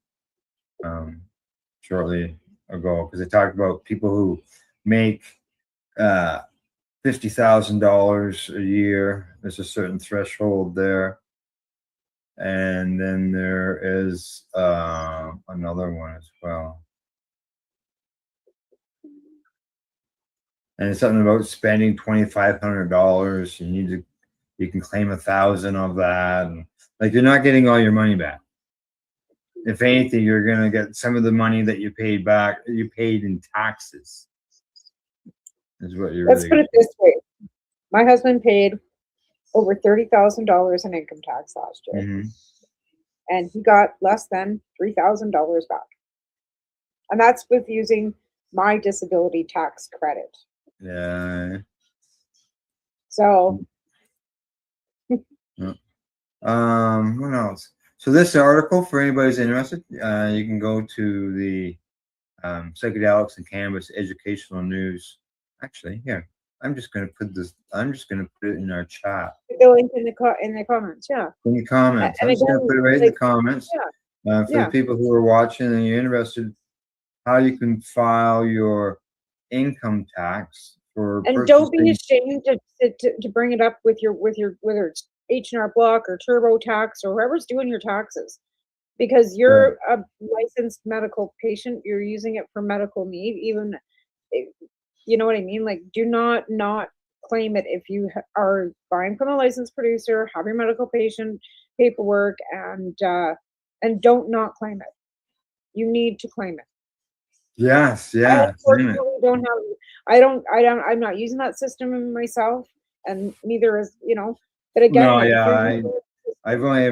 Speaker 1: shortly ago, because they talked about people who make $50,000 a year. There's a certain threshold there. And then there is another one as well. And it's something about spending $2,500. You can claim 1,000 of that. And, like, you're not getting all your money back. If anything, you're gonna get some of the money that you paid back. You paid in taxes. Is what you're.
Speaker 15: Let's put it this way: my husband paid over $30,000 in income tax last year, and he got less than $3,000 back, and that's with using my disability tax credit.
Speaker 1: Yeah.
Speaker 15: So.
Speaker 1: What else? So this article, for anybody who's interested, you can go to the Psychedelics and Cannabis Educational News. Actually, here, I'm just going to put it in our chat.
Speaker 15: The link in the comments, yeah.
Speaker 1: In the comments. I'm just going to put it right in the comments. For the people who are watching and you're interested, how you can file your income tax for.
Speaker 15: And don't be ashamed to bring it up with your whether it's H&R Block or TurboTax or whoever's doing your taxes, because you're a licensed medical patient. You're using it for medical need, even you know what I mean. Like, do not claim it if you are buying from a licensed producer. Have your medical patient paperwork and don't not claim it. You need to claim it.
Speaker 1: Yes, yeah.
Speaker 15: I'm not using that system myself, and neither is, but again,
Speaker 1: no, yeah, I only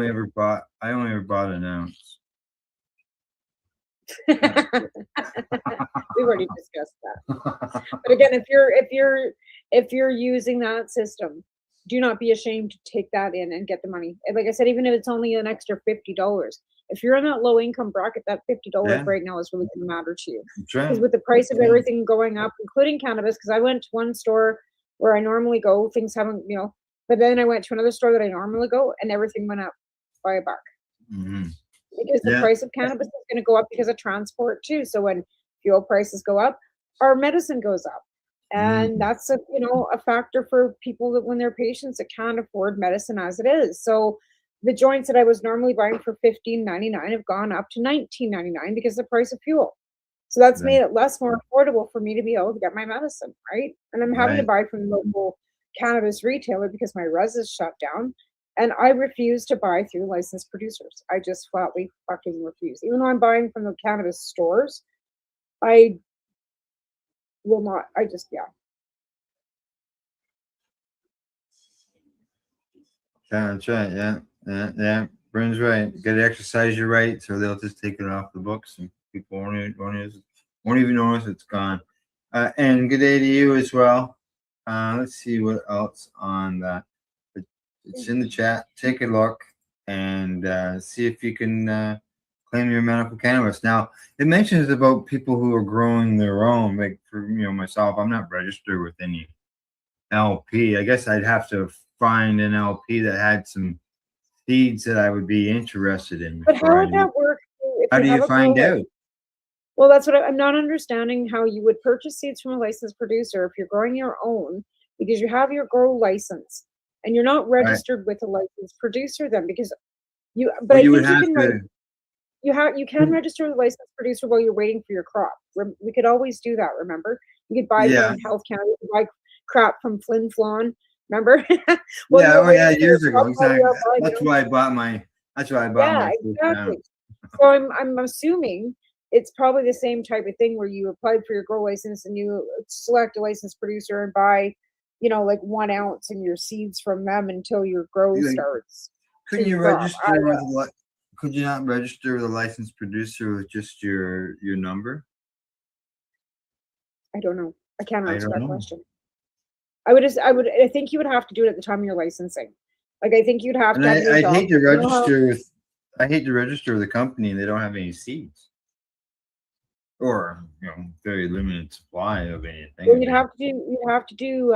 Speaker 1: ever bought an ounce.
Speaker 15: We've already discussed that. But again, if you're using that system, do not be ashamed to take that in and get the money. And like I said, even if it's only an extra $50, if you're in that low income bracket, that $50 right now is really going to matter to you. Because with the price of everything going up, including cannabis, because I went to one store where I normally go, things haven't, but then I went to another store that I normally go, and everything went up by $1. Because the price of cannabis is going to go up because of transport too. So when fuel prices go up, our medicine goes up. And that's a factor for people that when they're patients that can't afford medicine as it is. So the joints that I was normally buying for $15.99 have gone up to $19.99 because of the price of fuel. So that's made it more affordable for me to be able to get my medicine, right? And I'm having to buy from the local cannabis retailer because my res is shut down. And I refuse to buy through licensed producers. I just flatly fucking refuse. Even though I'm buying from the cannabis stores, I will not.
Speaker 1: That's right. Yeah. Bryn's right. You got to exercise your rights, or they'll just take it off the books, and people won't even notice it's gone. And good day to you as well. Let's see what else on that. It's in the chat. Take a look and see if you can claim your medical cannabis. Now, it mentions about people who are growing their own. Like for myself, I'm not registered with any LP. I guess I'd have to find an LP that had some seeds that I would be interested in.
Speaker 15: But how would that work?
Speaker 1: How do you find out?
Speaker 15: Well, that's what I'm not understanding, how you would purchase seeds from a licensed producer if you're growing your own, because you have your grow license and you're not registered with a licensed producer then, because you can register with a licensed producer while you're waiting for your crop. We could always do that, remember? You could buy from Health Canada, you could buy crap from Flin Flon, remember?
Speaker 1: Years ago. Exactly. That's why I bought my.
Speaker 15: Yeah, exactly. So I'm assuming it's probably the same type of thing where you applied for your grow license and you select a licensed producer and buy, like 1 ounce in your seeds from them until your grow starts.
Speaker 1: Couldn't you register with what? Could you not register with a licensed producer with just your number?
Speaker 15: I don't know. I can't answer
Speaker 1: don't
Speaker 15: that
Speaker 1: know.
Speaker 15: question. I think you would have to do it at the time of your licensing. Like, I think you'd have
Speaker 1: And
Speaker 15: to have your
Speaker 1: I'd
Speaker 15: job.
Speaker 1: hate to register with. I hate to register with a company and they don't have any seeds, or very limited supply of anything.
Speaker 15: Well, you'd have to do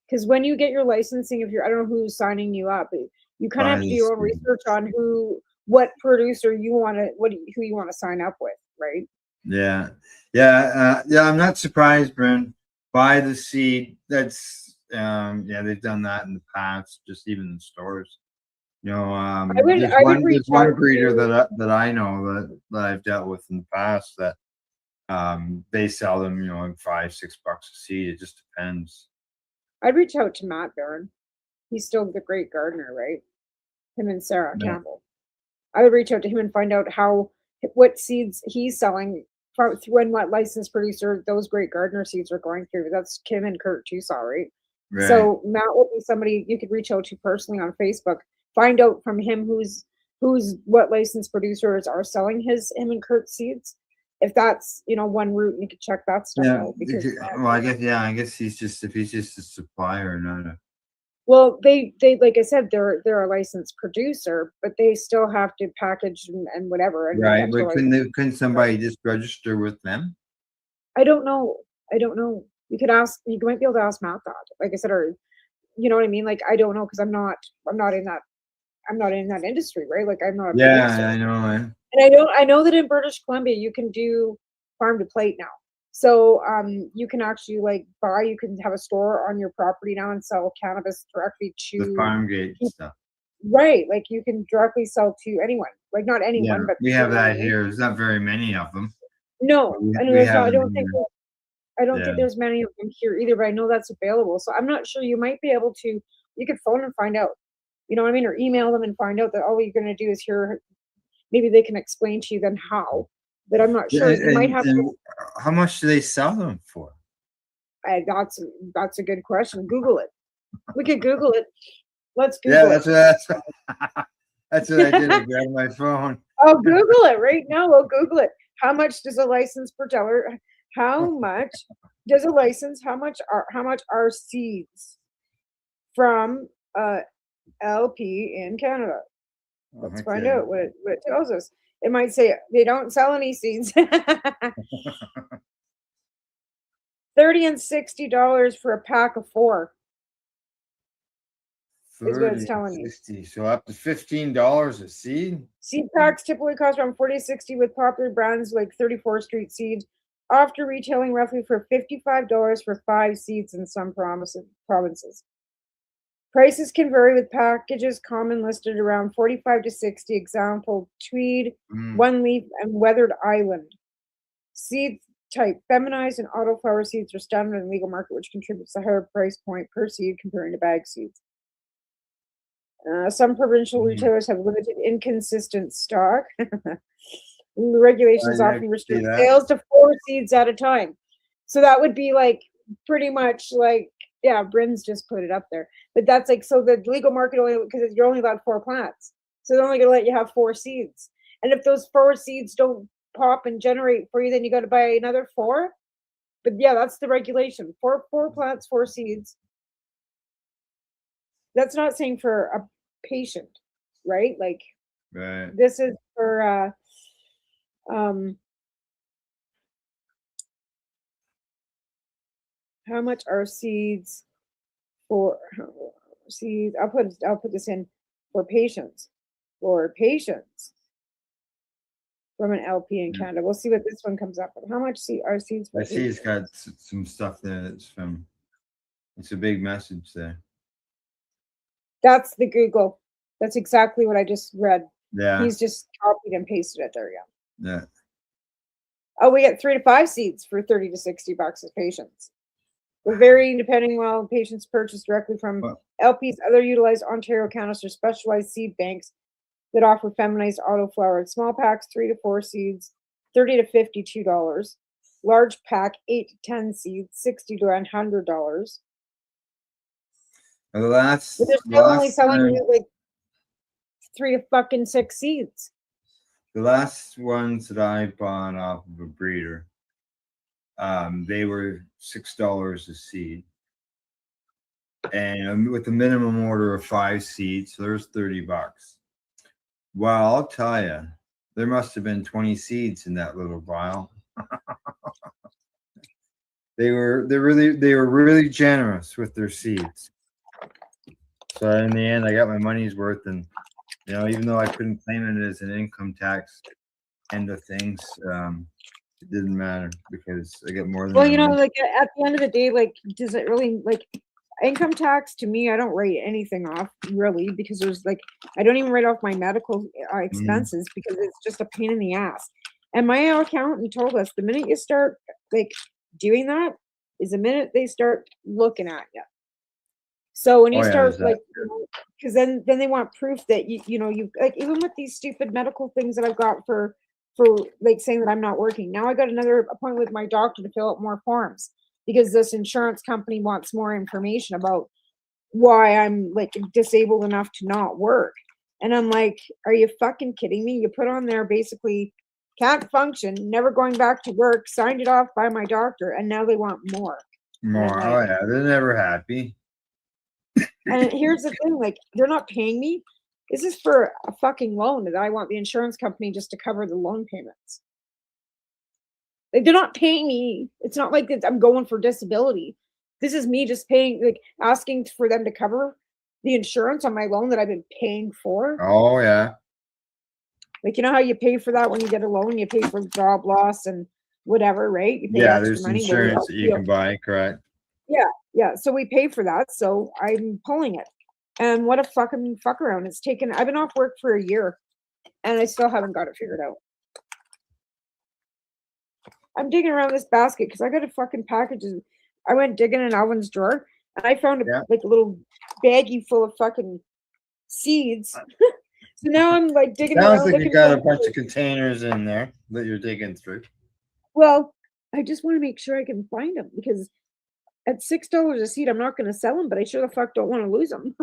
Speaker 15: because when you get your licensing, I don't know who's signing you up, you kind of have to do your own research on what producer you want to who you want to sign up with, right?
Speaker 1: Yeah. I'm not surprised, Brent. Buy the seed. That's they've done that in the past, just even in stores. There's one breeder that I know that I've dealt with in the past that they sell them, like $5-6 a seed. It just depends.
Speaker 15: I'd reach out to Matt Barron. He's still the great gardener, right? Him and Sarah Campbell. I would reach out to him and find out what seeds he's selling through and what licensed producer those great gardener seeds are going through. That's Kim and Kurt Tusaw, right? So Matt would be somebody you could reach out to personally on Facebook. Find out from him what licensed producers are selling him and Kurt seeds. If that's one route, you could check that stuff out. Because
Speaker 1: I guess he's just a supplier, not a.
Speaker 15: Well, they like I said, they're a licensed producer, but they still have to package and whatever. And
Speaker 1: right, but couldn't somebody just register with them?
Speaker 15: I don't know. You could ask. You might be able to ask Matt that. Like I said, or you know what I mean. Like I don't know because I'm not in that industry, right? Like I'm not.
Speaker 1: Yeah, I know.
Speaker 15: And I know that in British Columbia you can do farm to plate now. So you can actually you can have a store on your property now and sell cannabis directly to
Speaker 1: the farm gate stuff.
Speaker 15: Right, like you can directly sell to anyone. Like not anyone, but
Speaker 1: we have that here. There's not very many of them.
Speaker 15: No, I don't think there's many of them here either, but I know that's available. So I'm not sure. You might be able to. You could phone and find out. You know what I mean, or email them and find out that all you're going to do is here. Maybe they can explain to you then how. But I'm not sure. You might have to.
Speaker 1: How much do they sell them for?
Speaker 15: That's a good question. Google it. We could Google it. Let's Google it.
Speaker 1: That's what I did. I grabbed my phone.
Speaker 15: I'll Google it right now. We'll Google it. How much does a license per teller? How much does a license? How much are seeds from LP in Canada? Let's find out what it tells us. It might say they don't sell any seeds. $30 and $60 for a pack of 4. Is what it's telling you.
Speaker 1: So up to $15 a seed.
Speaker 15: Seed packs typically cost around $40 to $60 with popular brands like 34th Street Seed, after retailing roughly for $55 for 5 seeds in some provinces. Prices can vary with packages common listed around $45 to $60. Example: Tweed, One Leaf, and Weathered Island. Seed type: feminized and autoflower seeds are standard in the legal market, which contributes to a higher price point per seed comparing to bag seeds. Some provincial retailers have limited inconsistent stock. The regulations often restrict sales to 4 seeds at a time. So that would be pretty much Bryn's just put it up there. But that's so the legal market only, because you're only allowed 4 plants. So they're only going to let you have 4 seeds. And if those 4 seeds don't pop and generate for you, then you got to buy another 4. But yeah, that's the regulation. 4 plants, 4 seeds. That's not saying for a patient, right?
Speaker 1: Right.
Speaker 15: This is for how much are seeds for seeds? I'll put this in for patients. For patients from an LP in Canada. We'll see what this one comes up with. How much are seeds for
Speaker 1: I see it's got some stuff there that's from. It's a big message there.
Speaker 15: That's the Google. That's exactly what I just read.
Speaker 1: Yeah.
Speaker 15: He's just copied and pasted it there. Yeah.
Speaker 1: Yeah.
Speaker 15: Oh, we get 3 to 5 seeds for $30 to $60 as patients. We're varying depending while patients purchase directly from LPs. Other utilized Ontario counties or specialized seed banks that offer feminized autoflower in small packs, 3 to 4 seeds, $30 to $52. Large pack, 8 to 10 seeds, $60 to $100.
Speaker 1: The last,
Speaker 15: But they're still only selling you like 3 to fucking 6 seeds.
Speaker 1: the last ones that I bought off of a breeder, they were $6 a seed, and with a minimum order of 5 seeds, so there's $30. Well, I'll tell you, there must have been 20 seeds in that little vial. They were really generous with their seeds. So in the end, I got my money's worth, and even though I couldn't claim it as an income tax end of things, it didn't matter because I get more than.
Speaker 15: Well, like at the end of the day, like, does it really like income tax? To me, I don't write anything off really because there's like I don't even write off my medical expenses because it's just a pain in the ass. And my accountant told us the minute you start like doing that is the minute they start looking at you. So when you start like, because then they want proof that you like even with these stupid medical things that I've got for like saying that I'm not working. Now I got another appointment with my doctor to fill out more forms because this insurance company wants more information about why I'm like disabled enough to not work. And I'm like, are you fucking kidding me? You put on there basically can't function, never going back to work, signed it off by my doctor, and now they want more.
Speaker 1: More. Oh yeah, they're never happy.
Speaker 15: And here's the thing, like they're not paying me. This is for a fucking loan that I want the insurance company just to cover the loan payments. Like they're not paying me. It's not like I'm going for disability. This is me just paying, like asking for them to cover the insurance on my loan that I've been paying for.
Speaker 1: Oh yeah.
Speaker 15: Like how you pay for that when you get a loan, you pay for job loss and whatever, right? You pay
Speaker 1: Yeah,
Speaker 15: extra
Speaker 1: there's
Speaker 15: money.
Speaker 1: insurance that you can buy, correct?
Speaker 15: Yeah. So we pay for that. So I'm pulling it. And what a fucking fuck around. I've been off work for a year and I still haven't got it figured out. I'm digging around this basket because I got a fucking package. I went digging in Alvin's drawer and I found like a little baggie full of fucking seeds. So now I'm like digging around.
Speaker 1: Sounds like you got a bunch of containers in there that you're digging through.
Speaker 15: Well, I just want to make sure I can find them because at $6 a seed, I'm not going to sell them, but I sure the fuck don't want to lose them.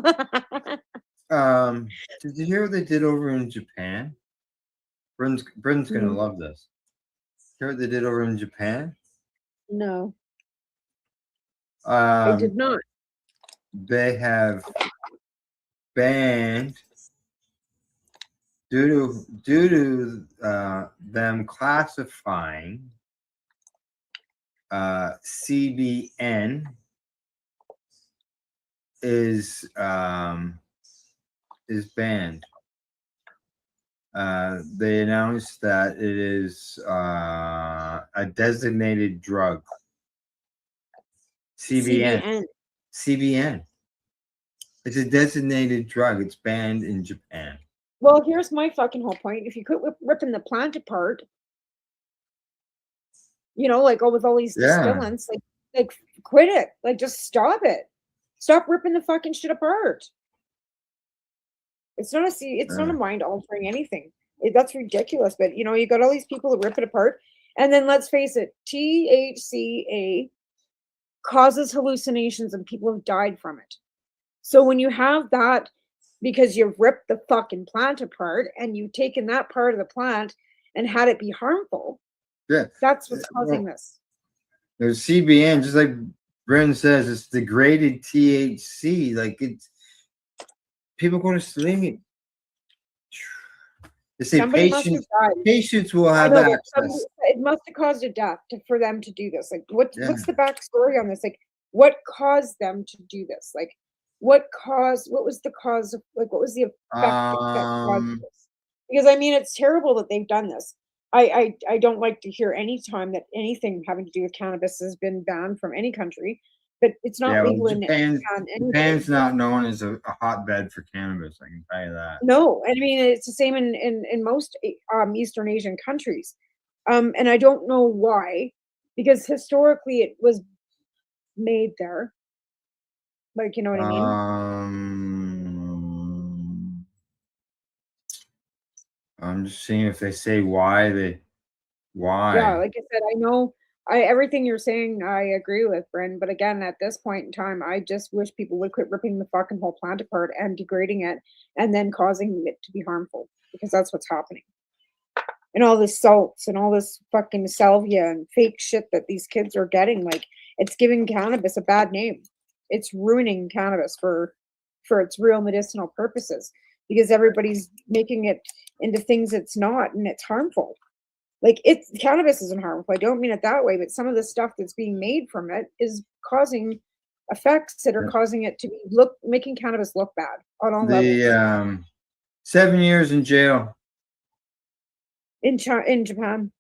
Speaker 1: Did you hear what they did over in Japan? Bryn's gonna love this. Hear what they did over in Japan?
Speaker 15: No. I did not.
Speaker 1: They have banned due to them classifying CBN is banned. They announced that it is a designated drug. CBN. It's a designated drug. It's banned in Japan.
Speaker 15: Well, here's my fucking whole point. If you quit ripping the plant apart, like with all these distillants, like quit it. Like just stop it. Stop ripping the fucking shit apart. It's not a mind altering anything. That's ridiculous. But you got all these people that rip it apart. And then let's face it, THCA causes hallucinations and people have died from it. So when you have that, because you've ripped the fucking plant apart and you've taken that part of the plant and had it be harmful, that's what's causing this.
Speaker 1: There's CBN, just like Bryn says, it's degraded THC. Like it's people go to sleep. They say patients will have access.
Speaker 15: It must have caused a death for them to do this. Like, what's the backstory on this? Like, what caused them to do this? Like, what was the cause of, like, what was the effect that caused this? Because I mean, it's terrible that they've done this. I don't like to hear any time that anything having to do with cannabis has been banned from any country. But it's not legal in Japan.
Speaker 1: Japan's not known as a hotbed for cannabis. I can tell you that.
Speaker 15: No, I mean it's the same in most Eastern Asian countries, and I don't know why, because historically it was made there. Like, you know what I mean?
Speaker 1: I'm just seeing if they say why they Why?
Speaker 15: Yeah, like I said, I know everything you're saying I agree with, Bryn, but again, at this point in time, I just wish people would quit ripping the fucking whole plant apart and degrading it and then causing it to be harmful, because that's what's happening. And all this salts and all this fucking salvia and fake shit that these kids are getting, like, it's giving cannabis a bad name. It's ruining cannabis for its real medicinal purposes, because everybody's making it into things it's not, and it's harmful. Like, it's cannabis isn't harmful. I don't mean it that way, but some of the stuff that's being made from it is causing effects that are causing it to be making cannabis look bad on all levels.
Speaker 1: The 7 years in jail.
Speaker 15: In Japan.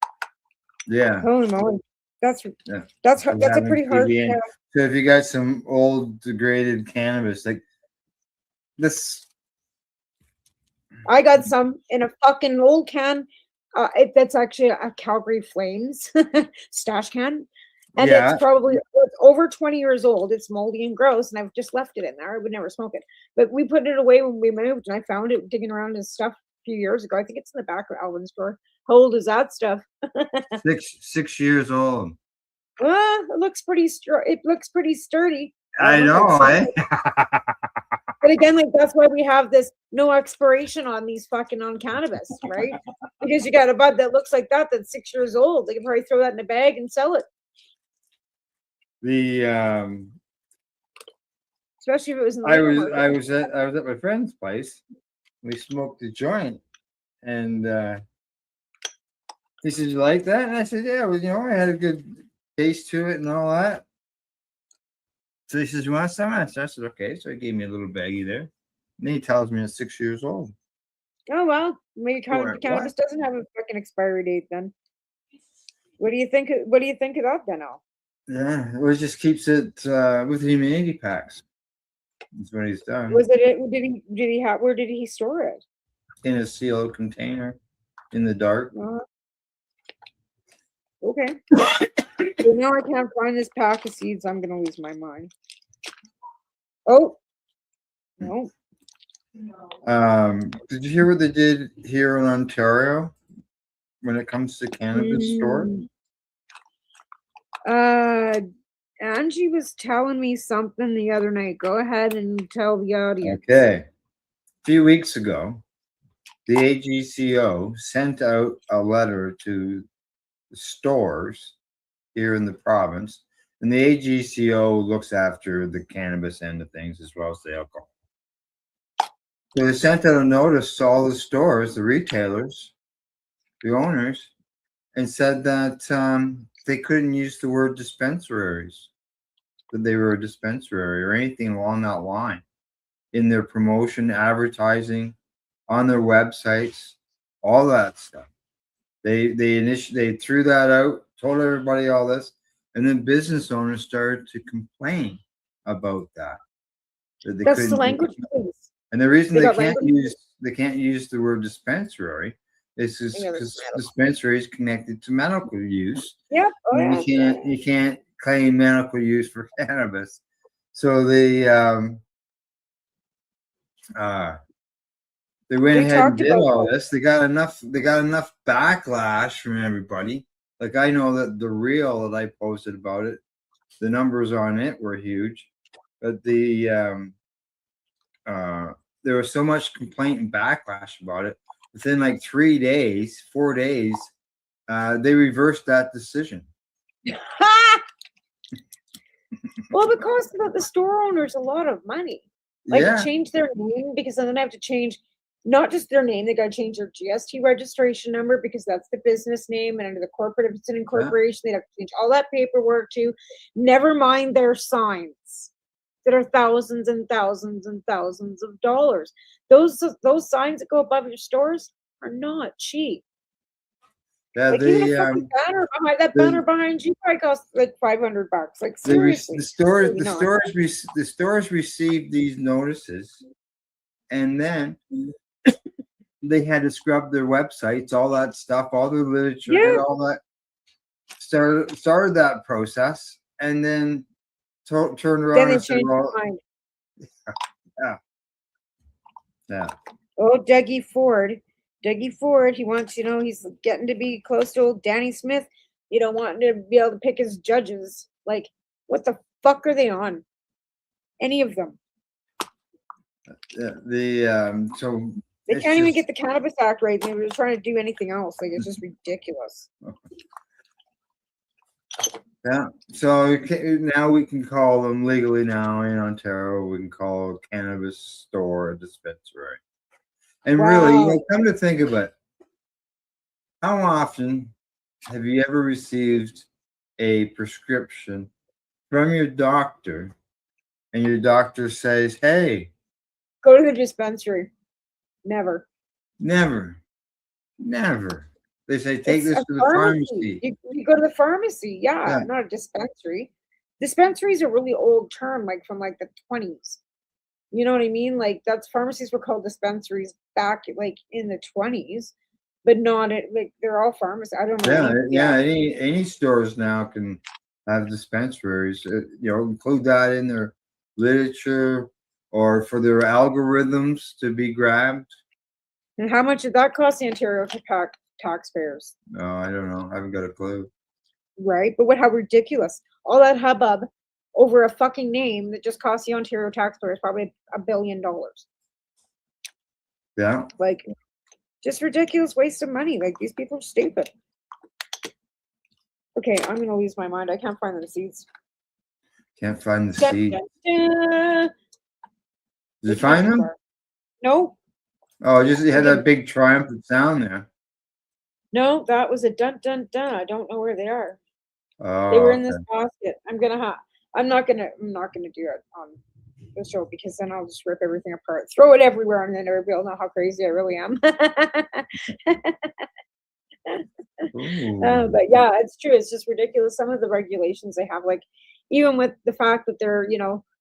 Speaker 1: Yeah.
Speaker 15: Holy moly. That's
Speaker 1: For
Speaker 15: a
Speaker 1: having
Speaker 15: pretty hard
Speaker 1: CBN. So if you got some old degraded cannabis, like this,
Speaker 15: I got some in a fucking old can. That's actually a Calgary Flames stash can. And
Speaker 1: Yeah.
Speaker 15: it's over 20 years old. It's moldy and gross, and I've just left it in there. I would never smoke it. But we put it away when we moved, and I found it digging around his stuff a few years ago. I think it's in the back of Alvin's drawer. How old is that stuff?
Speaker 1: 6 years old.
Speaker 15: It looks pretty sturdy.
Speaker 1: I know, eh?
Speaker 15: But again, like, that's why we have this no expiration on these fucking on cannabis, right? Because you got a bud that looks like that's 6 years old. They can probably throw that in a bag and sell it. Especially if it was in the
Speaker 1: I
Speaker 15: labor
Speaker 1: was
Speaker 15: market.
Speaker 1: I was at my friend's place. We smoked a joint, and he said, "You like that?" And I said, "Yeah, well, I had a good taste to it and all that." So he says, "You want some?" I said, "Okay." So he gave me a little baggie there. And then he tells me it's 6 years old.
Speaker 15: Oh well, maybe
Speaker 1: What?
Speaker 15: cannabis doesn't have a fucking expiry date then. What do you think? What do you think of that then, Al?
Speaker 1: Yeah, well, it just keeps it with humidity packs. That's what he's done.
Speaker 15: Was it? Did he have? Where did he store it?
Speaker 1: In a sealed container, in the dark.
Speaker 15: Okay. So now I can't find this pack of seeds. I'm gonna lose my mind. Oh no.
Speaker 1: Did you hear what they did here in Ontario when it comes to cannabis store?
Speaker 15: Angie was telling me something the other night. Go ahead and tell the audience.
Speaker 1: Okay. A few weeks ago, the AGCO sent out a letter to the stores here in the province, and the AGCO looks after the cannabis end of things as well as the alcohol. So they sent out a notice to all the stores, the retailers, the owners, and said that they couldn't use the word dispensaries, that they were a dispensary or anything along that line in their promotion, advertising, on their websites, all that stuff. They threw that out, told everybody all this, and then business owners started to complain about that. That they
Speaker 15: That's the
Speaker 1: couldn't
Speaker 15: language, please.
Speaker 1: And the reason
Speaker 15: They
Speaker 1: they
Speaker 15: got
Speaker 1: can't
Speaker 15: language.
Speaker 1: use the word dispensary is because dispensary is connected to medical use.
Speaker 15: Yep. Oh,
Speaker 1: And
Speaker 15: yeah.
Speaker 1: you can't claim medical use for cannabis. So they went
Speaker 15: They
Speaker 1: ahead and
Speaker 15: talked
Speaker 1: did
Speaker 15: about
Speaker 1: all
Speaker 15: that.
Speaker 1: this. They got enough backlash from everybody. Like, I know that the reel that I posted about it, the numbers on it were huge, but there was so much complaint and backlash about it. Within like 4 days, they reversed that decision.
Speaker 15: Well, it costs the store owners a lot of money. Like,
Speaker 1: Yeah.
Speaker 15: to change their name, because then they have to change not just their name, they got to change their GST registration number because that's the business name, and under the corporate, if it's an incorporation, they'd have to change all that paperwork too. Never mind their signs that are thousands and thousands and thousands of dollars. Those signs that go above your stores are not cheap.
Speaker 1: Yeah,
Speaker 15: Like, even a fucking banner behind you probably costs like $500. Like, seriously.
Speaker 1: The stores received these notices, and then they had to scrub their websites, all that stuff, all the literature, all that. Started that process, and then turned around
Speaker 15: Then they
Speaker 1: and said,
Speaker 15: changed their
Speaker 1: "Well,
Speaker 15: mind.
Speaker 1: yeah."
Speaker 15: Oh, Dougie Ford Dougie Ford, he wants, he's getting to be close to old Danny Smith, wanting to be able to pick his judges. Like, what the fuck are they on? Any of them.
Speaker 1: So
Speaker 15: They
Speaker 1: it's
Speaker 15: can't even
Speaker 1: just-
Speaker 15: get the Cannabis Act right. They were trying to do anything else. Like, it's just ridiculous.
Speaker 1: Yeah. So now we can call them legally now in Ontario. We can call a cannabis store a dispensary. And really,
Speaker 15: Wow.
Speaker 1: come to think of it, how often have you ever received a prescription from your doctor and your doctor says, hey,
Speaker 15: Go to the dispensary. Never.
Speaker 1: never. They say, take
Speaker 15: It's
Speaker 1: this
Speaker 15: a
Speaker 1: to the
Speaker 15: pharmacy.
Speaker 1: pharmacy.
Speaker 15: You go to the pharmacy. Yeah,
Speaker 1: Yeah.
Speaker 15: not a dispensary. Dispensaries are a really old term, like from like the 20s. You know what I mean? Like that's pharmacies were called dispensaries back like in the 20s, but not like they're all pharmacies. I don't know.
Speaker 1: Yeah. Any stores now can have dispensaries. Include that in their literature or for their algorithms to be grabbed.
Speaker 15: And how much did that cost the Ontario taxpayers?
Speaker 1: No, I don't know. I haven't got a clue.
Speaker 15: Right? But how ridiculous. All that hubbub over a fucking name that just cost the Ontario taxpayers probably $1 billion.
Speaker 1: Yeah.
Speaker 15: Like, just ridiculous waste of money. Like, these people are stupid. Okay, I'm going to lose my mind. I can't find the receipts.
Speaker 1: Can't find the
Speaker 15: Dun,
Speaker 1: seed.
Speaker 15: dun, dun.
Speaker 1: Did you find them?
Speaker 15: No.
Speaker 1: Oh, you had that big triumphant sound there.
Speaker 15: No, that was a dun dun dun. I don't know where they are.
Speaker 1: Oh,
Speaker 15: They were in this
Speaker 1: okay.
Speaker 15: basket. I'm not gonna do it on the show because then I'll just rip everything apart, throw it everywhere, and then everybody will know how crazy I really am. But yeah, it's true. It's just ridiculous. Some of the regulations they have, like even with the fact that they're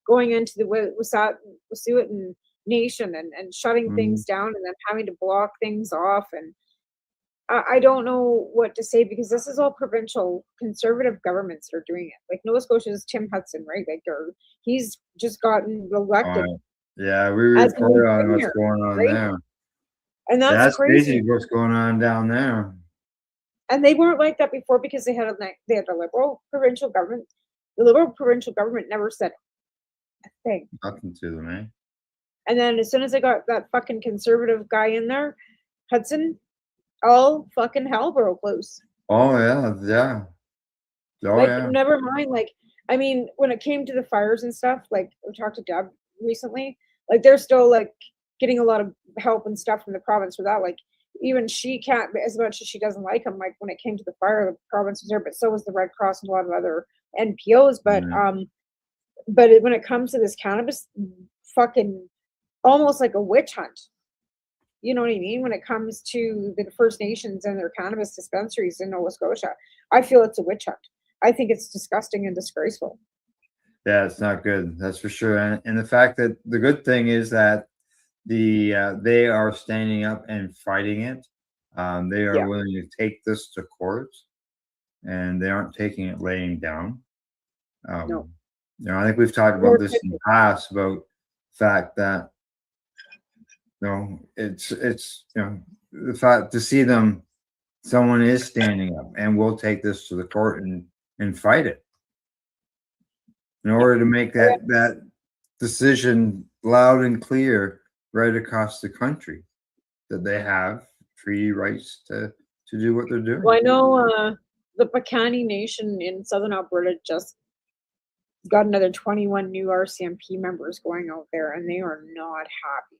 Speaker 15: going into the Wet'suwet'en Nation and shutting things down and then having to block things off, and I don't know what to say because this is all provincial conservative governments that are doing it. Like Nova Scotia's Tim Hudson, right? Like he's just gotten elected.
Speaker 1: Yeah, we
Speaker 15: as a new
Speaker 1: report on what's
Speaker 15: premier,
Speaker 1: going on
Speaker 15: right?
Speaker 1: there.
Speaker 15: And that's crazy.
Speaker 1: crazy what's going on down there.
Speaker 15: And they weren't like that before because they had a liberal provincial government. The liberal provincial government never said a thing.
Speaker 1: Nothing to them, eh?
Speaker 15: And then as soon as they got that fucking conservative guy in there, Hudson, all fucking hell broke loose.
Speaker 1: Oh yeah. Oh
Speaker 15: Like,
Speaker 1: yeah.
Speaker 15: never mind. Like, I mean, when it came to the fires and stuff, like we talked to Deb recently, like they're still like getting a lot of help and stuff from the province for that. Like, even she can't, as much as she doesn't like them. Like when it came to the fire, the province was there, but so was the Red Cross and a lot of other NPOs. But when it comes to this cannabis, fucking almost like a witch hunt. You know what I mean? When it comes to the First Nations and their cannabis dispensaries in Nova Scotia, I feel it's a witch hunt. I think it's disgusting and disgraceful.
Speaker 1: Yeah, it's not good. That's for sure. And the fact that the good thing is that they are standing up and fighting it. They are willing to take this to court, and they aren't taking it laying down.
Speaker 15: No.
Speaker 1: I think we've talked about this in the past about the fact that it's the fact to see someone is standing up and will take this to the court and fight it in order to make that decision loud and clear right across the country that they have treaty rights to do what they're doing.
Speaker 15: Well, I know the Piikani Nation in southern Alberta just got another 21 new RCMP members going out there, and they are not happy.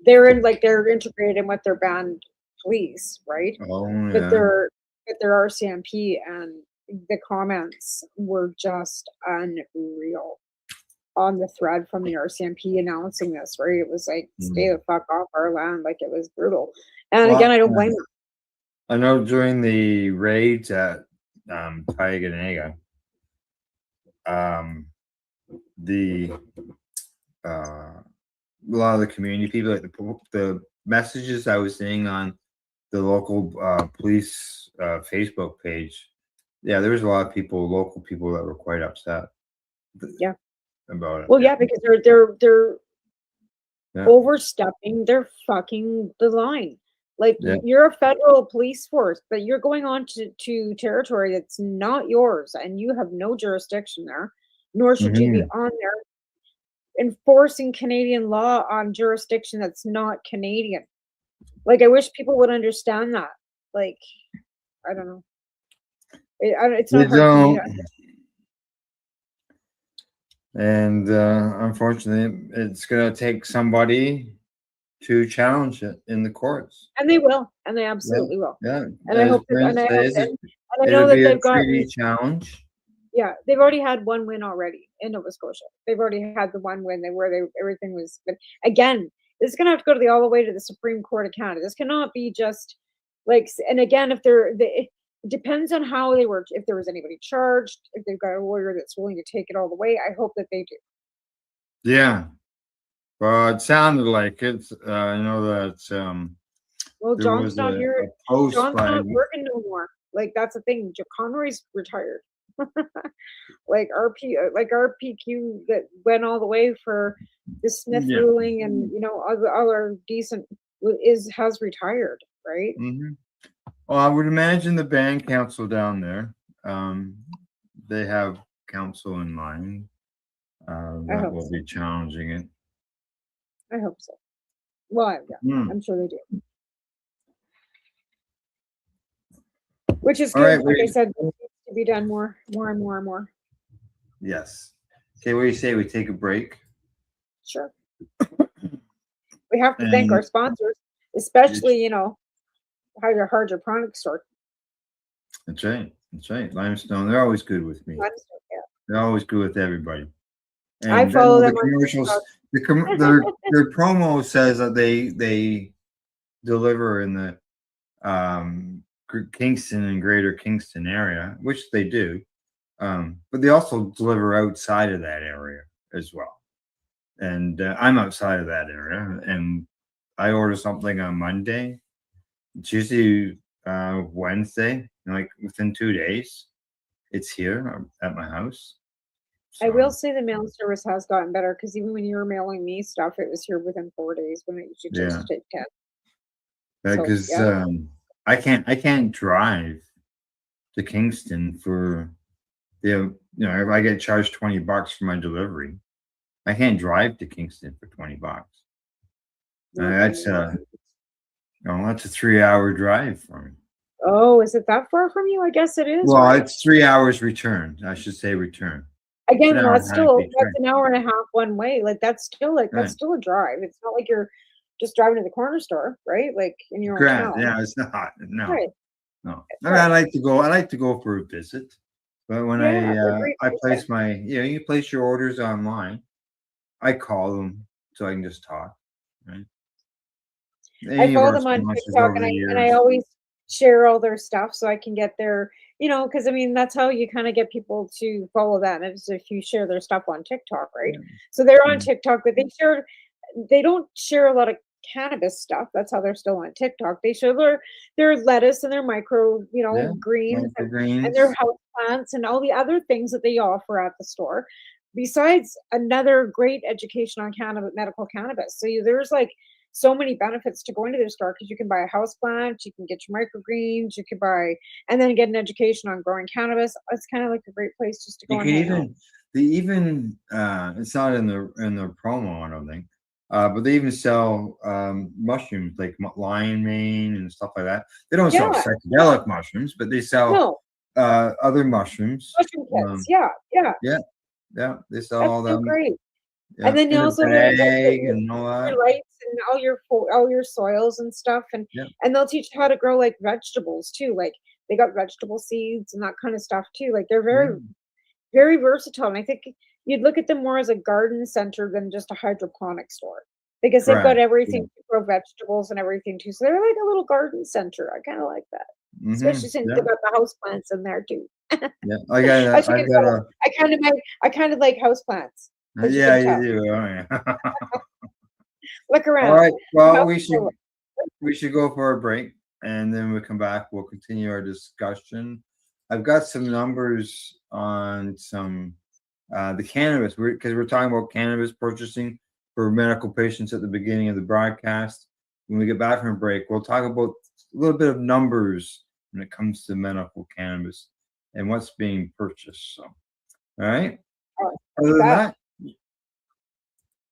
Speaker 15: They're integrated in with their band police, right?
Speaker 1: Oh,
Speaker 15: But
Speaker 1: yeah.
Speaker 15: they're RCMP, and the comments were just unreal on the thread from the RCMP announcing this, right? It was like, stay the fuck off our land. Like, it was brutal. And again, I don't blame them.
Speaker 1: I know during the raids at Tioga, a lot of the community people, like the messages I was seeing on the local police Facebook page, there was a lot of local people that were quite upset.
Speaker 15: Yeah.
Speaker 1: About it.
Speaker 15: Well, yeah, because overstepping their fucking the line. Like
Speaker 1: Yeah.
Speaker 15: you're a federal police force, but you're going on to territory that's not yours, and you have no jurisdiction there, nor should you be on there enforcing Canadian law on jurisdiction that's not Canadian. Like, I wish people would understand that. Like, I don't know. It's
Speaker 1: They
Speaker 15: not hard for me to
Speaker 1: don't. And unfortunately, it's going to take somebody to challenge it in the courts.
Speaker 15: and they will, and they absolutely will.
Speaker 1: Yeah.
Speaker 15: And I
Speaker 1: As
Speaker 15: hope that,
Speaker 1: Brent
Speaker 15: and I hope
Speaker 1: says,
Speaker 15: that, and I know
Speaker 1: it'll
Speaker 15: that
Speaker 1: be a
Speaker 15: they've got,
Speaker 1: treaty challenge.
Speaker 15: yeah, they've already had one win already in Nova Scotia. They've already had the one win where everything was, but again, this is going to have to go to all the way to the Supreme Court of Canada. This cannot be just like, and again, if it depends on how they were, if there was anybody charged, if they've got a lawyer that's willing to take it all the way. I hope that they do.
Speaker 1: Yeah. Well, it sounded like it. I know that
Speaker 15: Well,
Speaker 1: there
Speaker 15: John's
Speaker 1: was
Speaker 15: not here.
Speaker 1: a post
Speaker 15: John's
Speaker 1: by
Speaker 15: not working no more. Like, that's the thing. Conroy's retired. like RPQ that went all the way for the Smith
Speaker 1: Yeah.
Speaker 15: ruling, and other decent has retired, right?
Speaker 1: Mhm. Well, I would imagine the band council down there, they have council in mind that
Speaker 15: hope
Speaker 1: will
Speaker 15: so.
Speaker 1: be challenging it.
Speaker 15: I hope so. Well, yeah,
Speaker 1: Hmm.
Speaker 15: I'm sure they do. Which is
Speaker 1: All
Speaker 15: good.
Speaker 1: right,
Speaker 15: Like I said, it needs to be done more and more.
Speaker 1: Yes. Okay, what do you say we take a break?
Speaker 15: Sure. We have to thank our sponsors, especially, hydroponic store.
Speaker 1: That's right. That's right. Limestone, they're always good with me.
Speaker 15: Limestone, yeah.
Speaker 1: They're always good with everybody. And
Speaker 15: I follow them
Speaker 1: the
Speaker 15: on
Speaker 1: commercials.
Speaker 15: TikTok.
Speaker 1: Their promo says that they deliver in the Kingston and Greater Kingston area, which they do, but they also deliver outside of that area as well. And I'm outside of that area, and I order something on Monday. It's usually Wednesday, like within 2 days, it's here at my house.
Speaker 15: I will say the mail service has gotten better, because even when you were mailing me stuff, it was here within 4 days when it used to just take 10.
Speaker 1: Because I can't drive to Kingston for if I get charged $20 for my delivery, I can't drive to Kingston for $20. That's that's a 3-hour drive for me.
Speaker 15: Oh, is it that far from you? I guess it is.
Speaker 1: Well,
Speaker 15: right?
Speaker 1: it's 3 hours return. I should say return.
Speaker 15: Again,
Speaker 1: It's an hour
Speaker 15: that's
Speaker 1: and a half
Speaker 15: still
Speaker 1: each
Speaker 15: that's
Speaker 1: way.
Speaker 15: an hour and a half one way. Like, that's still
Speaker 1: Right.
Speaker 15: a drive. It's not like you're just driving to the corner store, right? Like in your own
Speaker 1: Correct.
Speaker 15: town.
Speaker 1: Yeah, it's not. No.
Speaker 15: Right.
Speaker 1: No.
Speaker 15: Right.
Speaker 1: I like to go for a visit. But when
Speaker 15: Yeah, they're great
Speaker 1: I
Speaker 15: places.
Speaker 1: place my you place your orders online, I call them so I can just talk. Right.
Speaker 15: I
Speaker 1: Any of
Speaker 15: follow
Speaker 1: our
Speaker 15: them on
Speaker 1: sponsors
Speaker 15: TikTok,
Speaker 1: over
Speaker 15: and
Speaker 1: the
Speaker 15: I
Speaker 1: years.
Speaker 15: always share all their stuff so I can get their, because I mean that's how you kind of get people to follow them, is if you share their stuff on TikTok, right? So they're on TikTok, but they don't share a lot of cannabis stuff. That's how they're still on TikTok. They show their lettuce and their micro, greens and their
Speaker 1: Microgreens.
Speaker 15: house plants and all the other things that they offer at the store. Besides another great education on medical cannabis. So there's like so many benefits to going to their store, because you can buy a house plant, you can get your microgreens, you can buy, and then get an education on growing cannabis. It's kind of like a great place just to go
Speaker 1: You
Speaker 15: and
Speaker 1: can
Speaker 15: hang out.
Speaker 1: they even it's not in the promo, I don't think. But they even sell mushrooms like lion mane and stuff like that. They don't sell
Speaker 15: Yeah.
Speaker 1: psychedelic mushrooms, but they sell
Speaker 15: No.
Speaker 1: other mushrooms.
Speaker 15: Mushroom kits. Yeah.
Speaker 1: Yeah, they sell all
Speaker 15: That's so
Speaker 1: them.
Speaker 15: great.
Speaker 1: Yeah,
Speaker 15: And then you
Speaker 1: in a
Speaker 15: also
Speaker 1: bag and all that.
Speaker 15: your lights and all your soils and stuff, and
Speaker 1: Yeah.
Speaker 15: they'll teach you how to grow like vegetables too. Like, they got vegetable seeds and that kind of stuff too. Like, they're very, very versatile. And I think you'd look at them more as a garden center than just a hydroponic store, because they've got
Speaker 1: Correct.
Speaker 15: everything to grow vegetables and everything too. So they're like a little garden center. I kind of like that, especially since they got the house plants in there too.
Speaker 1: Yeah, I got
Speaker 15: As you
Speaker 1: I
Speaker 15: can
Speaker 1: got
Speaker 15: tell,
Speaker 1: a
Speaker 15: I kind of like house plants. As you
Speaker 1: yeah,
Speaker 15: can
Speaker 1: you
Speaker 15: tell.
Speaker 1: do. Oh, yeah.
Speaker 15: Look around.
Speaker 1: All right. Well,
Speaker 15: House
Speaker 1: we should go for a break, and then we come back. We'll continue our discussion. I've got some numbers on some the cannabis, because we're talking about cannabis purchasing for medical patients at the beginning of the broadcast. When we get back from break, we'll talk about a little bit of numbers when it comes to medical cannabis and what's being purchased. So, all right. Other than that,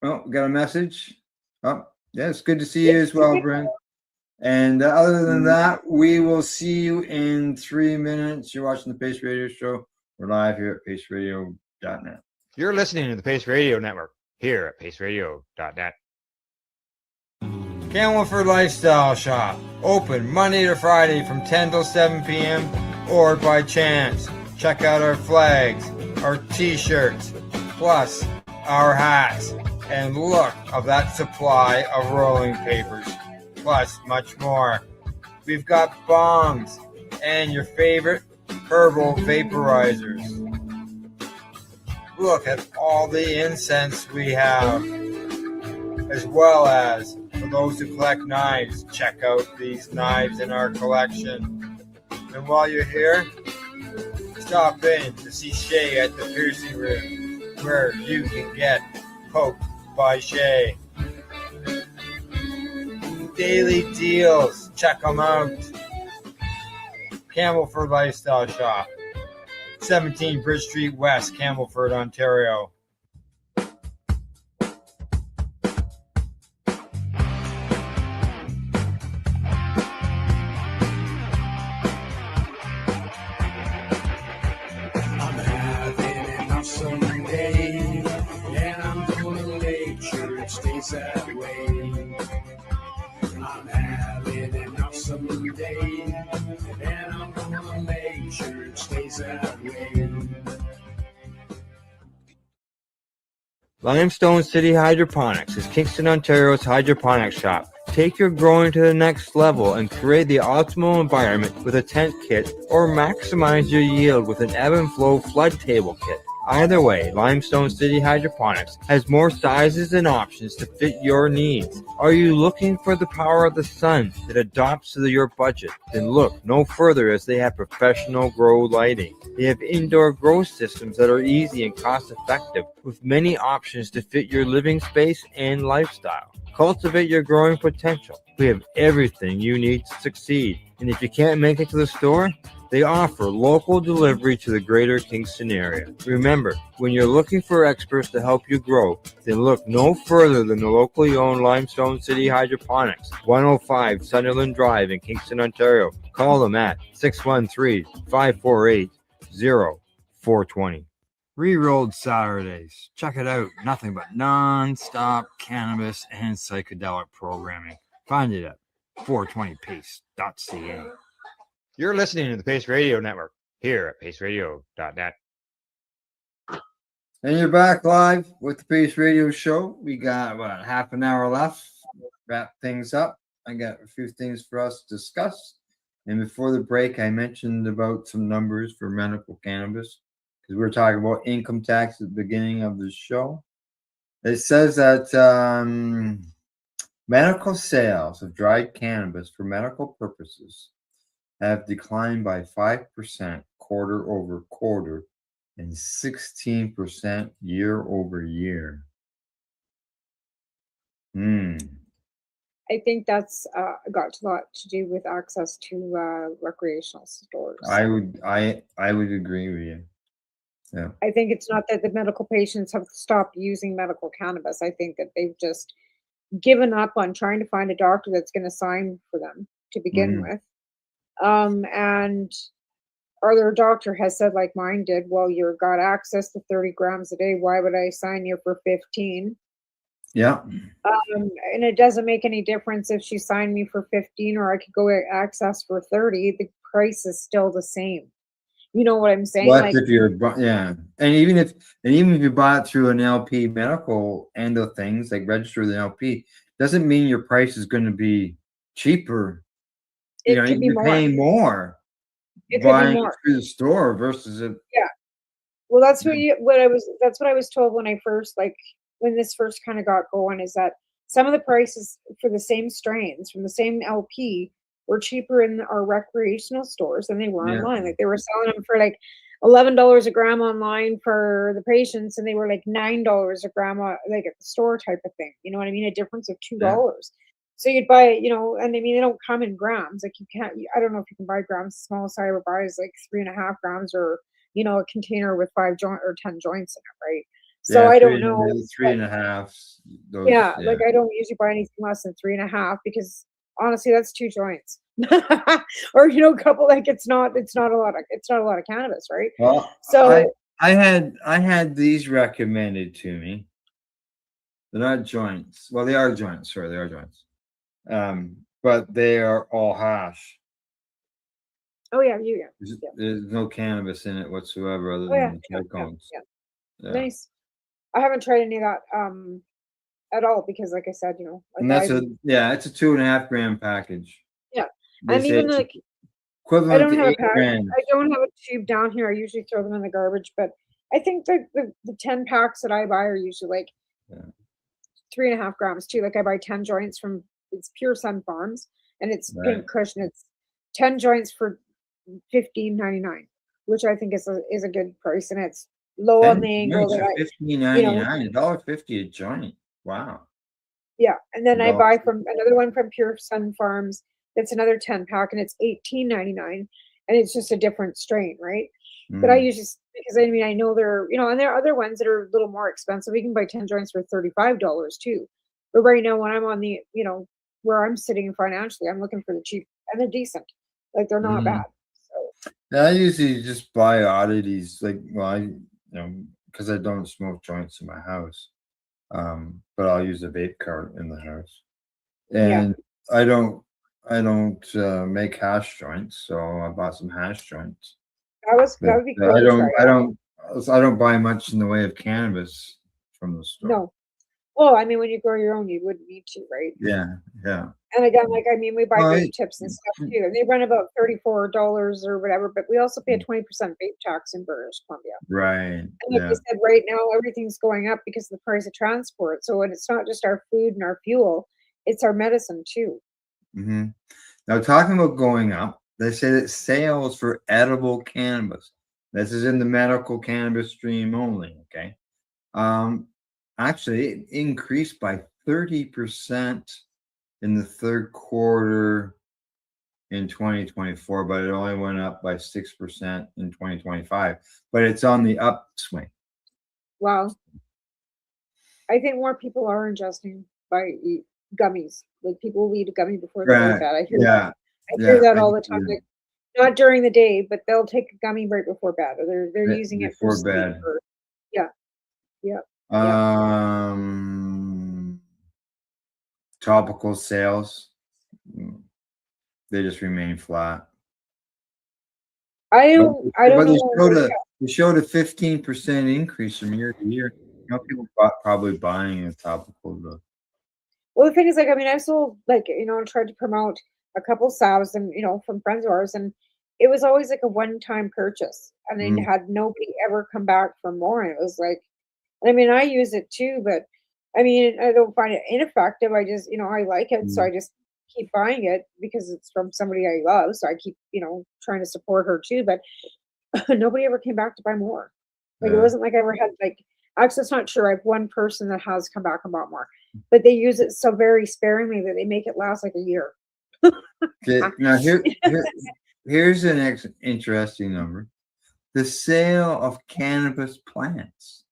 Speaker 1: oh, we got a message. Oh, yeah, it's good to see you as well, Brent. And other than that, we will see you in 3 minutes. You're watching the Pace Radio Show. We're live here at paceradio.net.
Speaker 11: You're listening to the Pace Radio Network here at paceradio.net.
Speaker 1: Camelford Lifestyle Shop, open Monday to Friday from 10 till 7 p.m. or by chance. Check out our flags, our t-shirts, plus our hats, and look of that supply of rolling papers, plus much more. We've got bongs and your favorite herbal vaporizers. Look at all the incense we have, as well as for those who collect knives, check out these knives in our collection. And while you're here, stop in to see Shay at the piercing room, where you can get poked by Shay. Daily deals, check them out. Camelford Lifestyle Shop, 17 Bridge Street West, Camelford, Ontario.
Speaker 24: That way. I'm having an awesome day, and I'm gonna make sure it stays that way.
Speaker 1: Limestone City Hydroponics is Kingston, Ontario's hydroponics shop. Take your growing to the next level and create the optimal environment with a tent kit, or maximize your yield with an ebb and flow flood table kit. Either way, Limestone City Hydroponics has more sizes and options to fit your needs. Are you looking for the power of the sun that adapts to your budget? Then look no further, as they have professional grow lighting. They have indoor grow systems that are easy and cost effective, with many options to fit your living space and lifestyle. Cultivate your growing potential. We have everything you need to succeed. And if you can't make it to the store, they offer local delivery to the greater Kingston area. Remember, when you're looking for experts to help you grow, then look no further than the locally owned Limestone City Hydroponics, 105 Sunderland Drive in Kingston, Ontario. Call them at 613-548-0420. Rerolled Saturdays. Check it out. Nothing but non-stop cannabis and psychedelic programming. Find it at 420pace.ca.
Speaker 11: You're listening to the Pace Radio Network here at paceradio.net.
Speaker 1: And you're back live with the Pace Radio Show. We got about half an hour left. Wrap things up. I got a few things for us to discuss. And before the break, I mentioned about some numbers for medical cannabis, because we were talking about income tax at the beginning of the show. It says that medical sales of dried cannabis for medical purposes have declined by 5% quarter over quarter and 16% year over year.
Speaker 15: I think that's got a lot to do with access to recreational stores.
Speaker 1: I would agree with you. Yeah.
Speaker 15: I think it's not that the medical patients have stopped using medical cannabis. I think that they've just given up on trying to find a doctor that's going to sign for them to begin with. And or their doctor has said, like mine did, well, you've got access to 30 grams a day. Why would I sign you for 15?
Speaker 1: Yeah.
Speaker 15: And it doesn't make any difference if she signed me for 15 or I could go access for 30. The price is still the same. You know what I'm saying?
Speaker 1: What if you're, yeah. And even if you buy it through an LP medical end of things, like register with an LP, doesn't mean your price is going to be cheaper.
Speaker 15: It could be
Speaker 1: you're paying more buying it through the store versus it.
Speaker 15: Yeah. Well, that's what I was told when I first, when this first kind of got going, is that some of the prices for the same strains from the same LP were cheaper in our recreational stores than they were online. Like they were selling them for like $11 a gram online for the patients, and they were like $9 a gram, like at the store type of thing. You know what I mean? A difference of $2. So you'd buy it, and I mean, they don't come in grams. Like you can't. I don't know if you can buy grams. The smallest I ever buy is like 3.5 grams, or a container with 5 joint or 10 joints in it, right? So
Speaker 1: Yeah,
Speaker 15: I
Speaker 1: three,
Speaker 15: don't know.
Speaker 1: three and a half. Those,
Speaker 15: Yeah, like I don't usually buy anything less than 3.5 because honestly, that's 2 joints. Or a couple, like it's not a lot of cannabis, right?
Speaker 1: Well,
Speaker 15: So
Speaker 1: I had these recommended to me. They're not joints. Well, they are joints. Sorry, they are joints. But they are all hash.
Speaker 15: oh yeah,
Speaker 1: There's no cannabis in it whatsoever, other
Speaker 15: oh yeah,
Speaker 1: than the cones. Yeah.
Speaker 15: nice. I haven't tried any of that at all because, like I said,
Speaker 1: And
Speaker 15: like
Speaker 1: that's it's a 2.5 gram package.
Speaker 15: yeah,
Speaker 1: They
Speaker 15: and
Speaker 1: say
Speaker 15: even
Speaker 1: it's
Speaker 15: like I
Speaker 1: equivalent
Speaker 15: don't
Speaker 1: to
Speaker 15: have a
Speaker 1: 8
Speaker 15: pack.
Speaker 1: grams.
Speaker 15: I don't have a tube down here. I usually throw them in the garbage, but I think the 10 packs that I buy are usually like 3.5 grams too. Like I buy 10 joints from it's Pure Sun Farms, and it's
Speaker 1: Right.
Speaker 15: Pink Kush, and it's 10 joints for $15.99, which I think is a good price, and it's low on the angle that I
Speaker 1: $15.99, $1.50 a joint. Wow.
Speaker 15: yeah. And then I
Speaker 1: $1.50.
Speaker 15: buy from another one from Pure Sun Farms. That's another 10 pack, and it's $18.99, and it's just a different strain, right? But I usually, because I mean, I know they're, and there are other ones that are a little more expensive. We can buy 10 joints for $35 too. But right now, when I'm on the, where I'm sitting financially, I'm looking for the cheap, and they're decent. Like they're not bad. So
Speaker 1: Yeah, I usually just buy oddities, like, because I don't smoke joints in my house. But I'll use a vape cart in the house, and I don't make hash joints, so I bought some hash joints.
Speaker 15: that would be cool.
Speaker 1: I don't buy much in the way of cannabis from the store.
Speaker 15: No. Well, I mean, when you grow your own, you wouldn't need to, right?
Speaker 1: Yeah.
Speaker 15: And again, like I mean, we buy
Speaker 1: Well,
Speaker 15: vape tips and stuff too, and they run about $34 or whatever. But we also pay a 20% vape tax in British Columbia.
Speaker 1: Right.
Speaker 15: And like you said, right now everything's going up because of the price of transport. So when it's not just our food and our fuel, it's our medicine too.
Speaker 1: Mm-hmm. Now, talking about going up, they say that sales for edible cannabis, this is in the medical cannabis stream only, okay? Actually, it increased by 30% in the third quarter in 2024, but it only went up by 6% in 2025. But it's on the upswing.
Speaker 15: Wow. I think more people are ingesting gummies. Like people will eat a gummy before they go to bed. I hear that. I hear that all the time. Like, not during the day, but they'll take a gummy right before bed, or they're using it for sleep.
Speaker 1: Bed.
Speaker 15: Yeah.
Speaker 1: Topical sales, they just remain flat.
Speaker 15: I don't know.
Speaker 1: They showed a 15% increase from year to year. People probably buying a topical drug.
Speaker 15: Well, the thing is, like, I mean, I've sold, like, tried to promote a couple salves and, from friends of ours, and it was always like a one-time purchase, and then had nobody ever come back for more. And it was like, I mean, I use it too, but I mean, I don't find it ineffective. I just, I like it, so I just keep buying it because it's from somebody I love. So I keep, trying to support her too. But nobody ever came back to buy more. Like it wasn't like I ever had like. Actually, it's not true. I have one person that has come back and bought more, but they use it so very sparingly that they make it last like a year.
Speaker 1: Okay, now here's an interesting number: the sale of cannabis plants.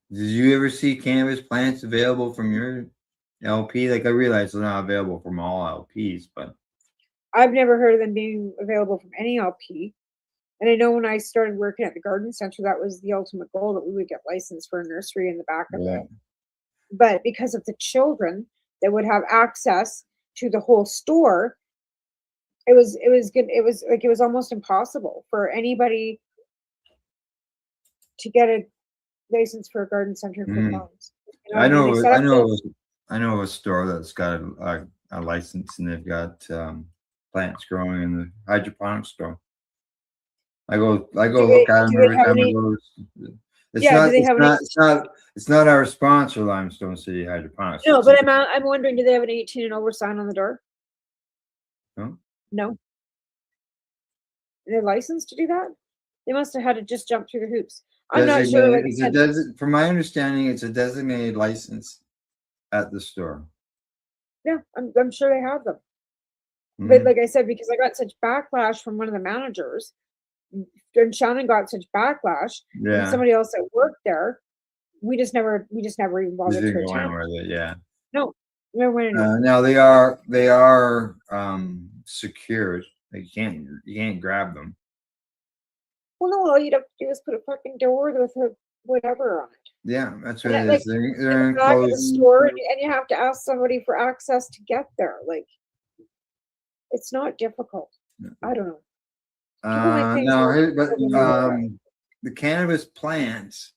Speaker 1: Did you ever see cannabis plants available from your LP? Like I realize they're not available from all LPs, but
Speaker 15: I've never heard of them being available from any LP. And I know when I started working at the garden center, that was the ultimate goal, that we would get licensed for a nursery in the back of it. But because of the children that would have access to the whole store, it was good. It was like it was almost impossible for anybody to get a license for a garden center for clones.
Speaker 1: I know a store that's got a license, and they've got plants growing in the hydroponic store. I go look at them every time I go. It's not our sponsor, Limestone City Hydroponics.
Speaker 15: No, but I'm wondering, do they have an 18 and over sign on the door?
Speaker 1: No.
Speaker 15: No. They're licensed to do that. They must have had to just jump through the hoops. I'm not sure. Like
Speaker 1: It's from my understanding, it's a designated license at the store.
Speaker 15: yeah, I'm sure they have them.
Speaker 1: Mhm.
Speaker 15: But like I said, because I got such backlash from one of the managers, and Shannon got such backlash from
Speaker 1: Yeah.
Speaker 15: somebody else that worked there, we just never even bothered
Speaker 1: Just
Speaker 15: to
Speaker 1: didn't go
Speaker 15: attempt.
Speaker 1: anywhere with it, yeah.
Speaker 15: No, never went anywhere.
Speaker 1: Now they are secured. Like you can't grab them.
Speaker 15: Well, no, all you'd have to do is put a fucking door with a whatever on it.
Speaker 1: Yeah, that's what
Speaker 15: And
Speaker 1: it
Speaker 15: like
Speaker 1: is. They're
Speaker 15: in the back of the
Speaker 1: enclosed.
Speaker 15: store, and you have to ask somebody for access to get there. Like, it's not difficult. I don't know. People make things
Speaker 1: No,
Speaker 15: more
Speaker 1: but
Speaker 15: difficult than they are.
Speaker 1: the cannabis plants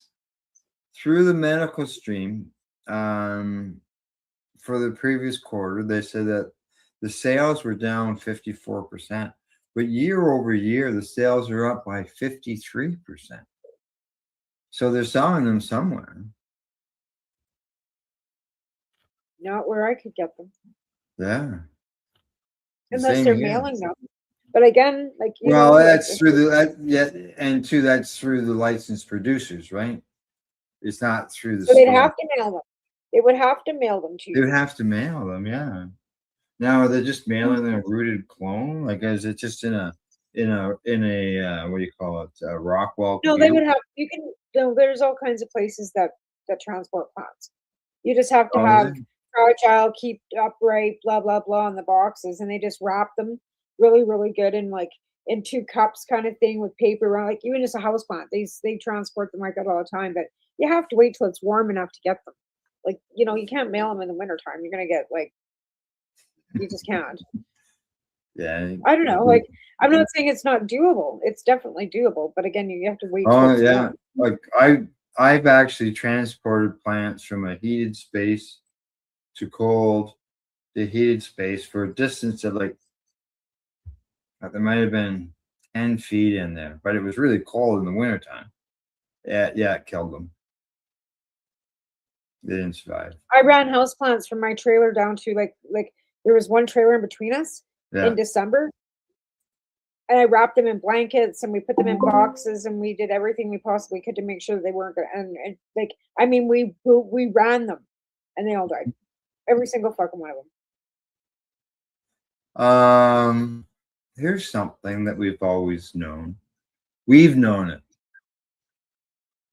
Speaker 1: through the medical stream for the previous quarter, they said that the sales were down 54%, but year over year, the sales are up by 53%. So they're selling them somewhere.
Speaker 15: Not where I could get them,
Speaker 1: Yeah.
Speaker 15: unless
Speaker 1: Same
Speaker 15: they're
Speaker 1: here.
Speaker 15: mailing them. But again, like you
Speaker 1: Well,
Speaker 15: know, like,
Speaker 1: that's through that's through the licensed producers, right? It's not through the
Speaker 15: so they'd
Speaker 1: store.
Speaker 15: have to mail them. They would have to mail them to
Speaker 1: They would
Speaker 15: you.
Speaker 1: have to mail them, yeah. Now are they just mailing them a rooted clone? Like is it just in a what do you call it? A Rockwell
Speaker 15: No, they
Speaker 1: cube?
Speaker 15: would have. You can. No, there's all kinds of places that transport plants. You just have to
Speaker 1: Oh, is
Speaker 15: have
Speaker 1: it?
Speaker 15: fragile, keep upright, blah blah blah on the boxes, and they just wrap them really, really good in like in 2 cups kind of thing with paper around. Like even as a house plant, they transport them like that all the time. But you have to wait till it's warm enough to get them. Like you can't mail them in the wintertime. You're gonna get like you just can't.
Speaker 1: Yeah.
Speaker 15: I don't know. Like I'm not saying it's not doable. It's definitely doable. But again, you have to wait till
Speaker 1: Oh
Speaker 15: it's
Speaker 1: yeah.
Speaker 15: warm.
Speaker 1: Like I've actually transported plants from a heated space to cold to heated space for a distance of like there might have been 10 feet in there, but it was really cold in the wintertime. Yeah, it killed them. They didn't survive.
Speaker 15: I ran houseplants from my trailer down to like there was one trailer in between us
Speaker 1: Yeah.
Speaker 15: in December. And I wrapped them in blankets and we put them in boxes and we did everything we possibly could to make sure that they weren't gonna and like I mean we ran them and they all died. Every single fucking one of them.
Speaker 1: Here's something that we've always known. We've known it,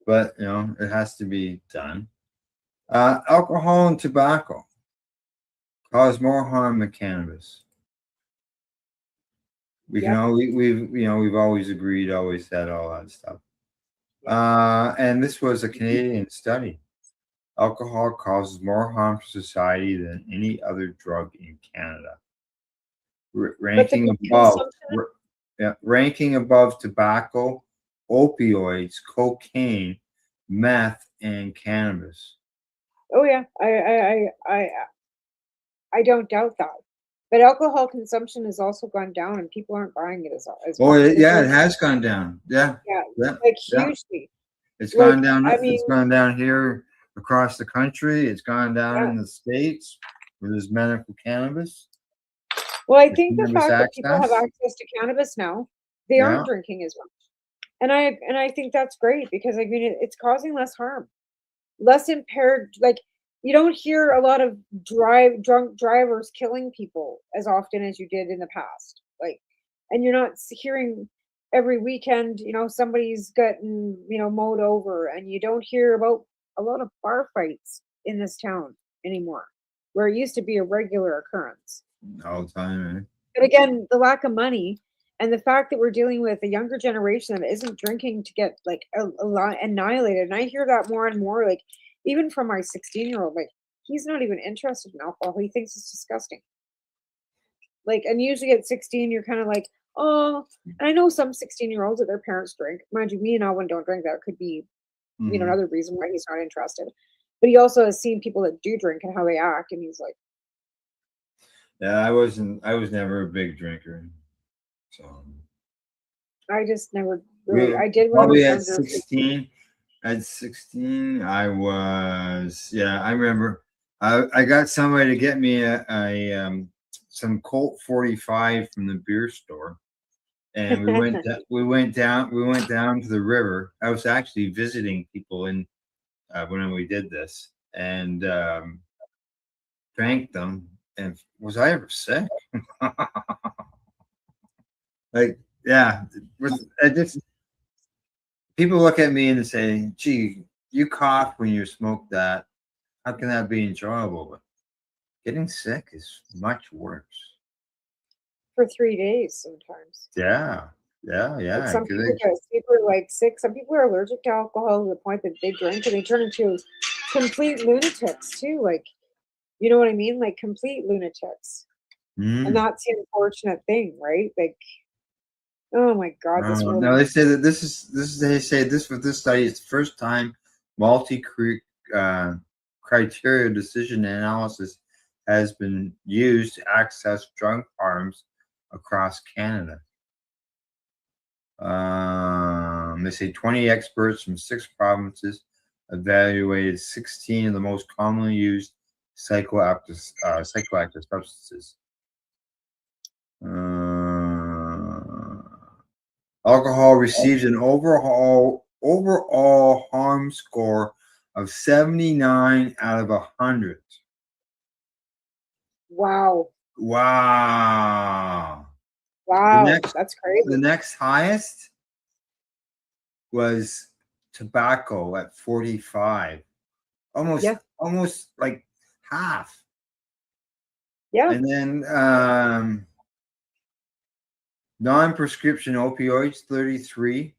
Speaker 1: but it has to be done. Alcohol and tobacco cause more harm than cannabis. We've always agreed, always said all that stuff. And this was a Canadian study. Alcohol causes more harm to society than any other drug in Canada. Ranking above tobacco, opioids, cocaine, meth, and cannabis.
Speaker 15: Oh yeah, I don't doubt that. But alcohol consumption has also gone down and people aren't buying it as
Speaker 1: Oh
Speaker 15: much.
Speaker 1: it has gone down. Yeah.
Speaker 15: Like hugely.
Speaker 1: It's
Speaker 15: Like,
Speaker 1: gone down.
Speaker 15: I mean,
Speaker 1: It's gone down here across the country. It's gone down in the States where there's medical cannabis.
Speaker 15: well, I think the
Speaker 1: cannabis
Speaker 15: fact that people have
Speaker 1: access.
Speaker 15: access to cannabis now, they aren't drinking as much. And I think that's great because I mean it's causing less harm. Less impaired, like you don't hear a lot of drunk drivers killing people as often as you did in the past. Like, and you're not hearing every weekend, somebody's gotten, mowed over, and you don't hear about a lot of bar fights in this town anymore, where it used to be a regular occurrence.
Speaker 1: All the time, eh?
Speaker 15: But again, the lack of money and the fact that we're dealing with a younger generation that isn't drinking to get like a lot annihilated. And I hear that more and more, like even from my 16-year-old, like he's not even interested in alcohol. He thinks it's disgusting. Like, and usually at 16, you're kind of like, oh, and I know some 16-year-olds that their parents drink. Mind you, me and Alwyn don't drink. That could be, another reason why he's not interested. But he also has seen people that do drink and how they act, and he's like,
Speaker 1: yeah, I was never a big drinker. So
Speaker 15: I just never really. I did when I
Speaker 1: probably
Speaker 15: was
Speaker 1: at
Speaker 15: younger.
Speaker 1: 16. At 16, I was. Yeah, I remember. I got somebody to get me some Colt 45 from the beer store, and we went down to the river. I was actually visiting people in when we did this, and drank them. And was I ever sick? Like, yeah, I just people look at me and say, "Gee, you cough when you smoke that. How can that be enjoyable?" But getting sick is much worse.
Speaker 15: For 3 days sometimes.
Speaker 1: Yeah,
Speaker 15: Like some people
Speaker 1: They-
Speaker 15: get super like sick. Some people are allergic to alcohol to the point that they drink and they turn into complete lunatics too. Like, you know what I mean? Like complete lunatics. And
Speaker 1: Mm.
Speaker 15: that's the unfortunate thing, right? Like, oh my God, this world.
Speaker 1: No, they say that they say this for this study, it's the first time multi criteria decision analysis has been used to access drug harms across Canada. They say 20 experts from 6 provinces evaluated 16 of the most commonly used psychoactive substances. Alcohol receives an overall harm score of 79 out of 100.
Speaker 15: Wow.
Speaker 1: Wow.
Speaker 15: Wow. That's crazy.
Speaker 1: The next highest was tobacco at 45. Almost like half.
Speaker 15: Yeah.
Speaker 1: And then non-prescription opioids, 33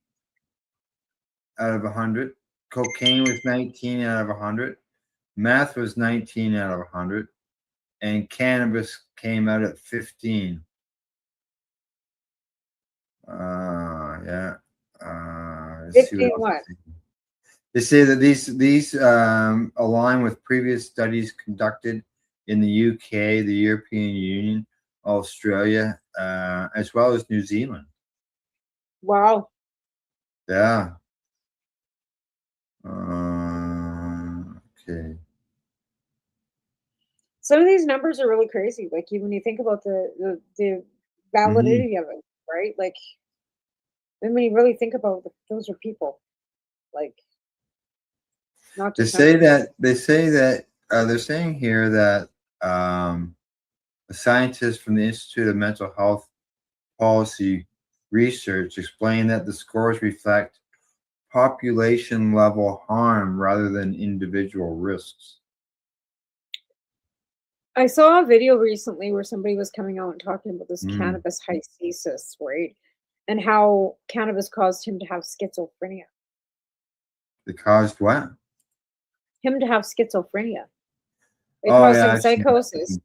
Speaker 1: out of 100. Cocaine was 19 out of 100. Meth was 19 out of 100. And cannabis came out at 15. Yeah. Let's see
Speaker 15: 15
Speaker 1: else
Speaker 15: what?
Speaker 1: they say that these align with previous studies conducted in the UK, the European Union, Australia, as well as New Zealand.
Speaker 15: Wow.
Speaker 1: Yeah. Okay.
Speaker 15: Some of these numbers are really crazy. Like when you think about the validity of it, right? Like then when you really think about those are people, like not
Speaker 1: They
Speaker 15: just
Speaker 1: say
Speaker 15: numbers.
Speaker 1: that they're saying here that a scientist from the Institute of Mental Health Policy Research explained that the scores reflect population level harm rather than individual risks.
Speaker 15: I saw a video recently where somebody was coming out and talking about this cannabis hystesis, right? And how cannabis caused him to have schizophrenia.
Speaker 1: It caused what?
Speaker 15: Him to have schizophrenia. It
Speaker 1: Oh
Speaker 15: caused
Speaker 1: yeah,
Speaker 15: him
Speaker 1: I've seen
Speaker 15: psychosis.
Speaker 1: that.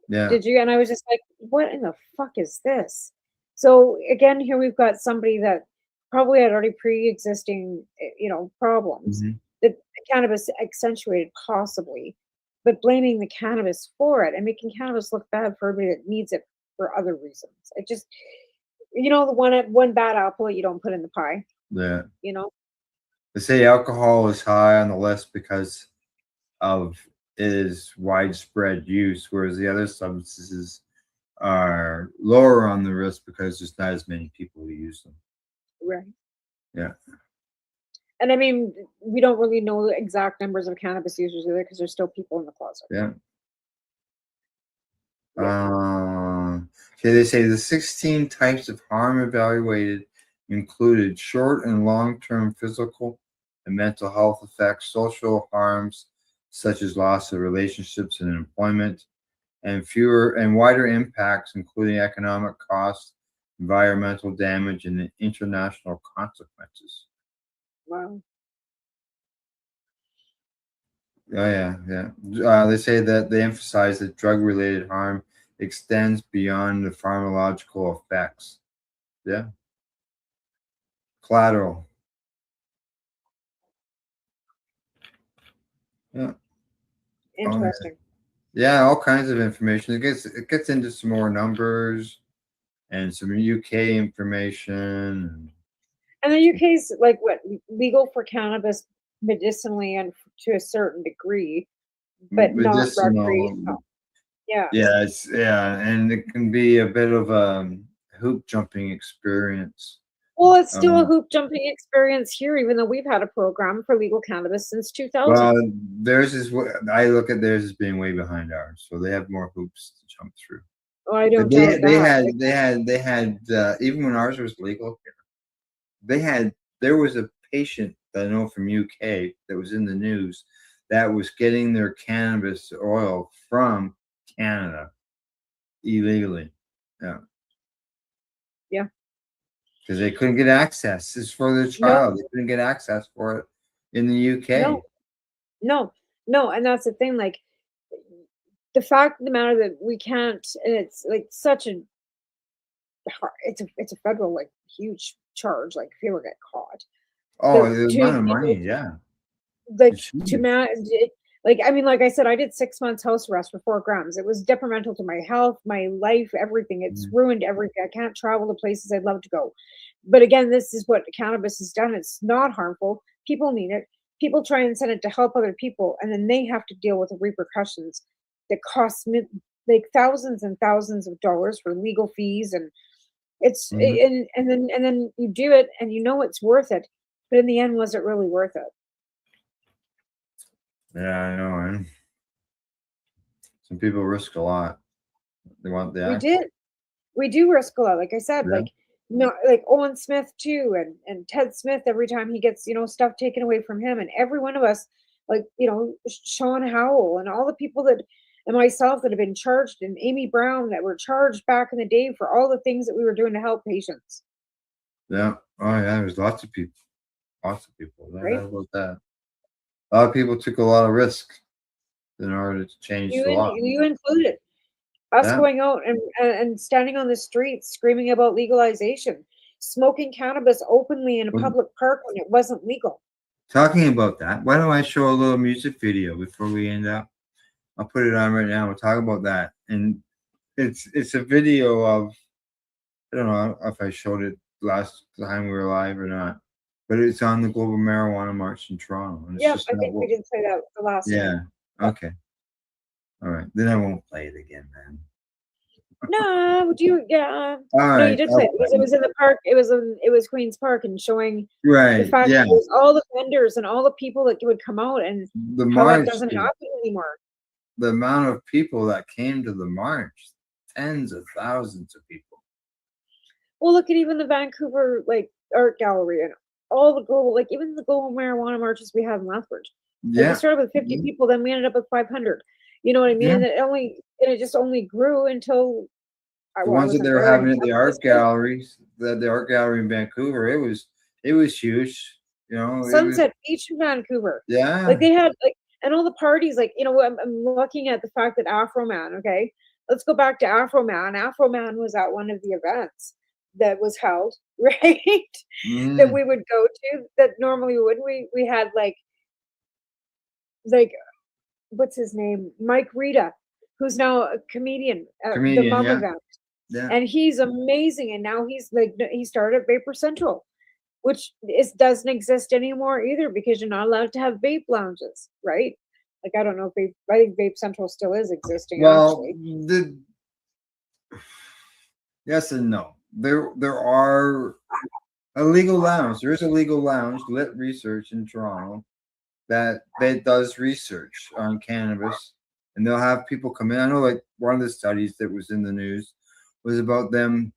Speaker 1: Yeah.
Speaker 15: Did you? And I was just like, what in the fuck is this? So again, here we've got somebody that probably had already pre-existing, problems that cannabis accentuated possibly, but blaming the cannabis for it and making cannabis look bad for everybody that needs it for other reasons. It just, the one bad apple you don't put in the pie.
Speaker 1: Yeah.
Speaker 15: You know,
Speaker 1: They say alcohol is high on the list because of its widespread use, whereas the other substances are lower on the list because there's not as many people who use them.
Speaker 15: right?
Speaker 1: Yeah.
Speaker 15: And I mean, we don't really know the exact numbers of cannabis users either because there's still people in the closet.
Speaker 1: Yeah. Okay, they say the 16 types of harm evaluated included short and long-term physical and mental health effects, social harms such as loss of relationships and employment, and fewer and wider impacts, including economic costs, environmental damage, and international consequences.
Speaker 15: Wow.
Speaker 1: Oh yeah. They say that they emphasize that drug-related harm extends beyond the pharmacological effects. Yeah. Collateral. Yeah.
Speaker 15: Interesting.
Speaker 1: Yeah, all kinds of information. It gets into some more numbers and some UK information.
Speaker 15: And the UK is like what legal for cannabis medicinally and to a certain degree, but not
Speaker 1: Medicinal.
Speaker 15: recreational. Yeah.
Speaker 1: Yeah, and it can be a bit of hoop jumping experience.
Speaker 15: Well, it's still a
Speaker 1: Um,
Speaker 15: hoop jumping experience here, even though we've had a program for legal cannabis since 2000.
Speaker 1: well, theirs is what I look at theirs as being way behind ours, so they have more hoops to jump through.
Speaker 15: Oh, I don't
Speaker 1: But
Speaker 15: doubt that. Like,
Speaker 1: they had even when ours was legal here, there was a patient that I know from UK that was in the news that was getting their cannabis oil from Canada illegally. Yeah.
Speaker 15: Yeah.
Speaker 1: Because they couldn't get access. It's for their child. They couldn't get access for it in the UK.
Speaker 15: No, and that's the thing. Like, the fact of the matter that we can't, and it's like such a, it's a federal like huge charge. Like, if you ever get caught,
Speaker 1: Oh,
Speaker 15: the
Speaker 1: the
Speaker 15: to
Speaker 1: amount of
Speaker 15: be able
Speaker 1: money, yeah.
Speaker 15: like
Speaker 1: It's
Speaker 15: to
Speaker 1: huge.
Speaker 15: manage, like, I mean, like I said, I did 6 months house arrest for 4 grams. It was detrimental to my health, my life, everything. It's ruined everything. I can't travel to places I'd love to go. But again, this is what cannabis has done. It's not harmful. People need it. People try and send it to help other people, and then they have to deal with the repercussions that cost like thousands and thousands of dollars for legal fees, and it's
Speaker 1: Mhm.
Speaker 15: and then you do it, and you know it's worth it. But in the end, was it really worth it?
Speaker 1: Yeah, I know, man. Some people risk a lot. They want the
Speaker 15: We
Speaker 1: access.
Speaker 15: did. We do risk a lot. Like I said,
Speaker 1: Yeah.
Speaker 15: like no, like Owen Smith too, and Ted Smith. Every time he gets stuff taken away from him, and every one of us, like Sean Howell and all the people that, and myself that have been charged, and Amy Brown that were charged back in the day for all the things that we were doing to help patients.
Speaker 1: Yeah. Oh, yeah. There's lots of people. Lots of people. No
Speaker 15: Right.
Speaker 1: doubt about that. A lot of people took a lot of risk in order to change the law.
Speaker 15: You included us
Speaker 1: Yeah.
Speaker 15: going out and standing on the streets screaming about legalization, smoking cannabis openly in a
Speaker 1: Well,
Speaker 15: public park when it wasn't legal.
Speaker 1: talking about that, why don't I show a little music video before we end up? I'll put it on right now. We'll talk about that. And it's a video of, I don't know if I showed it last time we were live or not, but it's on the Global Marijuana March in Toronto. And it's
Speaker 15: Yep,
Speaker 1: just
Speaker 15: I
Speaker 1: not
Speaker 15: think we did say that the last
Speaker 1: yeah.
Speaker 15: time.
Speaker 1: Okay. All right. Then I won't play it again, man.
Speaker 15: No, would you? Yeah.
Speaker 1: All
Speaker 15: No,
Speaker 1: right.
Speaker 15: you did
Speaker 1: I'll
Speaker 15: say it because
Speaker 1: play
Speaker 15: it was in the park. It was Queens Park, and showing the
Speaker 1: Right.
Speaker 15: fact
Speaker 1: Yeah.
Speaker 15: that there's all the vendors and all the people that would come out, and
Speaker 1: The
Speaker 15: how that
Speaker 1: march,
Speaker 15: doesn't happen anymore.
Speaker 1: the amount of people that came to the march, tens of thousands of people.
Speaker 15: Well, look at even the Vancouver like art gallery and all the global, like even the global marijuana marches we had in Lethbridge. Like we
Speaker 1: Yeah.
Speaker 15: started with 50 people, then we ended up with 500. You know what I mean?
Speaker 1: Yeah.
Speaker 15: And it just only grew until
Speaker 1: The
Speaker 15: well, I
Speaker 1: ones that
Speaker 15: wasn't
Speaker 1: they were
Speaker 15: there
Speaker 1: having at
Speaker 15: anymore,
Speaker 1: the
Speaker 15: but
Speaker 1: art galleries, the art gallery in Vancouver, it was huge. You know, it was
Speaker 15: Sunset Beach in Vancouver.
Speaker 1: yeah.
Speaker 15: Like they had like, and all the parties, like, I'm looking at the fact that Afro Man, okay, let's go back to Afro Man. Afro Man was at one of the events that was held, right? That
Speaker 1: Mm,
Speaker 15: we would go to that normally we wouldn't. We had like what's his name? Mike Rita, who's now a comedian at the
Speaker 1: comedian,
Speaker 15: Mum
Speaker 1: yeah.
Speaker 15: event.
Speaker 1: Yeah.
Speaker 15: And he's amazing. And now he started at Vapor Central, which doesn't exist anymore either because you're not allowed to have vape lounges, right? Like I don't know if I think Vape Central still is existing
Speaker 1: Well,
Speaker 15: actually.
Speaker 1: yes and no. There are a legal lounge. There is a legal lounge, Lit Research in Toronto, that does research on cannabis, and they'll have people come in. I know, like one of the studies that was in the news was about them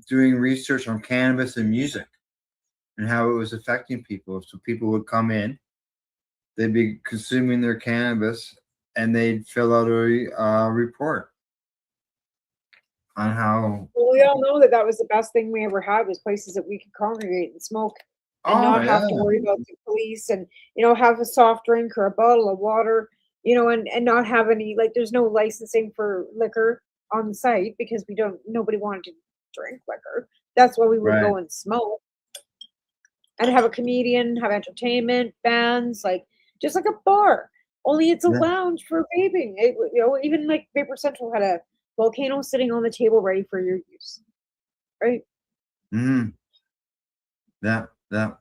Speaker 1: doing research on cannabis and music and how it was affecting people. So people would come in, they'd be consuming their cannabis, and they'd fill out a report on how.
Speaker 15: Well, we all know that was the best thing we ever had was places that we could congregate and smoke and
Speaker 1: Oh
Speaker 15: not have to
Speaker 1: yeah,
Speaker 15: worry about the police and have a soft drink or a bottle of water, and not have any like there's no licensing for liquor on site because nobody wanted to drink liquor. That's why we would
Speaker 1: right.
Speaker 15: go and smoke and have a comedian, have entertainment, bands, like just like a bar. Only it's a
Speaker 1: Yeah.
Speaker 15: lounge for vaping. Even like Vapor Central had a volcano sitting on the table ready for your use. Right?
Speaker 1: Mm. Yeah. No,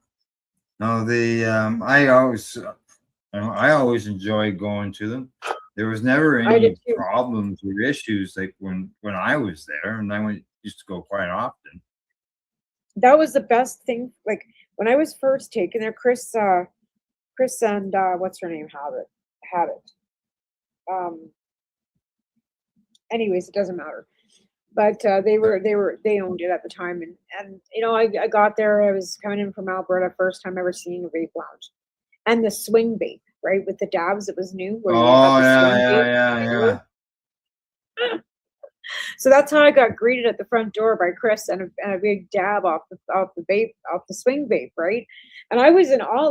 Speaker 1: I always enjoyed going to them. There was never
Speaker 15: I did
Speaker 1: any
Speaker 15: too.
Speaker 1: problems or issues like when I was there, and I went used to go quite often.
Speaker 15: That was the best thing. Like when I was first taken there, Chris and what's her name had it. Anyways, it doesn't matter. But they owned it at the time, and you know, I got there. I was coming in from Alberta, first time ever seeing a vape lounge, and the swing vape, right, with the dabs. It was new. Where you had the swing vape. So that's how I got greeted at the front door by Chris and a big dab off the swing vape, right? And I was in awe,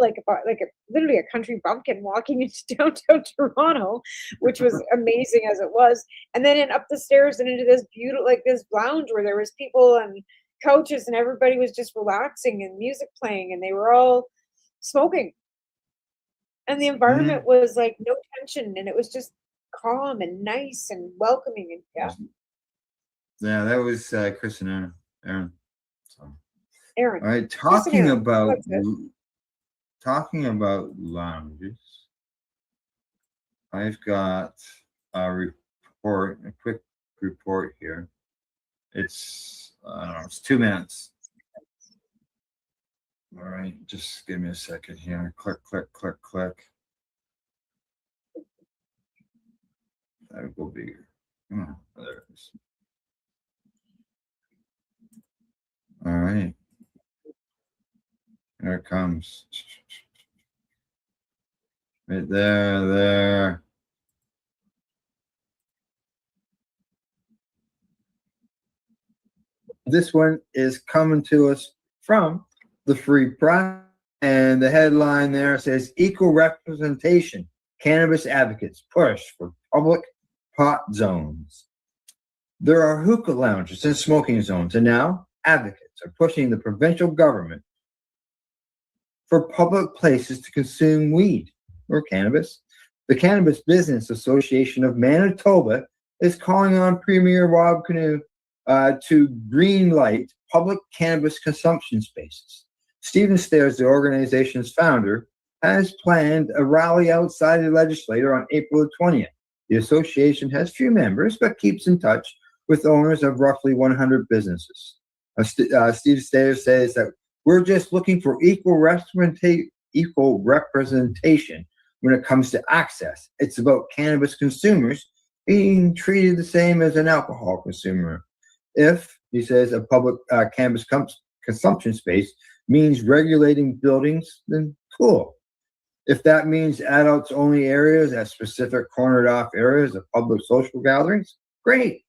Speaker 15: literally a country bumpkin walking into downtown Toronto, which was amazing as it was. And then up the stairs and into this beautiful, this lounge where there was people and couches and everybody was just relaxing and music playing and they were all smoking. And the environment was like no tension and it was just calm and nice and welcoming and
Speaker 1: Yeah, that was Chris and Aaron. So.
Speaker 15: Aaron.
Speaker 1: All right, talking about lounges. I've got a quick report here. It's I don't know, it's 2 minutes. All right, just give me a second here. Click. That'll go bigger. Come on, there it is. All right. Here it comes. Right there. This one is coming to us from the Free Press, and the headline there says equal representation. Cannabis advocates push for public pot zones. There are hookah lounges and smoking zones, and now advocates are pushing the provincial government for public places to consume weed or cannabis. The Cannabis Business Association of Manitoba is calling on Premier Rob Canoe to greenlight public cannabis consumption spaces. Stephen Stairs, the organization's founder, has planned a rally outside the legislature on April the 20th. The association has few members, but keeps in touch with owners of roughly 100 businesses. Steve Stairs says that we're just looking for equal representation when it comes to access. It's about cannabis consumers being treated the same as an alcohol consumer. If, he says, a public cannabis consumption space means regulating buildings, then cool. If that means adults only areas at specific cornered off areas of public social gatherings, great.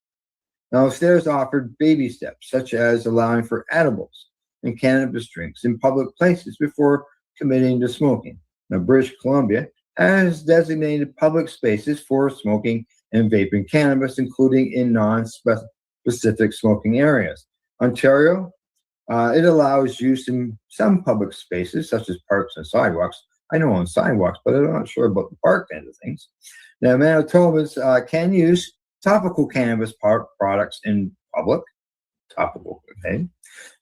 Speaker 1: Now, Stairs offered baby steps, such as allowing for edibles and cannabis drinks in public places before committing to smoking. Now, British Columbia has designated public spaces for smoking and vaping cannabis, including in non-specific smoking areas. Ontario, it allows use in some public spaces, such as parks and sidewalks. I know on sidewalks, but I'm not sure about the park end of things. Now, Manitobans can use topical cannabis products in public. Topical, okay.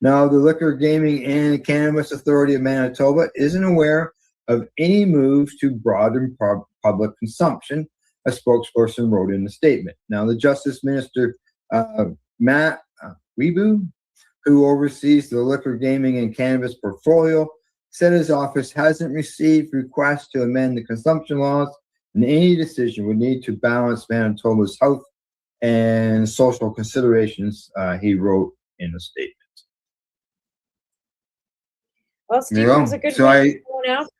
Speaker 1: Now, the Liquor, Gaming, and Cannabis Authority of Manitoba isn't aware of any moves to broaden public consumption, a spokesperson wrote in the statement. Now, the Justice Minister, Matt Weebu, who oversees the liquor, gaming, and cannabis portfolio, said his office hasn't received requests to amend the consumption laws, and any decision would need to balance Manitoba's health and social considerations, he wrote in a statement.
Speaker 15: Well, Stephen's a good man to go out.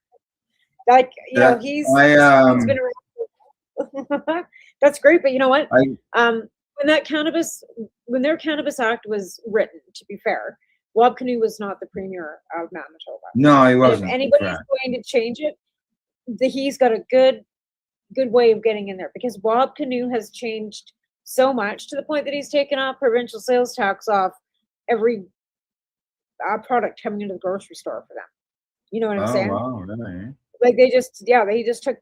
Speaker 15: Like, you know, he's been around. That's great, but you know what? When their Cannabis Act was written, to be fair, Rob Canoe was not the premier of Manitoba.
Speaker 1: No, he wasn't.
Speaker 15: And if anybody's going to change it, he's got a good way of getting in there, because Rob Canoe has changed so much to the point that he's taken off provincial sales tax off every product coming into the grocery store for them. You know what I'm saying?
Speaker 1: Wow, really?
Speaker 15: Like they just took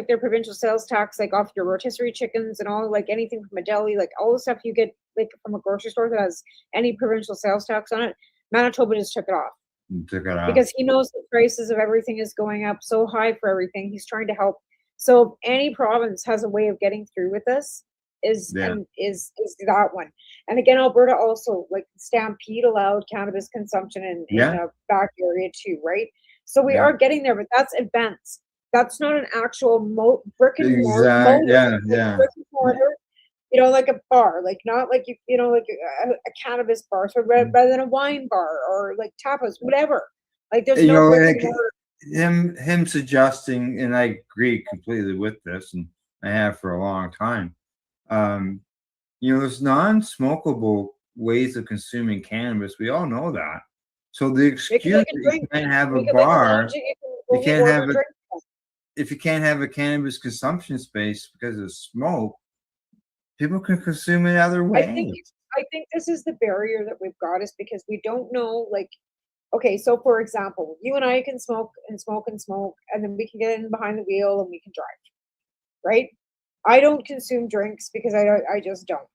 Speaker 15: their provincial sales tax, like off your rotisserie chickens and all, like anything from a deli, like all the stuff you get like from a grocery store that has any provincial sales tax on it. Manitoba just took it off. Because he knows the prices of everything is going up so high for everything. He's trying to help. So if any province has a way of getting through with this,
Speaker 1: Yeah.
Speaker 15: Is that one. And again, Alberta also, like Stampede allowed cannabis consumption in
Speaker 1: Yeah.
Speaker 15: a back area too, right? So we
Speaker 1: Yeah.
Speaker 15: are getting there, but that's events. That's not an actual brick and mortar.
Speaker 1: Yeah.
Speaker 15: Like
Speaker 1: Yeah.
Speaker 15: brick and mortar, like a bar, like not like like a cannabis bar, so rather than a wine bar or like tapas, whatever. Like there's no brick and
Speaker 1: Like
Speaker 15: mortar.
Speaker 1: him suggesting, and I agree completely with this, and I have for a long time. There's non-smokable ways of consuming cannabis. We all know that. So the excuse that you can't have a bar, you can't have a if you can't have a cannabis consumption space because of smoke, people can consume it other
Speaker 15: I think
Speaker 1: ways.
Speaker 15: I think this is the barrier that we've got is because we don't know, like, okay, so for example, you and I can smoke and smoke and smoke, and then we can get in behind the wheel and we can drive, right? I don't consume drinks because I just don't.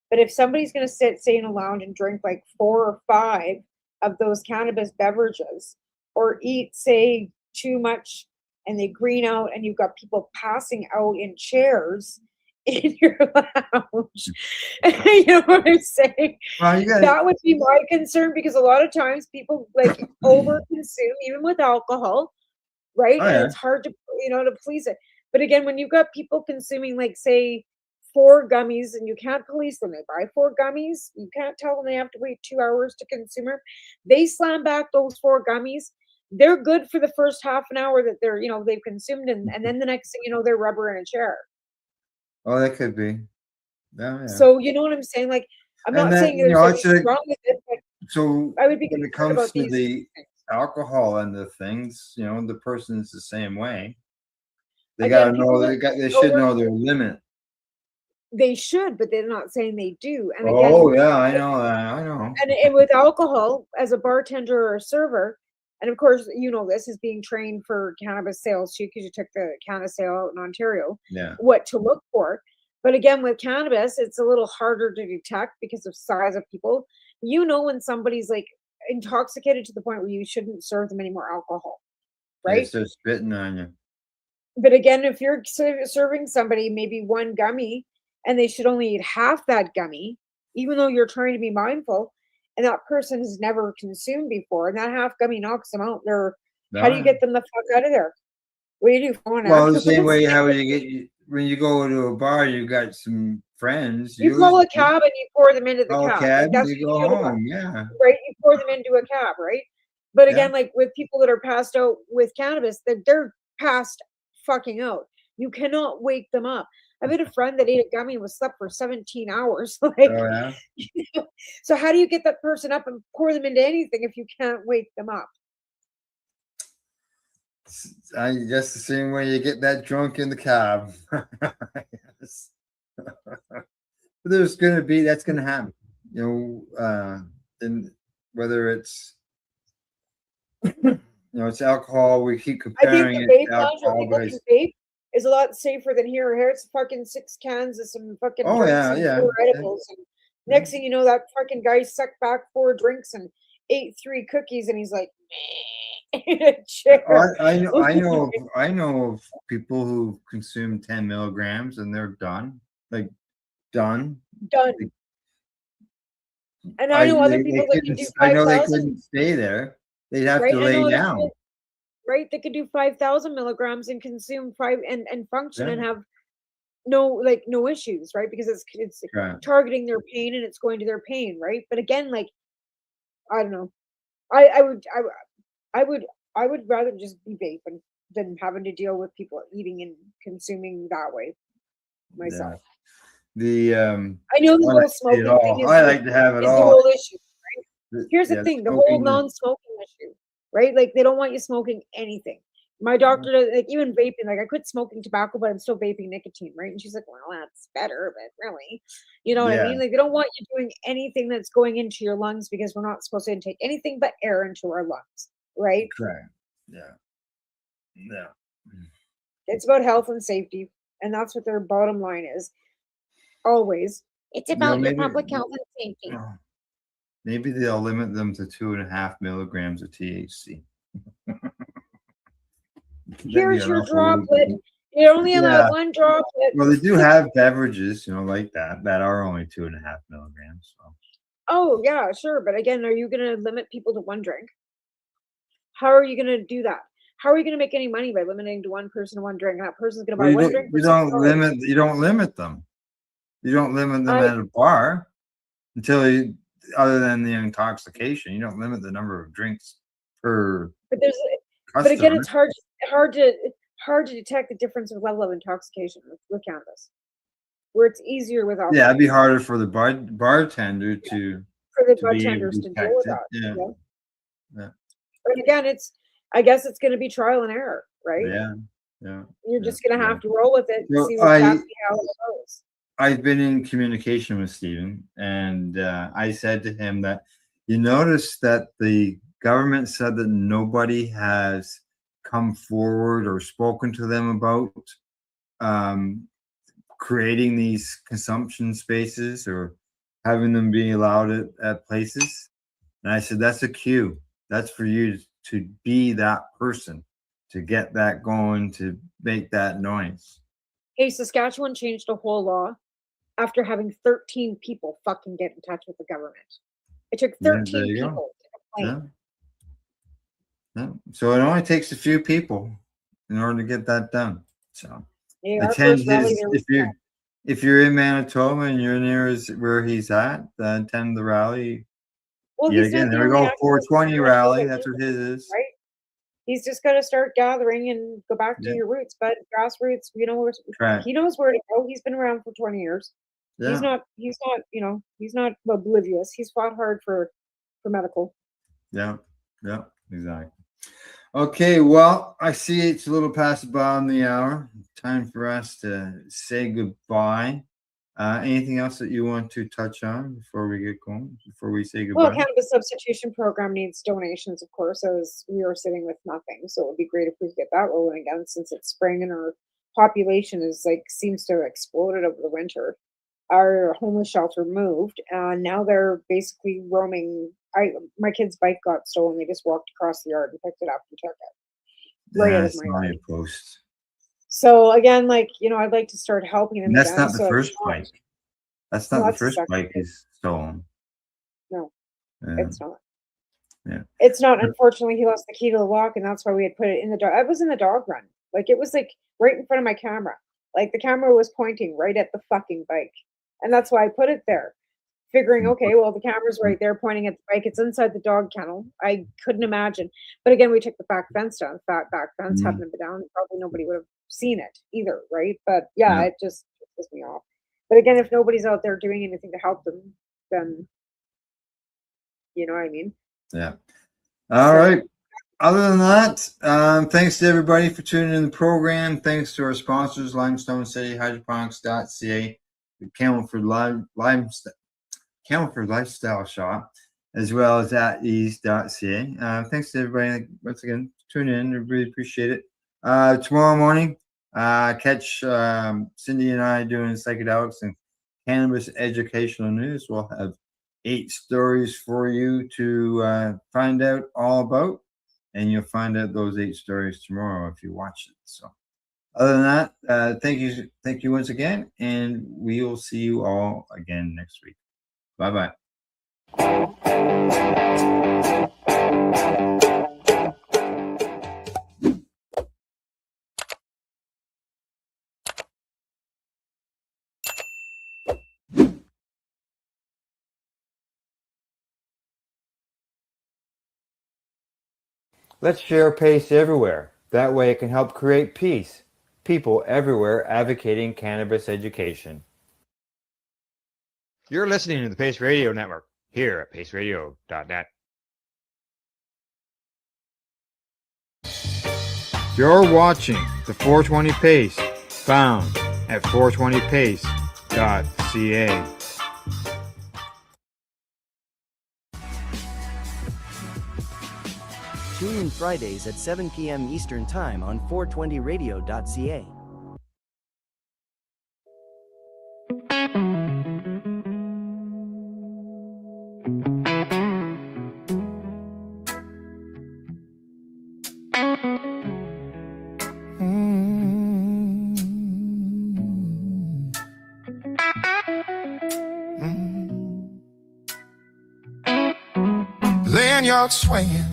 Speaker 15: But if somebody's going to say in a lounge and drink like 4 or 5 of those cannabis beverages, or eat, say, too much and they green out, and you've got people passing out in chairs in your lounge, you know what I'm saying?
Speaker 1: Well,
Speaker 15: That would be my concern, because a lot of times people like over consume, even with alcohol, right?
Speaker 1: Oh,
Speaker 15: And
Speaker 1: yeah.
Speaker 15: it's hard to to please it. But again, when you've got people consuming, like, say, 4 gummies, and you can't police them, they buy 4 gummies, you can't tell them they have to wait 2 hours to consume them. They slam back those 4 gummies. They're good for the first half an hour that they're they've consumed, and then the next thing you know, they're rubber in a chair.
Speaker 1: Oh, that could be. Oh, yeah.
Speaker 15: So you know what I'm saying? Like, I'm
Speaker 1: And
Speaker 15: not
Speaker 1: then,
Speaker 15: saying there's
Speaker 1: it's
Speaker 15: anything
Speaker 1: like,
Speaker 15: wrong with it, but
Speaker 1: so
Speaker 15: I would be
Speaker 1: when it
Speaker 15: concerned
Speaker 1: comes
Speaker 15: about
Speaker 1: to
Speaker 15: these
Speaker 1: the
Speaker 15: things.
Speaker 1: alcohol end of things, the person's the same way. They
Speaker 15: Again,
Speaker 1: gotta
Speaker 15: people
Speaker 1: know
Speaker 15: that
Speaker 1: they should know their limit.
Speaker 15: they should, but they're not saying they do. And again,
Speaker 1: Oh yeah, I know that. I know.
Speaker 15: and with alcohol, as a bartender or a server, and of course, this is being trained for cannabis sales too, because you took the cannabis sale out in Ontario,
Speaker 1: Yeah.
Speaker 15: what to look for. But again, with cannabis, it's a little harder to detect because of size of people. When somebody's like intoxicated to the point where you shouldn't serve them any more alcohol,
Speaker 1: They
Speaker 15: right?
Speaker 1: start spitting on you.
Speaker 15: But again, if you're serving somebody maybe 1 gummy and they should only eat half that gummy, even though you're trying to be mindful, and that person has never consumed before, and that half gummy knocks them out, how do you get them the fuck out of there? What do you do? Phone
Speaker 1: Well, the same
Speaker 15: ambulance?
Speaker 1: way how when you go to a bar, you got some friends.
Speaker 15: You call a cab and you pour them into the
Speaker 1: call a
Speaker 15: cab.
Speaker 1: cab,
Speaker 15: Like, that's
Speaker 1: you
Speaker 15: what
Speaker 1: go
Speaker 15: you do,
Speaker 1: home. Yeah.
Speaker 15: right? You pour them into a cab, right? But
Speaker 1: Yeah.
Speaker 15: again, like with people that are passed out with cannabis, they're passed fucking out. You cannot wake them up. I've had a friend that ate a gummy and was slept for 17 hours.
Speaker 1: Oh
Speaker 15: Like,
Speaker 1: yeah.
Speaker 15: so how do you get that person up and pour them into anything if you can't wake them up?
Speaker 1: I guess the same way you get that drunk in the cab. Yes. That's gonna happen. And whether it's it's alcohol, we keep
Speaker 15: I think
Speaker 1: comparing
Speaker 15: the
Speaker 1: it
Speaker 15: vape
Speaker 1: to
Speaker 15: lounge where
Speaker 1: alcohol,
Speaker 15: people
Speaker 1: but
Speaker 15: can
Speaker 1: it's
Speaker 15: vape is a lot safer than here. Here it's fucking 6 cans of some fucking
Speaker 1: oh
Speaker 15: drinks
Speaker 1: yeah,
Speaker 15: and
Speaker 1: yeah.
Speaker 15: 4 edibles. And next thing you know, that fucking guy sucked back 4 drinks and ate 3 cookies, and he's like, in a chair.
Speaker 1: I know of people who consume 10 milligrams and they're done. Like done.
Speaker 15: Done. And I know other people that can do
Speaker 1: I know they
Speaker 15: 5,000,
Speaker 1: couldn't stay there. They'd have
Speaker 15: right?
Speaker 1: to
Speaker 15: I know
Speaker 1: lay
Speaker 15: other
Speaker 1: down.
Speaker 15: people, right? They could do 5,000 milligrams and consume 5 and function and
Speaker 1: Yeah.
Speaker 15: have no issues, right? Because it's
Speaker 1: Right.
Speaker 15: targeting their pain and it's going to their pain, right? But again, like, I don't know. I would rather just be vaping than having to deal with people eating and consuming that way myself.
Speaker 1: The
Speaker 15: I know the
Speaker 1: I
Speaker 15: whole
Speaker 1: like to see
Speaker 15: smoking
Speaker 1: it all.
Speaker 15: thing is
Speaker 1: I like to have it
Speaker 15: the
Speaker 1: all.
Speaker 15: whole issue, right? Here's the
Speaker 1: Yeah,
Speaker 15: thing, the whole
Speaker 1: smoking is-
Speaker 15: non-smoking issue, right? Like, they don't want you smoking anything. My doctor, like, even vaping, like, I quit smoking tobacco, but I'm still vaping nicotine, right? And she's like, well, that's better, but really, you know what I
Speaker 1: Yeah.
Speaker 15: mean? Like, they don't want you doing anything that's going into your lungs, because we're not supposed to intake anything but air into our lungs, right?
Speaker 1: Correct. Yeah. Yeah.
Speaker 15: It's about health and safety, and that's what their bottom line is. Always. It's about your
Speaker 1: maybe-
Speaker 15: public health and safety.
Speaker 1: Maybe they'll limit them to 2.5 milligrams of THC. That'd be
Speaker 15: Here's
Speaker 1: an
Speaker 15: your
Speaker 1: awful lot.
Speaker 15: droplet. You're only allowed
Speaker 1: Yeah.
Speaker 15: one droplet.
Speaker 1: Well, they do have beverages, like that are only 2.5 milligrams. So.
Speaker 15: Oh, yeah, sure. But again, are you going to limit people to one drink? How are you going to do that? How are you going to make any money by limiting to one person to one drink? And that person's going to buy
Speaker 1: Well,
Speaker 15: one drink for
Speaker 1: you don't limit. You don't limit them. You don't limit them at a bar until you, other than the intoxication, you don't limit the number of drinks per.
Speaker 15: But again, it's hard to detect the difference of level of intoxication with cannabis, where it's easier with alcohol.
Speaker 1: Yeah, it'd be harder for the bartender to
Speaker 15: for the
Speaker 1: be able
Speaker 15: bartenders to deal
Speaker 1: detect
Speaker 15: with
Speaker 1: it.
Speaker 15: that.
Speaker 1: Yeah.
Speaker 15: But again, I guess it's going to be trial and error, right?
Speaker 1: Yeah.
Speaker 15: You're just going to have to roll with it and
Speaker 1: Well,
Speaker 15: see what's happening, how it goes.
Speaker 1: I've been in communication with Stephen, and I said to him that you notice that the government said that nobody has come forward or spoken to them about creating these consumption spaces or having them be allowed at places. And I said, that's a cue. That's for you to be that person, to get that going, to make that noise.
Speaker 15: Hey, Saskatchewan changed a whole law after having 13 people fucking get in touch with the government. It took 13 people to complain.
Speaker 1: Yeah. So it only takes a few people in order to get that done. So
Speaker 15: Yeah, our first rally there
Speaker 1: if you're in Manitoba and you're near where he's at, attend the rally.
Speaker 15: Well,
Speaker 1: Yeah,
Speaker 15: he's
Speaker 1: again,
Speaker 15: not
Speaker 1: there
Speaker 15: the
Speaker 1: we go.
Speaker 15: only activist
Speaker 1: 420
Speaker 15: in
Speaker 1: rally.
Speaker 15: Manitoba
Speaker 1: That's what his is.
Speaker 15: right? He's just got to start gathering and go back to your roots. But grassroots, he knows where to go. He's been around for 20 years.
Speaker 1: Yeah.
Speaker 15: He's not, he's not oblivious. He's fought hard for medical.
Speaker 1: Yeah, exactly. Okay, well, I see it's a little past the bottom of the hour. Time for us to say goodbye. Anything else that you want to touch on before we get going, before we say goodbye?
Speaker 15: Well, cannabis substitution program needs donations, of course, as we are sitting with nothing. So it would be great if we could get that rolling again, since it's spring and our population seems to have exploded over the winter. Our homeless shelter moved, and now they're basically roaming. My kid's bike got stolen. They just walked across the yard and picked it up and took it right out of my yard.
Speaker 1: Post.
Speaker 15: So again, I'd like to start helping them.
Speaker 1: And that's
Speaker 15: again,
Speaker 1: not the first bike. That's not the first bike is stolen.
Speaker 15: No, it's not.
Speaker 1: Yeah.
Speaker 15: It's not. Unfortunately, he lost the key to the lock, and that's why we had put it in the dog. I was in the dog run. It was right in front of my camera. The camera was pointing right at the fucking bike. And that's why I put it there. Figuring, okay, well, the camera's right there pointing at the bike. It's inside the dog kennel. I couldn't imagine. But again, we took the back fence down. Back fence happened to be down. Probably nobody would have seen it either, right? But yeah, it just pisses me off. But again, if nobody's out there doing anything to help them, then you know what I mean?
Speaker 1: Yeah. All right. Other than that, thanks to everybody for tuning in the program. Thanks to our sponsors, Limestone City, Hydroponics.ca, the Camelford Lifestyle Shop, as well as at ease.ca. Thanks to everybody once again tune in. I really appreciate it. Tomorrow morning, catch Cindy and I doing psychedelics and cannabis educational news. We'll have 8 stories for you to find out all about, and you'll find out those 8 stories tomorrow if you watch it. So other than that, thank you once again, and we will see you all again next week. Bye-bye. Let's share PACE everywhere. That way it can help create peace. People everywhere advocating cannabis education.
Speaker 11: You're listening to the Pace Radio Network here at paceradio.net. You're watching the 420 Pace, found at 420pace.ca.
Speaker 18: Tune in Fridays at 7 p.m. Eastern Time on 420radio.ca.
Speaker 24: Lanyard swinging,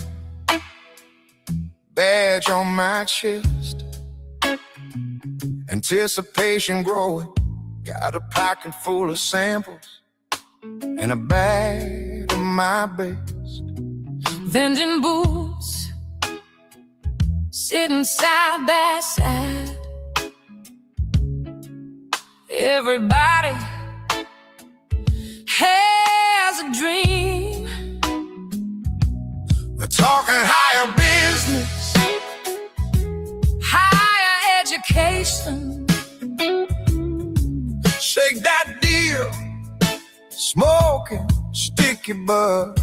Speaker 24: badge on my chest, anticipation growing. Got a pocket full of samples and a bag of my best.
Speaker 5: Vending booths, sitting side by side. Everybody has a dream.
Speaker 24: We're talking higher business,
Speaker 5: Higher education.
Speaker 24: shake that deal, smoking sticky bud.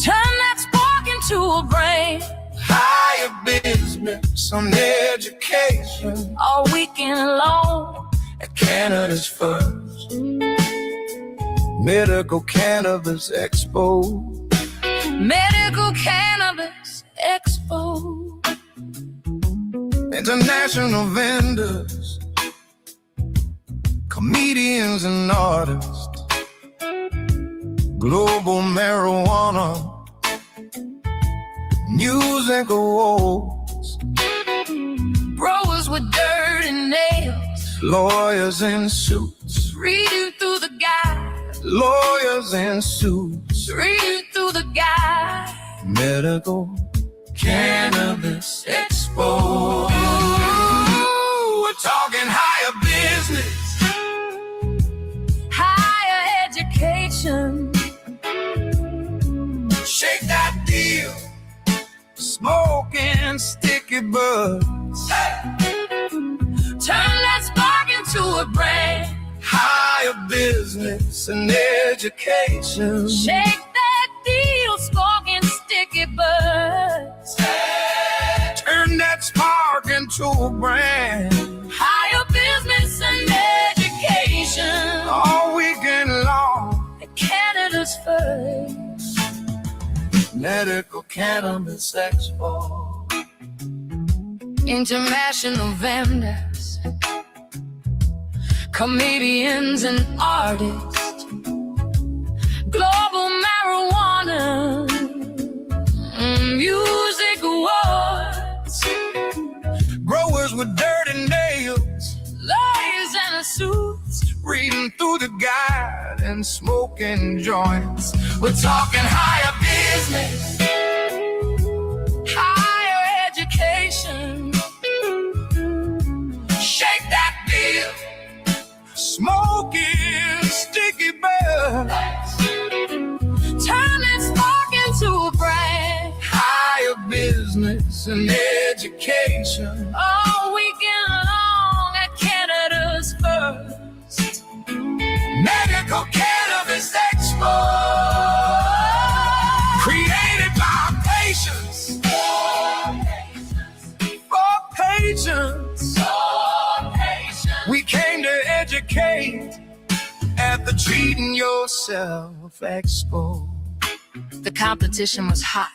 Speaker 5: Turn that spark into a brain.
Speaker 24: Higher business on education.
Speaker 5: All weekend long
Speaker 24: at Canada's first medical cannabis expo.
Speaker 5: Medical Cannabis Expo.
Speaker 24: International vendors, comedians and artists, global marijuana, music awards,
Speaker 5: Growers with dirt and nails,
Speaker 24: lawyers in suits,
Speaker 5: reading through the guide,
Speaker 24: lawyers in suits,
Speaker 5: reading through the guide.
Speaker 24: medical cannabis expo. We're talking higher business,
Speaker 5: Higher education.
Speaker 24: shake that deal, smoking sticky buds.
Speaker 5: Turn that spark into a brand.
Speaker 24: Higher business and education.
Speaker 5: Shake that deal, smoking sticky buds.
Speaker 24: Turn that spark into a brand.
Speaker 5: Higher business and education.
Speaker 24: All weekend long
Speaker 5: at Canada's first
Speaker 24: medical cannabis expo.
Speaker 5: International vendors, comedians and artists, global marijuana, music awards,
Speaker 24: growers with dirty nails,
Speaker 5: lawyers in suits,
Speaker 24: reading through the guide and smoking joints. We're talking higher business,
Speaker 5: higher education.
Speaker 24: shake that deal, smoking sticky buds.
Speaker 5: Turn that spark into a brand.
Speaker 24: Higher business and education.
Speaker 5: All weekend long at Canada's first
Speaker 24: Medical Cannabis Expo. Created by patients. For patients. We came to educate at the Treating Yourself Expo.
Speaker 5: The competition was hot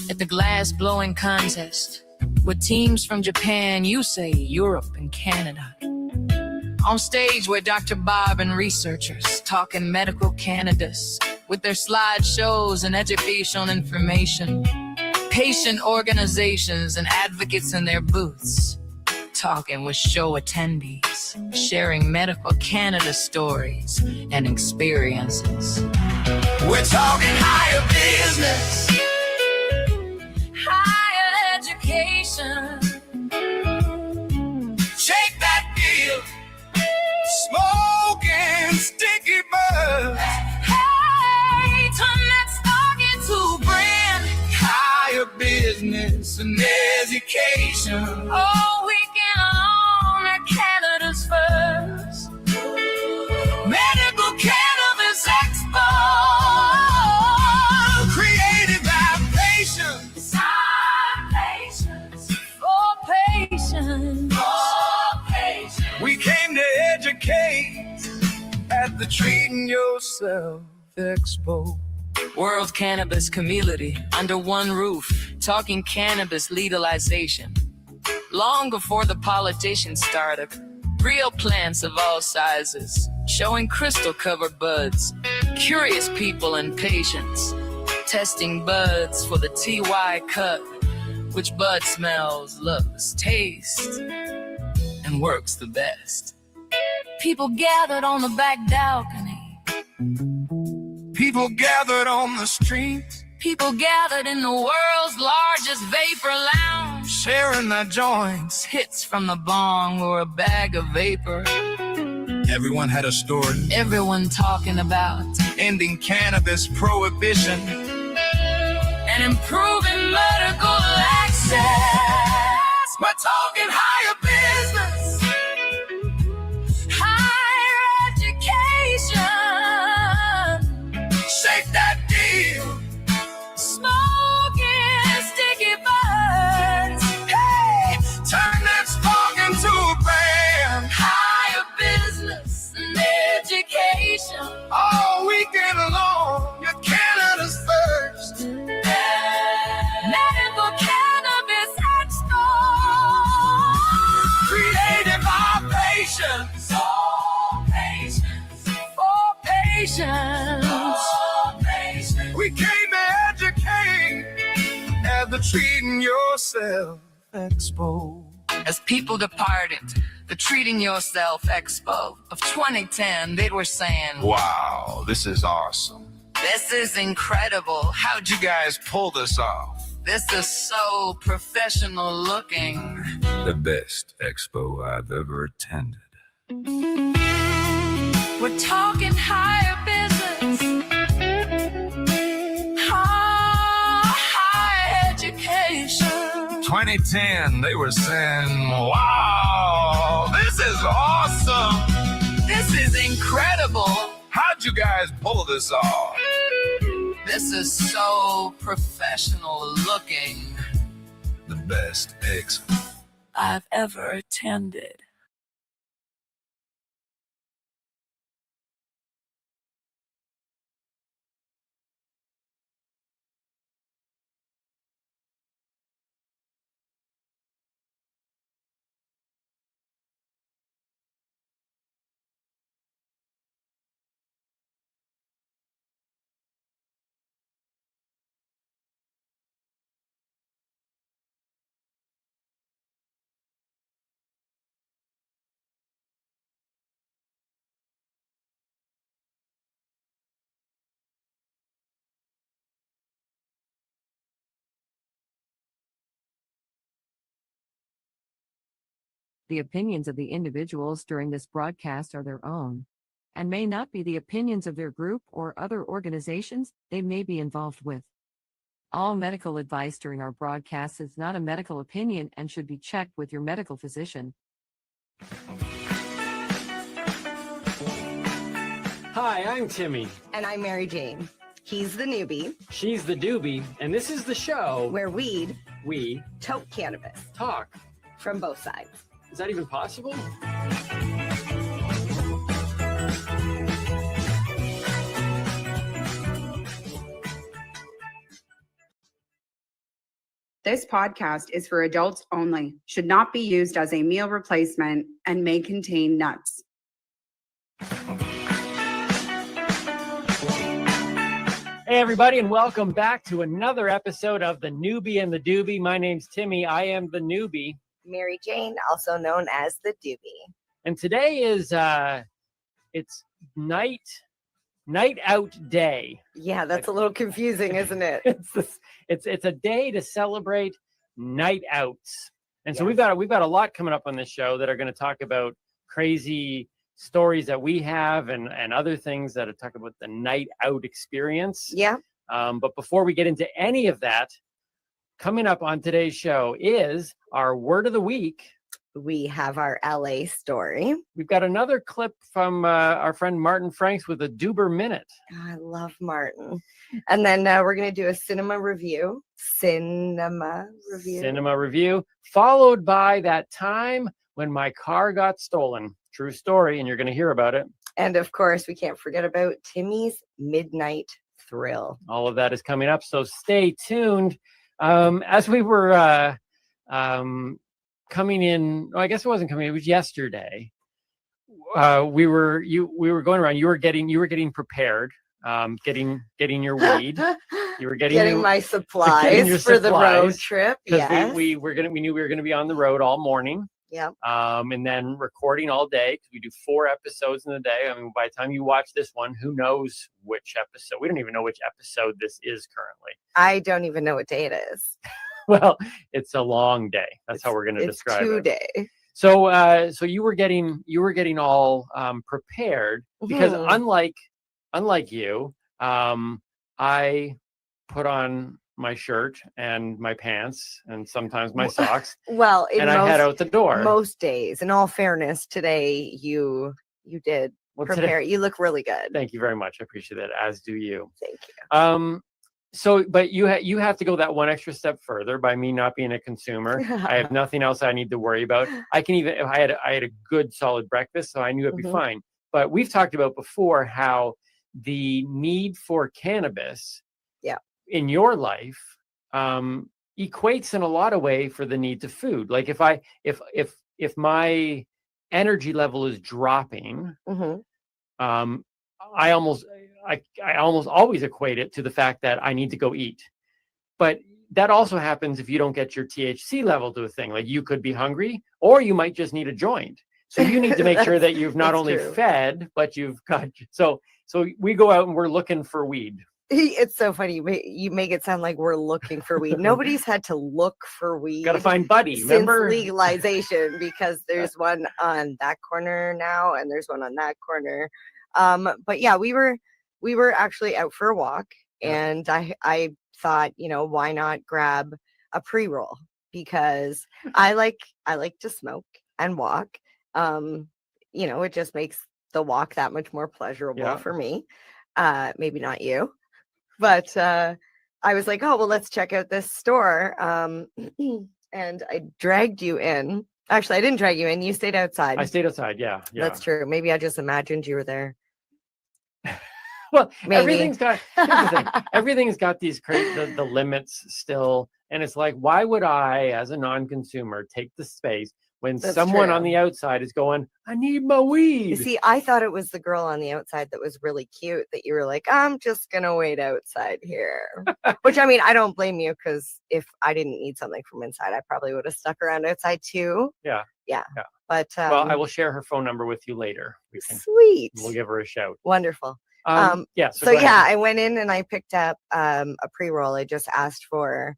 Speaker 5: at the glass blowing contest with teams from Japan, USA, Europe, and Canada. On stage were Dr. Bob and researchers talking medical cannabis with their slideshows and educational information. Patient organizations and advocates in their booths talking with show attendees, sharing medical cannabis stories and experiences.
Speaker 24: We're talking higher business,
Speaker 5: higher education.
Speaker 24: shake that deal, smoking sticky buds.
Speaker 5: Hey, turn that stock into a brand.
Speaker 24: Higher business and education.
Speaker 5: All weekend long at Canada's first
Speaker 24: Medical Cannabis Expo. Created by patients.
Speaker 5: For patients.
Speaker 24: We came to educate at the Treating Yourself Expo.
Speaker 5: World Cannabis Community under one roof, talking cannabis legalization. Long before the politicians started, real plants of all sizes, showing crystal covered buds, Curious people and patients, testing buds for the TY cut. Which bud smells, looks, tastes, and works the best. People gathered on the back balcony.
Speaker 24: People gathered on the street,
Speaker 5: People gathered in the world's largest vapor lounge.
Speaker 24: sharing their joints.
Speaker 5: Hits from the bong or a bag of vapor.
Speaker 24: Everyone had a story.
Speaker 5: Everyone talking about
Speaker 24: Ending cannabis prohibition.
Speaker 5: and improving medical access.
Speaker 24: We're talking higher business.
Speaker 5: Higher education.
Speaker 24: Shake that deal.
Speaker 5: Smoking sticky buds.
Speaker 24: Hey, turn that spark into a band.
Speaker 5: Higher business and education.
Speaker 24: All weekend long, your Canada's first.
Speaker 5: Medical Cannabis Expo.
Speaker 24: Created by patients.
Speaker 5: For patients. For patients.
Speaker 24: For patients. We came to educate at the Treating Yourself Expo.
Speaker 5: As people departed, the Treating Yourself Expo of 2010, they were saying,
Speaker 24: Wow, this is awesome.
Speaker 5: this is incredible.
Speaker 24: How'd you guys pull this off?
Speaker 5: This is so professional looking.
Speaker 24: The best expo I've ever attended.
Speaker 5: We're talking higher business. Higher education.
Speaker 24: 2010, they were saying, wow, this is awesome.
Speaker 5: This is incredible.
Speaker 24: How'd you guys pull this off?
Speaker 5: This is so professional looking.
Speaker 24: The best expo
Speaker 5: I've ever attended.
Speaker 14: The opinions of the individuals during this broadcast are their own and may not be the opinions of their group or other organizations they may be involved with. All medical advice during our broadcast is not a medical opinion and should be checked with your medical physician.
Speaker 2: Hi, I'm Timmy.
Speaker 22: And I'm Mary Jane. He's the newbie,
Speaker 2: She's the doobie, and this is the show
Speaker 22: where weed,
Speaker 2: we
Speaker 22: toke cannabis
Speaker 2: talk.
Speaker 22: from both sides.
Speaker 2: Is that even possible?
Speaker 7: This podcast is for adults only, should not be used as a meal replacement, and may contain nuts.
Speaker 2: Hey, everybody, and welcome back to another episode of The Newbie and the Doobie. My name's Timmy. I am the newbie.
Speaker 22: Mary Jane, also known as the doobie.
Speaker 2: And today is it's night out day.
Speaker 22: Yeah, that's a little confusing, isn't it?
Speaker 2: It's a day to celebrate night outs. And so we've got a lot coming up on this show that are going to talk about crazy stories that we have and other things that talk about the night out experience.
Speaker 22: Yeah.
Speaker 2: But before we get into any of that, coming up on today's show is our word of the week.
Speaker 22: We have our LA story.
Speaker 2: We've got another clip from our friend Martin Franks with a Duber Minute.
Speaker 22: I love Martin. And then we're going to do a cinema review,
Speaker 2: followed by that time when my car got stolen. True story, and you're going to hear about it.
Speaker 22: And of course, we can't forget about Timmy's Midnight Thrill.
Speaker 2: All of that is coming up, so stay tuned. As we were coming in, I guess it wasn't coming, it was yesterday. We were going around, you were getting prepared getting your weed. You were getting
Speaker 22: Getting
Speaker 2: your,
Speaker 22: my
Speaker 2: getting
Speaker 22: supplies
Speaker 2: your
Speaker 22: for the road
Speaker 2: supplies,
Speaker 22: trip.
Speaker 2: because
Speaker 22: Yes.
Speaker 2: we knew we were gonna be on the road all morning.
Speaker 22: Yep.
Speaker 2: And then recording all day, because we do 4 episodes in a day. I mean, by the time you watch this one, who knows which episode? We don't even know which episode this is currently.
Speaker 22: I don't even know what day it is.
Speaker 2: Well, it's a long day. That's how we're going to
Speaker 22: It's
Speaker 2: describe it.
Speaker 22: 2 days.
Speaker 2: So, so you were getting all prepared, because
Speaker 22: Mhm.
Speaker 2: unlike you, I put on my shirt and my pants and sometimes my socks,
Speaker 22: Well, in
Speaker 2: and I head out the door.
Speaker 22: most days. In all fairness, today you did
Speaker 2: Well,
Speaker 22: prepare.
Speaker 2: today-
Speaker 22: You look really good.
Speaker 2: Thank you very much. I appreciate that. As do you.
Speaker 22: Thank you.
Speaker 2: So, but you have to go that one extra step further by me not being a consumer. I have nothing else I need to worry about. I can even, if I had a good solid breakfast, so I knew it'd be
Speaker 22: Mhm.
Speaker 2: fine. But we've talked about before how the need for cannabis
Speaker 22: Yeah.
Speaker 2: in your life equates in a lot of way for the need to food. Like if my energy level is dropping,
Speaker 22: Mhm.
Speaker 2: I almost always equate it to the fact that I need to go eat. But that also happens if you don't get your THC level to a thing. Like, you could be hungry, or you might just need a joint. So you need to make sure that you've not
Speaker 22: That's
Speaker 2: only
Speaker 22: true.
Speaker 2: fed, but you've got, so we go out and we're looking for weed.
Speaker 22: It's so funny. You make it sound like we're looking for weed. Nobody's had to look for weed.
Speaker 2: Got to find Buddy,
Speaker 22: since
Speaker 2: remember?
Speaker 22: legalization, because there's one on that corner now, and there's one on that corner. But yeah, we were actually out for a walk, and I thought, why not grab a pre-roll, because I like to smoke and walk. It just makes the walk that much more pleasurable for me. Maybe not you. But I was like, oh, well, let's check out this store. And I dragged you in. Actually, I didn't drag you in. You stayed outside.
Speaker 2: I stayed outside. Yeah.
Speaker 22: That's true. Maybe I just imagined you were there.
Speaker 2: Well,
Speaker 22: Maybe.
Speaker 2: everything's got here's the thing. Everything's got these the limits still, and it's like, why would I, as a non-consumer, take the space when
Speaker 22: That's
Speaker 2: someone on
Speaker 22: true.
Speaker 2: the outside is going, I need my weed?
Speaker 22: You see, I thought it was the girl on the outside that was really cute, that you were like, I'm just gonna wait outside here. Which, I mean, I don't blame you, because if I didn't need something from inside, I probably would have stuck around outside too.
Speaker 2: Yeah.
Speaker 22: Yeah. But
Speaker 2: Well, I will share her phone number with you later.
Speaker 22: Sweet.
Speaker 2: We'll give her a shout.
Speaker 22: Wonderful.
Speaker 2: Yeah.
Speaker 22: So
Speaker 2: go ahead.
Speaker 22: yeah, I went in and I picked up a pre-roll. I just asked for,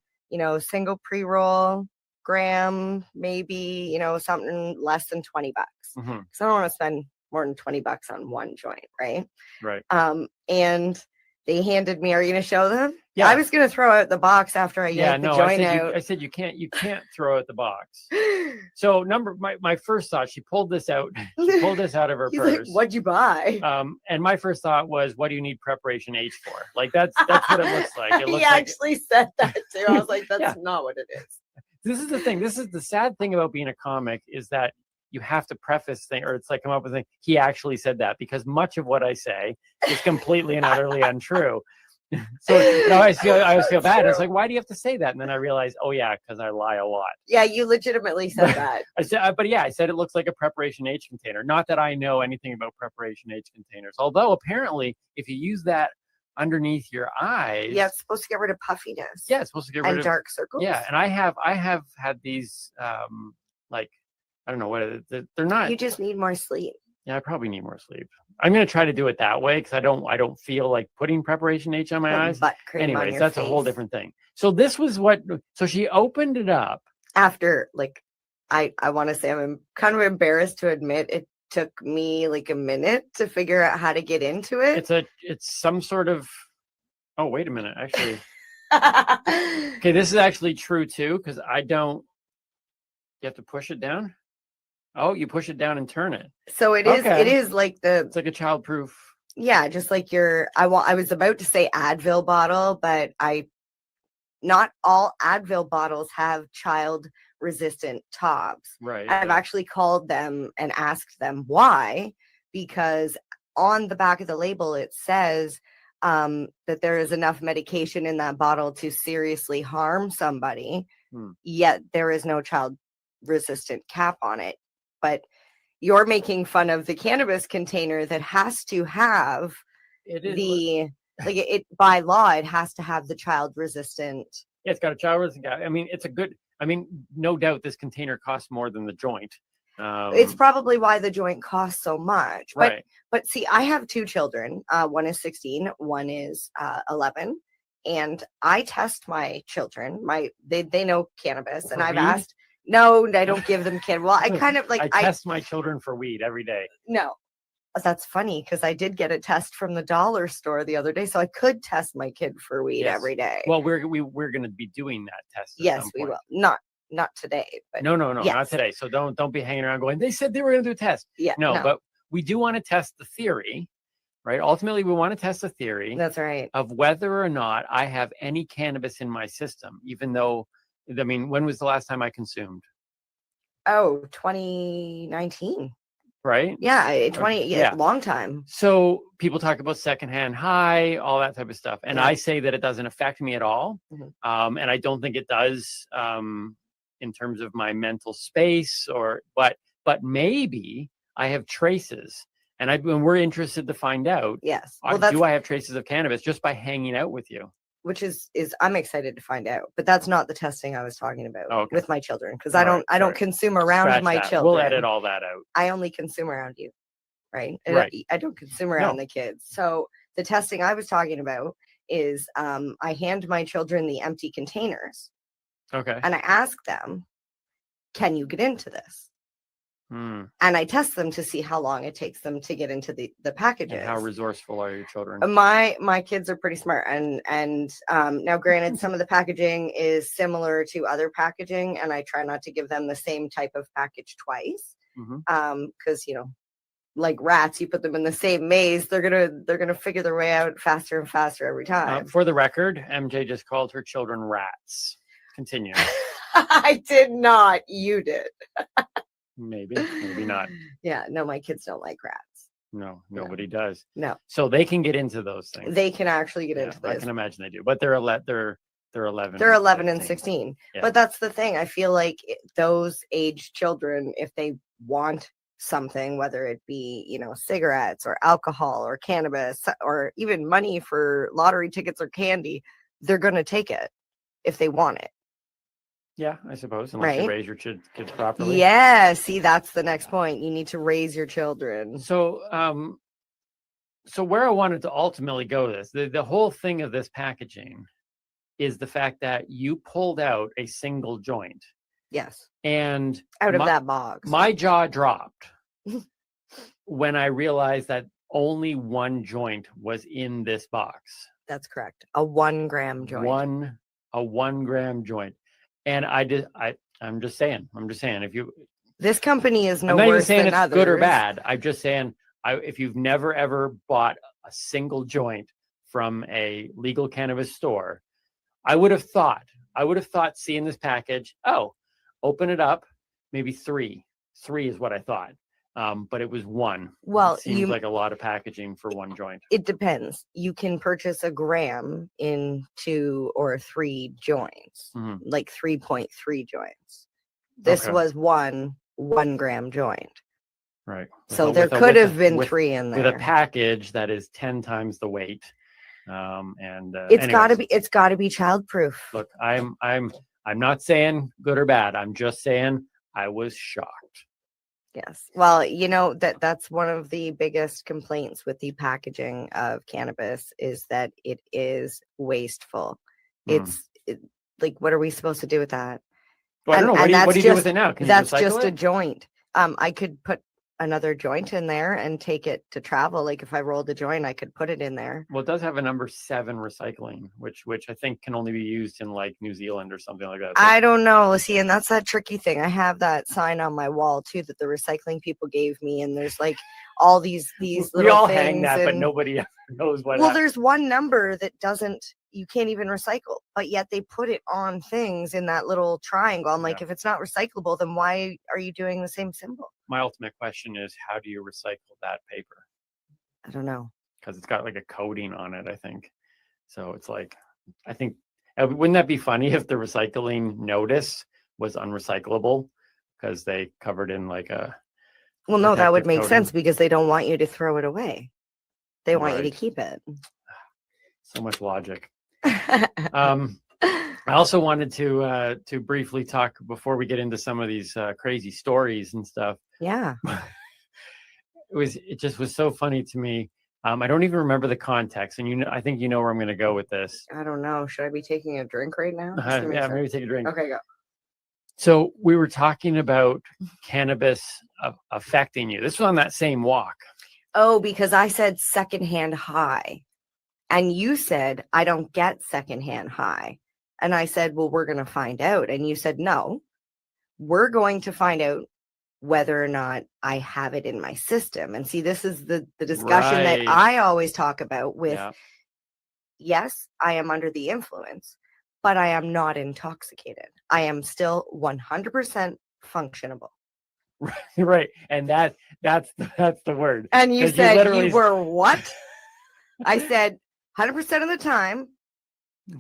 Speaker 22: single pre-roll, gram, maybe, something less than $20.
Speaker 2: Mhm.
Speaker 22: Because I don't want to spend more than $20 on one joint, right?
Speaker 2: Right.
Speaker 22: And they handed me, are you gonna show them?
Speaker 2: Yeah.
Speaker 22: I was gonna throw out the box after I yanked the joint out.
Speaker 2: I said you can't throw out the box. So my first thought, she pulled this out. She pulled this out of her
Speaker 22: He's
Speaker 2: purse.
Speaker 22: like, what'd you buy?
Speaker 2: And my first thought was, what do you need preparation H for? Like, that's what it looks like. It looks
Speaker 22: He
Speaker 2: like,
Speaker 22: actually said that too. I was like, that's
Speaker 2: Yeah.
Speaker 22: not what it is.
Speaker 2: This is the thing. This is the sad thing about being a comic, is that you have to preface thing, or it's like come up with a thing. He actually said that, because much of what I say is completely and utterly untrue. So I always feel bad. It's like, why do you have to say that? And then I realized, oh yeah, because I lie a lot.
Speaker 22: Yeah, you legitimately said that.
Speaker 2: I said it looks like a preparation H container. Not that I know anything about preparation H containers. Although apparently, if you use that underneath your eyes,
Speaker 22: Yeah, it's supposed to get rid of puffiness.
Speaker 2: yeah, it's supposed to get rid
Speaker 22: And
Speaker 2: of
Speaker 22: dark circles.
Speaker 2: Yeah, and I have had these like, I don't know what they're not.
Speaker 22: You just need more sleep.
Speaker 2: Yeah, I probably need more sleep. I'm gonna try to do it that way, because I don't feel like putting preparation H on my
Speaker 22: Putting
Speaker 2: eyes.
Speaker 22: butt cream on
Speaker 2: Anyways,
Speaker 22: your
Speaker 2: that's a whole
Speaker 22: face.
Speaker 2: different thing. So this was so she opened it up.
Speaker 22: After, like, I want to say, I'm kind of embarrassed to admit, it took me like a minute to figure out how to get into it.
Speaker 2: It's some sort of, oh, wait a minute, actually. Okay, this is actually true too, because you have to push it down. Oh, you push it down and turn it.
Speaker 22: So it is.
Speaker 2: Okay.
Speaker 22: It is like
Speaker 2: It's like a childproof.
Speaker 22: yeah, just like I was about to say Advil bottle, but not all Advil bottles have child resistant tops.
Speaker 2: Right.
Speaker 22: I've actually called them and asked them why, because on the back of the label it says that there is enough medication in that bottle to seriously harm somebody, yet there is no child resistant cap on it. But you're making fun of the cannabis container that has to have
Speaker 2: It is.
Speaker 22: like it by law, it has to have the child resistant.
Speaker 2: Yeah, it's got a child resistant. I mean, it's a good. I mean, no doubt this container costs more than the joint.
Speaker 22: It's probably why the joint costs so much.
Speaker 2: Right.
Speaker 22: But see, I have two children. One is 16, one is 11. And I test my children. They know cannabis, and
Speaker 2: For
Speaker 22: I've
Speaker 2: weed?
Speaker 22: asked. No, I don't give them cannabis. Well, I kind of like
Speaker 2: I test my children for weed every day.
Speaker 22: No, that's funny because I did get a test from the dollar store the other day, so I could test my kid for weed
Speaker 2: Yes.
Speaker 22: every day.
Speaker 2: Well, we're going to be doing that test. At
Speaker 22: Yes,
Speaker 2: some
Speaker 22: we
Speaker 2: point.
Speaker 22: will. Not today, but
Speaker 2: No,
Speaker 22: yes.
Speaker 2: not today. So don't be hanging around going, they said they were going to do a test.
Speaker 22: Yeah,
Speaker 2: No,
Speaker 22: no.
Speaker 2: but we do want to test the theory, right? Ultimately, we want to test the theory.
Speaker 22: That's right.
Speaker 2: Of whether or not I have any cannabis in my system, even though, I mean, when was the last time I consumed?
Speaker 22: Oh, 2019.
Speaker 2: Right?
Speaker 22: Yeah, 20. Yeah, long time.
Speaker 2: So people talk about secondhand high, all that type of stuff. And
Speaker 22: Yeah.
Speaker 2: I say that it doesn't affect me at all.
Speaker 22: Mhm.
Speaker 2: And I don't think it does in terms of my mental space but maybe I have traces. And we're interested to find out.
Speaker 22: Yes. Well,
Speaker 2: do I have traces of cannabis just by hanging out with you?
Speaker 22: which is I'm excited to find out, but that's not the testing I was talking about
Speaker 2: Okay.
Speaker 22: with my children because
Speaker 2: All
Speaker 22: I don't
Speaker 2: right,
Speaker 22: I don't
Speaker 2: sorry.
Speaker 22: consume around
Speaker 2: Scratch
Speaker 22: my
Speaker 2: that.
Speaker 22: children.
Speaker 2: We'll edit all that out.
Speaker 22: I only consume around you, right?
Speaker 2: Right.
Speaker 22: I don't consume around
Speaker 2: No.
Speaker 22: the kids. So the testing I was talking about is I hand my children the empty containers
Speaker 2: Okay.
Speaker 22: and I ask them, can you get into this?
Speaker 2: Hmm.
Speaker 22: And I test them to see how long it takes them to get into the packages.
Speaker 2: And how resourceful are your children?
Speaker 22: My kids are pretty smart, and now granted, some of the packaging is similar to other packaging, and I try not to give them the same type of package twice, because like rats, you put them in the same maze, they're gonna figure their way out faster and faster every time.
Speaker 2: For the record, MJ just called her children rats. Continue.
Speaker 22: I did not. You did.
Speaker 2: Maybe not.
Speaker 22: Yeah, no, my kids don't like rats.
Speaker 2: No, nobody does.
Speaker 22: No.
Speaker 2: So they can get into those things.
Speaker 22: They can actually get into
Speaker 2: I
Speaker 12: Uh,
Speaker 22: this.
Speaker 2: can imagine they do, but they're 11. They're 11.
Speaker 22: They're 11 and 16.
Speaker 2: Yeah.
Speaker 22: But that's the thing. I feel like those age children, if they want something, whether it be, cigarettes or alcohol or cannabis or even money for lottery tickets or candy, they're going to take it if they want it.
Speaker 2: Yeah, I suppose, unless you
Speaker 22: Right?
Speaker 2: raise your kids properly.
Speaker 22: Yeah. See, that's the next point. You need to raise your children.
Speaker 2: So, so where I wanted to ultimately go with this, the whole thing of this packaging is the fact that you pulled out a single joint.
Speaker 22: Yes.
Speaker 2: And
Speaker 22: Out of that box.
Speaker 2: my jaw dropped when I realized that only one joint was in this box.
Speaker 22: That's correct. A 1 gram joint.
Speaker 2: A 1 gram joint. And I'm just saying, if you,
Speaker 22: This company is no
Speaker 2: I'm not even
Speaker 22: worse
Speaker 2: saying
Speaker 22: than
Speaker 2: it's
Speaker 22: others.
Speaker 2: good or bad. I'm just saying, if you've never ever bought a single joint from a legal cannabis store, I would have thought seeing this package, open it up, maybe three is what I thought. But it was one.
Speaker 22: Well,
Speaker 2: it seems like a lot of packaging for one joint.
Speaker 22: It depends. You can purchase a gram in 2 or 3 joints, like 3.3 joints. This
Speaker 2: Okay.
Speaker 22: was one 1 gram joint.
Speaker 2: Right.
Speaker 22: So there could have been 3 in
Speaker 2: with
Speaker 22: there.
Speaker 2: a package that is 10 times the weight.
Speaker 22: It's got to be childproof.
Speaker 2: Look, I'm not saying good or bad. I'm just saying I was shocked.
Speaker 22: Yes. Well, that's one of the biggest complaints with the packaging of cannabis is that it is wasteful. It's like, what are we supposed to do with that?
Speaker 2: Well, I don't know. What do you do with it now? Can you
Speaker 22: That's
Speaker 2: recycle
Speaker 22: just a
Speaker 2: it?
Speaker 22: joint. I could put another joint in there and take it to travel. Like if I rolled a joint, I could put it in there.
Speaker 2: Well, it does have a number 7 recycling, which I think can only be used in like New Zealand or something like that.
Speaker 22: I don't know. See, and that's that tricky thing. I have that sign on my wall too that the recycling people gave me, and there's like all these
Speaker 2: we
Speaker 22: little
Speaker 2: all
Speaker 22: things
Speaker 2: hang that, but
Speaker 22: and-
Speaker 2: nobody ever knows what.
Speaker 22: Well,
Speaker 2: happened.
Speaker 22: there's one number that you can't even recycle, but yet they put it on things in that little triangle. I'm like, if it's not recyclable, then why are you doing the same symbol?
Speaker 2: My ultimate question is, how do you recycle that paper?
Speaker 22: I don't know.
Speaker 2: Because it's got like a coating on it, I think. So it's like, I think, wouldn't that be funny if the recycling notice was unrecyclable because they covered in like a.
Speaker 22: Well, no, that would
Speaker 2: protective
Speaker 22: make
Speaker 2: coating?
Speaker 22: sense because they don't want you to throw it away. They want you
Speaker 2: Right.
Speaker 22: to keep it.
Speaker 2: So much logic. I also wanted to briefly talk before we get into some of these crazy stories and stuff.
Speaker 22: Yeah.
Speaker 2: It just was so funny to me. I don't even remember the context, and I think you know where I'm going to go with this.
Speaker 22: I don't know. Should I be taking a drink right now? Just give me a
Speaker 2: Yeah,
Speaker 22: sec.
Speaker 2: maybe take a drink.
Speaker 22: Okay, go.
Speaker 2: So we were talking about cannabis affecting you. This was on that same walk.
Speaker 22: Oh, because I said secondhand high, and you said I don't get secondhand high, and I said, well, we're going to find out, and you said no, we're going to find out whether or not I have it in my system. And see, this is the discussion that
Speaker 2: Right.
Speaker 22: I always talk about with,
Speaker 2: Yeah.
Speaker 22: yes, I am under the influence, but I am not intoxicated. I am still 100% functionable.
Speaker 2: Right. And that's the word.
Speaker 22: And you
Speaker 2: 'Cause
Speaker 22: said
Speaker 2: literally
Speaker 22: you were what? I said 100% of the time,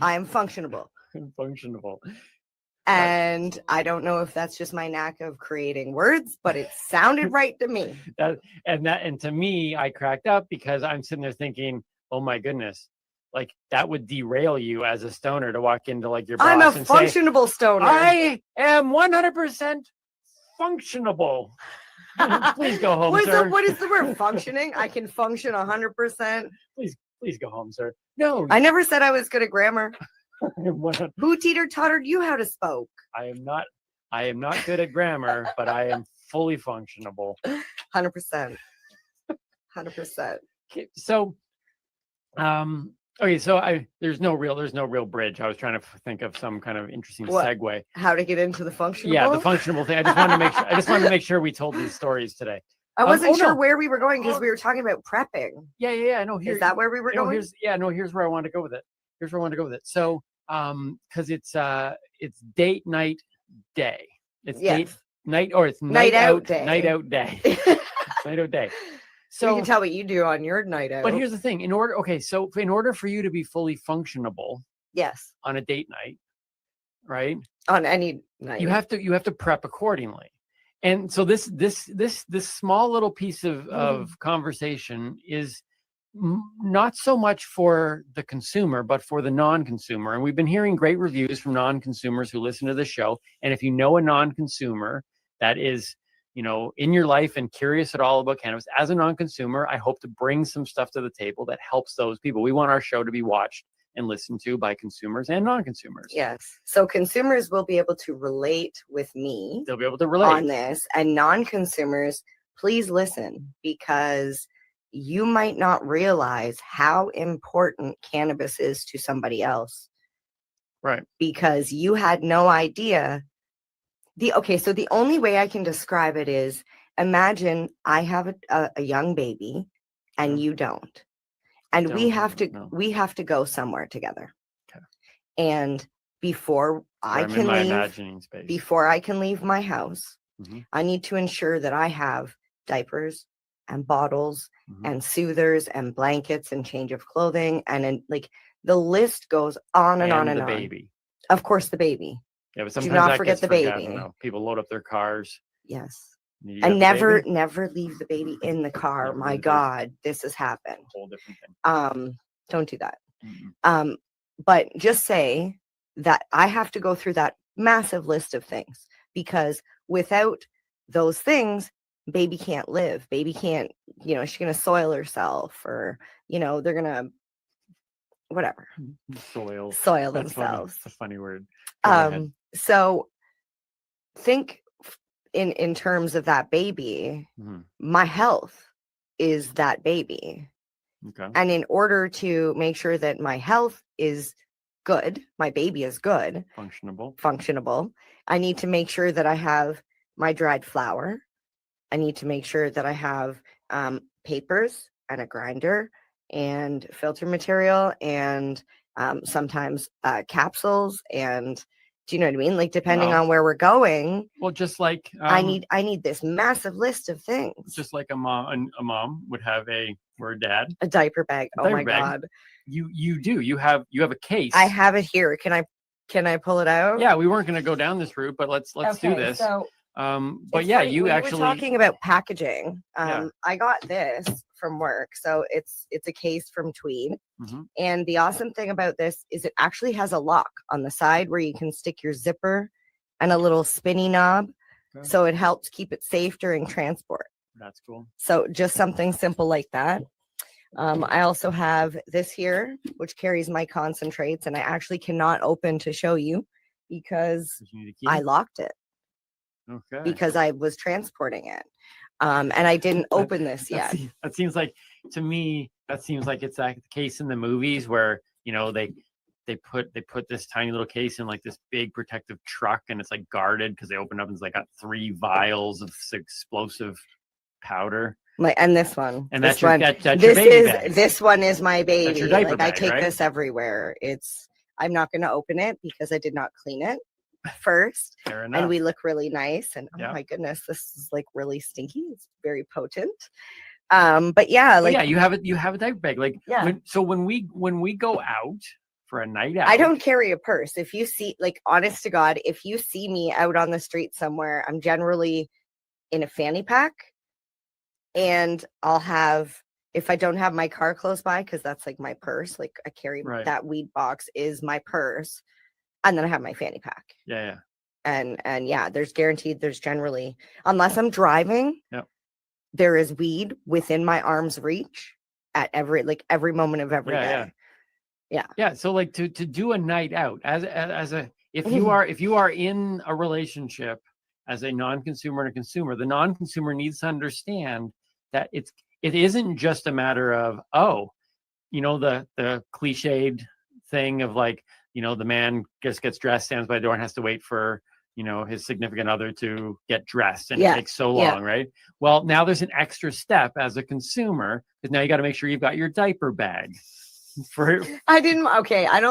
Speaker 22: I am functionable.
Speaker 2: functionable.
Speaker 22: And I don't know if that's just my knack of creating words, but it sounded right to me.
Speaker 2: And to me, I cracked up because I'm sitting there thinking, oh my goodness, like that would derail you as a stoner to walk into like your boss
Speaker 22: I'm a
Speaker 2: and say,
Speaker 22: functionable stoner.
Speaker 2: I am 100% functionable. Please go home, sir.
Speaker 22: What is the word? Functioning? I can function 100%.
Speaker 2: Please go home, sir. No,
Speaker 22: I never said I was good at grammar.
Speaker 2: 100
Speaker 22: Who teeter-tottered you how to spoke?
Speaker 2: I am not good at grammar, but I am fully functionable.
Speaker 22: 100%. 100%.
Speaker 2: So, okay, so there's no real bridge. I was trying to think of some kind of interesting
Speaker 22: What?
Speaker 2: segue.
Speaker 22: How to get into the functionable?
Speaker 2: Yeah, the functionable thing. I just wanted to make sure we told these stories today.
Speaker 22: I wasn't sure
Speaker 2: no.
Speaker 22: where we were going because we were talking about prepping.
Speaker 2: Yeah. No,
Speaker 22: Is that where we were going?
Speaker 2: Here's where I wanted to go with it. So, because it's date night day. It's date night, or it's night out day. Night out day. Night out day. So
Speaker 22: we can tell what you do on your night out.
Speaker 2: But here's the thing: in order for you to be fully functionable,
Speaker 22: yes,
Speaker 2: on a date night, right?
Speaker 22: On any night,
Speaker 2: you have to prep accordingly. And so this small little piece of conversation is not so much for the consumer, but for the non-consumer. And we've been hearing great reviews from non-consumers who listen to the show. And if you know a non-consumer that is, in your life and curious at all about cannabis, as a non-consumer, I hope to bring some stuff to the table that helps those people. We want our show to be watched and listened to by consumers and non-consumers.
Speaker 22: Yes. So consumers will be able to relate with me.
Speaker 2: They'll be able to relate
Speaker 22: on this. And non-consumers, please listen, because you might not realize how important cannabis is to somebody else.
Speaker 2: Right.
Speaker 22: Because you had no idea. So the only way I can describe it is, imagine I have a young baby and you don't. And we have to go somewhere together.
Speaker 2: Okay.
Speaker 22: And before I can leave my house, I need to ensure that I have diapers and bottles and soothers and blankets and change of clothing, and the list goes on and on and on.
Speaker 2: The baby.
Speaker 22: Of course, the baby.
Speaker 2: Yeah, but sometimes
Speaker 22: do not forget the baby.
Speaker 2: People load up their cars.
Speaker 22: Yes. And never leave the baby in the car. My God, this has happened.
Speaker 2: Whole different thing.
Speaker 22: Don't do that. But just say that I have to go through that massive list of things, because without those things, baby can't live. Baby can't, she's going to soil herself, or, they're going to, whatever. Soil
Speaker 2: That's
Speaker 22: themselves.
Speaker 2: It's a funny word.
Speaker 22: So think in terms of that baby, my health is that baby.
Speaker 2: Okay.
Speaker 22: And in order to make sure that my health is good, my baby is good, functionable, I need to make sure that I have my dried flower. I need to make sure that I have papers and a grinder and filter material and sometimes capsules, and do you know what I mean? Like, depending on where we're going.
Speaker 2: Well, just like
Speaker 22: I need this massive list of things.
Speaker 2: Just like a mom would have a dad.
Speaker 22: A diaper bag. Oh my God.
Speaker 2: You do. You have a case.
Speaker 22: I have it here. Can I pull it out?
Speaker 2: Yeah, we weren't going to go down this route, but let's do this.
Speaker 22: So
Speaker 2: but yeah,
Speaker 22: funny,
Speaker 2: you
Speaker 22: we
Speaker 2: actually
Speaker 22: were talking about packaging. I got this from work. So it's a case from Tweed.
Speaker 2: Mhm.
Speaker 22: And the awesome thing about this is it actually has a lock on the side where you can stick your zipper and a little spinny knob.
Speaker 2: Okay.
Speaker 22: So it helps keep it safe during transport.
Speaker 2: That's cool.
Speaker 22: So just something simple like that. I also have this here, which carries my concentrates, and I actually cannot open to show you because
Speaker 2: You need a key?
Speaker 22: I locked it
Speaker 2: Okay.
Speaker 22: because I was transporting it. And I didn't open this yet.
Speaker 2: That seems like, to me, that seems like it's like the case in the movies where, you know, they put this tiny little case in like this big protective truck, and it's like guarded because they open up and it's like got 3 vials of explosive powder.
Speaker 22: And this one.
Speaker 2: And
Speaker 22: this
Speaker 2: that's your
Speaker 22: one.
Speaker 2: that's your
Speaker 22: This
Speaker 2: baby
Speaker 22: is
Speaker 2: bag.
Speaker 22: this one is my baby.
Speaker 2: That's your diaper
Speaker 22: Like I
Speaker 2: bag,
Speaker 22: take
Speaker 2: right?
Speaker 22: this everywhere. I'm not gonna open it because I did not clean it first.
Speaker 2: Fair enough.
Speaker 22: And we look really nice. And
Speaker 2: Yeah.
Speaker 22: oh my goodness, this is like really stinky. It's very potent. But yeah,
Speaker 2: But
Speaker 22: like
Speaker 2: yeah, you have a diaper bag. Like
Speaker 22: Yeah.
Speaker 2: when we go out for a night out,
Speaker 22: I don't carry a purse. If you see, like, honest to God, if you see me out on the street somewhere, I'm generally in a fanny pack, and I'll have, if I don't have my car close by, because that's like my purse, like I carry
Speaker 2: Right.
Speaker 22: that weed box is my purse, and then I have my fanny pack.
Speaker 2: Yeah.
Speaker 22: And yeah, there's generally, unless I'm driving,
Speaker 2: Yep.
Speaker 22: there is weed within my arm's reach at every moment of every day.
Speaker 2: Yeah. So like to do a night out as a if you are in a relationship as a non-consumer and a consumer, the non-consumer needs to understand that it isn't just a matter of, the cliched thing of like, the man just gets dressed, stands by the door, and has to wait for his significant other to get dressed, and
Speaker 22: Yeah,
Speaker 2: it takes so
Speaker 22: yeah.
Speaker 2: long, right? Well, now there's an extra step as a consumer, because now you got to make sure you've got your diaper bag for
Speaker 22: I don't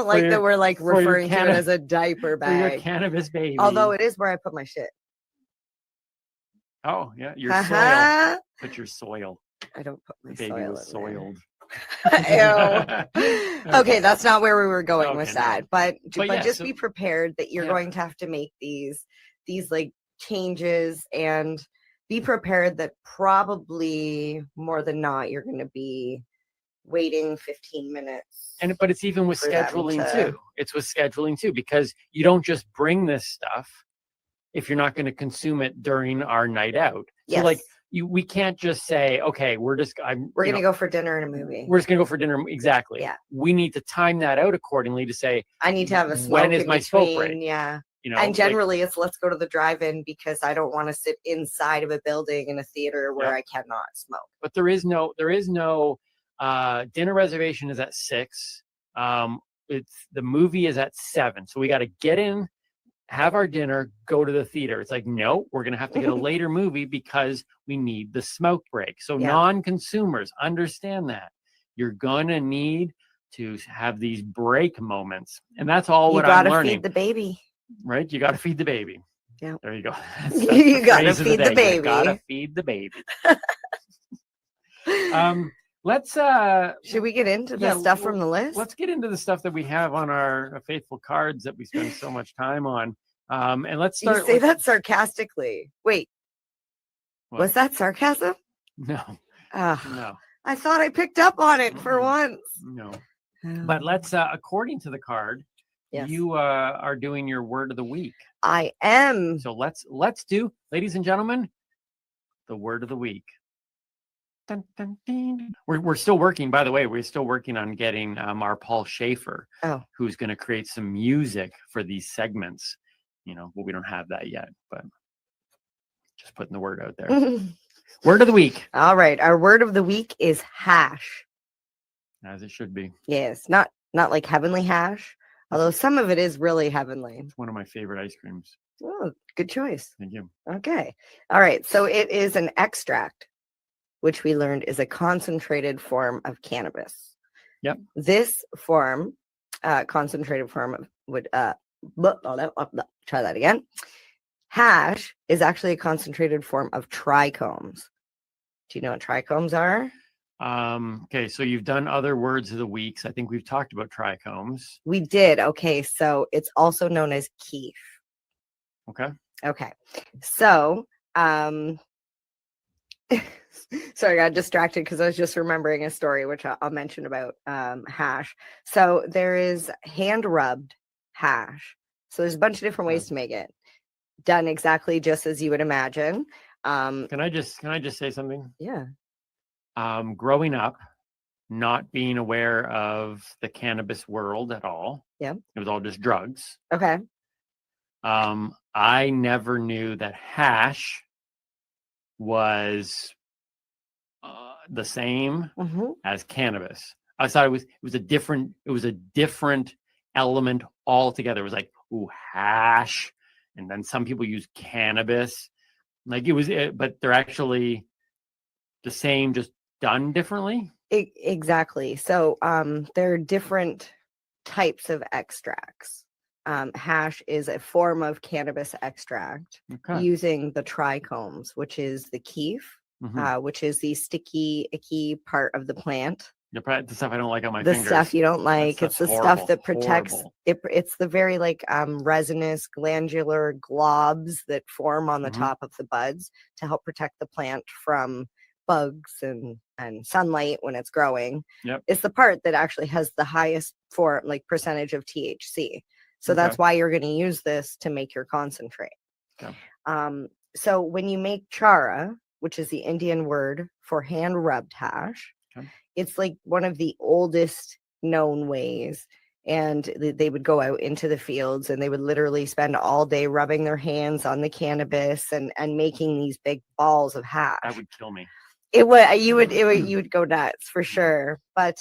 Speaker 22: like
Speaker 2: your-
Speaker 22: that we're like
Speaker 2: for your
Speaker 22: referring to it
Speaker 2: canna-
Speaker 22: as a diaper
Speaker 2: for your
Speaker 22: bag.
Speaker 2: cannabis baby.
Speaker 22: Although it is where I put my shit.
Speaker 2: Oh yeah, your
Speaker 22: Haha.
Speaker 2: soil. Put your soil.
Speaker 22: I don't put my
Speaker 2: The baby
Speaker 22: soil
Speaker 2: was
Speaker 22: in there.
Speaker 2: soiled.
Speaker 22: Ew. Okay, that's not where we were going with
Speaker 2: Okay, no.
Speaker 22: that. But
Speaker 2: yeah,
Speaker 22: just
Speaker 2: so-
Speaker 22: be prepared that you're
Speaker 2: Yeah.
Speaker 22: going to have to make these like changes, and be prepared that probably more than not you're going to be waiting 15 minutes.
Speaker 2: But it's even with
Speaker 22: for them
Speaker 2: scheduling
Speaker 22: to-
Speaker 2: too. It's with scheduling too, because you don't just bring this stuff if you're not going to consume it during our night out. So
Speaker 22: Yes.
Speaker 2: like we can't just say, okay, we're
Speaker 22: We're going to go for dinner and a movie.
Speaker 2: We're just going to go for dinner. Exactly.
Speaker 22: Yeah.
Speaker 2: We need to time that out accordingly to say,
Speaker 22: I need to have a smoke
Speaker 2: when is
Speaker 22: in
Speaker 2: my smoke
Speaker 22: between,
Speaker 2: break?
Speaker 22: Yeah.
Speaker 2: And
Speaker 22: And generally it's let's go to the drive-in because I don't want to sit inside of a building in a theater where
Speaker 2: Yeah.
Speaker 22: I cannot smoke.
Speaker 2: but there is no dinner reservation is at 6. It's the movie is at 7. So we got to get in, have our dinner, go to the theater. It's like, no, we're going to have to get a later movie because we need the smoke break. So
Speaker 22: Yeah.
Speaker 2: non-consumers understand that you're going to need to have these break moments. And that's all
Speaker 22: You
Speaker 2: what I'm
Speaker 22: gotta
Speaker 2: learning,
Speaker 22: feed the baby.
Speaker 2: right? You got to feed the baby.
Speaker 22: Yeah.
Speaker 2: There you go.
Speaker 22: You gotta
Speaker 2: phrase of
Speaker 22: feed the
Speaker 2: day. You gotta
Speaker 22: baby.
Speaker 2: feed the baby. Let's
Speaker 22: Should we get into the
Speaker 2: yeah,
Speaker 22: stuff from the list?
Speaker 2: Let's get into the stuff that we have on our faithful cards that we spend so much time on. And let's
Speaker 22: You
Speaker 2: start.
Speaker 22: say that sarcastically. Wait,
Speaker 2: What?
Speaker 22: was that sarcasm?
Speaker 2: No,
Speaker 22: Ah,
Speaker 2: no,
Speaker 22: I thought I picked up on it for once.
Speaker 2: no. But let's, according to the card,
Speaker 22: Yes.
Speaker 2: you are doing your word of the week.
Speaker 22: I am.
Speaker 2: So let's do, ladies and gentlemen, the word of the week. Dun, dun, dun. We're still working, by the way, we're still working on getting our Paul Schaefer,
Speaker 22: Oh.
Speaker 2: who's going to create some music for these segments. Well, we don't have that yet, but just putting the word out there. Word of the week,
Speaker 22: All right. Our word of the week is hash.
Speaker 2: as it should be.
Speaker 22: Yes, not like heavenly hash, although some of it is really heavenly.
Speaker 2: It's one of my favorite ice creams.
Speaker 22: Oh, good choice.
Speaker 2: Thank you.
Speaker 22: Okay. All right. So it is an extract, which we learned is a concentrated form of cannabis.
Speaker 2: Yep.
Speaker 22: This form, concentrated form of would try that again. Hash is actually a concentrated form of trichomes. Do you know what trichomes are?
Speaker 2: Okay, so you've done other words of the weeks. I think we've talked about trichomes.
Speaker 22: We did. Okay. So it's also known as keef.
Speaker 2: Okay.
Speaker 22: Okay. So Sorry, I got distracted because I was just remembering a story, which I'll mention about hash. So there is hand rubbed hash. So there's a bunch of different ways to make it. Done exactly just as you would imagine.
Speaker 2: Can I just say something?
Speaker 22: Yeah.
Speaker 2: Growing up, not being aware of the cannabis world at all.
Speaker 22: Yeah.
Speaker 2: It was all just drugs.
Speaker 22: Okay.
Speaker 2: I never knew that hash was the same as cannabis. I thought it was a different element altogether. It was like, ooh, hash, and then some people use cannabis. Like but they're actually the same, just done differently.
Speaker 22: Exactly. So there are different types of extracts. Hash is a form of cannabis extract using the trichomes, which is the keef, which is the sticky, icky part of the plant.
Speaker 2: The stuff I don't like on my
Speaker 22: The
Speaker 2: fingers.
Speaker 22: stuff you don't like. It's the stuff that protects
Speaker 2: horrible.
Speaker 22: It's the very like resinous glandular globs that form on the top of the buds to help protect the plant from bugs and sunlight when it's growing.
Speaker 2: Yep.
Speaker 22: It's the part that actually has the highest percentage of THC. So that's why you're going to use this to make your concentrate.
Speaker 2: Okay.
Speaker 22: So when you make chara, which is the Indian word for hand rubbed hash, it's like one of the oldest known ways. And they would go out into the fields and they would literally spend all day rubbing their hands on the cannabis and making these big balls of hash.
Speaker 2: That would kill me.
Speaker 22: You would go nuts for sure. But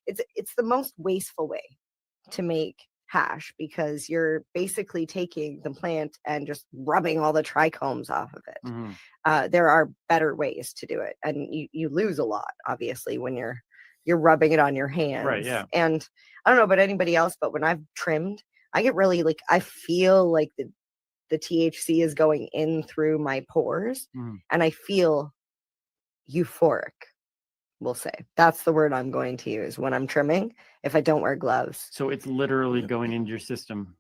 Speaker 22: it's the most wasteful way to make hash because you're basically taking the plant and just rubbing all the trichomes off of it. There are better ways to do it, and you lose a lot obviously when you're rubbing it on your hands.
Speaker 2: Right. Yeah.
Speaker 22: And I don't know about anybody else, but when I've trimmed, I get really I feel like the THC is going in through my pores, and I feel euphoric. We'll say that's the word I'm going to use when I'm trimming if I don't wear gloves.
Speaker 2: So it's literally going into your system.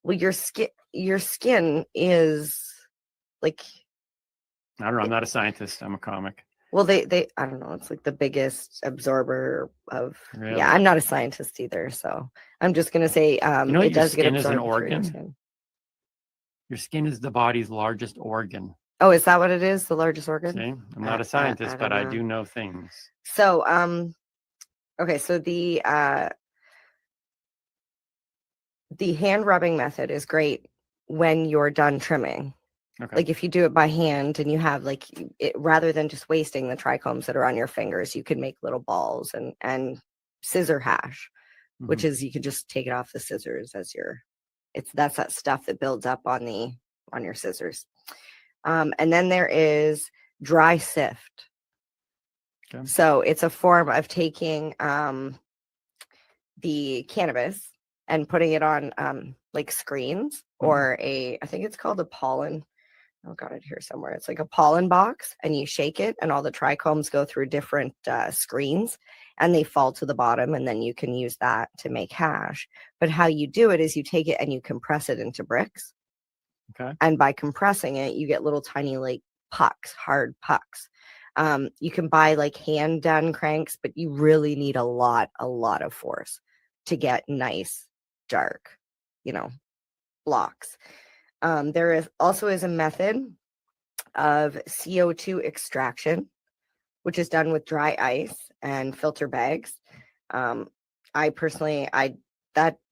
Speaker 22: Well, your skin is like,
Speaker 2: I don't know. I'm not a scientist. I'm a comic.
Speaker 22: Well, they I don't know. It's like the biggest absorber of.
Speaker 2: Really?
Speaker 22: Yeah, I'm not a scientist either, so I'm just gonna say it does get absorbed.
Speaker 2: Your skin is an
Speaker 22: through your
Speaker 2: organ.
Speaker 22: skin.
Speaker 2: Your skin is the body's largest organ.
Speaker 22: Oh, is that what it is? The largest organ?
Speaker 2: See, I'm not a scientist, but I
Speaker 22: know.
Speaker 2: do know things.
Speaker 22: So, okay, so the hand rubbing method is great when you're done trimming.
Speaker 2: Okay.
Speaker 22: Like if you do it by hand and you have rather than just wasting the trichomes that are on your fingers, you can make little balls and scissor hash, which is you can just take it off the scissors that's that stuff that builds up on your scissors. And then there is dry sift.
Speaker 2: Okay.
Speaker 22: So it's a form of taking the cannabis and putting it on like screens or I think it's called a pollen. Oh, got it here somewhere. It's like a pollen box and you shake it and all the trichomes go through different screens and they fall to the bottom and then you can use that to make hash. But how you do it is you take it and you compress it into bricks.
Speaker 2: Okay.
Speaker 22: And by compressing it, you get little tiny like pucks, hard pucks. You can buy like hand done cranks, but you really need a lot of force to get nice, dark, blocks. There is also a method of CO2 extraction, which is done with dry ice and filter bags. I personally,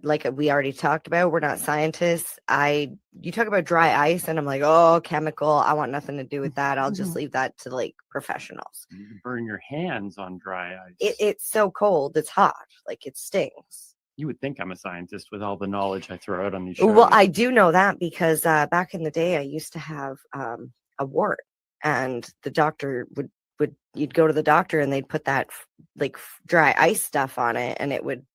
Speaker 22: like we already talked about, we're not scientists. You talk about dry ice and I'm like, oh, chemical. I want nothing to do with that. I'll just leave that to like professionals.
Speaker 2: You can burn your hands on dry ice.
Speaker 22: It's so cold. It's hot. Like it stings.
Speaker 2: You would think I'm a scientist with all the knowledge I throw out on these shows.
Speaker 22: Well, I do know that because back in the day, I used to have a wart, and the doctor you'd go to the doctor and they'd put that like dry ice stuff on it, and it would.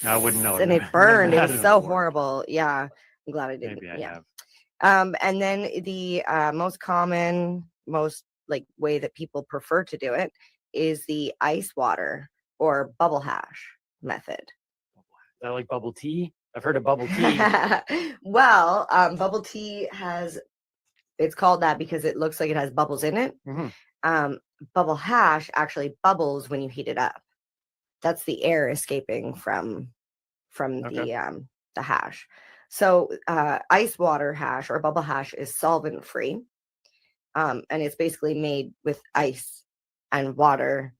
Speaker 2: I wouldn't know.
Speaker 22: And it burned. It was so horrible. Yeah, I'm glad I didn't.
Speaker 2: Maybe I
Speaker 22: have. And then the most common, most like way that people prefer to do it is the ice water or bubble hash method.
Speaker 2: I like bubble tea. I've heard of bubble tea.
Speaker 22: Well, bubble tea it's called that because it looks like it has bubbles in it. Bubble hash actually bubbles when you heat it up. That's the air escaping from the hash. So ice water hash or bubble hash is solvent free, and it's basically made with ice and water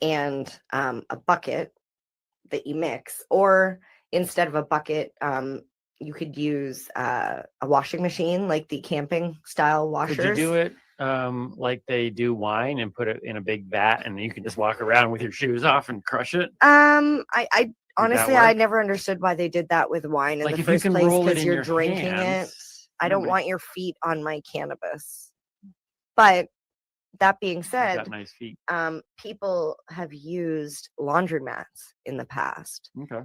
Speaker 22: and a bucket that you mix, or instead of a bucket, you could use a washing machine, like the camping style washers.
Speaker 2: Could you do it like they do wine and put it in a big vat, and you can just walk around with your shoes off and crush it?
Speaker 22: I honestly, I never understood why they did that with wine in
Speaker 2: Like
Speaker 22: the
Speaker 2: if you
Speaker 22: first
Speaker 2: can
Speaker 22: place,
Speaker 2: roll it
Speaker 22: because
Speaker 2: in
Speaker 22: you're
Speaker 2: your
Speaker 22: drinking
Speaker 2: hands,
Speaker 22: it. I don't want your feet on my cannabis. But that being
Speaker 2: You've
Speaker 22: said,
Speaker 2: got nice feet.
Speaker 22: people have used laundromats in the past
Speaker 2: Okay.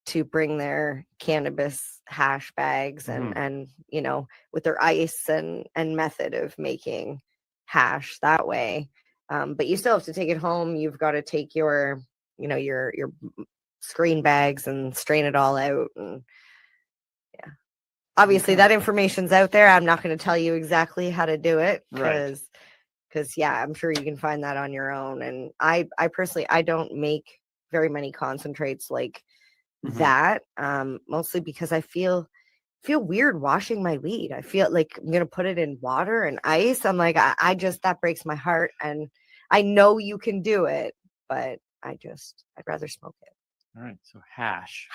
Speaker 22: to bring their cannabis hash bags and you know, with their ice and method of making hash that way. But you still have to take it home. You've got to take your, you know, your screen bags and strain it all out. And yeah, obviously that information's out there. I'm not going to tell you exactly how to do it because yeah, I'm sure you can find that on your own. And I personally, I don't make very many concentrates like that, mostly because I feel weird washing my weed. I feel like I'm gonna put it in water and ice. I'm like, I just, that breaks my heart. And I know you can do it, but I'd rather smoke it.
Speaker 2: All right, so hash.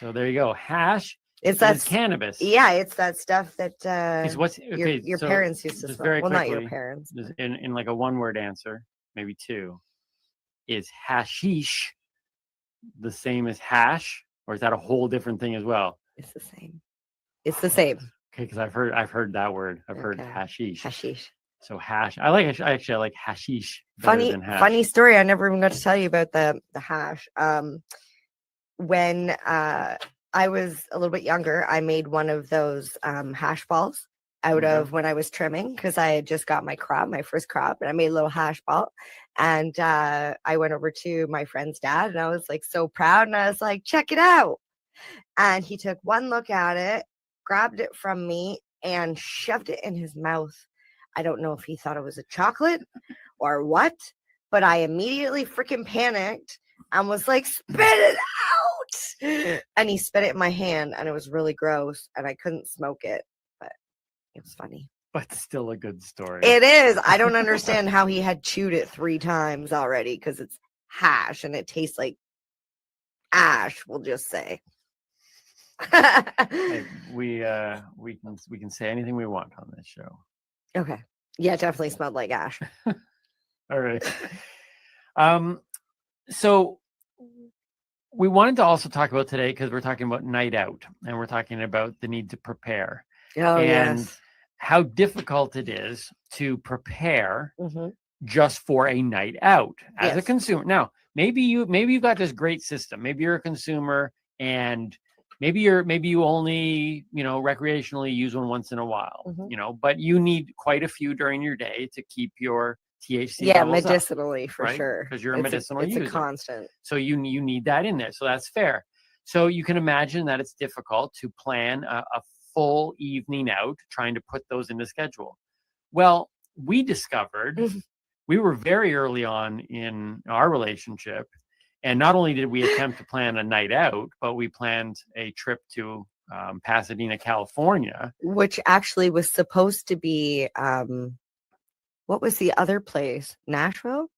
Speaker 22: So
Speaker 2: there you go. Hash
Speaker 22: it's
Speaker 2: is cannabis.
Speaker 22: Yeah, it's that stuff that your
Speaker 2: so
Speaker 22: parents used to
Speaker 2: just
Speaker 22: smoke.
Speaker 2: very
Speaker 22: Well, not your
Speaker 2: quickly,
Speaker 22: parents.
Speaker 2: just in like a one-word answer, maybe two, is hashish the same as hash, or is that a whole different thing as well?
Speaker 22: It's the same. It's the same.
Speaker 2: Okay, because I've heard that word. I've heard hashish.
Speaker 22: Hashish.
Speaker 2: So hash. I like hashish better than hash.
Speaker 22: Funny story. I never even got to tell you about the hash. When I was a little bit younger, I made one of those hash balls out of when I was trimming, because I had just got my first crop, and I made a little hash ball. And I went over to my friend's dad, and I was like so proud, and I was like, check it out. And he took one look at it, grabbed it from me, and shoved it in his mouth. I don't know if he thought it was a chocolate or what, but I immediately freaking panicked and was like, spit it out. And he spit it in my hand, and it was really gross, and I couldn't smoke it, but it was funny.
Speaker 2: But still a good story.
Speaker 22: It is. I don't understand how he had chewed it 3 times already, because it's hash and it tastes like ash, we'll just say.
Speaker 2: Hey, we can say anything we want on this show.
Speaker 22: Okay. Yeah, it definitely smelled like ash.
Speaker 2: All right. So we wanted to also talk about today, because we're talking about night out, and we're talking about the need to prepare.
Speaker 22: Oh,
Speaker 2: and
Speaker 22: yes.
Speaker 2: how difficult it is to prepare just for a night out as a consumer. Now, maybe you've got this great system. Maybe you're a consumer, and maybe you only, recreationally use one once in a while, but you need quite a few during your day to keep your THC levels
Speaker 22: medicinally
Speaker 2: up,
Speaker 22: for
Speaker 2: right?
Speaker 22: sure,
Speaker 2: because you're a
Speaker 22: It's
Speaker 2: medicinal
Speaker 22: it's
Speaker 2: user.
Speaker 22: a constant.
Speaker 2: So you need that in there. So that's fair. So you can imagine that it's difficult to plan a full evening out, trying to put those in the schedule. Well, we discovered we were very early on in our relationship, and not only did we attempt to plan a night out, but we planned a trip to Pasadena, California,
Speaker 22: Which actually was supposed to be, what was the other place? Nashville?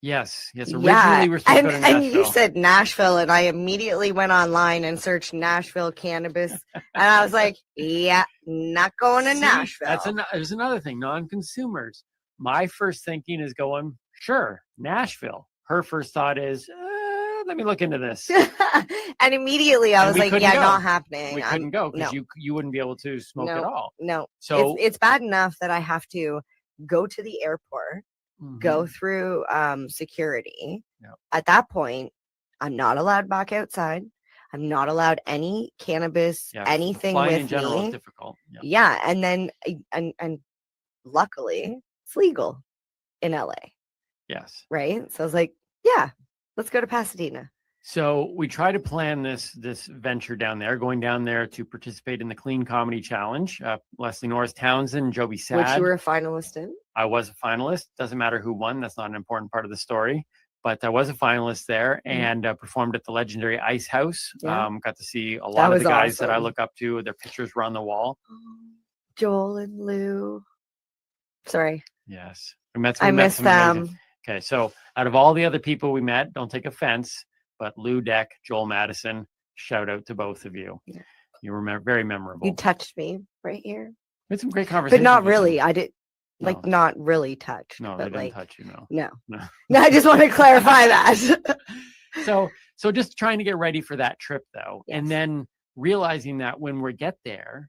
Speaker 2: Yes. Originally, we were supposed to go to
Speaker 22: and you
Speaker 2: Nashville.
Speaker 22: said Nashville, and I immediately went online and searched Nashville cannabis, and I was like, yeah, not going to
Speaker 2: See,
Speaker 22: Nashville.
Speaker 2: There's another thing. Non-consumers. My first thinking is going, sure, Nashville. Her first thought is, let me look into this.
Speaker 22: And immediately I was like, yeah, not happening.
Speaker 2: We couldn't go because
Speaker 22: no.
Speaker 2: you wouldn't be able to smoke at all.
Speaker 22: No.
Speaker 2: So
Speaker 22: it's bad enough that I have to go to the airport, go through security. At that point, I'm not allowed back outside. I'm not allowed any cannabis, anything
Speaker 2: flying
Speaker 22: with
Speaker 2: in general
Speaker 22: me.
Speaker 2: is difficult.
Speaker 22: Yeah, and then and luckily it's legal in LA.
Speaker 2: Yes.
Speaker 22: Right? So I was like, yeah, let's go to Pasadena.
Speaker 2: So we try to plan this venture down there, going down there to participate in the Clean Comedy Challenge. Leslie Norris Townsend, Joby Sad.
Speaker 22: Which you were a finalist in.
Speaker 2: I was a finalist. Doesn't matter who won. That's not an important part of the story. But I was a finalist there and performed at the legendary Ice House.
Speaker 22: Yeah.
Speaker 2: Got to see a lot of the guys that I
Speaker 22: awesome.
Speaker 2: look up to. Their pictures were on the wall.
Speaker 22: Joel and Lou. Sorry.
Speaker 2: Yes.
Speaker 22: I miss
Speaker 2: some
Speaker 22: them.
Speaker 2: amazing- Okay. So out of all the other people we met, don't take offense, but Lou Deck, Joel Madison, shout out to both of you.
Speaker 22: Yeah.
Speaker 2: You were very memorable.
Speaker 22: You touched me right here.
Speaker 2: We had some great conversations.
Speaker 22: But not
Speaker 2: with
Speaker 22: really.
Speaker 2: them.
Speaker 22: I did like not really touch.
Speaker 2: No,
Speaker 22: but
Speaker 2: they didn't
Speaker 22: like,
Speaker 2: touch you. No.
Speaker 22: No.
Speaker 2: No.
Speaker 22: No, I just want to clarify that.
Speaker 2: So just trying to get ready for that trip though, and then realizing that when we get there,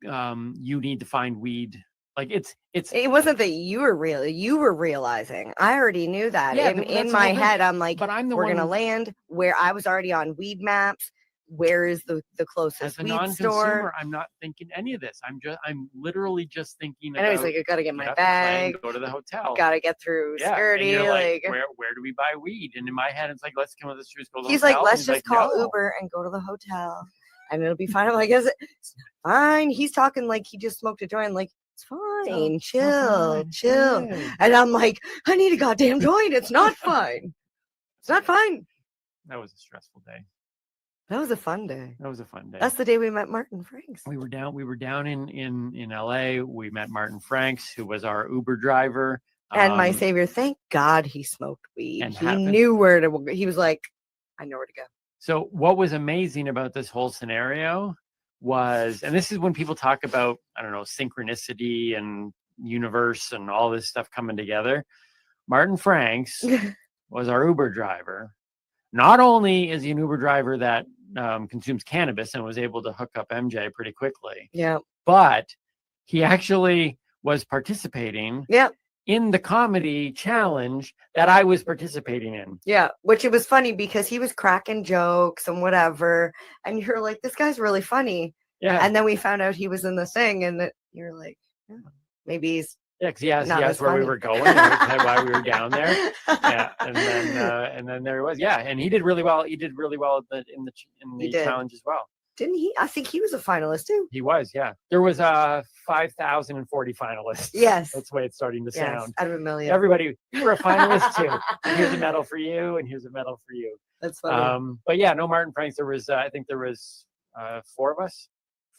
Speaker 2: you need to find weed. Like
Speaker 22: it wasn't that you were realizing. I already knew that.
Speaker 2: Yeah,
Speaker 22: In my head, I'm like,
Speaker 2: but I'm the
Speaker 22: we're
Speaker 2: one
Speaker 22: gonna land where I was already on weed maps. Where is the
Speaker 2: as
Speaker 22: closest
Speaker 2: a
Speaker 22: weed
Speaker 2: non-consumer,
Speaker 22: store?
Speaker 2: I'm not thinking any of this. I'm literally just thinking.
Speaker 22: I know he's like, I gotta get my bag.
Speaker 2: Go to the hotel.
Speaker 22: Gotta get through
Speaker 2: Yeah, and
Speaker 22: security.
Speaker 2: you're
Speaker 22: Like,
Speaker 2: where do we buy weed? And in my head, it's like, let's come with the shoes. Go to the
Speaker 22: he's
Speaker 2: hotel.
Speaker 22: like, let's
Speaker 2: And
Speaker 22: just
Speaker 2: he's
Speaker 22: call
Speaker 2: no.
Speaker 22: Uber and go to the hotel, and it'll be fine. I'm like, is it fine? He's talking like he just smoked a joint. Like, it's fine, chill. And I'm like, I need a goddamn joint. It's not fine. It's not fine.
Speaker 2: That was a stressful day.
Speaker 22: That was a fun day.
Speaker 2: That was a fun day.
Speaker 22: That's the day we met Martin Franks.
Speaker 2: We were down in LA. We met Martin Franks, who was our Uber driver.
Speaker 22: And my savior, thank God he smoked weed.
Speaker 2: and
Speaker 22: He
Speaker 2: happened-
Speaker 22: knew where to. He was like, I know where to go.
Speaker 2: So what was amazing about this whole scenario was, and this is when people talk about, I don't know, synchronicity and universe and all this stuff coming together. Martin Franks was our Uber driver. Not only is he an Uber driver that consumes cannabis and was able to hook up MJ pretty quickly,
Speaker 22: Yeah.
Speaker 2: but he actually was participating
Speaker 22: Yeah.
Speaker 2: in the comedy challenge that I was participating in.
Speaker 22: Yeah, which it was funny because he was cracking jokes and whatever, and you're like, this guy's really funny.
Speaker 2: Yeah.
Speaker 22: And then we found out he was in the thing, and you're like, yeah, maybe he's
Speaker 2: Yeah, because he
Speaker 22: not
Speaker 2: asked
Speaker 22: as
Speaker 2: where we
Speaker 22: funny.
Speaker 2: were going and why we were down there. Yeah, and then there he was. Yeah, and he did really well. He did really well in the
Speaker 22: He did.
Speaker 2: challenge as well.
Speaker 22: Didn't he? I think he was a finalist too.
Speaker 2: He was. Yeah, there was 5,040 finalists.
Speaker 22: Yes.
Speaker 2: That's the way it's starting to
Speaker 22: Yes,
Speaker 2: sound.
Speaker 22: out of a million.
Speaker 2: Everybody, you were a finalist too. And here's a medal for you, and here's a medal for you.
Speaker 22: That's funny.
Speaker 2: But yeah, no Martin Franks. There was, I think there was 4 of us,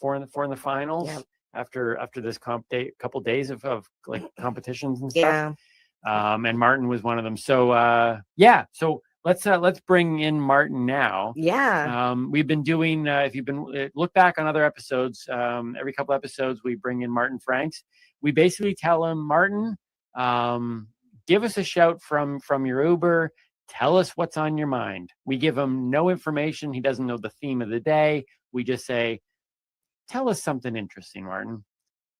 Speaker 2: four in the finals.
Speaker 22: Yeah.
Speaker 2: After this couple days of like competitions and
Speaker 22: Yeah.
Speaker 2: stuff. And Martin was one of them. So yeah, so let's bring in Martin now.
Speaker 22: Yeah.
Speaker 2: We've been doing, if you've been look back on other episodes, every couple episodes we bring in Martin Franks. We basically tell him, Martin, give us a shout from your Uber. Tell us what's on your mind. We give him no information. He doesn't know the theme of the day. We just say, tell us something interesting, Martin.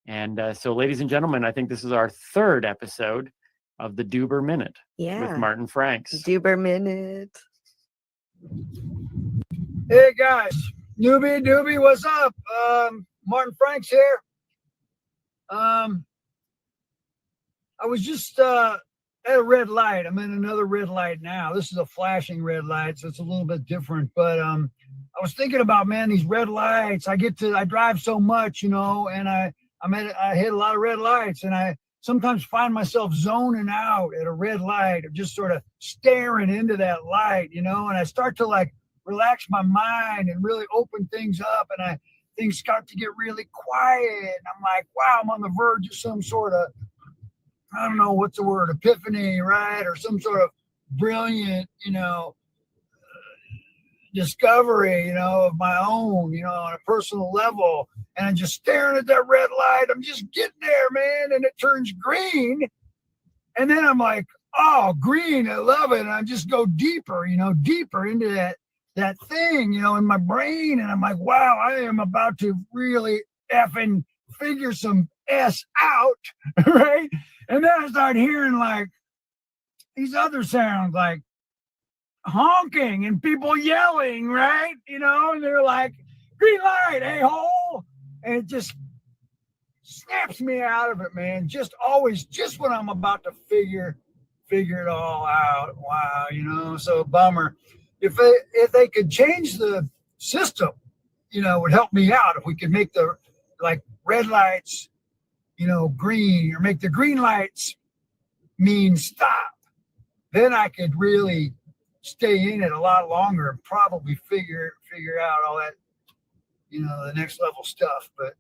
Speaker 2: And so, ladies and gentlemen, I think this is our 3rd episode of the Duber Minute
Speaker 22: Yeah.
Speaker 2: with Martin Franks.
Speaker 22: Duber Minute.
Speaker 3: Hey guys, newbie doobie, what's up? Martin Franks here. I was just at a red light. I'm in another red light now. This is a flashing red light, so it's a little bit different. But I was thinking about, man, these red lights. I drive so much, and I hit a lot of red lights, and I sometimes find myself zoning out at a red light, or just sort of staring into that light, and I start to like relax my mind and really open things up, and things start to get really quiet. And I'm like, wow, I'm on the verge of some sort of, I don't know, what's the word, epiphany, right? Or some sort of brilliant, discovery, of my own, on a personal level. And I'm just staring at that red light. I'm just getting there, man. And it turns green. And then I'm like, oh, green, I love it. And I just go deeper, deeper into that thing, in my brain. And I'm like, wow, I am about to really effing figure some S out, right? And then I start hearing like these other sounds, like honking and people yelling, right? And they're like, green light, a-hole. And it just snaps me out of it, man. Just when I'm about to figure it all out. Wow, so bummer. if they could change the system, it would help me out. If we could make the like red lights, green, or make the green lights mean stop, then I could really stay in it a lot longer and probably figure out all that, the next level stuff. But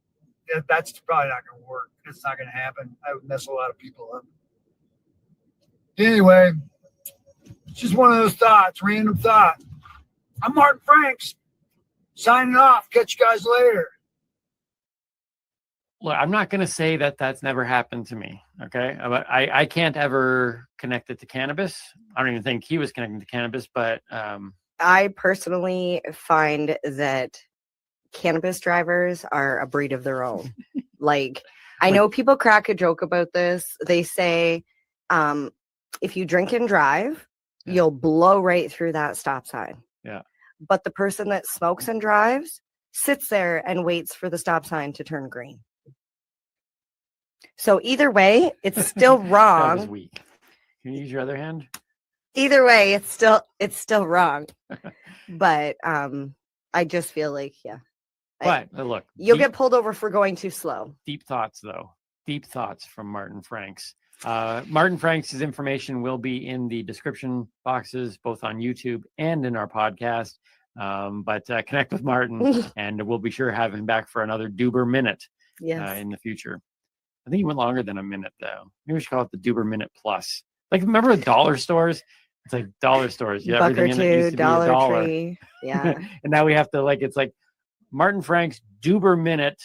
Speaker 3: that's probably not going to work. It's not going to happen. I would mess a lot of people up. Anyway, it's just one of those thoughts, random thought. I'm Martin Franks, signing off. Catch you guys later.
Speaker 2: Look, I'm not going to say that that's never happened to me. Okay. I can't ever connect it to cannabis. I don't even think he was connecting to cannabis, but
Speaker 22: I personally find that cannabis drivers are a breed of their own. Like, I know people crack a joke about this. They say, if you drink and drive, you'll blow right through that stop sign.
Speaker 2: Yeah.
Speaker 22: But the person that smokes and drives sits there and waits for the stop sign to turn green. So either way, it's still wrong.
Speaker 2: That was weak. Can you use your other hand?
Speaker 22: Either way, it's still wrong. But I just feel like,
Speaker 2: But look,
Speaker 22: you'll get pulled over for going too slow.
Speaker 2: Deep thoughts, though. Deep thoughts from Martin Franks. Martin Franks' information will be in the description boxes, both on YouTube and in our podcast. But connect with Martin, and we'll be sure to have him back for another Duber Minute in the future. I think he went longer than a minute, though. Maybe we should call it the Duber Minute Plus. Like, remember the dollar stores? It's like dollar stores. Yeah,
Speaker 22: Buck or
Speaker 2: everything in it used to be
Speaker 22: Dollar
Speaker 2: $1.
Speaker 22: Tree. Yeah.
Speaker 2: And now we have to, it's like Martin Franks Duber Minute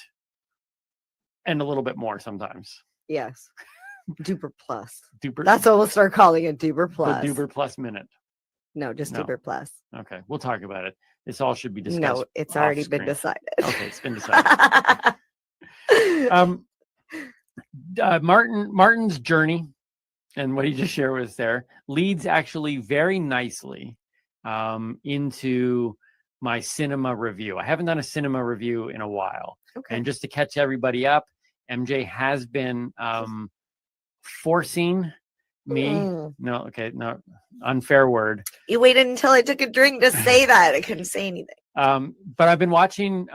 Speaker 2: and a little bit more sometimes.
Speaker 22: Yes. Duber Plus.
Speaker 2: Duber.
Speaker 22: That's what we'll start calling it, Duber Plus.
Speaker 2: The Duber Plus Minute.
Speaker 22: No, just
Speaker 2: No.
Speaker 22: Duber Plus.
Speaker 2: Okay, we'll talk about it. This all should be discussed.
Speaker 22: No, it's already been
Speaker 2: off-screen.
Speaker 22: decided.
Speaker 2: Okay, it's been decided. Martin's journey and what he just shared with us there leads actually very nicely into my cinema review. I haven't done a cinema review in a while.
Speaker 22: Okay.
Speaker 2: And just to catch everybody up, MJ has been forcing me. No, unfair word.
Speaker 22: You waited until I took a drink to say that. I couldn't say anything.
Speaker 2: But I've been watching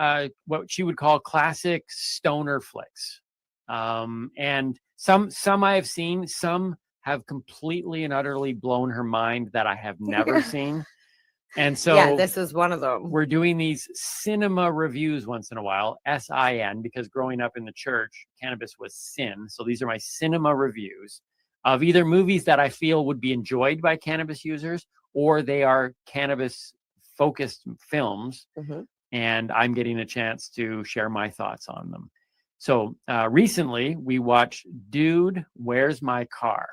Speaker 2: what she would call classic stoner flicks. And some I have seen, some have completely and utterly blown her mind that I have never seen. And so
Speaker 22: yeah, this is one of them.
Speaker 2: We're doing these cinema reviews once in a while, SIN, because growing up in the church, cannabis was sin. So these are my cinema reviews of either movies that I feel would be enjoyed by cannabis users, or they are cannabis focused films. And I'm getting a chance to share my thoughts on them. So recently we watched Dude, Where's My Car?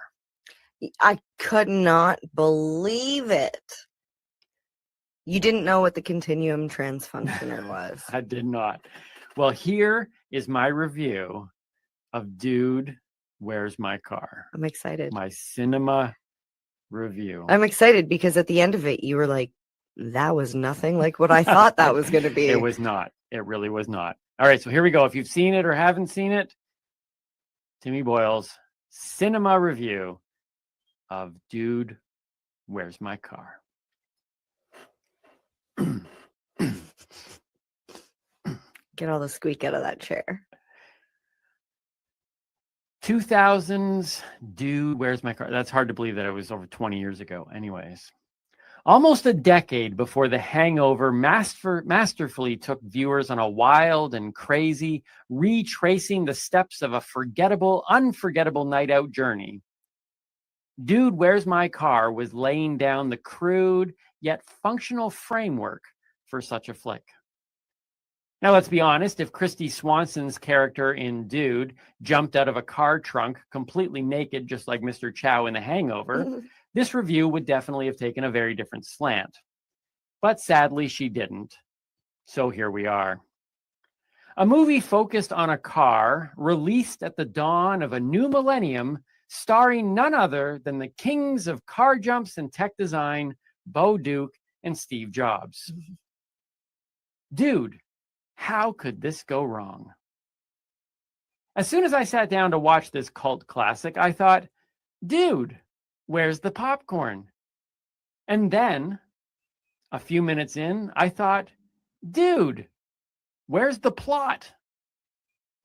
Speaker 22: I could not believe it. You didn't know what the continuum transfunctioner was.
Speaker 2: I did not. Well, here is my review of Dude, Where's My Car?
Speaker 22: I'm excited.
Speaker 2: My cinema review.
Speaker 22: I'm excited because at the end of it, you were like, that was nothing like what I thought that was going to be.
Speaker 2: It was not. It really was not. All right, so here we go. If you've seen it or haven't seen it, Timmy Boyle's cinema review of Dude, Where's My Car?
Speaker 22: Get all the squeak out of that chair.
Speaker 2: 2000s Dude, Where's My Car? That's hard to believe that it was over 20 years ago. Anyways, almost a decade before The Hangover masterfully took viewers on a wild and crazy, retracing the steps of a unforgettable night out journey, Dude, Where's My Car was laying down the crude yet functional framework for such a flick. Now, let's be honest, if Christy Swanson's character in Dude jumped out of a car trunk completely naked, just like Mr. Chow in The Hangover, this review would definitely have taken a very different slant. But sadly, she didn't. So here we are. A movie focused on a car released at the dawn of a new millennium, starring none other than the kings of car jumps and tech design, Bo Duke and Steve Jobs. Dude, how could this go wrong? As soon as I sat down to watch this cult classic, I thought, dude, where's the popcorn? And then a few minutes in, I thought, dude, where's the plot?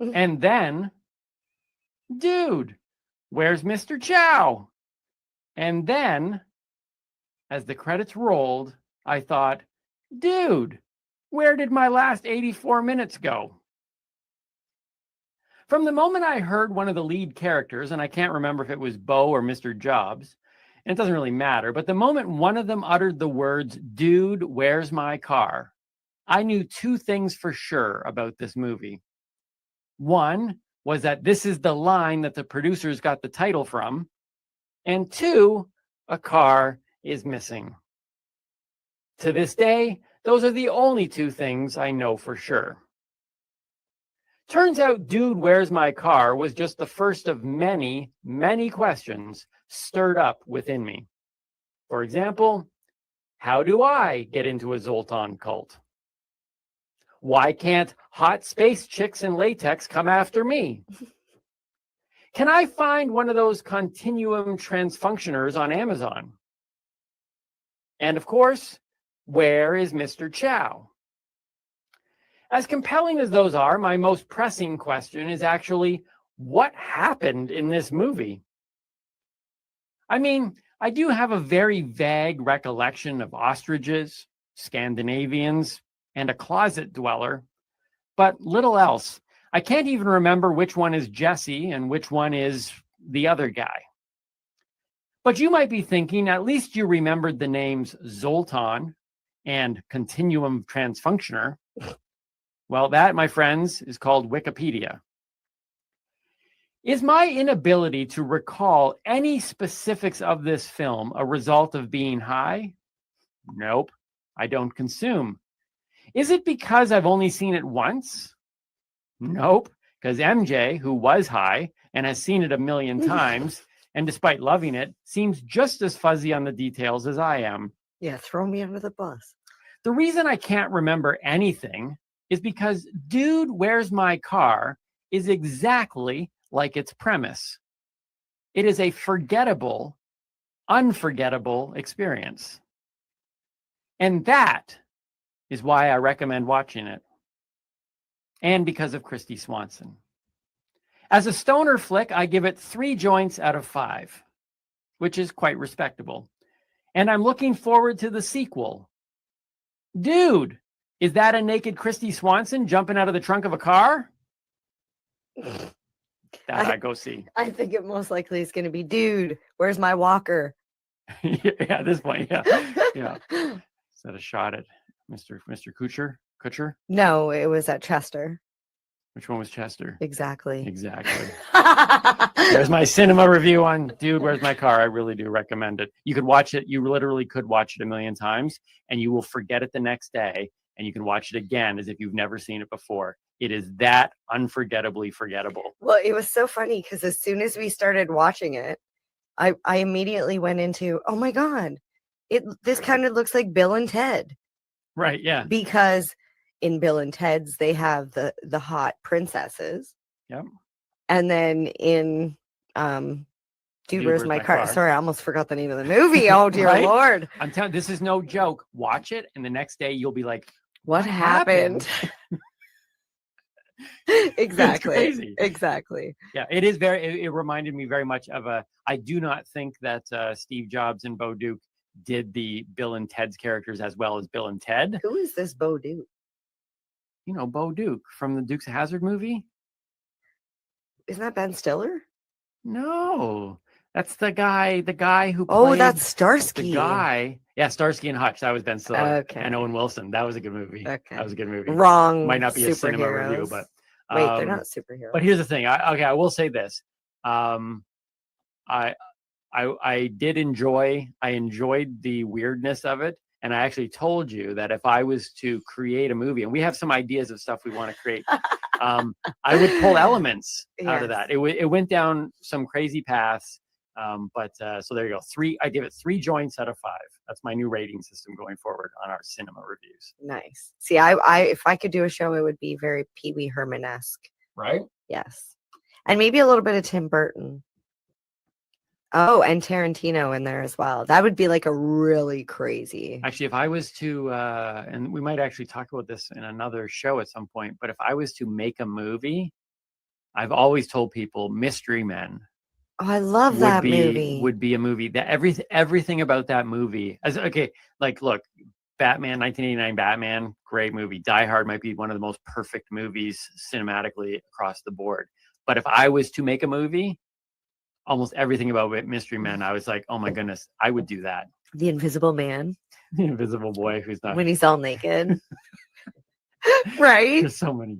Speaker 2: And then, dude, where's Mr. Chow? And then, as the credits rolled, I thought, dude, where did my last 84 minutes go? From the moment I heard one of the lead characters, and I can't remember if it was Bo or Mr. Jobs, and it doesn't really matter, but the moment one of them uttered the words, dude, where's my car? I knew two things for sure about this movie. One was that this is the line that the producers got the title from. And two, a car is missing. To this day, those are the only two things I know for sure. Turns out, dude, where's my car was just the first of many, many questions stirred up within me. For example, how do I get into a Zoltan cult? Why can't hot space chicks in latex come after me? Can I find one of those continuum transfunctioners on Amazon? And of course, where is Mr. Chow? As compelling as those are, my most pressing question is actually, what happened in this movie? I mean, I do have a very vague recollection of ostriches, Scandinavians, and a closet dweller, but little else. I can't even remember which one is Jesse and which one is the other guy. But you might be thinking, at least you remembered the names Zoltan and Continuum Transfunctioner. Well, that, my friends, is called Wikipedia. Is my inability to recall any specifics of this film a result of being high? Nope, I don't consume. Is it because I've only seen it once? Nope, because MJ, who was high and has seen it a million times, and despite loving it, seems just as fuzzy on the details as I am.
Speaker 22: Yeah, throw me under the bus.
Speaker 2: The reason I can't remember anything is because Dude, Where's My Car is exactly like its premise. It is a forgettable, unforgettable experience. And that is why I recommend watching it. And because of Christy Swanson. As a stoner flick, I give it 3 joints out of 5, which is quite respectable. And I'm looking forward to the sequel. Dude, is that a naked Christy Swanson jumping out of the trunk of a car? That I go see.
Speaker 22: I think it most likely is going to be, dude, where's my walker?
Speaker 2: Yeah, at this point, yeah. Yeah. Is that a shot at Mr. Kutcher?
Speaker 22: No, it was at Chester.
Speaker 2: Which one was Chester?
Speaker 22: Exactly.
Speaker 2: Exactly. There's my cinema review on Dude, Where's My Car? I really do recommend it. You could watch it. You literally could watch it a million times and you will forget it the next day. And you can watch it again as if you've never seen it before. It is that unforgettably forgettable.
Speaker 22: Well, it was so funny because as soon as we started watching it, I immediately went into, oh my God, this kind of looks like Bill and Ted.
Speaker 2: Right, yeah.
Speaker 22: Because in Bill and Ted's, they have the hot princesses.
Speaker 2: Yep.
Speaker 22: And then in Dude, Where's My Car? Sorry, I almost forgot the name of the movie. Oh, dear
Speaker 2: Right?
Speaker 22: Lord.
Speaker 2: I'm telling you, this is no joke. Watch it, and the next day you'll be like,
Speaker 22: What happened? Exactly.
Speaker 2: It's crazy.
Speaker 22: Exactly.
Speaker 2: Yeah, it is it reminded me very much of I do not think that Steve Jobs and Bo Duke did the Bill and Ted's characters as well as Bill and Ted.
Speaker 22: Who is this Bo Duke?
Speaker 2: You know, Bo Duke from the Dukes of Hazzard movie?
Speaker 22: Isn't that Ben Stiller?
Speaker 2: No. That's the guy who
Speaker 22: Oh,
Speaker 2: played
Speaker 22: that's Starsky.
Speaker 2: The guy. Yeah, Starsky and Hutch. That was Ben Stiller.
Speaker 22: Okay.
Speaker 2: And Owen Wilson. That was a good movie.
Speaker 22: Okay.
Speaker 2: That was a good movie.
Speaker 22: Wrong.
Speaker 2: Might not be a cinema review,
Speaker 22: superheroes.
Speaker 2: but
Speaker 22: Wait, they're not superheroes.
Speaker 2: But here's the thing. I will say this. I did enjoy. I enjoyed the weirdness of it, and I actually told you that if I was to create a movie, and we have some ideas of stuff we want to create, I would pull elements out of that. It went down some crazy paths. So there you go. I give it 3 joints out of 5. That's my new rating system going forward on our cinema reviews.
Speaker 22: Nice. See, I if I could do a show, it would be very Pee Wee Herman-esque.
Speaker 2: Right?
Speaker 22: Yes. And maybe a little bit of Tim Burton. Oh, and Tarantino in there as well. That would be like a really crazy.
Speaker 2: Actually, if I was to, and we might actually talk about this in another show at some point, but if I was to make a movie, I've always told people Mystery Men
Speaker 22: Oh, I love that movie.
Speaker 2: would be a movie that everything about that movie as okay, like look, Batman, 1989 Batman, great movie. Die Hard might be one of the most perfect movies cinematically across the board. But if I was to make a movie, almost everything about Mystery Men, I was like, oh my goodness, I would do that.
Speaker 22: The Invisible Man.
Speaker 2: The Invisible Boy who's not
Speaker 22: when he's all naked. Right?
Speaker 2: There's so many.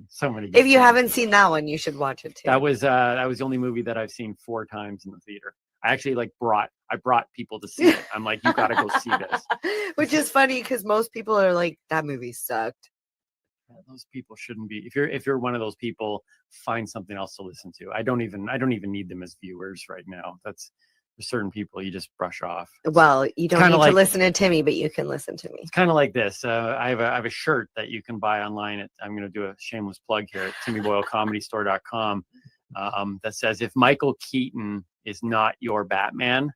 Speaker 22: If you haven't seen that one, you should watch it too.
Speaker 2: That was the only movie that I've seen 4 times in the theater. I actually brought people to see it. I'm like, you gotta go see this.
Speaker 22: Which is funny because most people are like, that movie sucked.
Speaker 2: Those people shouldn't be. If you're one of those people, find something else to listen to. I don't even need them as viewers right now. There's certain people you just brush off.
Speaker 22: Well, you don't need to listen to Timmy, but you can listen to me.
Speaker 2: It's kind of like this. I have a shirt that you can buy online. I'm going to do a shameless plug here at TimmyBoyleComedyStore.com that says, if Michael Keaton is not your Batman,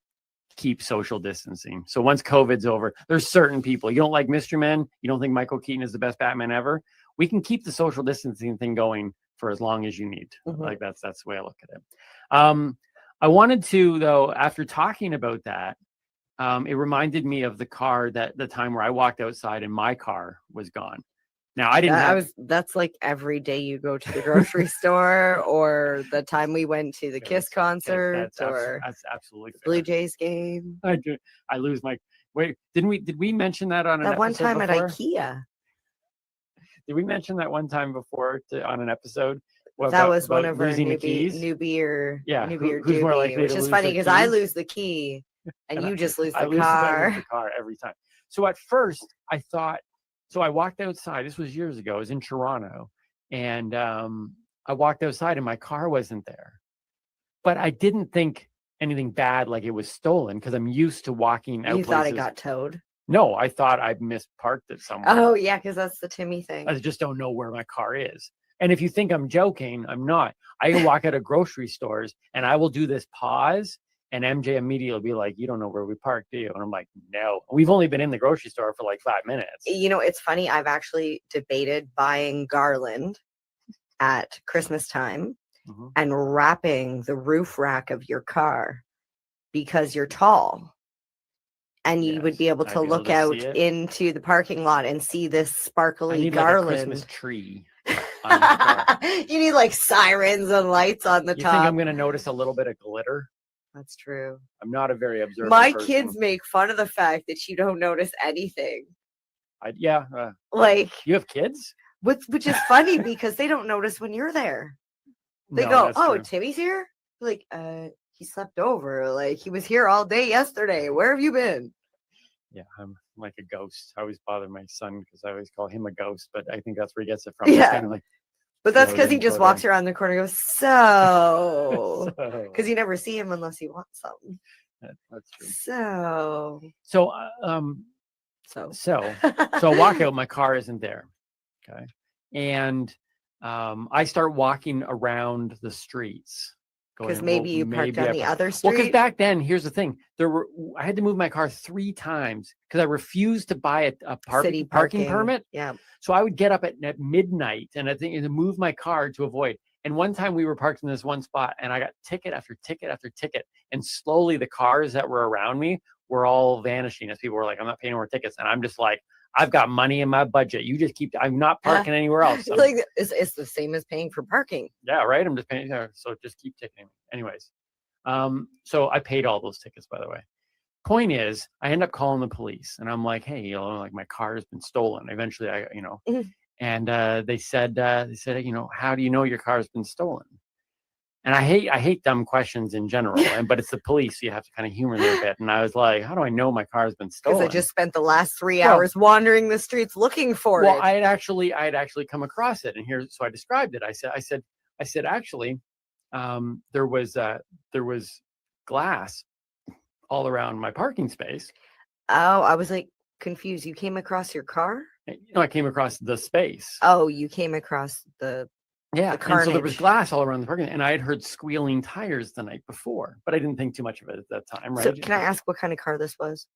Speaker 2: keep social distancing. So once COVID's over, there's certain people. You don't like Mystery Men. You don't think Michael Keaton is the best Batman ever. We can keep the social distancing thing going for as long as you need.
Speaker 22: Mm-hmm.
Speaker 2: Like that's the way I look at it. I wanted to, though, after talking about that, it reminded me of the time where I walked outside and my car was gone. Now I didn't.
Speaker 22: That's like every day you go to the grocery store, or the time we went to the Kiss concert,
Speaker 2: that's absolutely fair.
Speaker 22: Blue Jays game.
Speaker 2: I lose my. Wait, did we mention that on
Speaker 22: that one time
Speaker 2: before?
Speaker 22: at IKEA?
Speaker 2: Did we mention that one time before on an episode?
Speaker 22: That was one of our
Speaker 2: losing
Speaker 22: new beer.
Speaker 2: Yeah,
Speaker 22: new beer
Speaker 2: who's more likely
Speaker 22: which
Speaker 2: to
Speaker 22: is
Speaker 2: lose
Speaker 22: funny
Speaker 2: the
Speaker 22: because I
Speaker 2: keys?
Speaker 22: lose the key and you just lose
Speaker 2: I
Speaker 22: the car.
Speaker 2: lose the car every time. So at first I thought. So I walked outside. This was years ago. I was in Toronto, and I walked outside, and my car wasn't there. But I didn't think anything bad, like it was stolen, because I'm used to walking out.
Speaker 22: You thought it got towed?
Speaker 2: No, I thought I misparked it somewhere.
Speaker 22: Oh yeah, because that's the Timmy thing.
Speaker 2: I just don't know where my car is. And if you think I'm joking, I'm not. I can walk out of grocery stores, and I will do this pause. And MJ immediately will be like, you don't know where we parked, do you? And I'm like, no. We've only been in the grocery store for like 5 minutes.
Speaker 22: You know, it's funny. I've actually debated buying garland at Christmas time and wrapping the roof rack of your car because you're tall. And you would be able to look out into the parking lot and see this sparkly
Speaker 2: I need
Speaker 22: garland.
Speaker 2: like a Christmas tree.
Speaker 22: You need like sirens and lights on the
Speaker 2: You
Speaker 22: top.
Speaker 2: think I'm going to notice a little bit of glitter?
Speaker 22: That's true.
Speaker 2: I'm not a very observant
Speaker 22: My
Speaker 2: person.
Speaker 22: kids make fun of the fact that you don't notice anything.
Speaker 2: Like, you have kids?
Speaker 22: Which is funny because they don't notice when you're there. They
Speaker 2: No,
Speaker 22: go,
Speaker 2: that's
Speaker 22: "Oh,
Speaker 2: true.
Speaker 22: Timmy's here." Like, he slept over. Like he was here all day yesterday. Where have you been?
Speaker 2: Yeah, I'm like a ghost. I always bother my son because I always call him a ghost, but I think that's where he gets it from.
Speaker 22: Yeah.
Speaker 2: It's kind of like,
Speaker 22: But that's because he
Speaker 2: floating,
Speaker 22: just
Speaker 2: floating.
Speaker 22: walks around the corner and goes, so.
Speaker 2: So-
Speaker 22: Because you never see him unless he wants something.
Speaker 2: That's true.
Speaker 22: So.
Speaker 2: So I walk out, my car isn't there. Okay. And I start walking around the streets.
Speaker 22: Because
Speaker 2: going,
Speaker 22: maybe you parked on the other street.
Speaker 2: Well, because back then, here's the thing: I had to move my car 3 times because I refused to buy a
Speaker 22: City
Speaker 2: parking
Speaker 22: parking.
Speaker 2: permit.
Speaker 22: Yeah.
Speaker 2: So I would get up at midnight and I think to move my car to avoid. And one time we were parked in this one spot, and I got ticket after ticket after ticket, and slowly the cars that were around me were all vanishing as people were like, "I'm not paying more tickets," and I'm just like, "I've got money in my budget. You just keep. I'm not parking anywhere else."
Speaker 22: It's like it's the same as paying for parking.
Speaker 2: Yeah, right. I'm just paying. So just keep ticketing me. Anyways, so I paid all those tickets, by the way. Point is, I end up calling the police, and I'm like, "Hey, like my car has been stolen." Eventually, and they said, "How do you know your car has been stolen?" And I hate dumb questions in general, but it's the police, so you have to kind of humor them a bit. And I was like, "How do I know my car has been stolen?"
Speaker 22: Because I just spent the last 3 hours wandering the streets looking for
Speaker 2: Well,
Speaker 22: it.
Speaker 2: I had actually come across it, and so I described it. I said actually, there was glass all around my parking space.
Speaker 22: Oh, I was like confused. You came across your car?
Speaker 2: I came across the space.
Speaker 22: Oh, you came across the
Speaker 2: Yeah,
Speaker 22: The
Speaker 2: and so there was
Speaker 22: carnage.
Speaker 2: glass all around the parking lot, and I had heard squealing tires the night before, but I didn't think too much of it at that time,
Speaker 22: So
Speaker 2: right?
Speaker 22: can I ask what kind of car this was?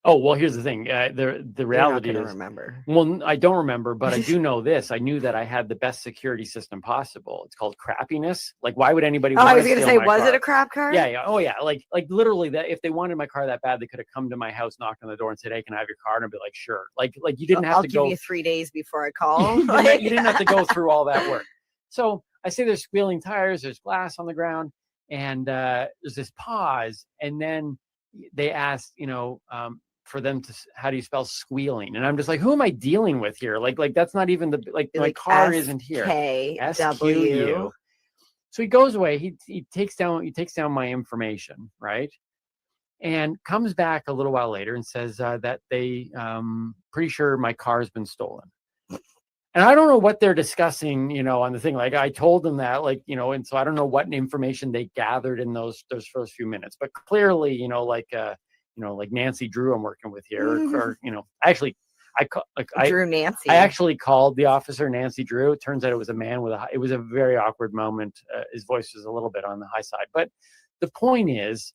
Speaker 2: Oh, well, here's the thing. The
Speaker 22: You're not
Speaker 2: reality
Speaker 22: gonna
Speaker 2: is,
Speaker 22: remember.
Speaker 2: well, I don't remember, but I do know this. I knew that I had the best security system possible. It's called crappiness. Like, why would anybody
Speaker 22: Oh, I
Speaker 2: want
Speaker 22: was
Speaker 2: to
Speaker 22: gonna
Speaker 2: steal
Speaker 22: say,
Speaker 2: my
Speaker 22: was
Speaker 2: car?
Speaker 22: it a crap car?
Speaker 2: Yeah, yeah. Oh, yeah. Like literally, that if they wanted my car that bad, they could have come to my house, knocked on the door, and said, "Hey, can I have your car?" And I'd be like, "Sure." Like you didn't have
Speaker 22: I'll
Speaker 2: to
Speaker 22: give
Speaker 2: go.
Speaker 22: you 3 days before I call.
Speaker 2: You didn't have to go through all that work. So I say there's squealing tires, there's glass on the ground, and there's this pause, and then they ask, for them to, how do you spell squealing? And I'm just like, who am I dealing with here? Like that's not even the, like, my car isn't here.
Speaker 22: SKW.
Speaker 2: So he goes away. He takes down my information, right? And comes back a little while later and says that they pretty sure my car has been stolen. And I don't know what they're discussing, on the thing. Like I told them that, and so I don't know what information they gathered in those first few minutes. But clearly, like Nancy Drew I'm working with here, or actually,
Speaker 22: Drew Nancy.
Speaker 2: I actually called the officer Nancy Drew. It turns out it was a man it was a very awkward moment. His voice was a little bit on the high side. But the point is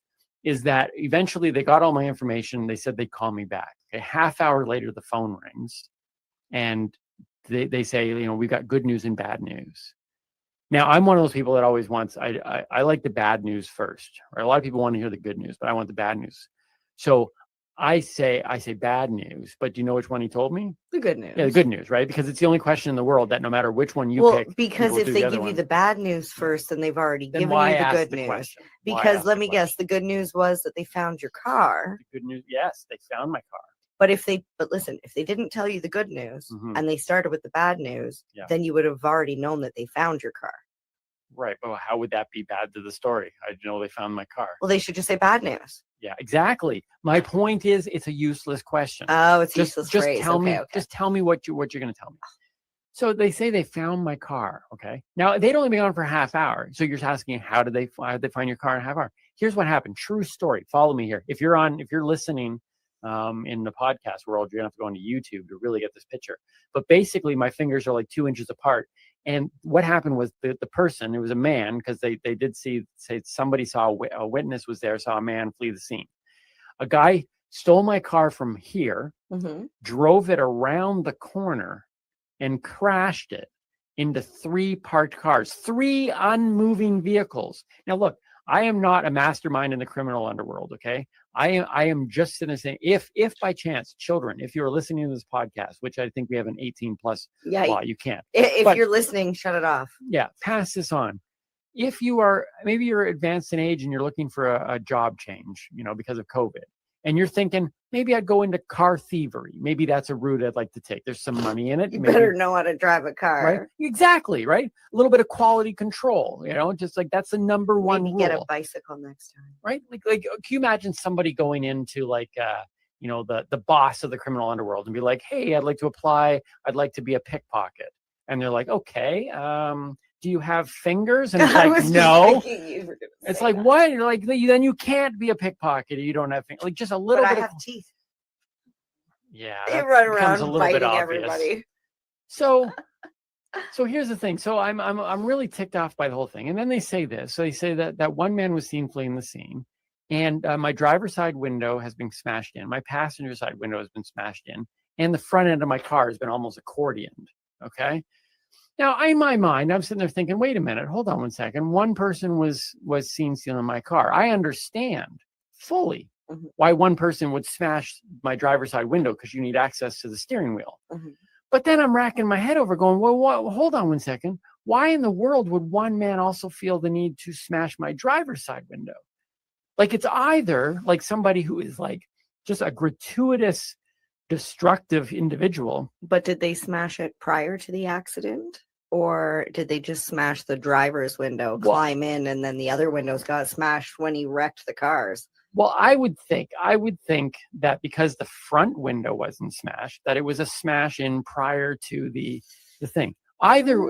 Speaker 2: that eventually they got all my information. They said they'd call me back. A half hour later, the phone rings, and they say, we've got good news and bad news. Now, I'm one of those people that always wants, I like the bad news first. Right? A lot of people want to hear the good news, but I want the bad news. So I say bad news, but do you know which one he told me?
Speaker 22: The good news.
Speaker 2: Yeah, the good news, right? Because it's the only question in the world that no matter which one you pick.
Speaker 22: Because if they give you the bad news first, then they've already given you the good news. Because let me guess, the good news was that they found your car.
Speaker 2: The good news, yes, they found my car.
Speaker 22: But listen, if they didn't tell you the good news and they started with the bad news, then you would have already known that they found your car.
Speaker 2: Right. But how would that be bad to the story? I know they found my car.
Speaker 22: Well, they should just say bad news.
Speaker 2: Yeah, exactly. My point is, it's a useless question.
Speaker 22: Oh, it's useless
Speaker 2: just
Speaker 22: phrase.
Speaker 2: Tell me,
Speaker 22: okay.
Speaker 2: Just tell me what you're going to tell me. So they say they found my car. Okay. Now they'd only been on for a half hour. So you're just asking, how did they find your car in a half hour? Here's what happened. True story. Follow me here. If you're listening in the podcast world, you're gonna have to go onto YouTube to really get this picture. But basically, my fingers are like 2 inches apart. And what happened was the person, it was a man, because they did say somebody saw a witness was there, saw a man flee the scene. A guy stole my car from here, drove it around the corner, and crashed it into 3 parked cars, 3 unmoving vehicles. Now, look, I am not a mastermind in the criminal underworld, okay? I am just sitting saying, if by chance, children, if you're listening to this podcast, which I think we have an 18+ law, you can't.
Speaker 22: If you're listening, shut it off.
Speaker 2: Yeah, pass this on. If maybe you're advanced in age and you're looking for a job change, because of COVID, and you're thinking, maybe I'd go into car thievery. Maybe that's a route I'd like to take. There's some money in it.
Speaker 22: You better know how to drive a car.
Speaker 2: Right? Exactly, right? A little bit of quality control, just like that's the number one rule.
Speaker 22: Get a bicycle next time.
Speaker 2: Right? Like can you imagine somebody going into the boss of the criminal underworld and be like, hey, I'd like to apply. I'd like to be a pickpocket. And they're like, okay, do you have fingers? And it's like, no. It's like, what? You're like, then you can't be a pickpocket if you don't have fingers. Like just a little bit.
Speaker 22: I have teeth.
Speaker 2: Yeah,
Speaker 22: they run around biting everybody.
Speaker 2: So here's the thing. So I'm really ticked off by the whole thing. And then they say this. So they say that one man was seen fleeing the scene, and my driver's side window has been smashed in. My passenger side window has been smashed in, and the front end of my car has been almost accordioned. Okay. Now, in my mind, I'm sitting there thinking, wait a minute, hold on one second. One person was seen stealing my car. I understand fully why one person would smash my driver's side window, because you need access to the steering wheel. But then I'm racking my head over going, well, hold on one second. Why in the world would one man also feel the need to smash my driver's side window? Like, it's either like somebody who is like just a gratuitous, destructive individual.
Speaker 22: But did they smash it prior to the accident? Or did they just smash the driver's window, climb in, and then the other windows got smashed when he wrecked the cars?
Speaker 2: Well, I would think that because the front window wasn't smashed, that it was a smash in prior to the thing.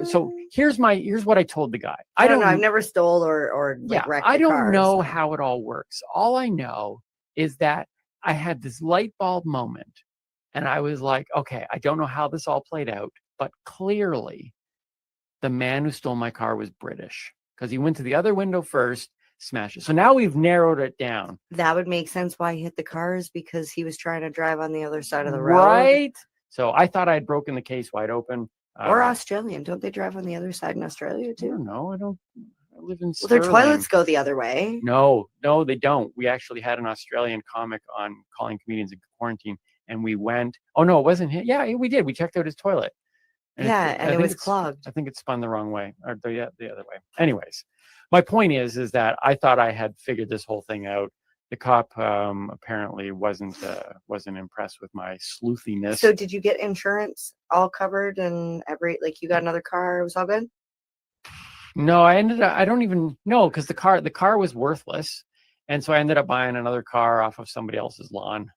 Speaker 2: So here's what I told the guy.
Speaker 22: I don't know. I've never stole or wrecked
Speaker 2: I don't
Speaker 22: cars,
Speaker 2: know how it all works. All I know is that I had this light bulb moment, and I was like, okay, I don't know how this all played out, but clearly the man who stole my car was British because he went to the other window first, smashed it. So now we've narrowed it down.
Speaker 22: That would make sense why he hit the cars, because he was trying to drive on the other side of the road.
Speaker 2: Right? So I thought I had broken the case wide open.
Speaker 22: Or Australian. Don't they drive on the other side in Australia
Speaker 2: I
Speaker 22: too?
Speaker 2: don't know. I live in
Speaker 22: Well, their
Speaker 2: Sterling.
Speaker 22: toilets go the other way.
Speaker 2: No, they don't. We actually had an Australian comic on calling comedians in quarantine, and we went. Oh no, it wasn't him. Yeah, we did. We checked out his toilet.
Speaker 22: And it was clogged.
Speaker 2: I think it spun the wrong way, or the other way. Anyways, my point is that I thought I had figured this whole thing out. The cop apparently wasn't impressed with my sleuthiness.
Speaker 22: So did you get insurance all covered and you got another car? It was all good?
Speaker 2: No, I don't even know, because the car was worthless. And so I ended up buying another car off of somebody else's lawn.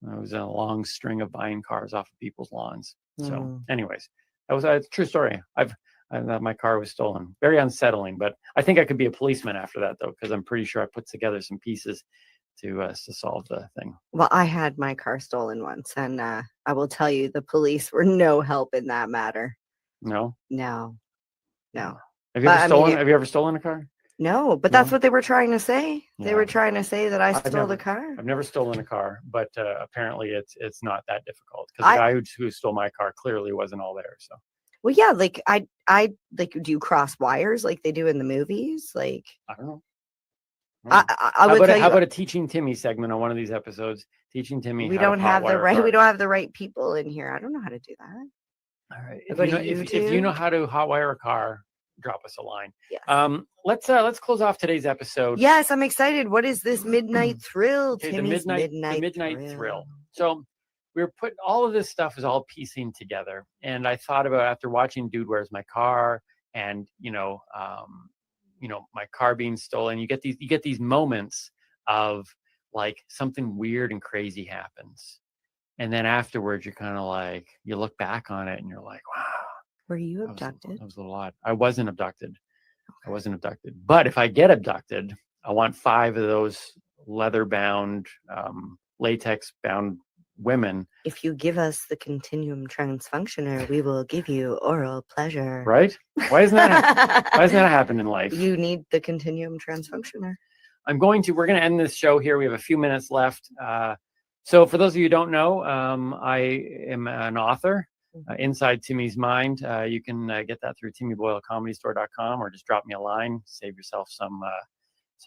Speaker 2: It was a long string of buying cars off of people's lawns. So anyways, that was a true story. My car was stolen. Very unsettling, but I think I could be a policeman after that though, because I'm pretty sure I put together some pieces to solve the thing.
Speaker 22: Well, I had my car stolen once, and I will tell you, the police were no help in that matter.
Speaker 2: No?
Speaker 22: No.
Speaker 2: Have you ever stolen? Have you ever stolen a car?
Speaker 22: No, but that's what they were trying to say. They
Speaker 2: Yeah.
Speaker 22: were trying to say that I stole the car.
Speaker 2: I've never stolen a car, but apparently it's not that difficult, because the guy who stole my car clearly wasn't all there. So.
Speaker 22: Well, yeah, I do you cross wires like they do in the movies? Like,
Speaker 2: I don't know.
Speaker 22: I would tell you.
Speaker 2: How about a Teaching Timmy segment on one of these episodes? Teaching Timmy.
Speaker 22: We
Speaker 2: how to
Speaker 22: don't have the
Speaker 2: hotwire a
Speaker 22: right.
Speaker 2: car.
Speaker 22: We don't have the right people in here. I don't know how to do that.
Speaker 2: All right.
Speaker 22: I go to
Speaker 2: If you know how to hotwire a car, drop us a line.
Speaker 22: Yes.
Speaker 2: Let's close off today's episode.
Speaker 22: Yes, I'm excited. What is this midnight thrill?
Speaker 2: Okay, the
Speaker 22: Timmy's
Speaker 2: midnight thrill. So we were putting all of this stuff is all piecing together, and I thought about, after watching Dude, Where's My Car, and my car being stolen, you get these moments of like something weird and crazy happens, and then afterwards you're kind of like, you look back on it and you're like, wow.
Speaker 22: Were you abducted?
Speaker 2: That was a little odd. I wasn't abducted. But if I get abducted, I want 5 of those leather-bound, latex-bound women.
Speaker 22: If you give us the continuum transfunctioner, we will give you oral pleasure.
Speaker 2: Right? Why doesn't that happen in life?
Speaker 22: You need the continuum transfunctioner.
Speaker 2: We're going to end this show here. We have a few minutes left. So for those of you who don't know, I am an author. Inside Timmy's Mind. You can get that through timmyboylecomedystore.com, or just drop me a line, save yourself some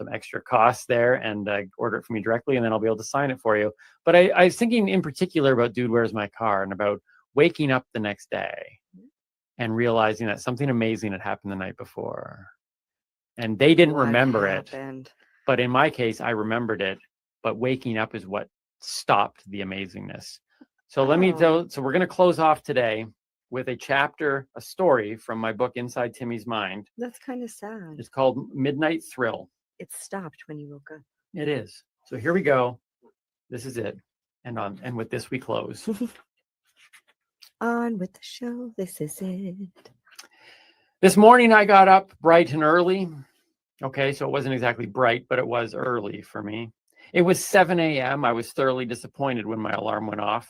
Speaker 2: extra costs there, and order it from me directly, and then I'll be able to sign it for you. But I was thinking in particular about Dude, Where's My Car, and about waking up the next day and realizing that something amazing had happened the night before. And they didn't remember it. But in my case, I remembered it. But waking up is what stopped the amazingness. So so we're going to close off today with a story from my book, Inside Timmy's Mind.
Speaker 22: That's kind of sad.
Speaker 2: It's called Midnight Thrill.
Speaker 22: It stopped when you woke up.
Speaker 2: It is. So here we go. This is it. And with this, we close.
Speaker 22: On with the show. This is it.
Speaker 2: This morning, I got up bright and early. Okay, so it wasn't exactly bright, but it was early for me. It was 7 a.m. I was thoroughly disappointed when my alarm went off.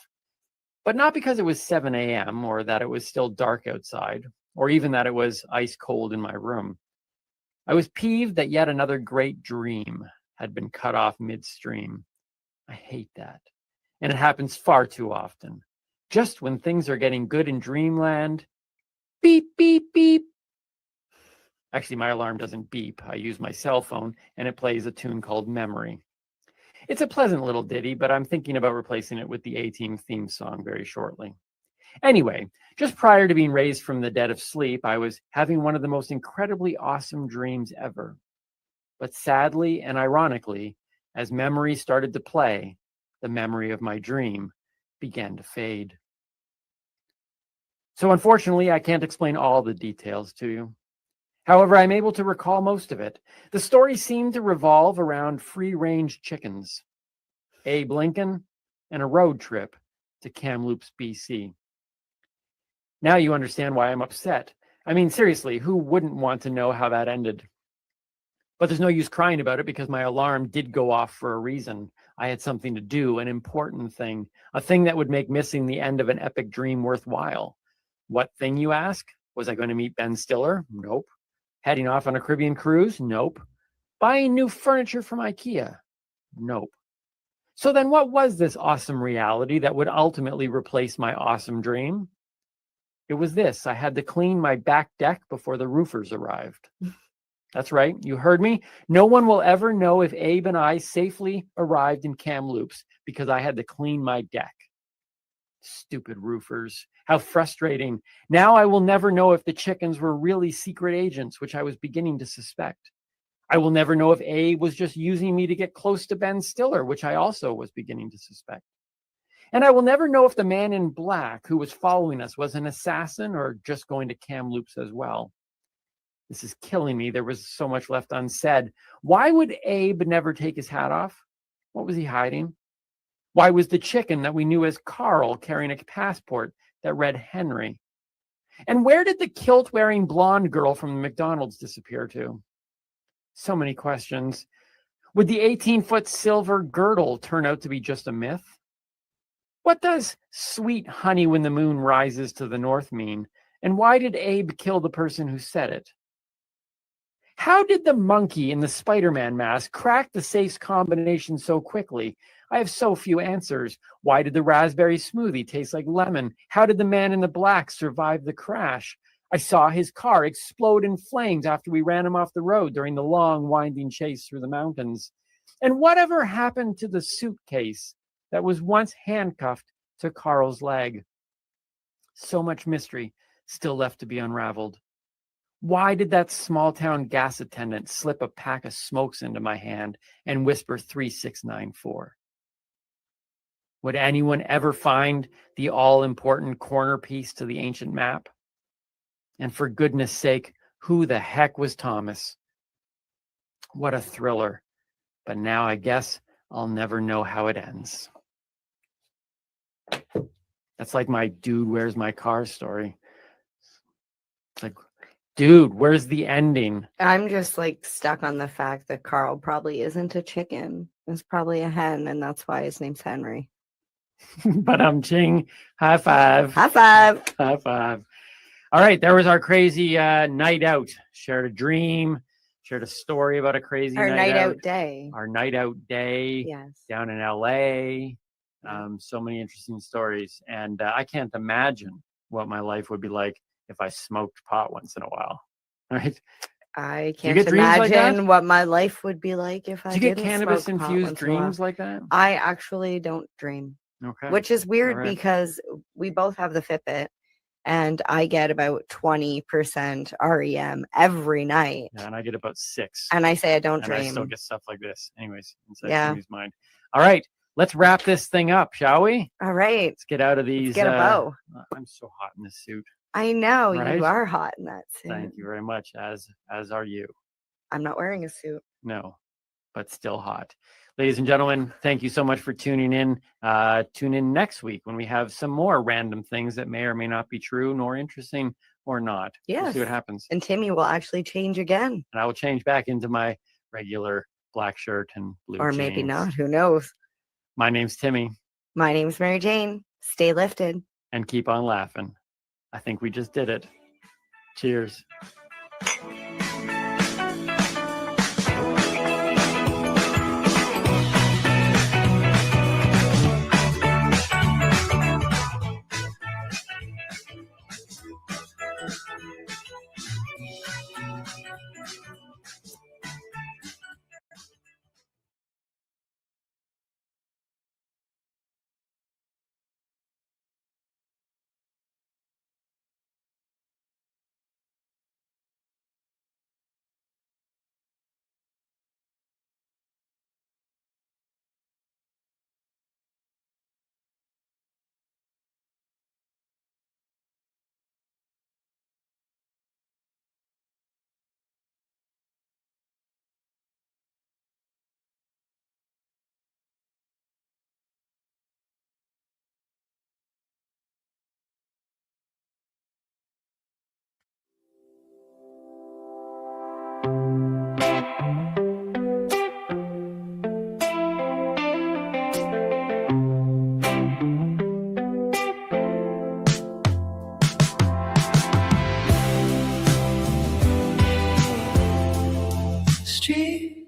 Speaker 2: But not because it was 7 a.m. or that it was still dark outside, or even that it was ice cold in my room. I was peeved that yet another great dream had been cut off midstream. I hate that. And it happens far too often. Just when things are getting good in dreamland, beep, beep, beep. Actually, my alarm doesn't beep. I use my cell phone, and it plays a tune called Memory. It's a pleasant little ditty, but I'm thinking about replacing it with the A-Team theme song very shortly. Anyway, just prior to being raised from the dead of sleep, I was having one of the most incredibly awesome dreams ever. But sadly and ironically, as memory started to play, the memory of my dream began to fade. So unfortunately, I can't explain all the details to you. However, I'm able to recall most of it. The story seemed to revolve around free-range chickens, Abe Lincoln, and a road trip to Kamloops, BC. Now you understand why I'm upset. I mean, seriously, who wouldn't want to know how that ended? But there's no use crying about it, because my alarm did go off for a reason. I had something to do, an important thing, a thing that would make missing the end of an epic dream worthwhile. What thing, you ask? Was I going to meet Ben Stiller? Nope. Heading off on a Caribbean cruise? Nope. Buying new furniture from IKEA? Nope. So then what was this awesome reality that would ultimately replace my awesome dream? It was this. I had to clean my back deck before the roofers arrived. That's right. You heard me. No one will ever know if Abe and I safely arrived in Kamloops because I had to clean my deck. Stupid roofers. How frustrating. Now I will never know if the chickens were really secret agents, which I was beginning to suspect. I will never know if Abe was just using me to get close to Ben Stiller, which I also was beginning to suspect. And I will never know if the man in black who was following us was an assassin or just going to Kamloops as well. This is killing me. There was so much left unsaid. Why would Abe never take his hat off? What was he hiding? Why was the chicken that we knew as Carl carrying a passport that read Henry? And where did the kilt-wearing blonde girl from the McDonald's disappear to? So many questions. Would the 18-foot silver girdle turn out to be just a myth? What does sweet honey when the moon rises to the north mean? And why did Abe kill the person who said it? How did the monkey in the Spider-Man mask crack the safe's combination so quickly? I have so few answers. Why did the raspberry smoothie taste like lemon? How did the man in the black survive the crash? I saw his car explode in flames after we ran him off the road during the long, winding chase through the mountains. And whatever happened to the suitcase that was once handcuffed to Carl's leg? So much mystery still left to be unraveled. Why did that small-town gas attendant slip a pack of smokes into my hand and whisper 3694? Would anyone ever find the all-important corner piece to the ancient map? And for goodness sake, who the heck was Thomas? What a thriller. But now I guess I'll never know how it ends. That's like my dude, where's my car story. It's like, dude, where's the ending?
Speaker 22: I'm just like stuck on the fact that Carl probably isn't a chicken. It's probably a hen, and that's why his name's Henry.
Speaker 2: But I'm ching. High five.
Speaker 22: High five.
Speaker 2: High five. All right, there was our crazy night out. Shared a dream, shared a story about a crazy
Speaker 22: Our
Speaker 2: night out
Speaker 22: day.
Speaker 2: Our night out day
Speaker 22: Yes.
Speaker 2: down in LA. So many interesting stories. And I can't imagine what my life would be like if I smoked pot once in a while. Right?
Speaker 22: I
Speaker 2: Do you
Speaker 22: can't
Speaker 2: get dreams like that?
Speaker 22: imagine what my life would be like if I
Speaker 2: Do you get
Speaker 22: didn't
Speaker 2: cannabis
Speaker 22: smoke pot
Speaker 2: infused
Speaker 22: once in a while.
Speaker 2: dreams like that?
Speaker 22: I actually don't dream.
Speaker 2: Okay.
Speaker 22: Which is weird
Speaker 2: All right.
Speaker 22: because we both have the Fitbit and I get about 20% REM every night.
Speaker 2: Yeah, and I get about 6.
Speaker 22: And I say I don't
Speaker 2: And I still
Speaker 22: dream.
Speaker 2: get stuff like this. Anyways, inside
Speaker 22: Yeah.
Speaker 2: Timmy's mind. All right, let's wrap this thing up, shall we?
Speaker 22: All right.
Speaker 2: Let's get out of these.
Speaker 22: get a bow.
Speaker 2: I'm so hot in this suit.
Speaker 22: I know
Speaker 2: Right?
Speaker 22: you are hot in that suit.
Speaker 2: Thank you very much. As are you.
Speaker 22: I'm not wearing a suit.
Speaker 2: No, but still hot. Ladies and gentlemen, thank you so much for tuning in. Tune in next week when we have some more random things that may or may not be true, nor interesting, or not. We'll
Speaker 22: Yes.
Speaker 2: see what happens.
Speaker 22: And Timmy will actually change again.
Speaker 2: And I will change back into my regular black shirt and blue
Speaker 22: Or
Speaker 2: jeans.
Speaker 22: maybe not. Who knows?
Speaker 2: My name's Timmy,
Speaker 22: My name's Mary Jane. Stay lifted.
Speaker 2: and keep on laughing. I think we just did it. Cheers.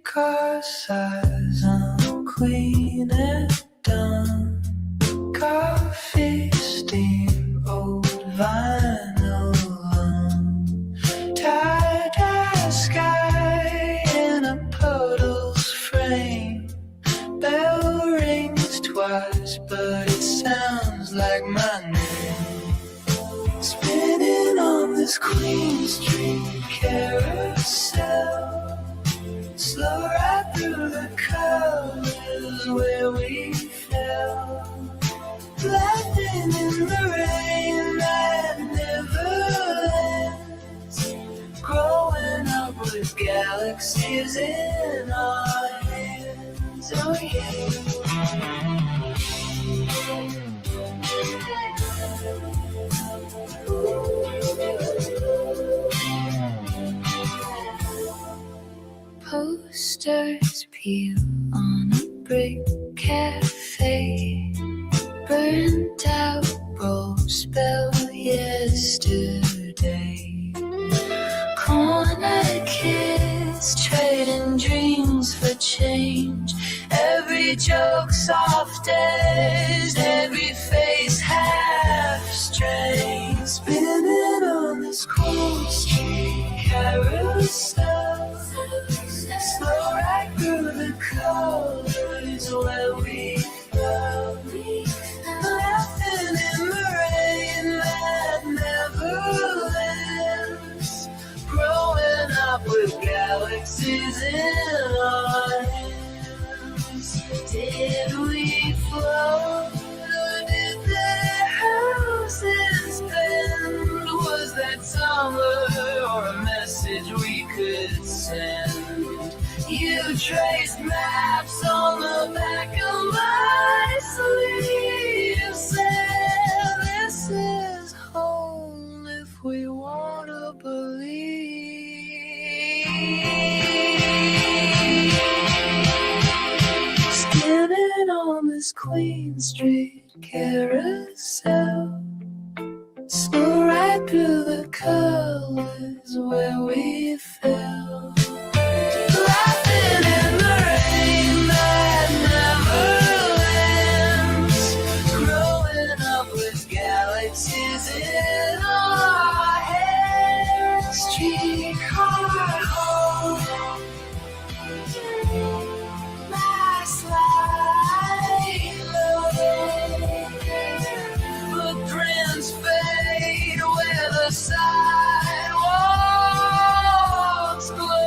Speaker 24: car size on queen at dawn. Coffee, steam, old vinyl on. Tie-dye sky in a puddle's frame. Bell rings twice, but it sounds like my name. Spinning on this Queen Street carousel. Slow right through the colors where we fell. Laughing in the rain that never ends. Growing up with galaxies in our hands. Oh yeah. Posters peel on a brick cafe. Burnt out roll spell yesterday. Corner kids trading dreams for change. Every joke soft as every face half strange. Spinning on this Queen Street carousel. Slow right through the colors where we fell. Laughing in the rain that never ends. Growing up with galaxies in our hands. Did we float or did their houses bend? Was that summer or a message we could send? You traced maps on the back of my sleeve. Said this is home if we wanna believe. Spinning on this Queen Street carousel. Slow right through the colors where we fell. Laughing in the rain that never ends. Growing up with galaxies in our hands. Streetcar home. Last light low. Footprints fade where the sidewalks glow.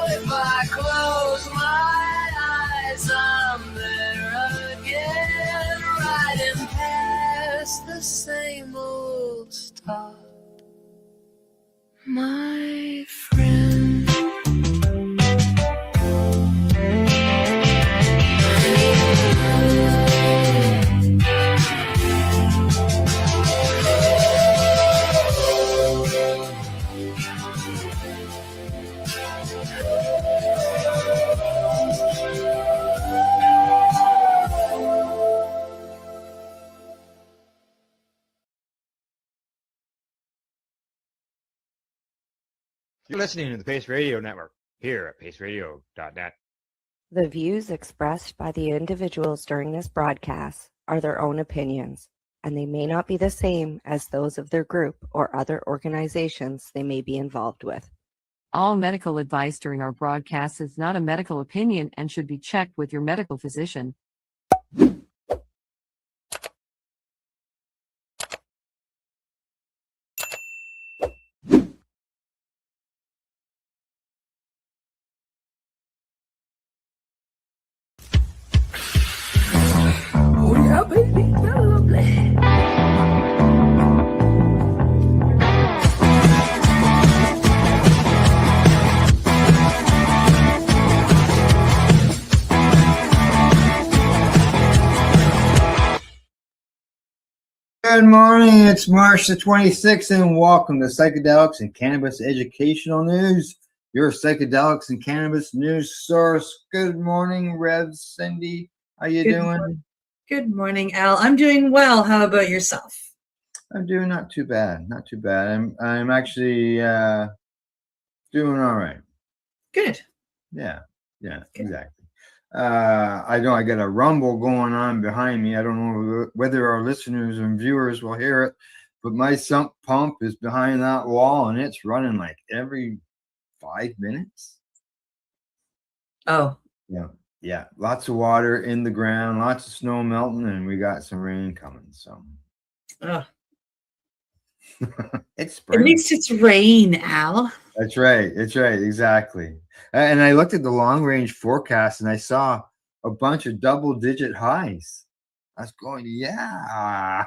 Speaker 24: If I close my eyes, I'm there again, riding past the same old stop. My friend.
Speaker 11: You're listening to the Pace Radio Network here at paceradio.net.
Speaker 4: The views expressed by the individuals during this broadcast are their own opinions, and they may not be the same as those of their group or other organizations they may be involved with.
Speaker 14: All medical advice during our broadcast is not a medical opinion and should be checked with your medical physician.
Speaker 24: Oh yeah, baby, lovely.
Speaker 1: Good morning, it's March the 26th, and welcome to Psychedelics and Cannabis Educational News, your psychedelics and cannabis news source. Good morning, Rev Cindy. How you doing?
Speaker 23: Good morning, Al. I'm doing well. How about yourself?
Speaker 1: I'm doing not too bad. Not too bad. I'm actually doing all right.
Speaker 23: Good.
Speaker 1: Yeah, exactly. I know I got a rumble going on behind me. I don't know whether our listeners and viewers will hear it, but my sump pump is behind that wall and it's running like every 5 minutes.
Speaker 23: Oh,
Speaker 1: Yeah. Lots of water in the ground, lots of snow melting, and we got some rain coming. So
Speaker 23: ugh.
Speaker 1: it's
Speaker 23: At
Speaker 1: spring.
Speaker 23: least it's rain, Al.
Speaker 1: That's right. That's right. Exactly. And I looked at the long range forecast and I saw a bunch of double digit highs. I was going, yeah.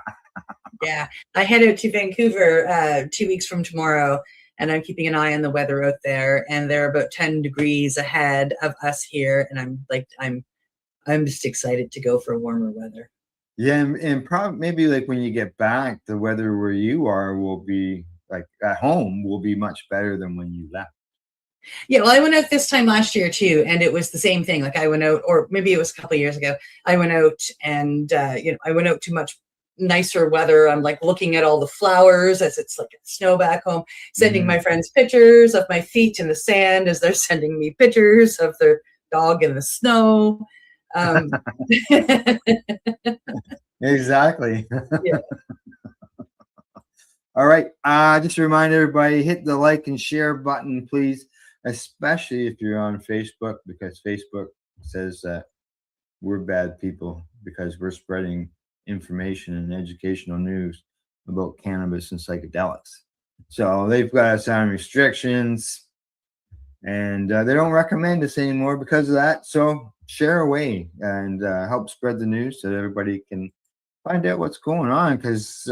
Speaker 23: Yeah, I head out to Vancouver 2 weeks from tomorrow, and I'm keeping an eye on the weather out there. And they're about 10 degrees ahead of us here, and I'm just excited to go for warmer weather.
Speaker 1: Yeah, and probably maybe like when you get back, the weather where you are will be like at home will be much better than when you left.
Speaker 23: Yeah, well, I went out this time last year too, and it was the same thing. Like I went out, or maybe it was a couple of years ago. I went out, and I went out to much nicer weather. I'm like looking at all the flowers as it's like snow back home, sending my friends pictures of my feet in the sand as they're sending me pictures of their dog in the snow.
Speaker 1: Exactly.
Speaker 23: Yeah.
Speaker 1: All right. Just a reminder, everybody, hit the like and share button, please, especially if you're on Facebook, because Facebook says that we're bad people because we're spreading information and educational news about cannabis and psychedelics. So they've got us on restrictions, and they don't recommend us anymore because of that. So share away and help spread the news so that everybody can find out what's going on. Because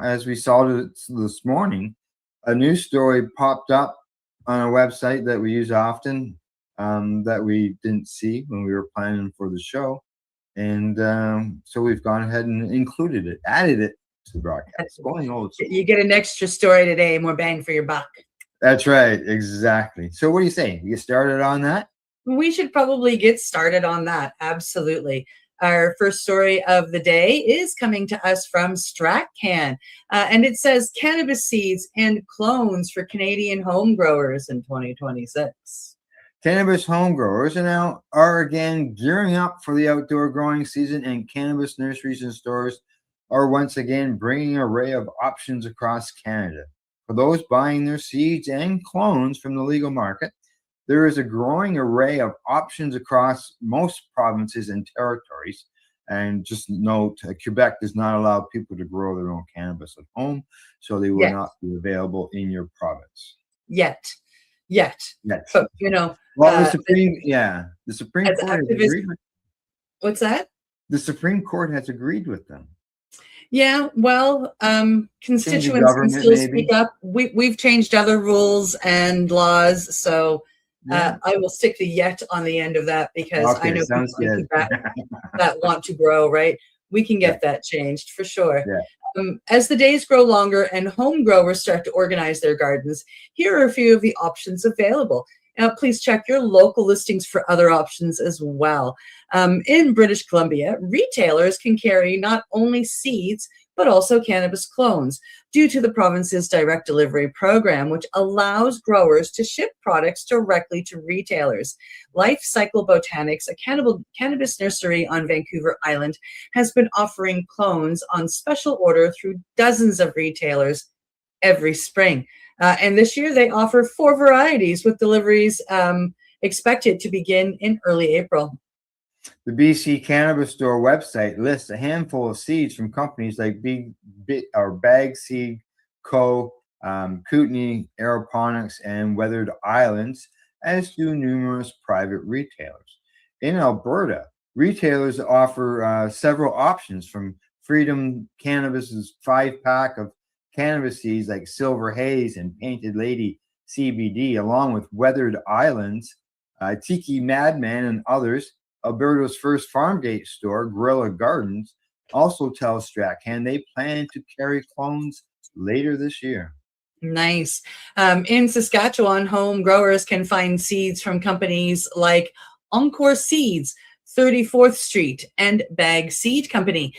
Speaker 1: as we saw this morning, a news story popped up on a website that we use often that we didn't see when we were planning for the show, and so we've gone ahead and included it, added it to the broadcast. Going old school.
Speaker 23: You get an extra story today, more bang for your buck.
Speaker 1: That's right, exactly. So what do you say? You get started on that?
Speaker 23: We should probably get started on that. Absolutely. Our first story of the day is coming to us from StratCan, and it says cannabis seeds and clones for Canadian home growers in 2026.
Speaker 1: Cannabis home growers are again gearing up for the outdoor growing season, and cannabis nurseries and stores are once again bringing an array of options across Canada. For those buying their seeds and clones from the legal market, there is a growing array of options across most provinces and territories. And just note, Quebec does not allow people to grow their own cannabis at home, so they will not be available in your province.
Speaker 23: Yet. But,
Speaker 1: well, the Supreme Court has agreed with.
Speaker 23: What's that?
Speaker 1: The Supreme Court has agreed with them.
Speaker 23: Yeah, well, constituents can still speak up. We've changed other rules and laws, so I will stick the yet on the end of that because I know people that want to grow, right? We can get that changed for sure. As the days grow longer and home growers start to organize their gardens, here are a few of the options available. Now, please check your local listings for other options as well. In British Columbia, retailers can carry not only seeds, but also cannabis clones due to the province's direct delivery program, which allows growers to ship products directly to retailers. Life Cycle Botanics, a cannabis nursery on Vancouver Island, has been offering clones on special order through dozens of retailers every spring. And this year they offer 4 varieties with deliveries expected to begin in early April.
Speaker 1: The BC Cannabis Store website lists a handful of seeds from companies like Bag Seed Co., Kootenay Aeroponics, and Weathered Islands, as do numerous private retailers. In Alberta, retailers offer several options, from Freedom Cannabis's 5-pack of cannabis seeds like Silver Haze and Painted Lady CBD, along with Weathered Islands, Tiki Madman, and others. Alberta's first farm gate store, Guerrilla Gardens, also tells StratCan they plan to carry clones later this year.
Speaker 23: Nice. In Saskatchewan, home growers can find seeds from companies like Encore Seeds, 34th Street, and Bag Seed Company.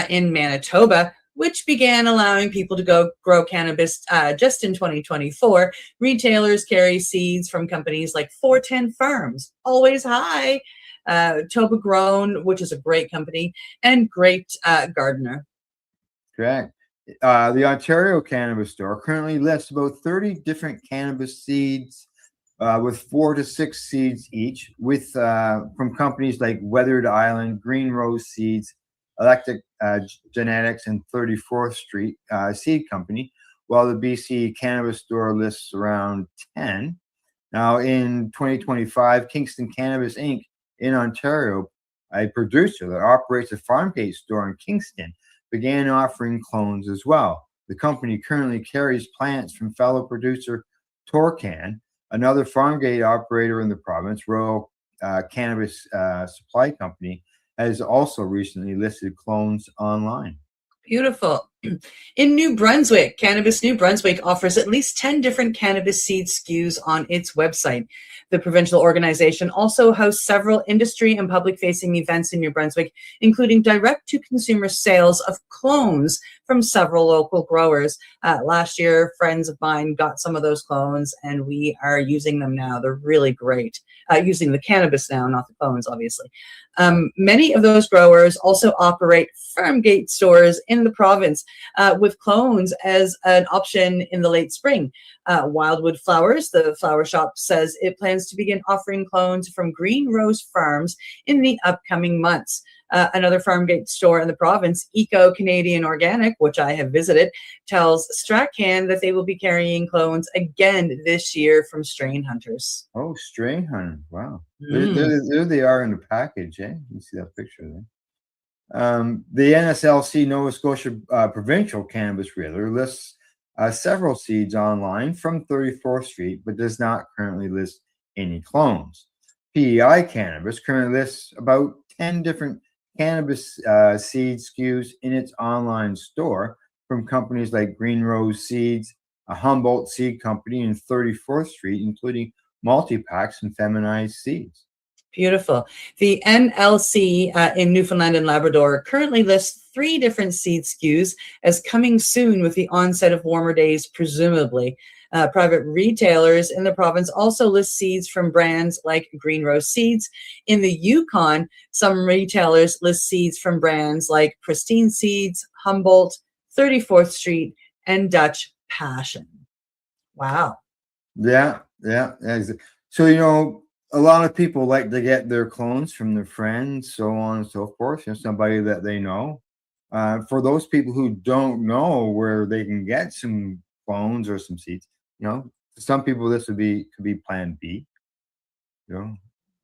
Speaker 23: In Manitoba, which began allowing people to go grow cannabis just in 2024. Retailers carry seeds from companies like 410 Farms, Always High, Toba Grown, which is a great company, and Great Gardener.
Speaker 1: Correct. The Ontario Cannabis Store currently lists about 30 different cannabis seeds with 4 to 6 seeds each, with from companies like Weathered Island, Green Rose Seeds, Electric Genetics, and 34th Street Seed Company, while the BC Cannabis Store lists around 10. Now, in 2025, Kingston Cannabis Inc. in Ontario, a producer that operates a farm gate store in Kingston, began offering clones as well. The company currently carries plants from fellow producer Torcan, another farm gate operator in the province. Royal Cannabis Supply Company has also recently listed clones online.
Speaker 23: Beautiful. In New Brunswick, Cannabis New Brunswick offers at least 10 different cannabis seed SKUs on its website. The provincial organization also hosts several industry and public-facing events in New Brunswick, including direct-to-consumer sales of clones from several local growers. Last year, friends of mine got some of those clones, and we are using them now. They're really great. Using the cannabis now, not the clones, obviously. Many of those growers also operate farm gate stores in the province with clones as an option in the late spring. Wildwood Flowers, the flower shop, says it plans to begin offering clones from Green Rose Farms in the upcoming months. Another farm gate store in the province, Eco Canadian Organic, which I have visited, tells Strachan that they will be carrying clones again this year from strain hunters.
Speaker 1: Oh, strain hunter. Wow.
Speaker 23: Mm.
Speaker 1: There they are in the package, eh? You see that picture there. The NSLC Nova Scotia Provincial Cannabis Retailer lists several seeds online from 34th Street, but does not currently list any clones. PEI Cannabis currently lists about 10 different cannabis seed SKUs in its online store from companies like Green Rose Seeds, a Humboldt Seed Company, and 34th Street, including multi-packs and feminized seeds.
Speaker 23: Beautiful. The NLC in Newfoundland and Labrador currently lists 3 different seed SKUs as coming soon with the onset of warmer days, presumably. Private retailers in the province also list seeds from brands like Green Rose Seeds. In the Yukon, some retailers list seeds from brands like Pristine Seeds, Humboldt, 34th Street, and Dutch Passion. Wow.
Speaker 1: Yeah. So, you know, a lot of people like to get their clones from their friends, so on and so forth, you know, somebody that they know. For those people who don't know where they can get some clones or some seeds, you know, for some people this could be plan B, you know,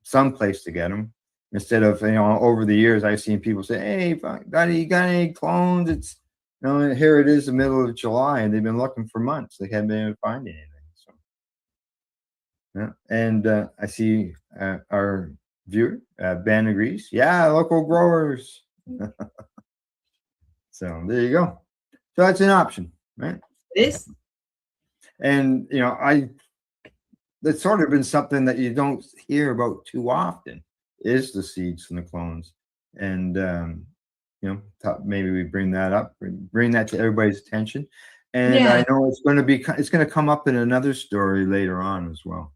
Speaker 1: some place to get them. Instead of, you know, over the years, I've seen people say, "Hey, you got any clones?" It's, you know, here it is, the middle of July, and they've been looking for months. They haven't been able to find anything. So, yeah. And I see our viewer, Ben agrees. Yeah, local growers. So there you go. So that's an option, right?
Speaker 23: It is.
Speaker 1: And, you know, that's sort of been something that you don't hear about too often, is the seeds and the clones. And, you know, thought maybe we bring that up, bring that to everybody's attention. And
Speaker 23: Yeah.
Speaker 1: I know it's going to come up in another story later on as well.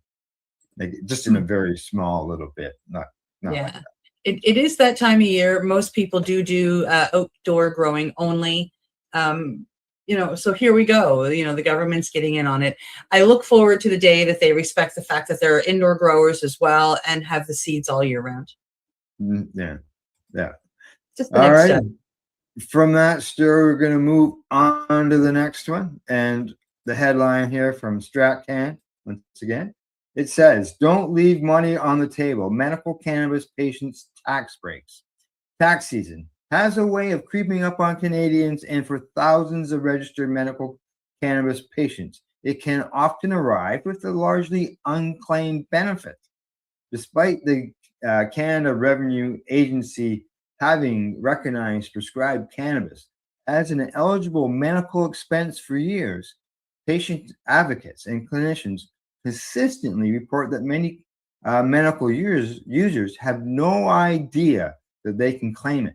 Speaker 1: Like just in a very small little bit, not
Speaker 23: Yeah.
Speaker 1: like that.
Speaker 23: It is that time of year. Most people do outdoor growing only. You know, so here we go. You know, the government's getting in on it. I look forward to the day that they respect the fact that there are indoor growers as well and have the seeds all year round.
Speaker 1: Yeah.
Speaker 23: Just the
Speaker 1: All
Speaker 23: next
Speaker 1: right.
Speaker 23: step.
Speaker 1: From that story, we're going to move on to the next one. And the headline here from Stratcan, once again, it says, "Don't leave money on the table. Medical cannabis patients tax breaks." Tax season has a way of creeping up on Canadians, and for thousands of registered medical cannabis patients, it can often arrive with a largely unclaimed benefit. Despite the Canada Revenue Agency having recognized prescribed cannabis as an eligible medical expense for years, patient advocates and clinicians consistently report that many medical users have no idea that they can claim it.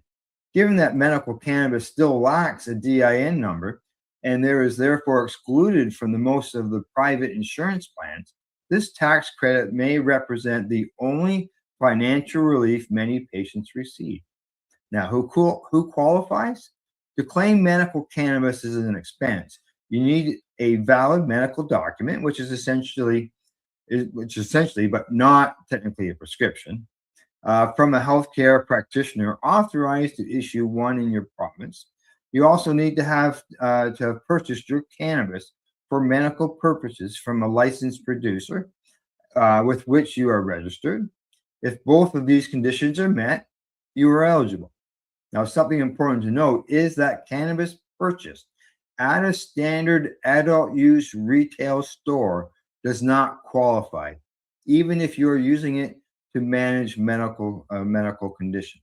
Speaker 1: Given that medical cannabis still lacks a DIN number and there is therefore excluded from the most of the private insurance plans, this tax credit may represent the only financial relief many patients receive. Now, who qualifies? To claim medical cannabis as an expense, you need a valid medical document, which is essentially, but not technically a prescription, from a healthcare practitioner authorized to issue one in your province. You also need to have purchased your cannabis for medical purposes from a licensed producer with which you are registered. If both of these conditions are met, you are eligible. Now, something important to note is that cannabis purchased at a standard adult use retail store does not qualify, even if you are using it to manage medical condition.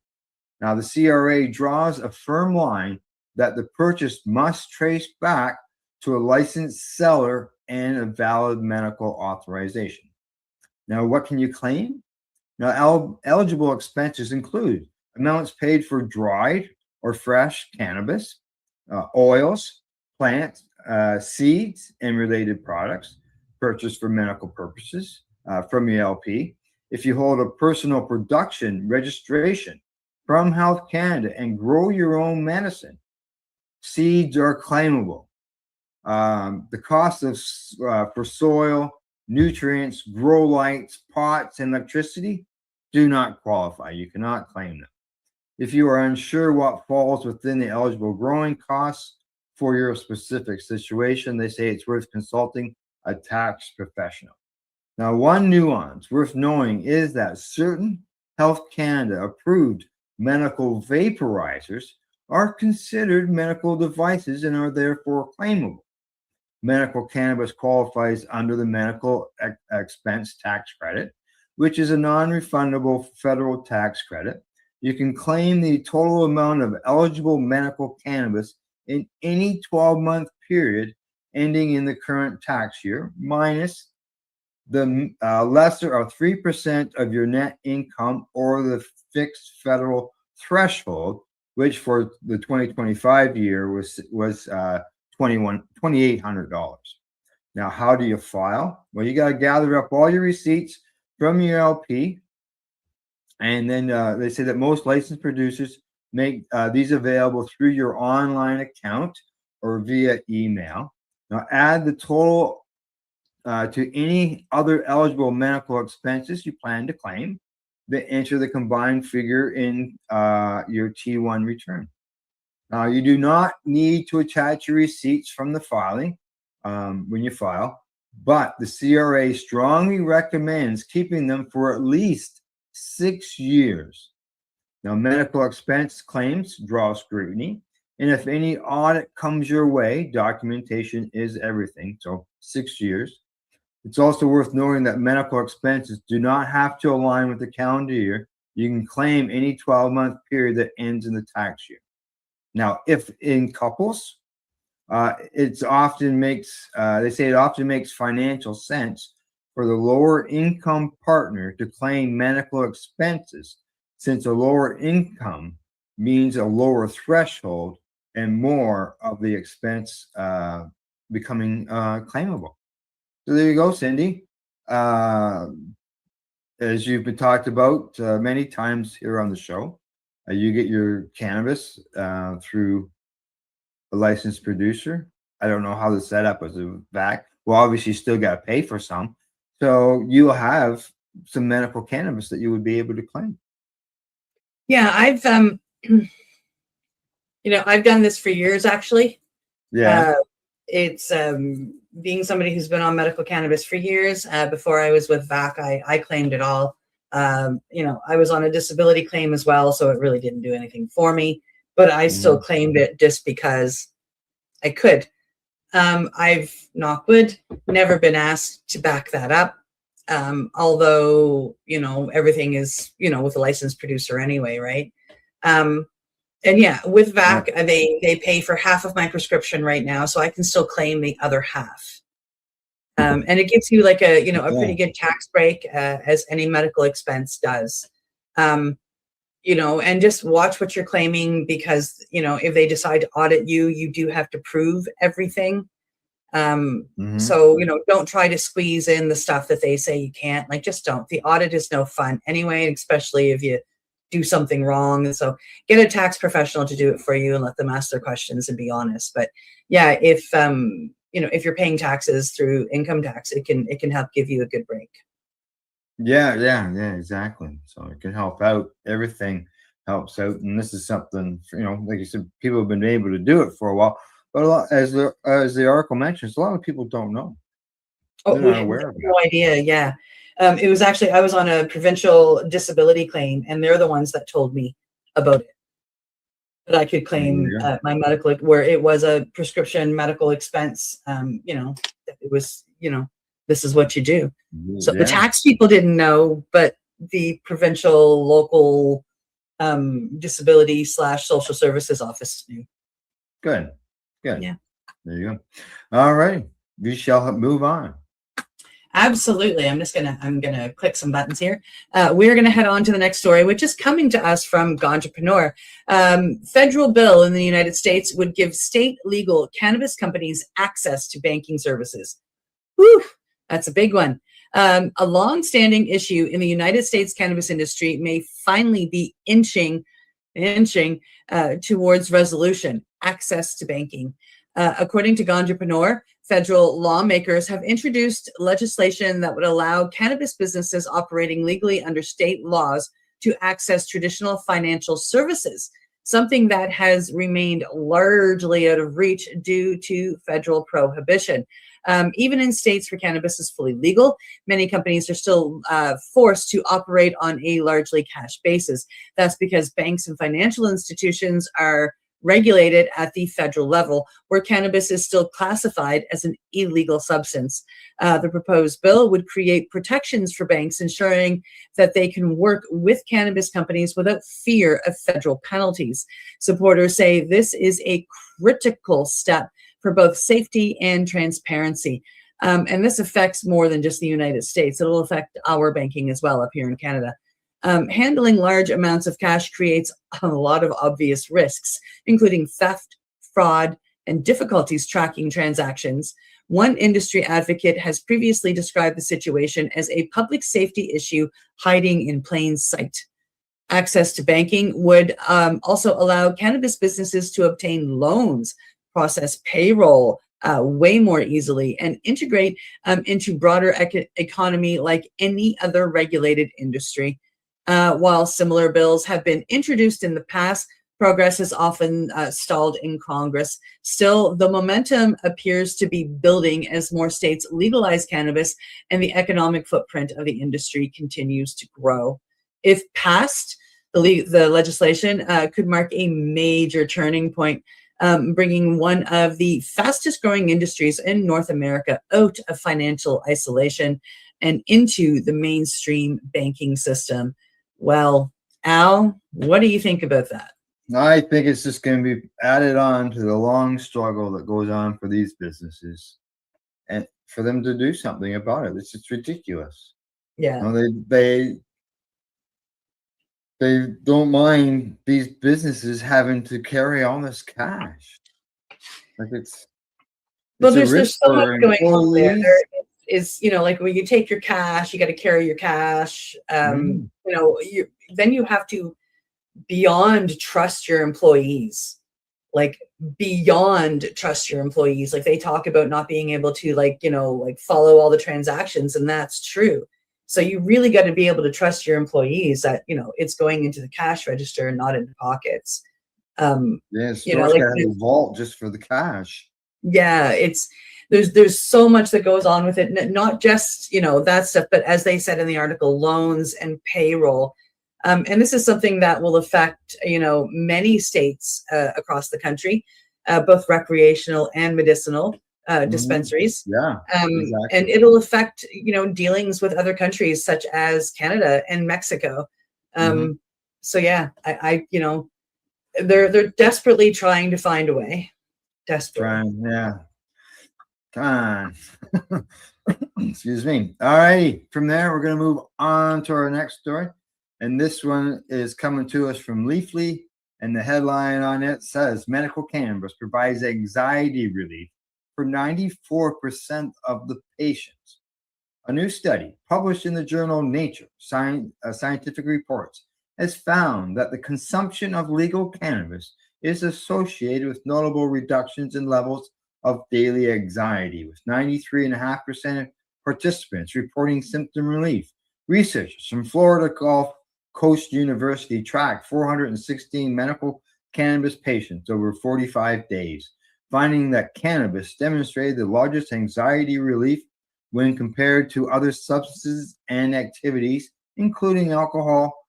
Speaker 1: Now, the CRA draws a firm line that the purchase must trace back to a licensed seller and a valid medical authorization. Now, what can you claim? Now, eligible expenses include amounts paid for dried or fresh cannabis, oils, plants, seeds, and related products purchased for medical purposes from your LP. If you hold a personal production registration from Health Canada and grow your own medicine, seeds are claimable. The cost of for soil, nutrients, grow lights, pots, and electricity do not qualify. You cannot claim them. If you are unsure what falls within the eligible growing costs for your specific situation, they say it's worth consulting a tax professional. Now, one nuance worth knowing is that certain Health Canada approved medical vaporizers are considered medical devices and are therefore claimable. Medical cannabis qualifies under the medical expense tax credit, which is a non-refundable federal tax credit. You can claim the total amount of eligible medical cannabis in any 12-month period ending in the current tax year, minus the lesser of 3% of your net income or the fixed federal threshold, which for the 2025 year was $2,800. Now, how do you file? Well, you got to gather up all your receipts from your LP, and then they say that most licensed producers make these available through your online account or via email. Now, add the total to any other eligible medical expenses you plan to claim, then enter the combined figure in your T1 return. You do not need to attach your receipts from the filing when you file, but the CRA strongly recommends keeping them for at least 6 years. Now, medical expense claims draw scrutiny, and if any audit comes your way, documentation is everything. So 6 years. It's also worth noting that medical expenses do not have to align with the calendar year. You can claim any 12-month period that ends in the tax year. Now, if in couples, they say it often makes financial sense for the lower income partner to claim medical expenses, since a lower income means a lower threshold and more of the expense becoming claimable. So there you go, Cindy. As you've been talked about many times here on the show, you get your cannabis through a licensed producer. I don't know how the setup is a VAC. Well, obviously, you still got to pay for some. So you'll have some medical cannabis that you would be able to claim.
Speaker 23: Yeah, I've I've done this for years actually.
Speaker 1: Yeah.
Speaker 23: It's being somebody who's been on medical cannabis for years. Before I was with VAC, I claimed it all. I was on a disability claim as well, so it really didn't do anything for me, but I still claimed it just because I could. I've, knock wood, never been asked to back that up. Although, everything is, with a licensed producer anyway, right? And yeah, with VAC, they pay for half of my prescription right now, so I can still claim the other half. And it gives you like a pretty good tax break, as any medical expense does. and just watch what you're claiming, because, if they decide to audit you, you do have to prove everything. So, don't try to squeeze in the stuff that they say you can't. Like, just don't. The audit is no fun anyway, especially if you do something wrong. And so get a tax professional to do it for you and let them ask their questions and be honest. But yeah, if you're paying taxes through income tax, it can help give you a good break.
Speaker 1: Yeah, exactly. So it can help out. Everything helps out, and this is something, like you said, people have been able to do it for a while, but a lot, as the article mentions, a lot of people don't know. They're not aware of it.
Speaker 23: No idea. Yeah. It was actually, I was on a provincial disability claim, and they're the ones that told me about it, that I could claim my medical, where it was a prescription medical expense. It was, this is what you do. So the tax people didn't know, but the provincial, local disability / social services office knew.
Speaker 1: Good.
Speaker 23: Yeah.
Speaker 1: There you go. All right. We shall move on.
Speaker 23: Absolutely. I'm gonna click some buttons here. We're gonna head on to the next story, which is coming to us from Ganjapreneur. Federal bill in the United States would give state legal cannabis companies access to banking services. Whew, that's a big one. A long-standing issue in the United States cannabis industry may finally be inching towards resolution: access to banking. According to Ganjapreneur, federal lawmakers have introduced legislation that would allow cannabis businesses operating legally under state laws to access traditional financial services, something that has remained largely out of reach due to federal prohibition. Even in states where cannabis is fully legal, many companies are still forced to operate on a largely cash basis. That's because banks and financial institutions are regulated at the federal level, where cannabis is still classified as an illegal substance. The proposed bill would create protections for banks, ensuring that they can work with cannabis companies without fear of federal penalties. Supporters say this is a critical step for both safety and transparency. And this affects more than just the United States. It will affect our banking as well up here in Canada. Handling large amounts of cash creates a lot of obvious risks, including theft, fraud, and difficulties tracking transactions. One industry advocate has previously described the situation as a public safety issue hiding in plain sight. Access to banking would also allow cannabis businesses to obtain loans, process payroll way more easily, and integrate into broader economy like any other regulated industry. While similar bills have been introduced in the past, progress is often stalled in Congress. Still, the momentum appears to be building as more states legalize cannabis and the economic footprint of the industry continues to grow. If passed, the legislation could mark a major turning point, bringing one of the fastest growing industries in North America out of financial isolation and into the mainstream banking system. Well, Al, what do you think about that?
Speaker 1: I think it's just going to be added on to the long struggle that goes on for these businesses, and for them to do something about it. It's just ridiculous.
Speaker 23: Yeah.
Speaker 1: They don't mind these businesses having to carry all this cash. Like it's
Speaker 23: there's so much going on there. There is, like when you take your cash, you got to carry your cash. Then you have to beyond trust your employees. Like they talk about not being able to follow all the transactions, and that's true. So you really got to be able to trust your employees that it's going into the cash register and not into pockets.
Speaker 1: Stores gotta have a vault just for the cash.
Speaker 23: Yeah, there's so much that goes on with it, not just that stuff, but as they said in the article, loans and payroll. And this is something that will affect many states across the country, both recreational and medicinal dispensaries.
Speaker 1: Exactly.
Speaker 23: And it'll affect dealings with other countries such as Canada and Mexico. So yeah, I they're desperately trying to find a way.
Speaker 1: Time. Excuse me. All right. From there, we're going to move on to our next story. And this one is coming to us from Leafly, and the headline on it says medical cannabis provides anxiety relief for 94% of the patients. A new study published in the journal Nature Scientific Reports has found that the consumption of legal cannabis is associated with notable reductions in levels of daily anxiety, with 93.5% of participants reporting symptom relief. Researchers from Florida Gulf Coast University tracked 416 medical cannabis patients over 45 days, finding that cannabis demonstrated the largest anxiety relief when compared to other substances and activities, including alcohol,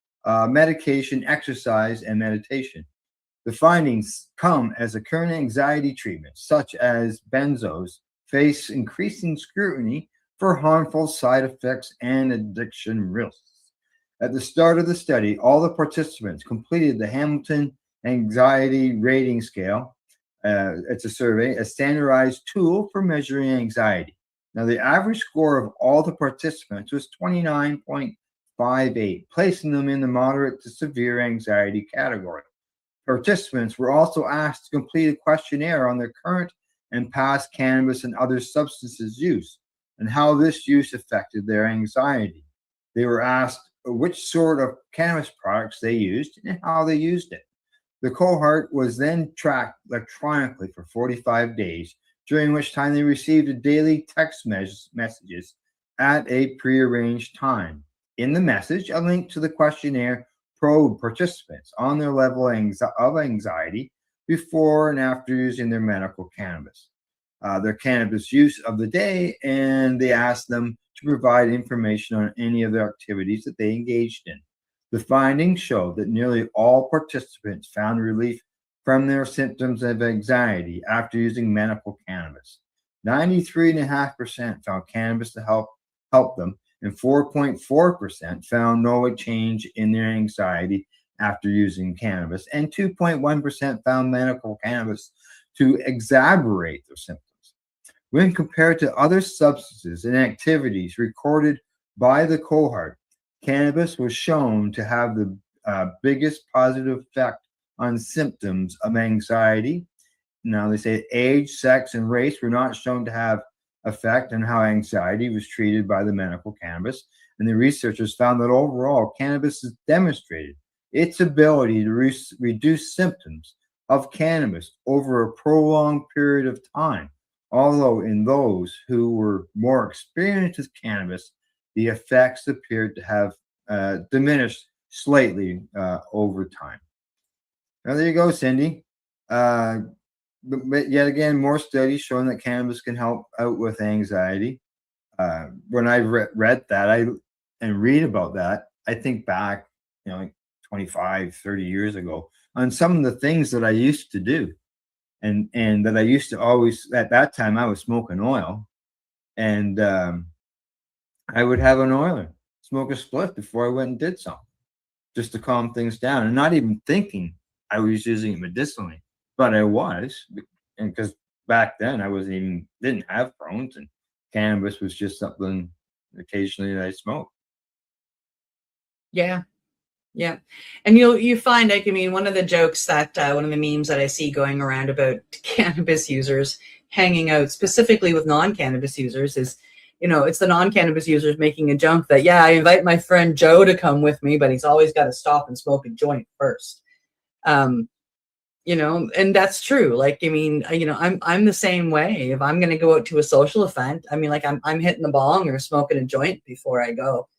Speaker 1: medication, exercise, and meditation. The findings come as the current anxiety treatments, such as benzos, face increasing scrutiny for harmful side effects and addiction risks. At the start of the study, all the participants completed the Hamilton Anxiety Rating Scale. It's a survey, a standardized tool for measuring anxiety. Now, the average score of all the participants was 29.58, placing them in the moderate to severe anxiety category. Participants were also asked to complete a questionnaire on their current and past cannabis and other substances use and how this use affected their anxiety. They were asked which sort of cannabis products they used and how they used it. The cohort was then tracked electronically for 45 days, during which time they received daily text messages at a prearranged time. In the message, a link to the questionnaire probed participants on their level of anxiety before and after using their medical cannabis, their cannabis use of the day, and they asked them to provide information on any of the activities that they engaged in. The findings showed that nearly all participants found relief from their symptoms of anxiety after using medical cannabis. 93.5% found cannabis to help them, and 4.4% found no change in their anxiety after using cannabis, and 2.1% found medical cannabis to exacerbate their symptoms. When compared to other substances and activities recorded by the cohort, cannabis was shown to have the biggest positive effect on symptoms of anxiety. Now, they say age, sex, and race were not shown to have effect on how anxiety was treated by the medical cannabis. And the researchers found that overall, cannabis has demonstrated its ability to reduce symptoms of cannabis over a prolonged period of time. Although in those who were more experienced with cannabis, the effects appeared to have diminished slightly over time. Now, there you go, Cindy. But yet again, more studies showing that cannabis can help out with anxiety. When I read that, and read about that, I think back, like 25, 30 years ago, on some of the things that I used to do. And that I used to always, at that time, I was smoking oil. And I would have an oiler, smoke a split before I went and did something, just to calm things down, and not even thinking I was using it medicinally. But I was, and because back then I didn't have Crohn's, and cannabis was just something occasionally that I smoked.
Speaker 23: Yeah. Yeah. And you find, like, I mean, one of the jokes that one of the memes that I see going around about cannabis users hanging out specifically with non-cannabis users is, it's the non-cannabis users making a joke that, yeah, I invite my friend Joe to come with me, but he's always got to stop and smoke a joint first. And that's true. Like, I mean, I'm the same way. If I'm going to go out to a social event, I mean, like I'm hitting the bong or smoking a joint before I go.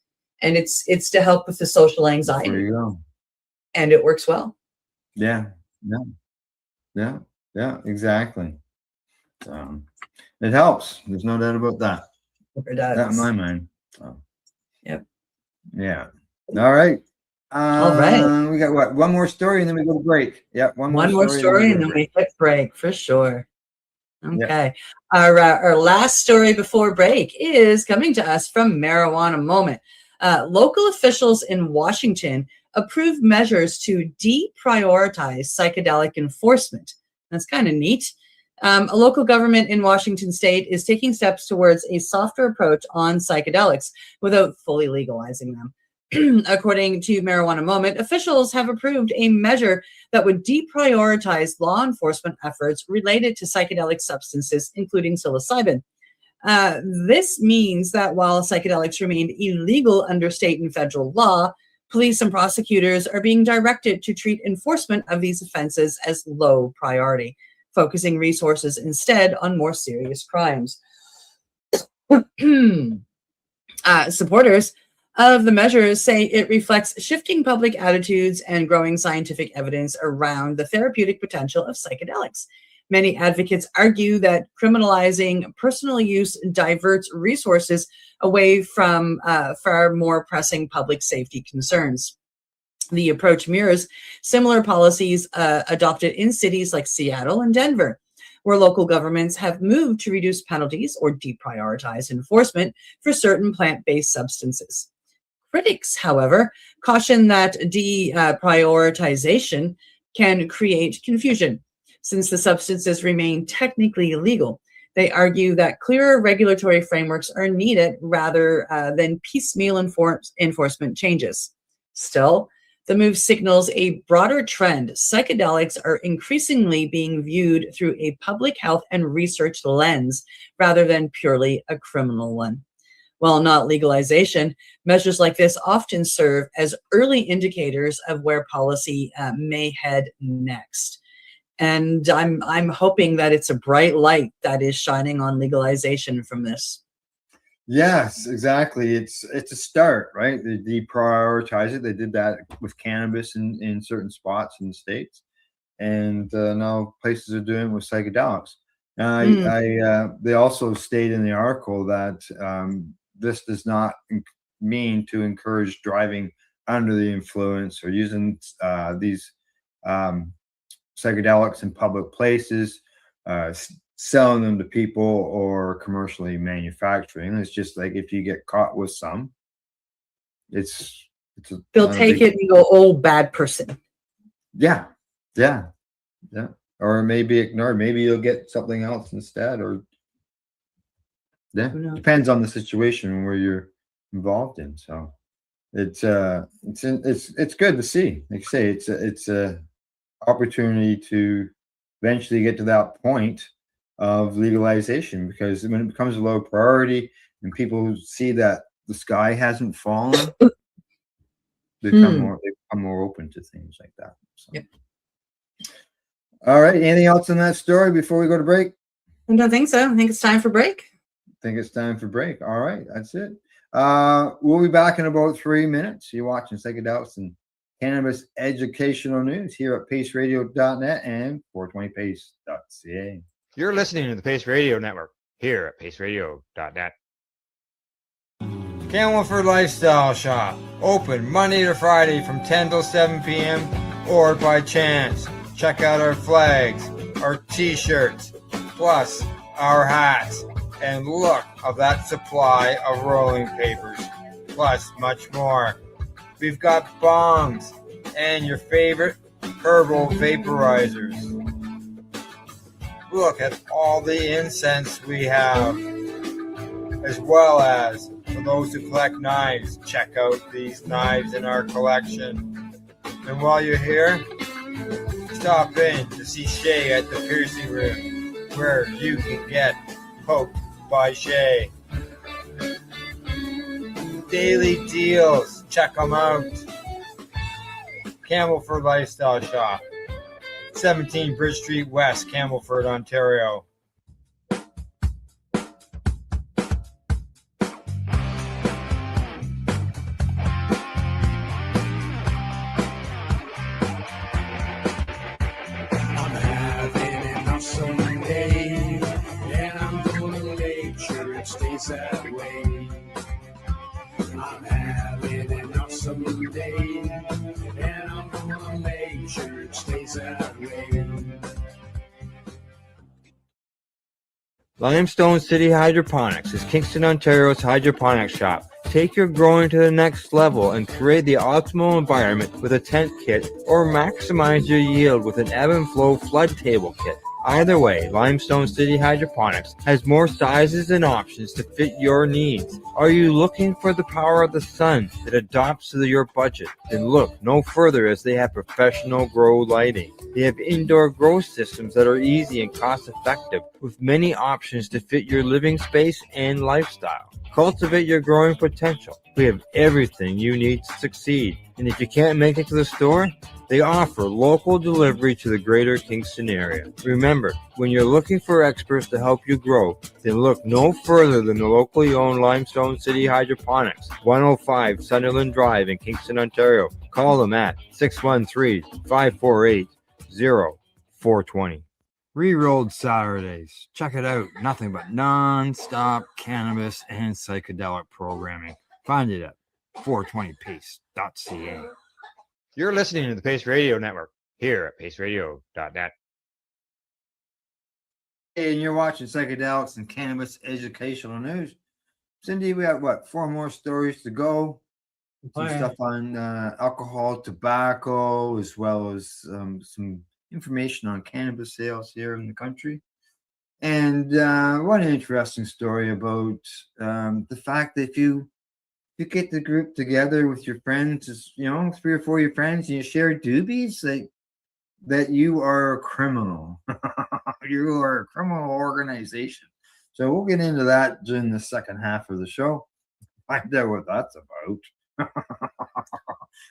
Speaker 23: And it's to help with the social anxiety.
Speaker 1: There you go.
Speaker 23: And it works well.
Speaker 1: Yeah, exactly. It helps. There's no doubt about that.
Speaker 23: It does.
Speaker 1: That in my mind.
Speaker 23: Yep.
Speaker 1: Yeah. All right.
Speaker 23: All right.
Speaker 1: We got what? One more story, and then we go to break. Yeah,
Speaker 23: One more story, and then we hit break for sure. Okay. Yep. Our last story before break is coming to us from Marijuana Moment. Local officials in Washington approved measures to deprioritize psychedelic enforcement. That's kind of neat. A local government in Washington state is taking steps towards a softer approach on psychedelics without fully legalizing them. According to Marijuana Moment, officials have approved a measure that would deprioritize law enforcement efforts related to psychedelic substances, including psilocybin. This means that while psychedelics remained illegal under state and federal law, police and prosecutors are being directed to treat enforcement of these offenses as low priority, focusing resources instead on more serious crimes. Supporters of the measures say it reflects shifting public attitudes and growing scientific evidence around the therapeutic potential of psychedelics. Many advocates argue that criminalizing personal use diverts resources away from far more pressing public safety concerns. The approach mirrors similar policies adopted in cities like Seattle and Denver, where local governments have moved to reduce penalties or deprioritize enforcement for certain plant-based substances. Critics, however, caution that deprioritization can create confusion. Since the substances remain technically illegal, they argue that clearer regulatory frameworks are needed rather than piecemeal enforcement changes. Still, the move signals a broader trend. Psychedelics are increasingly being viewed through a public health and research lens rather than purely a criminal one. While not legalization, measures like this often serve as early indicators of where policy may head next. And I'm hoping that it's a bright light that is shining on legalization from this.
Speaker 1: Yes, exactly. It's a start, right? They deprioritize it. They did that with cannabis in certain spots in the States. And now places are doing it with psychedelics. They also state in the article that this does not mean to encourage driving under the influence or using these psychedelics in public places, selling them to people, or commercially manufacturing. It's just like if you get caught with some,
Speaker 23: they'll take it and go, "Oh, bad person."
Speaker 1: Yeah, or maybe ignored. Maybe you'll get something else instead, or depends on the situation where you're involved in. So it's good to see. Like I say, it's a opportunity to eventually get to that point of legalization, because when it becomes a low priority and people see that the sky hasn't fallen, they become more open to things like that. So.
Speaker 23: Yep.
Speaker 1: All right. Anything else on that story before we go to break?
Speaker 23: I don't think so. I think it's time for break.
Speaker 1: All right. That's it. We'll be back in about 3 minutes. You're watching Psychedelics and Cannabis Educational News here at paceradio.net and 420pace.ca.
Speaker 11: You're listening to the Pace Radio Network here at paceradio.net.
Speaker 1: Camelford Lifestyle Shop, open Monday to Friday from 10 till 7 p.m. or by chance. Check out our flags, our t-shirts, plus our hats, and look of that supply of rolling papers, plus much more. We've got bongs and your favorite herbal vaporizers. Look at all the incense we have, as well as for those who collect knives, check out these knives in our collection. And while you're here, stop in to see Shay at the piercing room, where you can get poked by Shay. Daily deals, check them out. Camelford Lifestyle Shop, 17 Bridge Street West, Camelford, Ontario.
Speaker 24: That way. I'm having an awesome day, and I'm gonna make sure it stays that way.
Speaker 1: Limestone City Hydroponics is Kingston, Ontario's hydroponics shop. Take your growing to the next level and create the optimal environment with a tent kit, or maximize your yield with an ebb and flow flood table kit. Either way, Limestone City Hydroponics has more sizes and options to fit your needs. Are you looking for the power of the sun that adapts to your budget? Then look no further, as they have professional grow lighting. They have indoor grow systems that are easy and cost effective, with many options to fit your living space and lifestyle. Cultivate your growing potential. We have everything you need to succeed. And if you can't make it to the store, they offer local delivery to the greater Kingston area. Remember, when you're looking for experts to help you grow, then look no further than the locally owned Limestone City Hydroponics, 105 Sunderland Drive in Kingston, Ontario. Call them at 613-548-0420. Rerolled Saturdays. Check it out. Nothing but non-stop cannabis and psychedelic programming. Find it at 420pace.ca. You're listening to the Pace Radio Network here at paceradio.net. And you're watching Psychedelics and Cannabis Educational News. Cindy, we have 4 more stories to go. Some stuff on alcohol, tobacco, as well as some information on cannabis sales here in the country. And one interesting story about the fact that if you get the group together with your friends, 3 or 4 of your friends, and you share doobies, that you are a criminal. You are a criminal organization. So we'll get into that during the second half of the show. Find out what that's about.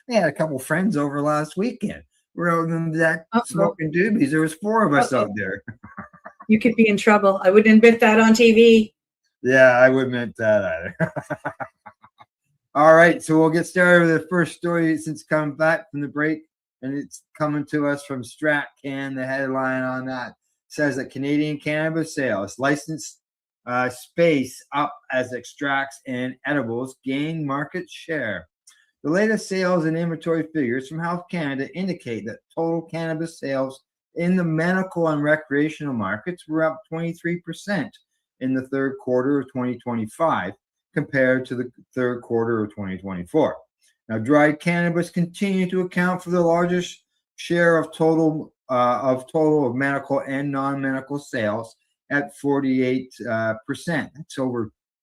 Speaker 1: We had a couple friends over last weekend. We're out in the deck smoking doobies. There was 4 of us out there.
Speaker 23: You could be in trouble. I wouldn't admit that on TV.
Speaker 1: Yeah, I wouldn't admit that either. All right, so we'll get started with the first story since coming back from the break, and it's coming to us from StratCan. The headline on that says that Canadian cannabis sales licensed space up as extracts and edibles gain market share. The latest sales and inventory figures from Health Canada indicate that total cannabis sales in the medical and recreational markets were up 23% in the third quarter of 2025 compared to the third quarter of 2024. Now, dried cannabis continue to account for the largest share of total of medical and non-medical sales at 48%.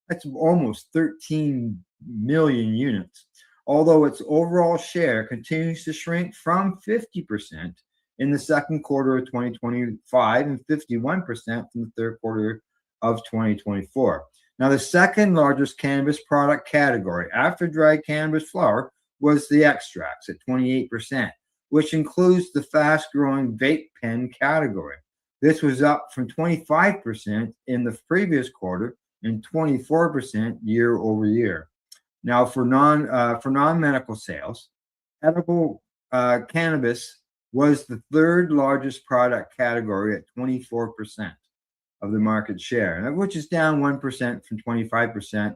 Speaker 1: That's almost 13 million units. Although its overall share continues to shrink from 50% in the second quarter of 2025 and 51% from the third quarter of 2024. Now, the second largest cannabis product category after dried cannabis flower was the extracts at 28%, which includes the fast-growing vape pen category. This was up from 25% in the previous quarter and 24% year over year. Now, for non-medical sales, edible cannabis was the third largest product category at 24% of the market share, which is down 1% from 25%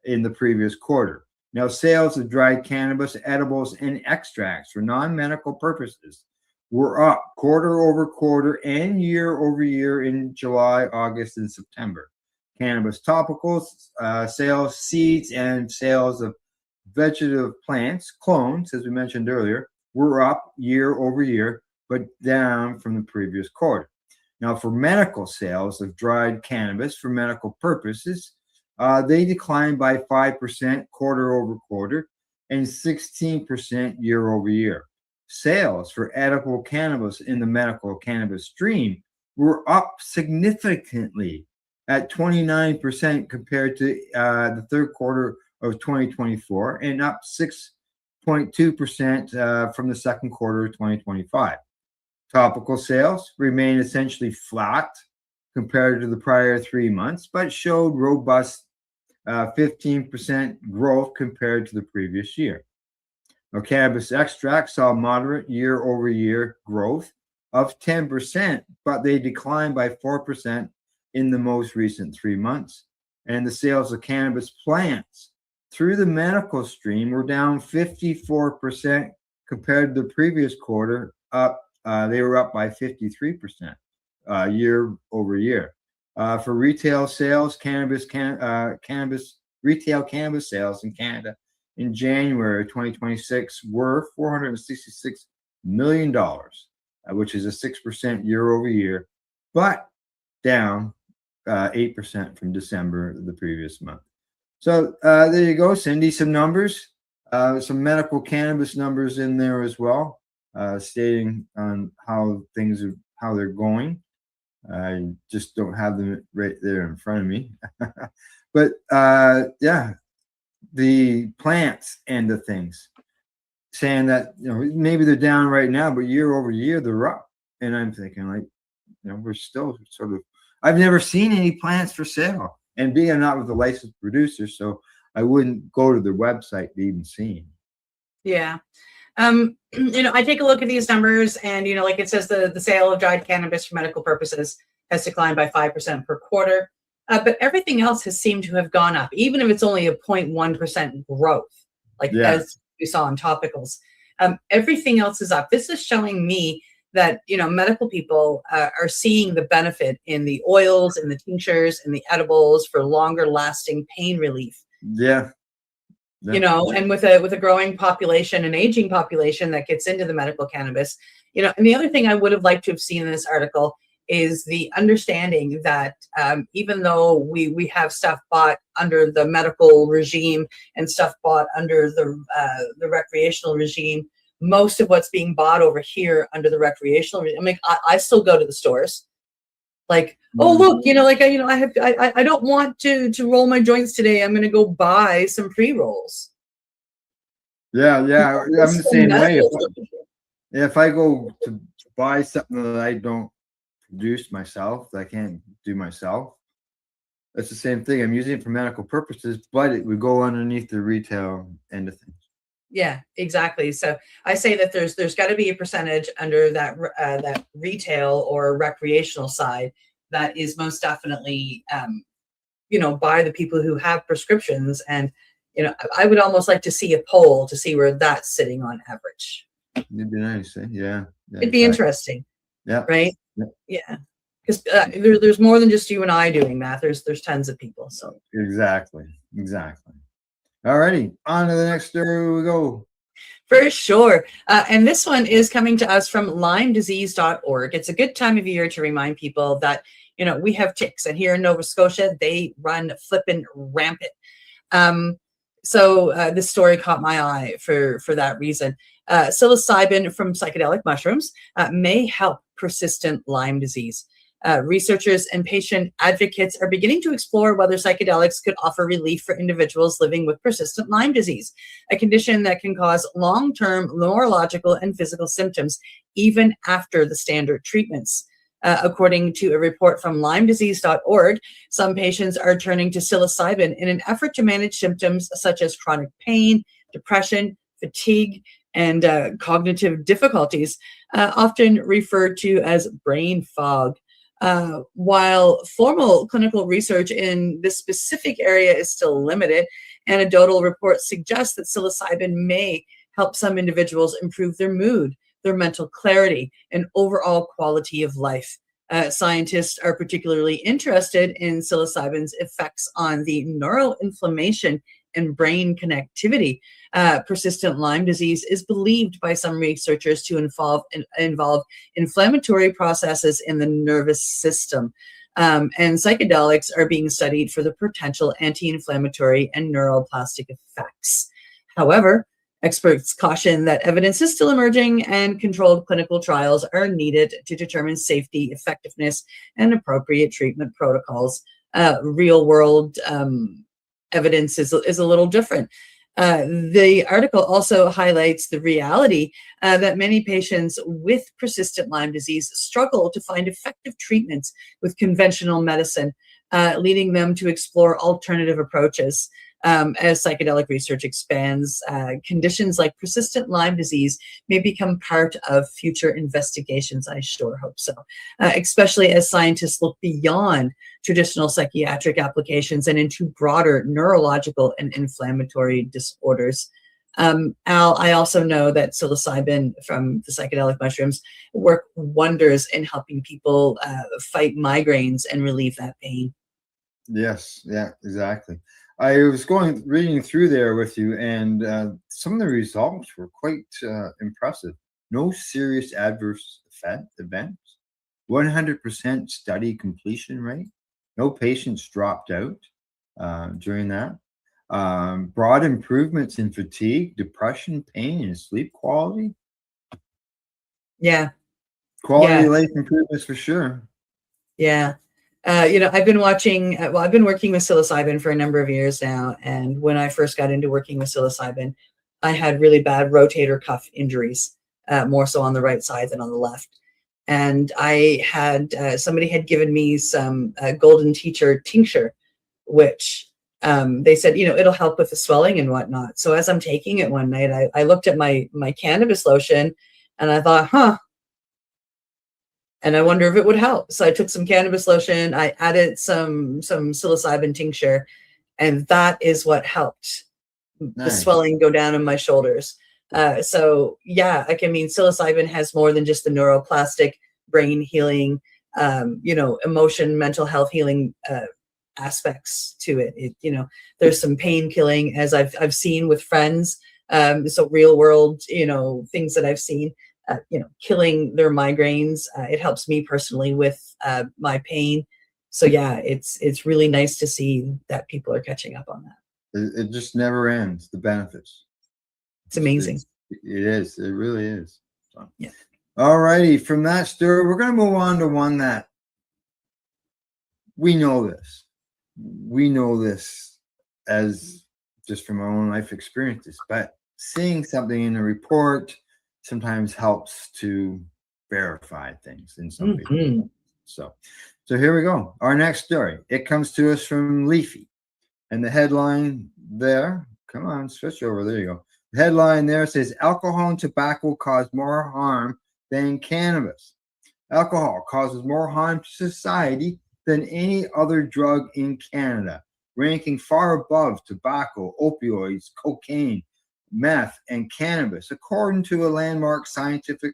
Speaker 1: in the previous quarter. Now, sales of dried cannabis, edibles, and extracts for non-medical purposes were up quarter over quarter and year over year in July, August, and September. Cannabis topicals, sales, seeds, and sales of vegetative plants, clones, as we mentioned earlier, were up year over year, but down from the previous quarter. Now, for medical sales of dried cannabis for medical purposes, they declined by 5% quarter over quarter and 16% year over year. Sales for edible cannabis in the medical cannabis stream were up significantly at 29% compared to the third quarter of 2024 and up 6.2% from the second quarter of 2025. Topical sales remained essentially flat compared to the prior 3 months, but showed robust 15% growth compared to the previous year. Now, cannabis extracts saw moderate year-over-year growth of 10%, but they declined by 4% in the most recent 3 months. And the sales of cannabis plants through the medical stream were down 54% compared to the previous quarter. They were up by 53% year over year. For retail sales, retail cannabis sales in Canada in January 2026 were $466 million, which is a 6% year over year but down 8% from December the previous month. So there you go, Cindy. Some numbers, some medical cannabis numbers in there as well, stating on how they're going. I just don't have them right there in front of me. But yeah, the plants end of things, saying that maybe they're down right now, but year over year they're up. And I'm thinking, like, we're still sort of. I've never seen any plants for sale, and being I'm not with a licensed producer, so I wouldn't go to their website to even see them.
Speaker 23: Yeah. I take a look at these numbers, and like it says, the sale of dried cannabis for medical purposes has declined by 5% per quarter, but everything else has seemed to have gone up, even if it's only a 0.1% growth, as we saw in topicals. Everything else is up. This is showing me that medical people are seeing the benefit in the oils and the tinctures and the edibles for longer lasting pain relief.
Speaker 1: Yeah.
Speaker 23: And with a growing population, an aging population that gets into the medical cannabis, and the other thing I would have liked to have seen in this article is the understanding that even though we have stuff bought under the medical regime and stuff bought under the recreational regime, most of what's being bought over here under the recreational regime, I mean, I still go to the stores. Like, oh look, I don't want to roll my joints today. I'm going to go buy some pre-rolls.
Speaker 1: Yeah, I'm the same way. If I go to buy something that I don't produce myself, that I can't do myself, that's the same thing. I'm using it for medical purposes, but it would go underneath the retail end of things.
Speaker 23: Yeah, exactly. So I say that there's got to be a percentage under that that retail or recreational side that is most definitely by the people who have prescriptions. And I would almost like to see a poll to see where that's sitting on average.
Speaker 1: It'd be nice, eh? Yeah,
Speaker 23: it'd be interesting.
Speaker 1: Yeah.
Speaker 23: Right. Yeah. Because there's more than just you and I doing that. There's tons of people. So
Speaker 1: exactly. All righty, on to the next story we go.
Speaker 23: For sure. And this one is coming to us from LymeDisease.org. It's a good time of year to remind people that, we have ticks, and here in Nova Scotia, they run flippin' rampant. So this story caught my eye for that reason. Psilocybin from psychedelic mushrooms may help persistent Lyme disease. Researchers and patient advocates are beginning to explore whether psychedelics could offer relief for individuals living with persistent Lyme disease, a condition that can cause long-term neurological and physical symptoms even after the standard treatments. According to a report from LymeDisease.org, some patients are turning to psilocybin in an effort to manage symptoms such as chronic pain, depression, fatigue, and cognitive difficulties, often referred to as brain fog. While formal clinical research in this specific area is still limited, anecdotal reports suggest that psilocybin may help some individuals improve their mood, their mental clarity, and overall quality of life. Scientists are particularly interested in psilocybin's effects on the neural inflammation and brain connectivity. Persistent Lyme disease is believed by some researchers to involve inflammatory processes in the nervous system. And psychedelics are being studied for the potential anti-inflammatory and neuroplastic effects. However, experts caution that evidence is still emerging and controlled clinical trials are needed to determine safety, effectiveness, and appropriate treatment protocols. Real-world evidence is a little different. The article also highlights the reality that many patients with persistent Lyme disease struggle to find effective treatments with conventional medicine, leading them to explore alternative approaches. As psychedelic research expands, conditions like persistent Lyme disease may become part of future investigations. I sure hope so, especially as scientists look beyond traditional psychiatric applications and into broader neurological and inflammatory disorders. Al, I also know that psilocybin from the psychedelic mushrooms work wonders in helping people fight migraines and relieve that pain.
Speaker 1: Yes, yeah, exactly. I was reading through there with you, and some of the results were quite impressive. No serious adverse events. 100% study completion rate. No patients dropped out during that. Broad improvements in fatigue, depression, pain, and sleep quality.
Speaker 23: Yeah.
Speaker 1: Quality
Speaker 23: Yeah.
Speaker 1: of life improvements for sure.
Speaker 23: Yeah. I've been I've been working with psilocybin for a number of years now. And when I first got into working with psilocybin, I had really bad rotator cuff injuries, more so on the right side than on the left. And I had, somebody had given me some golden teacher tincture, which they said, it'll help with the swelling and whatnot. So as I'm taking it one night, I looked at my cannabis lotion and I thought, and I wonder if it would help. So I took some cannabis lotion, I added some psilocybin tincture, and that is what helped the swelling go down in my shoulders. So yeah, psilocybin has more than just the neuroplastic brain healing, emotion, mental health healing aspects to it. There's some pain killing, as I've seen with friends. So real world, things that I've seen. Killing their migraines. It helps me personally with my pain. So yeah, it's really nice to see that people are catching up on that.
Speaker 1: It just never ends. The benefits.
Speaker 23: It's amazing.
Speaker 1: It is. It really is. So.
Speaker 23: Yeah.
Speaker 1: All righty. From that story, we're going to move on to one that we know this. We know this as just from our own life experiences, but seeing something in a report sometimes helps to verify things in some people. So here we go. Our next story. It comes to us from Leafy. And the headline there, come on, switch over. There you go. The headline there says, alcohol and tobacco cause more harm than cannabis. Alcohol causes more harm to society than any other drug in Canada, ranking far above tobacco, opioids, cocaine, meth, and cannabis, according to a landmark scientific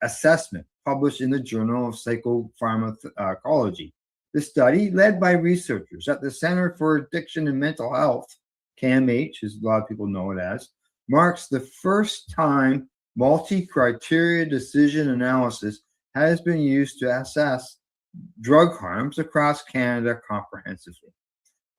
Speaker 1: assessment published in the Journal of Psychopharmacology. The study, led by researchers at the Center for Addiction and Mental Health, CAMH, as a lot of people know it as, marks the first time multi-criteria decision analysis has been used to assess drug harms across Canada comprehensively.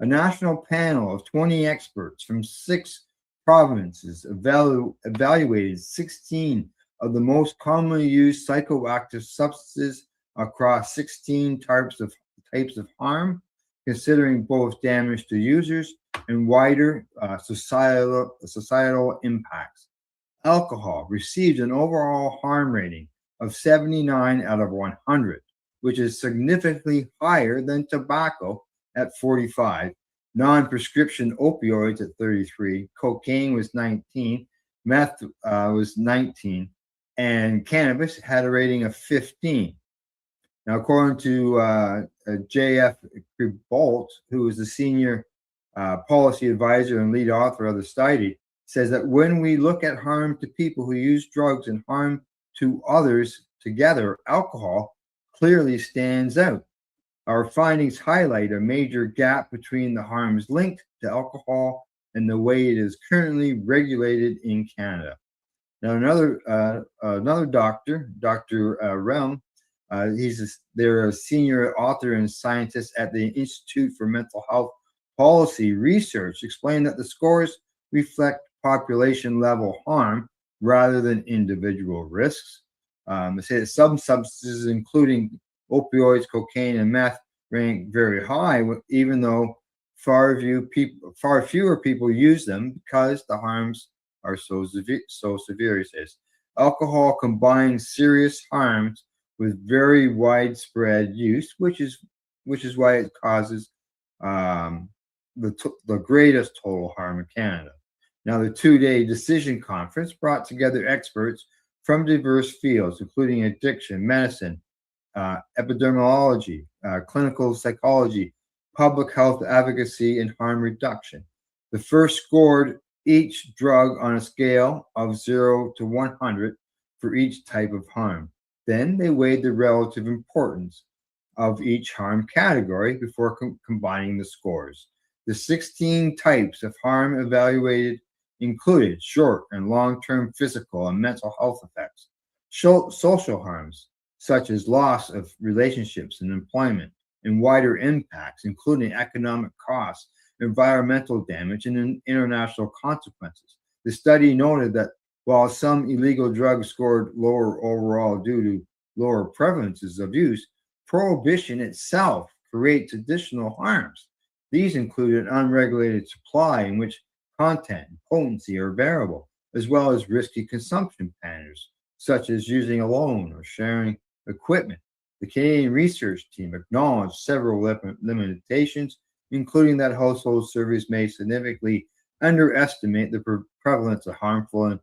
Speaker 1: A national panel of 20 experts from 6 provinces evaluated 16 of the most commonly used psychoactive substances across 16 types of harm, considering both damage to users and wider societal impacts. Alcohol received an overall harm rating of 79 out of 100, which is significantly higher than tobacco at 45. Non-prescription opioids at 33, cocaine was 19, meth was 19, and cannabis had a rating of 15. Now, according to J.F. Bolt, who is the senior policy advisor and lead author of the study, says that when we look at harm to people who use drugs and harm to others together, alcohol clearly stands out. Our findings highlight a major gap between the harms linked to alcohol and the way it is currently regulated in Canada. Now, another doctor, Dr. Realm, they're a senior author and scientist at the Institute for Mental Health Policy Research, explained that the scores reflect population-level harm rather than individual risks. They say that some substances, including opioids, cocaine, and meth, rank very high, even though far fewer people use them because the harms are so severe, he says. Alcohol combines serious harms with very widespread use, which is why it causes the greatest total harm in Canada. Now, the 2-day decision conference brought together experts from diverse fields, including addiction, medicine, epidemiology, clinical psychology, public health advocacy, and harm reduction. The first scored each drug on a scale of 0 to 100 for each type of harm. Then they weighed the relative importance of each harm category before combining the scores. The 16 types of harm evaluated included short and long-term physical and mental health effects, social harms, such as loss of relationships and employment, and wider impacts, including economic costs, environmental damage, and international consequences. The study noted that while some illegal drugs scored lower overall due to lower prevalences of use, prohibition itself creates additional harms. These included unregulated supply in which content and potency are variable, as well as risky consumption patterns, such as using alone or sharing equipment. The Canadian research team acknowledged several limitations, including that household surveys may significantly underestimate the prevalence of harmful and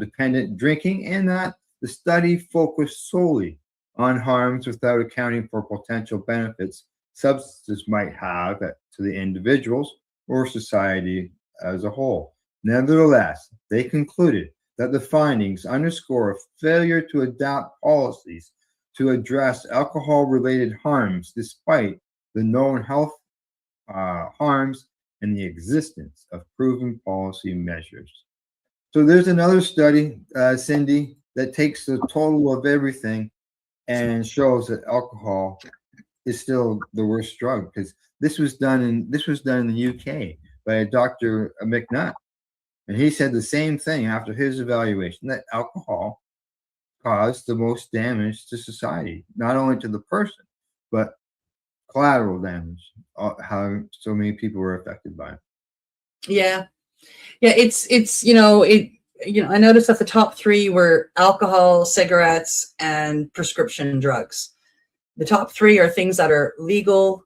Speaker 1: dependent drinking, and that the study focused solely on harms without accounting for potential benefits substances might have to the individuals or society as a whole. Nevertheless, they concluded that the findings underscore a failure to adopt policies to address alcohol-related harms despite the known health harms and the existence of proven policy measures. So there's another study, Cindy, that takes the total of everything and shows that alcohol is still the worst drug, because this was done in the UK by a Dr. McNutt, and he said the same thing after his evaluation, that alcohol caused the most damage to society, not only to the person, but collateral damage, how so many people were affected by it.
Speaker 23: Yeah. It's I noticed that the top three were alcohol, cigarettes, and prescription drugs. The top three are things that are legal,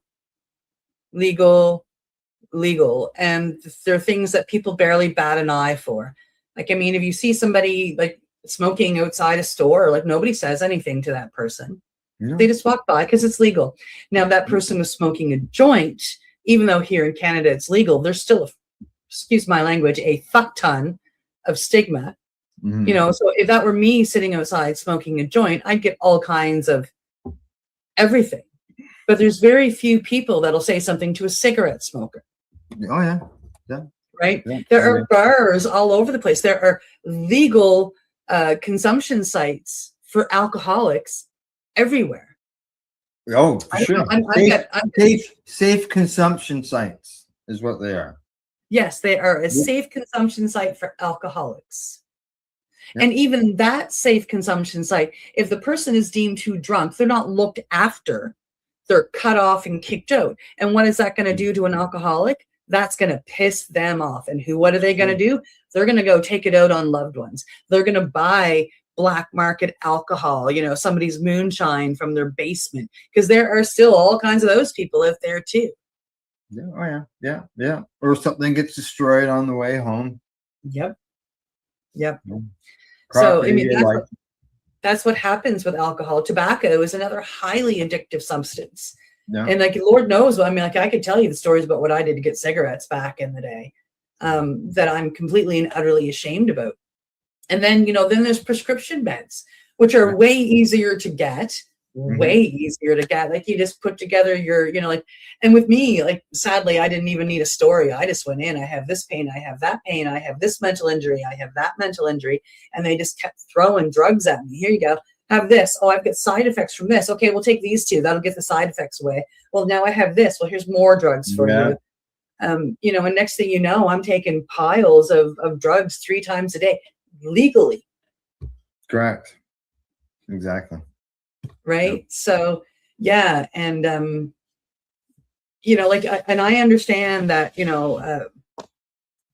Speaker 23: and they're things that people barely bat an eye for. Like, I mean, if you see somebody like smoking outside a store, like nobody says anything to that person.
Speaker 1: No.
Speaker 23: They just walk by because it's legal. Now, if that person was smoking a joint, even though here in Canada it's legal, there's still, excuse my language, a fuck ton of stigma.
Speaker 1: Mm-hmm.
Speaker 23: So if that were me sitting outside smoking a joint, I'd get all kinds of everything. But there's very few people that'll say something to a cigarette smoker.
Speaker 1: Oh, yeah. Yeah.
Speaker 23: Right?
Speaker 1: Yeah.
Speaker 23: There are bars all over the place. There are legal consumption sites for alcoholics everywhere.
Speaker 1: Oh, for sure. Safe consumption sites is what they are.
Speaker 23: Yes, they are a safe consumption site for alcoholics. Yep. And even that safe consumption site, if the person is deemed too drunk, they're not looked after. They're cut off and kicked out. And what is that going to do to an alcoholic? That's going to piss them off. And what are they going to do? They're going to go take it out on loved ones. They're going to buy black market alcohol, somebody's moonshine from their basement, because there are still all kinds of those people out there too.
Speaker 1: Yeah, oh yeah. Or something gets destroyed on the way home.
Speaker 23: Yep. Yeah.
Speaker 1: So
Speaker 23: I mean, that's what happens with alcohol. Tobacco is another highly addictive substance. Yeah. And like, Lord knows, I mean, like I could tell you the stories about what I did to get cigarettes back in the day, that I'm completely and utterly ashamed about. And then, then there's prescription meds, which are way easier to get. Way easier to get. Like, you just put together your, and with me, like, sadly, I didn't even need a story. I just went in, I have this pain, I have that pain, I have this mental injury, I have that mental injury. And they just kept throwing drugs at me. Here you go. Have this. Oh, I've got side effects from this. Okay, we'll take these two. That'll get the side effects away. Well, now I have this. Well, here's more drugs for you. And next thing you know, I'm taking piles of drugs 3 times a day legally.
Speaker 1: Correct. Exactly.
Speaker 23: Right. Yep. So, yeah. And, and I understand that,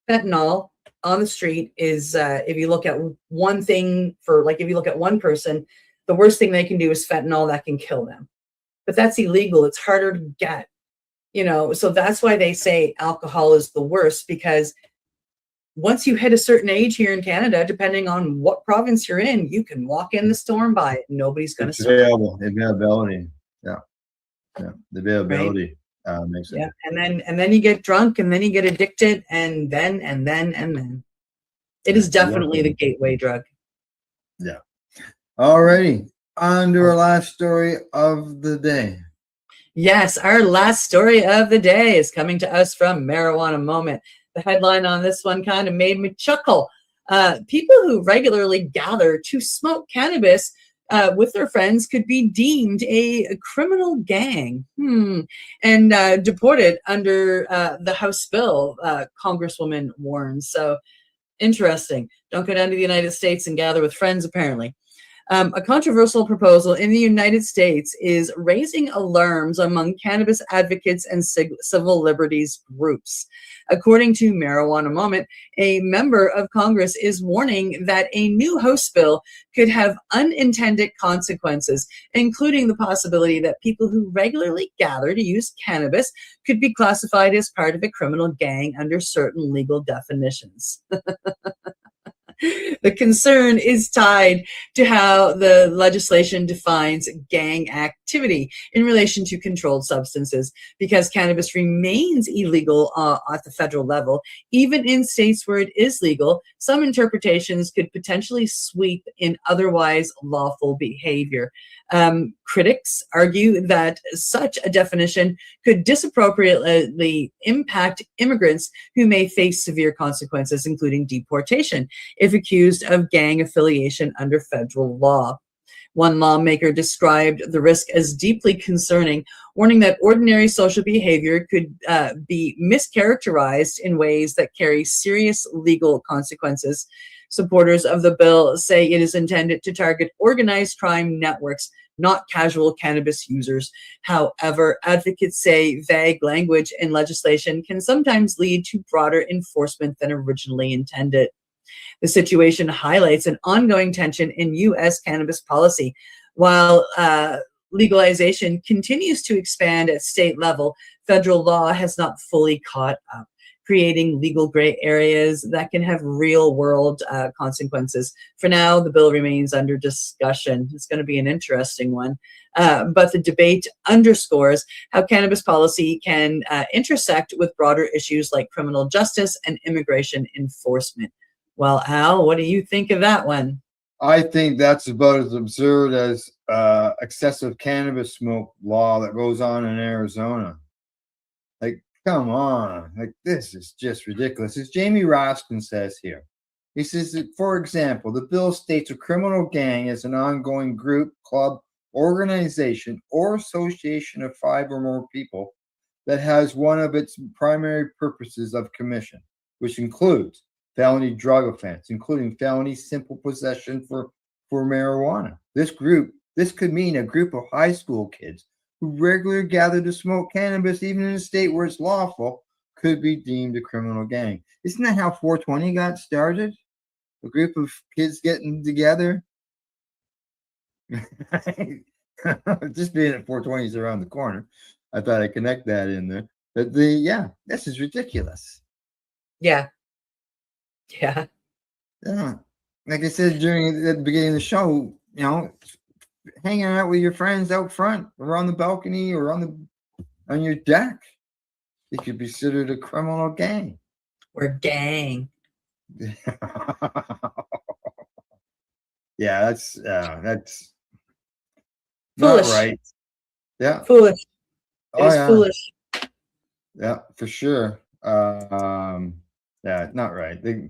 Speaker 23: fentanyl on the street is, if you look at one thing if you look at one person, the worst thing they can do is fentanyl that can kill them. But that's illegal. It's harder to get, so that's why they say alcohol is the worst, because once you hit a certain age here in Canada, depending on what province you're in, you can walk in the store and buy it. Nobody's going to
Speaker 1: availability. Yeah. The availability makes it.
Speaker 23: Yeah. And then you get drunk, and then you get addicted, and then it is definitely the gateway drug.
Speaker 1: Yeah. All righty. On to our last story of the day.
Speaker 23: Yes, our last story of the day is coming to us from Marijuana Moment. The headline on this one kind of made me chuckle. People who regularly gather to smoke cannabis with their friends could be deemed a criminal gang and deported under the House bill, Congresswoman warns. So interesting. Don't go down to the United States and gather with friends, apparently. A controversial proposal in the United States is raising alarms among cannabis advocates and civil liberties groups. According to Marijuana Moment, a member of Congress is warning that a new House bill could have unintended consequences, including the possibility that people who regularly gather to use cannabis could be classified as part of a criminal gang under certain legal definitions. The concern is tied to how the legislation defines gang activity in relation to controlled substances. Because cannabis remains illegal at the federal level, even in states where it is legal, some interpretations could potentially sweep in otherwise lawful behavior. Critics argue that such a definition could disappropriately impact immigrants who may face severe consequences, including deportation, if accused of gang affiliation under federal law. One lawmaker described the risk as deeply concerning, warning that ordinary social behavior could be mischaracterized in ways that carry serious legal consequences. Supporters of the bill say it is intended to target organized crime networks, not casual cannabis users. However, advocates say vague language in legislation can sometimes lead to broader enforcement than originally intended. The situation highlights an ongoing tension in U.S. cannabis policy. While legalization continues to expand at state level, federal law has not fully caught up, creating legal gray areas that can have real-world consequences. For now, the bill remains under discussion. It's going to be an interesting one. But the debate underscores how cannabis policy can intersect with broader issues like criminal justice and immigration enforcement. Well, Al, what do you think of that one?
Speaker 1: I think that's about as absurd as excessive cannabis smoke law that goes on in Arizona. Like, come on. Like, this is just ridiculous. As Jamie Raskin says here, he says that, for example, the bill states a criminal gang is an ongoing group, club, organization, or association of 5 or more people that has one of its primary purposes of commission, which includes felony drug offense, including felony simple possession for marijuana. This could mean a group of high school kids who regularly gather to smoke cannabis, even in a state where it's lawful, could be deemed a criminal gang. Isn't that how 420 got started? A group of kids getting together? Just being at 420 is around the corner. I thought I'd connect that in there. But this is ridiculous.
Speaker 23: Yeah. Yeah.
Speaker 1: Yeah. Like I said during the beginning of the show, hanging out with your friends out front or on the balcony or on your deck, it could be considered a criminal gang.
Speaker 23: Or gang.
Speaker 1: Yeah, that's
Speaker 23: foolish.
Speaker 1: Not right. Yeah.
Speaker 23: Foolish. It's foolish.
Speaker 1: Yeah, for sure. Yeah, not right. They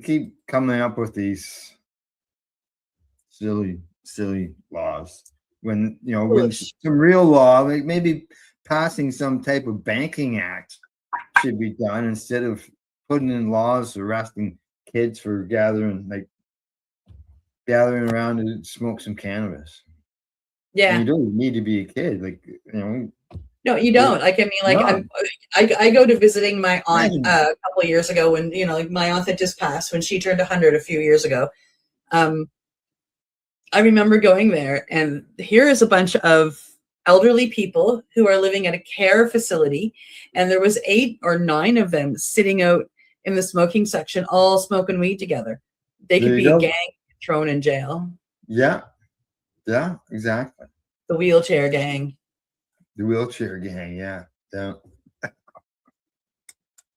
Speaker 1: keep coming up with these silly laws when when some real law, like maybe passing some type of banking act, should be done instead of putting in laws arresting kids for gathering around to smoke some cannabis.
Speaker 23: Yeah.
Speaker 1: And you don't need to be a kid,
Speaker 23: No, you don't. Like, I mean, like,
Speaker 1: No.
Speaker 23: I go to visiting my aunt a couple of years ago when, my aunt that just passed when she turned 100 a few years ago. I remember going there, and here is a bunch of elderly people who are living at a care facility, and there was 8 or 9 of them sitting out in the smoking section, all smoking weed together. They could be a gang thrown in jail.
Speaker 1: Yeah, exactly.
Speaker 23: The wheelchair gang.
Speaker 1: The wheelchair gang, yeah.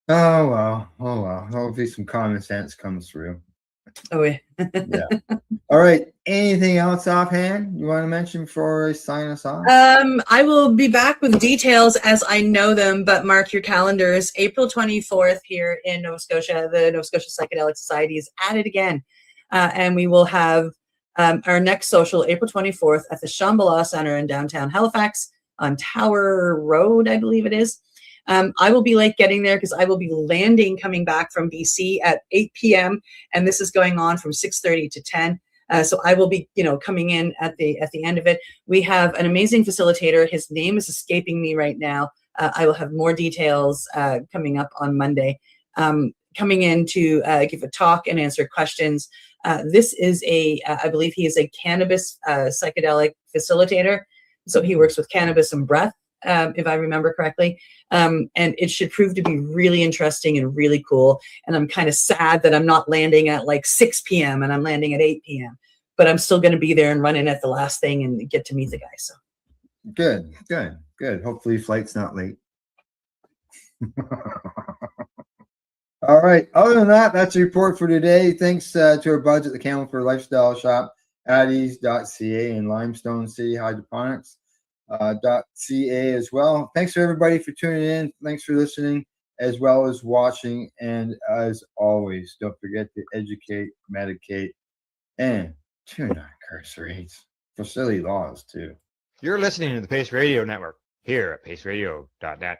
Speaker 1: Oh well. Hopefully some common sense comes through.
Speaker 23: Oh yeah.
Speaker 1: Yeah. All right. Anything else offhand you want to mention before I sign us off?
Speaker 23: I will be back with details as I know them, but mark your calendars. April 24th here in Nova Scotia, the Nova Scotia Psychedelic Society is at it again. And we will have Our next social, April 24th, at the Shambhala Center in downtown Halifax on Tower Road, I believe it is. I will be late getting there because I will be landing coming back from BC at 8 p.m. and this is going on from 6:30 to 10. So I will be, coming in at the end of it. We have an amazing facilitator. His name is escaping me right now. I will have more details coming up on Monday. Coming in to give a talk and answer questions. This is I believe he is a cannabis psychedelic facilitator. So he works with cannabis and breath, if I remember correctly. And it should prove to be really interesting and really cool. And I'm kind of sad that I'm not landing at like 6 p.m. and I'm landing at 8 p.m. But I'm still going to be there and run in at the last thing and get to meet the guy. So
Speaker 1: Good. Hopefully flight's not late. All right. Other than that, that's the report for today. Thanks to our buds at the Camelford Lifestyle Shop, addies.ca, and Limestone City Hydroponics .ca as well. Thanks for everybody for tuning in. Thanks for listening as well as watching. And as always, don't forget to educate, medicate, and do not incarcerate for silly laws too. You're listening to the Pace Radio Network here at paceradio.net.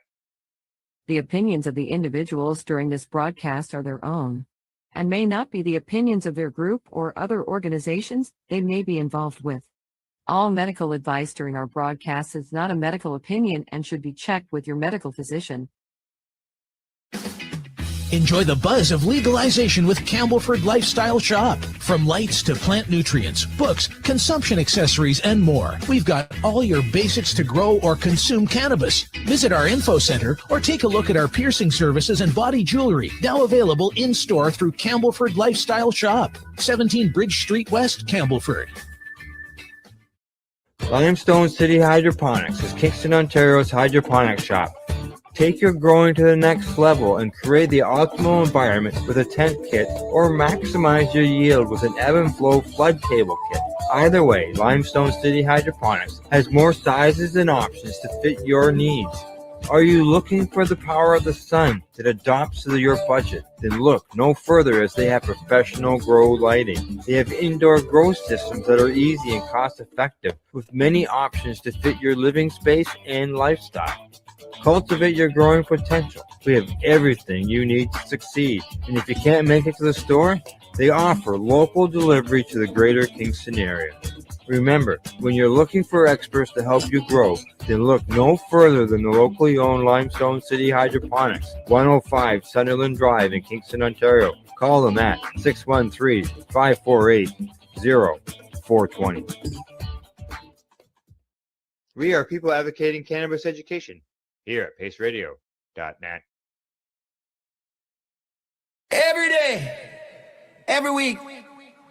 Speaker 14: The opinions of the individuals during this broadcast are their own and may not be the opinions of their group or other organizations they may be involved with. All medical advice during our broadcast is not a medical opinion and should be checked with your medical physician.
Speaker 13: Enjoy the buzz of legalization with Campbellford Lifestyle Shop. From lights to plant nutrients, books, consumption accessories, and more, we've got all your basics to grow or consume cannabis. Visit our info center or take a look at our piercing services and body jewelry, now available in-store through Campbellford Lifestyle Shop, 17 Bridge Street West, Campbellford.
Speaker 1: Limestone City Hydroponics is Kingston, Ontario's hydroponics shop. Take your growing to the next level and create the optimal environment with a tent kit or maximize your yield with an ebb and flow flood table kit. Either way, Limestone City Hydroponics has more sizes and options to fit your needs. Are you looking for the power of the sun that adapts to your budget? Then look no further as they have professional grow lighting. They have indoor grow systems that are easy and cost effective with many options to fit your living space and lifestyle. Cultivate your growing potential. We have everything you need to succeed. And if you can't make it to the store, they offer local delivery to the greater Kingston area. Remember, when you're looking for experts to help you grow, then look no further than the locally owned Limestone City Hydroponics, 105 Sunderland Drive in Kingston, Ontario. Call them at 613-548-0420. We are people advocating cannabis education here at paceradio.net.
Speaker 24: Every day, every week,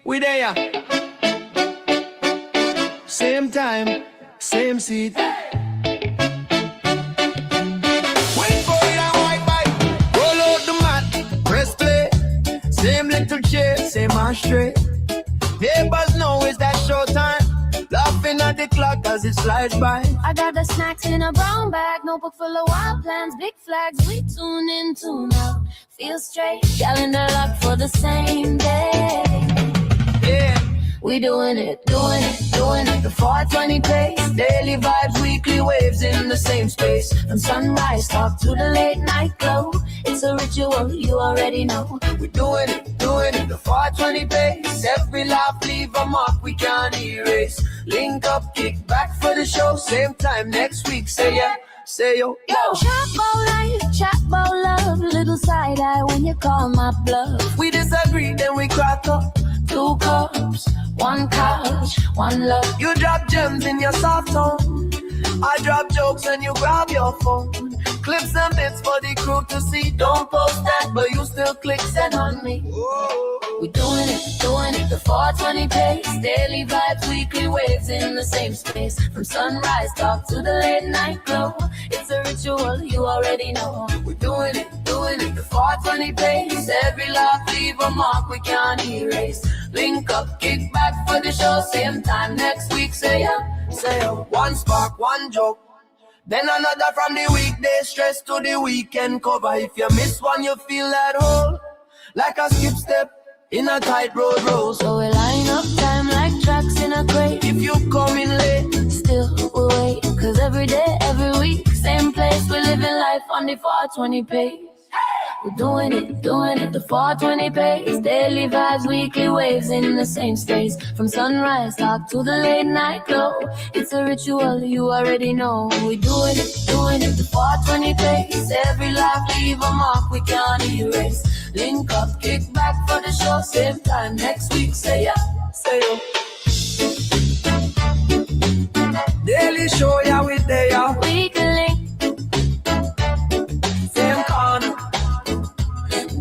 Speaker 24: we there. Same time, same seat. Wait for it and white bike. Roll out the mat, press play. Same little chair, same ashtray. Neighbors know it's that showtime. Laughing at the clock as it slides by.
Speaker 8: I got the snacks in a brown bag, notebook full of wild plans, big flags. We tune in, tune out, feel straight. Calendar locked for the same day.
Speaker 24: Yeah.
Speaker 8: We doing it, doing it, doing it. The 420 pace, daily vibes, weekly waves in the same space. From sunrise talk to the late night glow. It's a ritual, you already know.
Speaker 24: We doing it, the 420 pace. Every laugh leave a mark we can't erase. Link up, kick back for the show. Same time next week, say yeah, say yo, yo.
Speaker 8: Chat about life, chat about love. Little side eye when you call my bluff.
Speaker 24: We disagree, then we crack up.
Speaker 8: 2 cups, 1 couch, 1 love.
Speaker 24: You drop gems in your soft tone. I drop jokes and you grab your phone. Clips and bits for the crew to see. Don't post that, but you still click send on me.
Speaker 8: We doing it, the 420 pace. Daily vibes, weekly waves in the same space. From sunrise talk to the late night glow. It's a ritual, you already know.
Speaker 24: We doing it, the 420 pace. Every laugh leave a mark we can't erase. Link up, kick back for the show. Same time next week, say yeah, say yo. One spark, one joke. Then another from the weekday stress to the weekend cover. If you miss one, you feel that hole. Like a skip step in a tight road.
Speaker 8: So we line up time like traffic. in a crate. If you coming late, still we'll wait. Cause every day, every week, same place, we're living life on the 420 pace. We're doing it, the 420 pace. Daily vibes, weekly waves in the same space. From sunrise talk to the late night glow. It's a ritual, you already know. We're doing it, the 420 pace. Every life leave a mark we can't erase. Link up, kick back for the show. Same time next week, say ya, say yo.
Speaker 24: Daily show, yeah, we there, yeah.
Speaker 8: Weekly link.
Speaker 24: Same corner.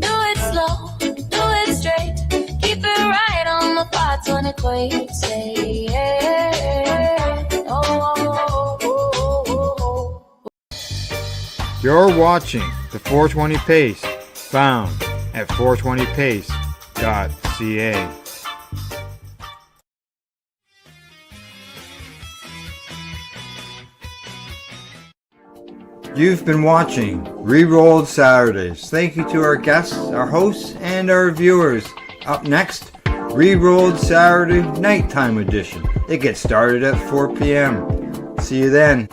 Speaker 8: Do it slow, do it straight. Keep it right on the 420 equate. Say yeah. Oh.
Speaker 1: You're watching the 420 Pace, found at 420pace.ca. You've been watching Rerolled Saturdays. Thank you to our guests, our hosts, and our viewers. Up next, Rerolled Saturday Nighttime Edition. It gets started at 4 p.m. See you then.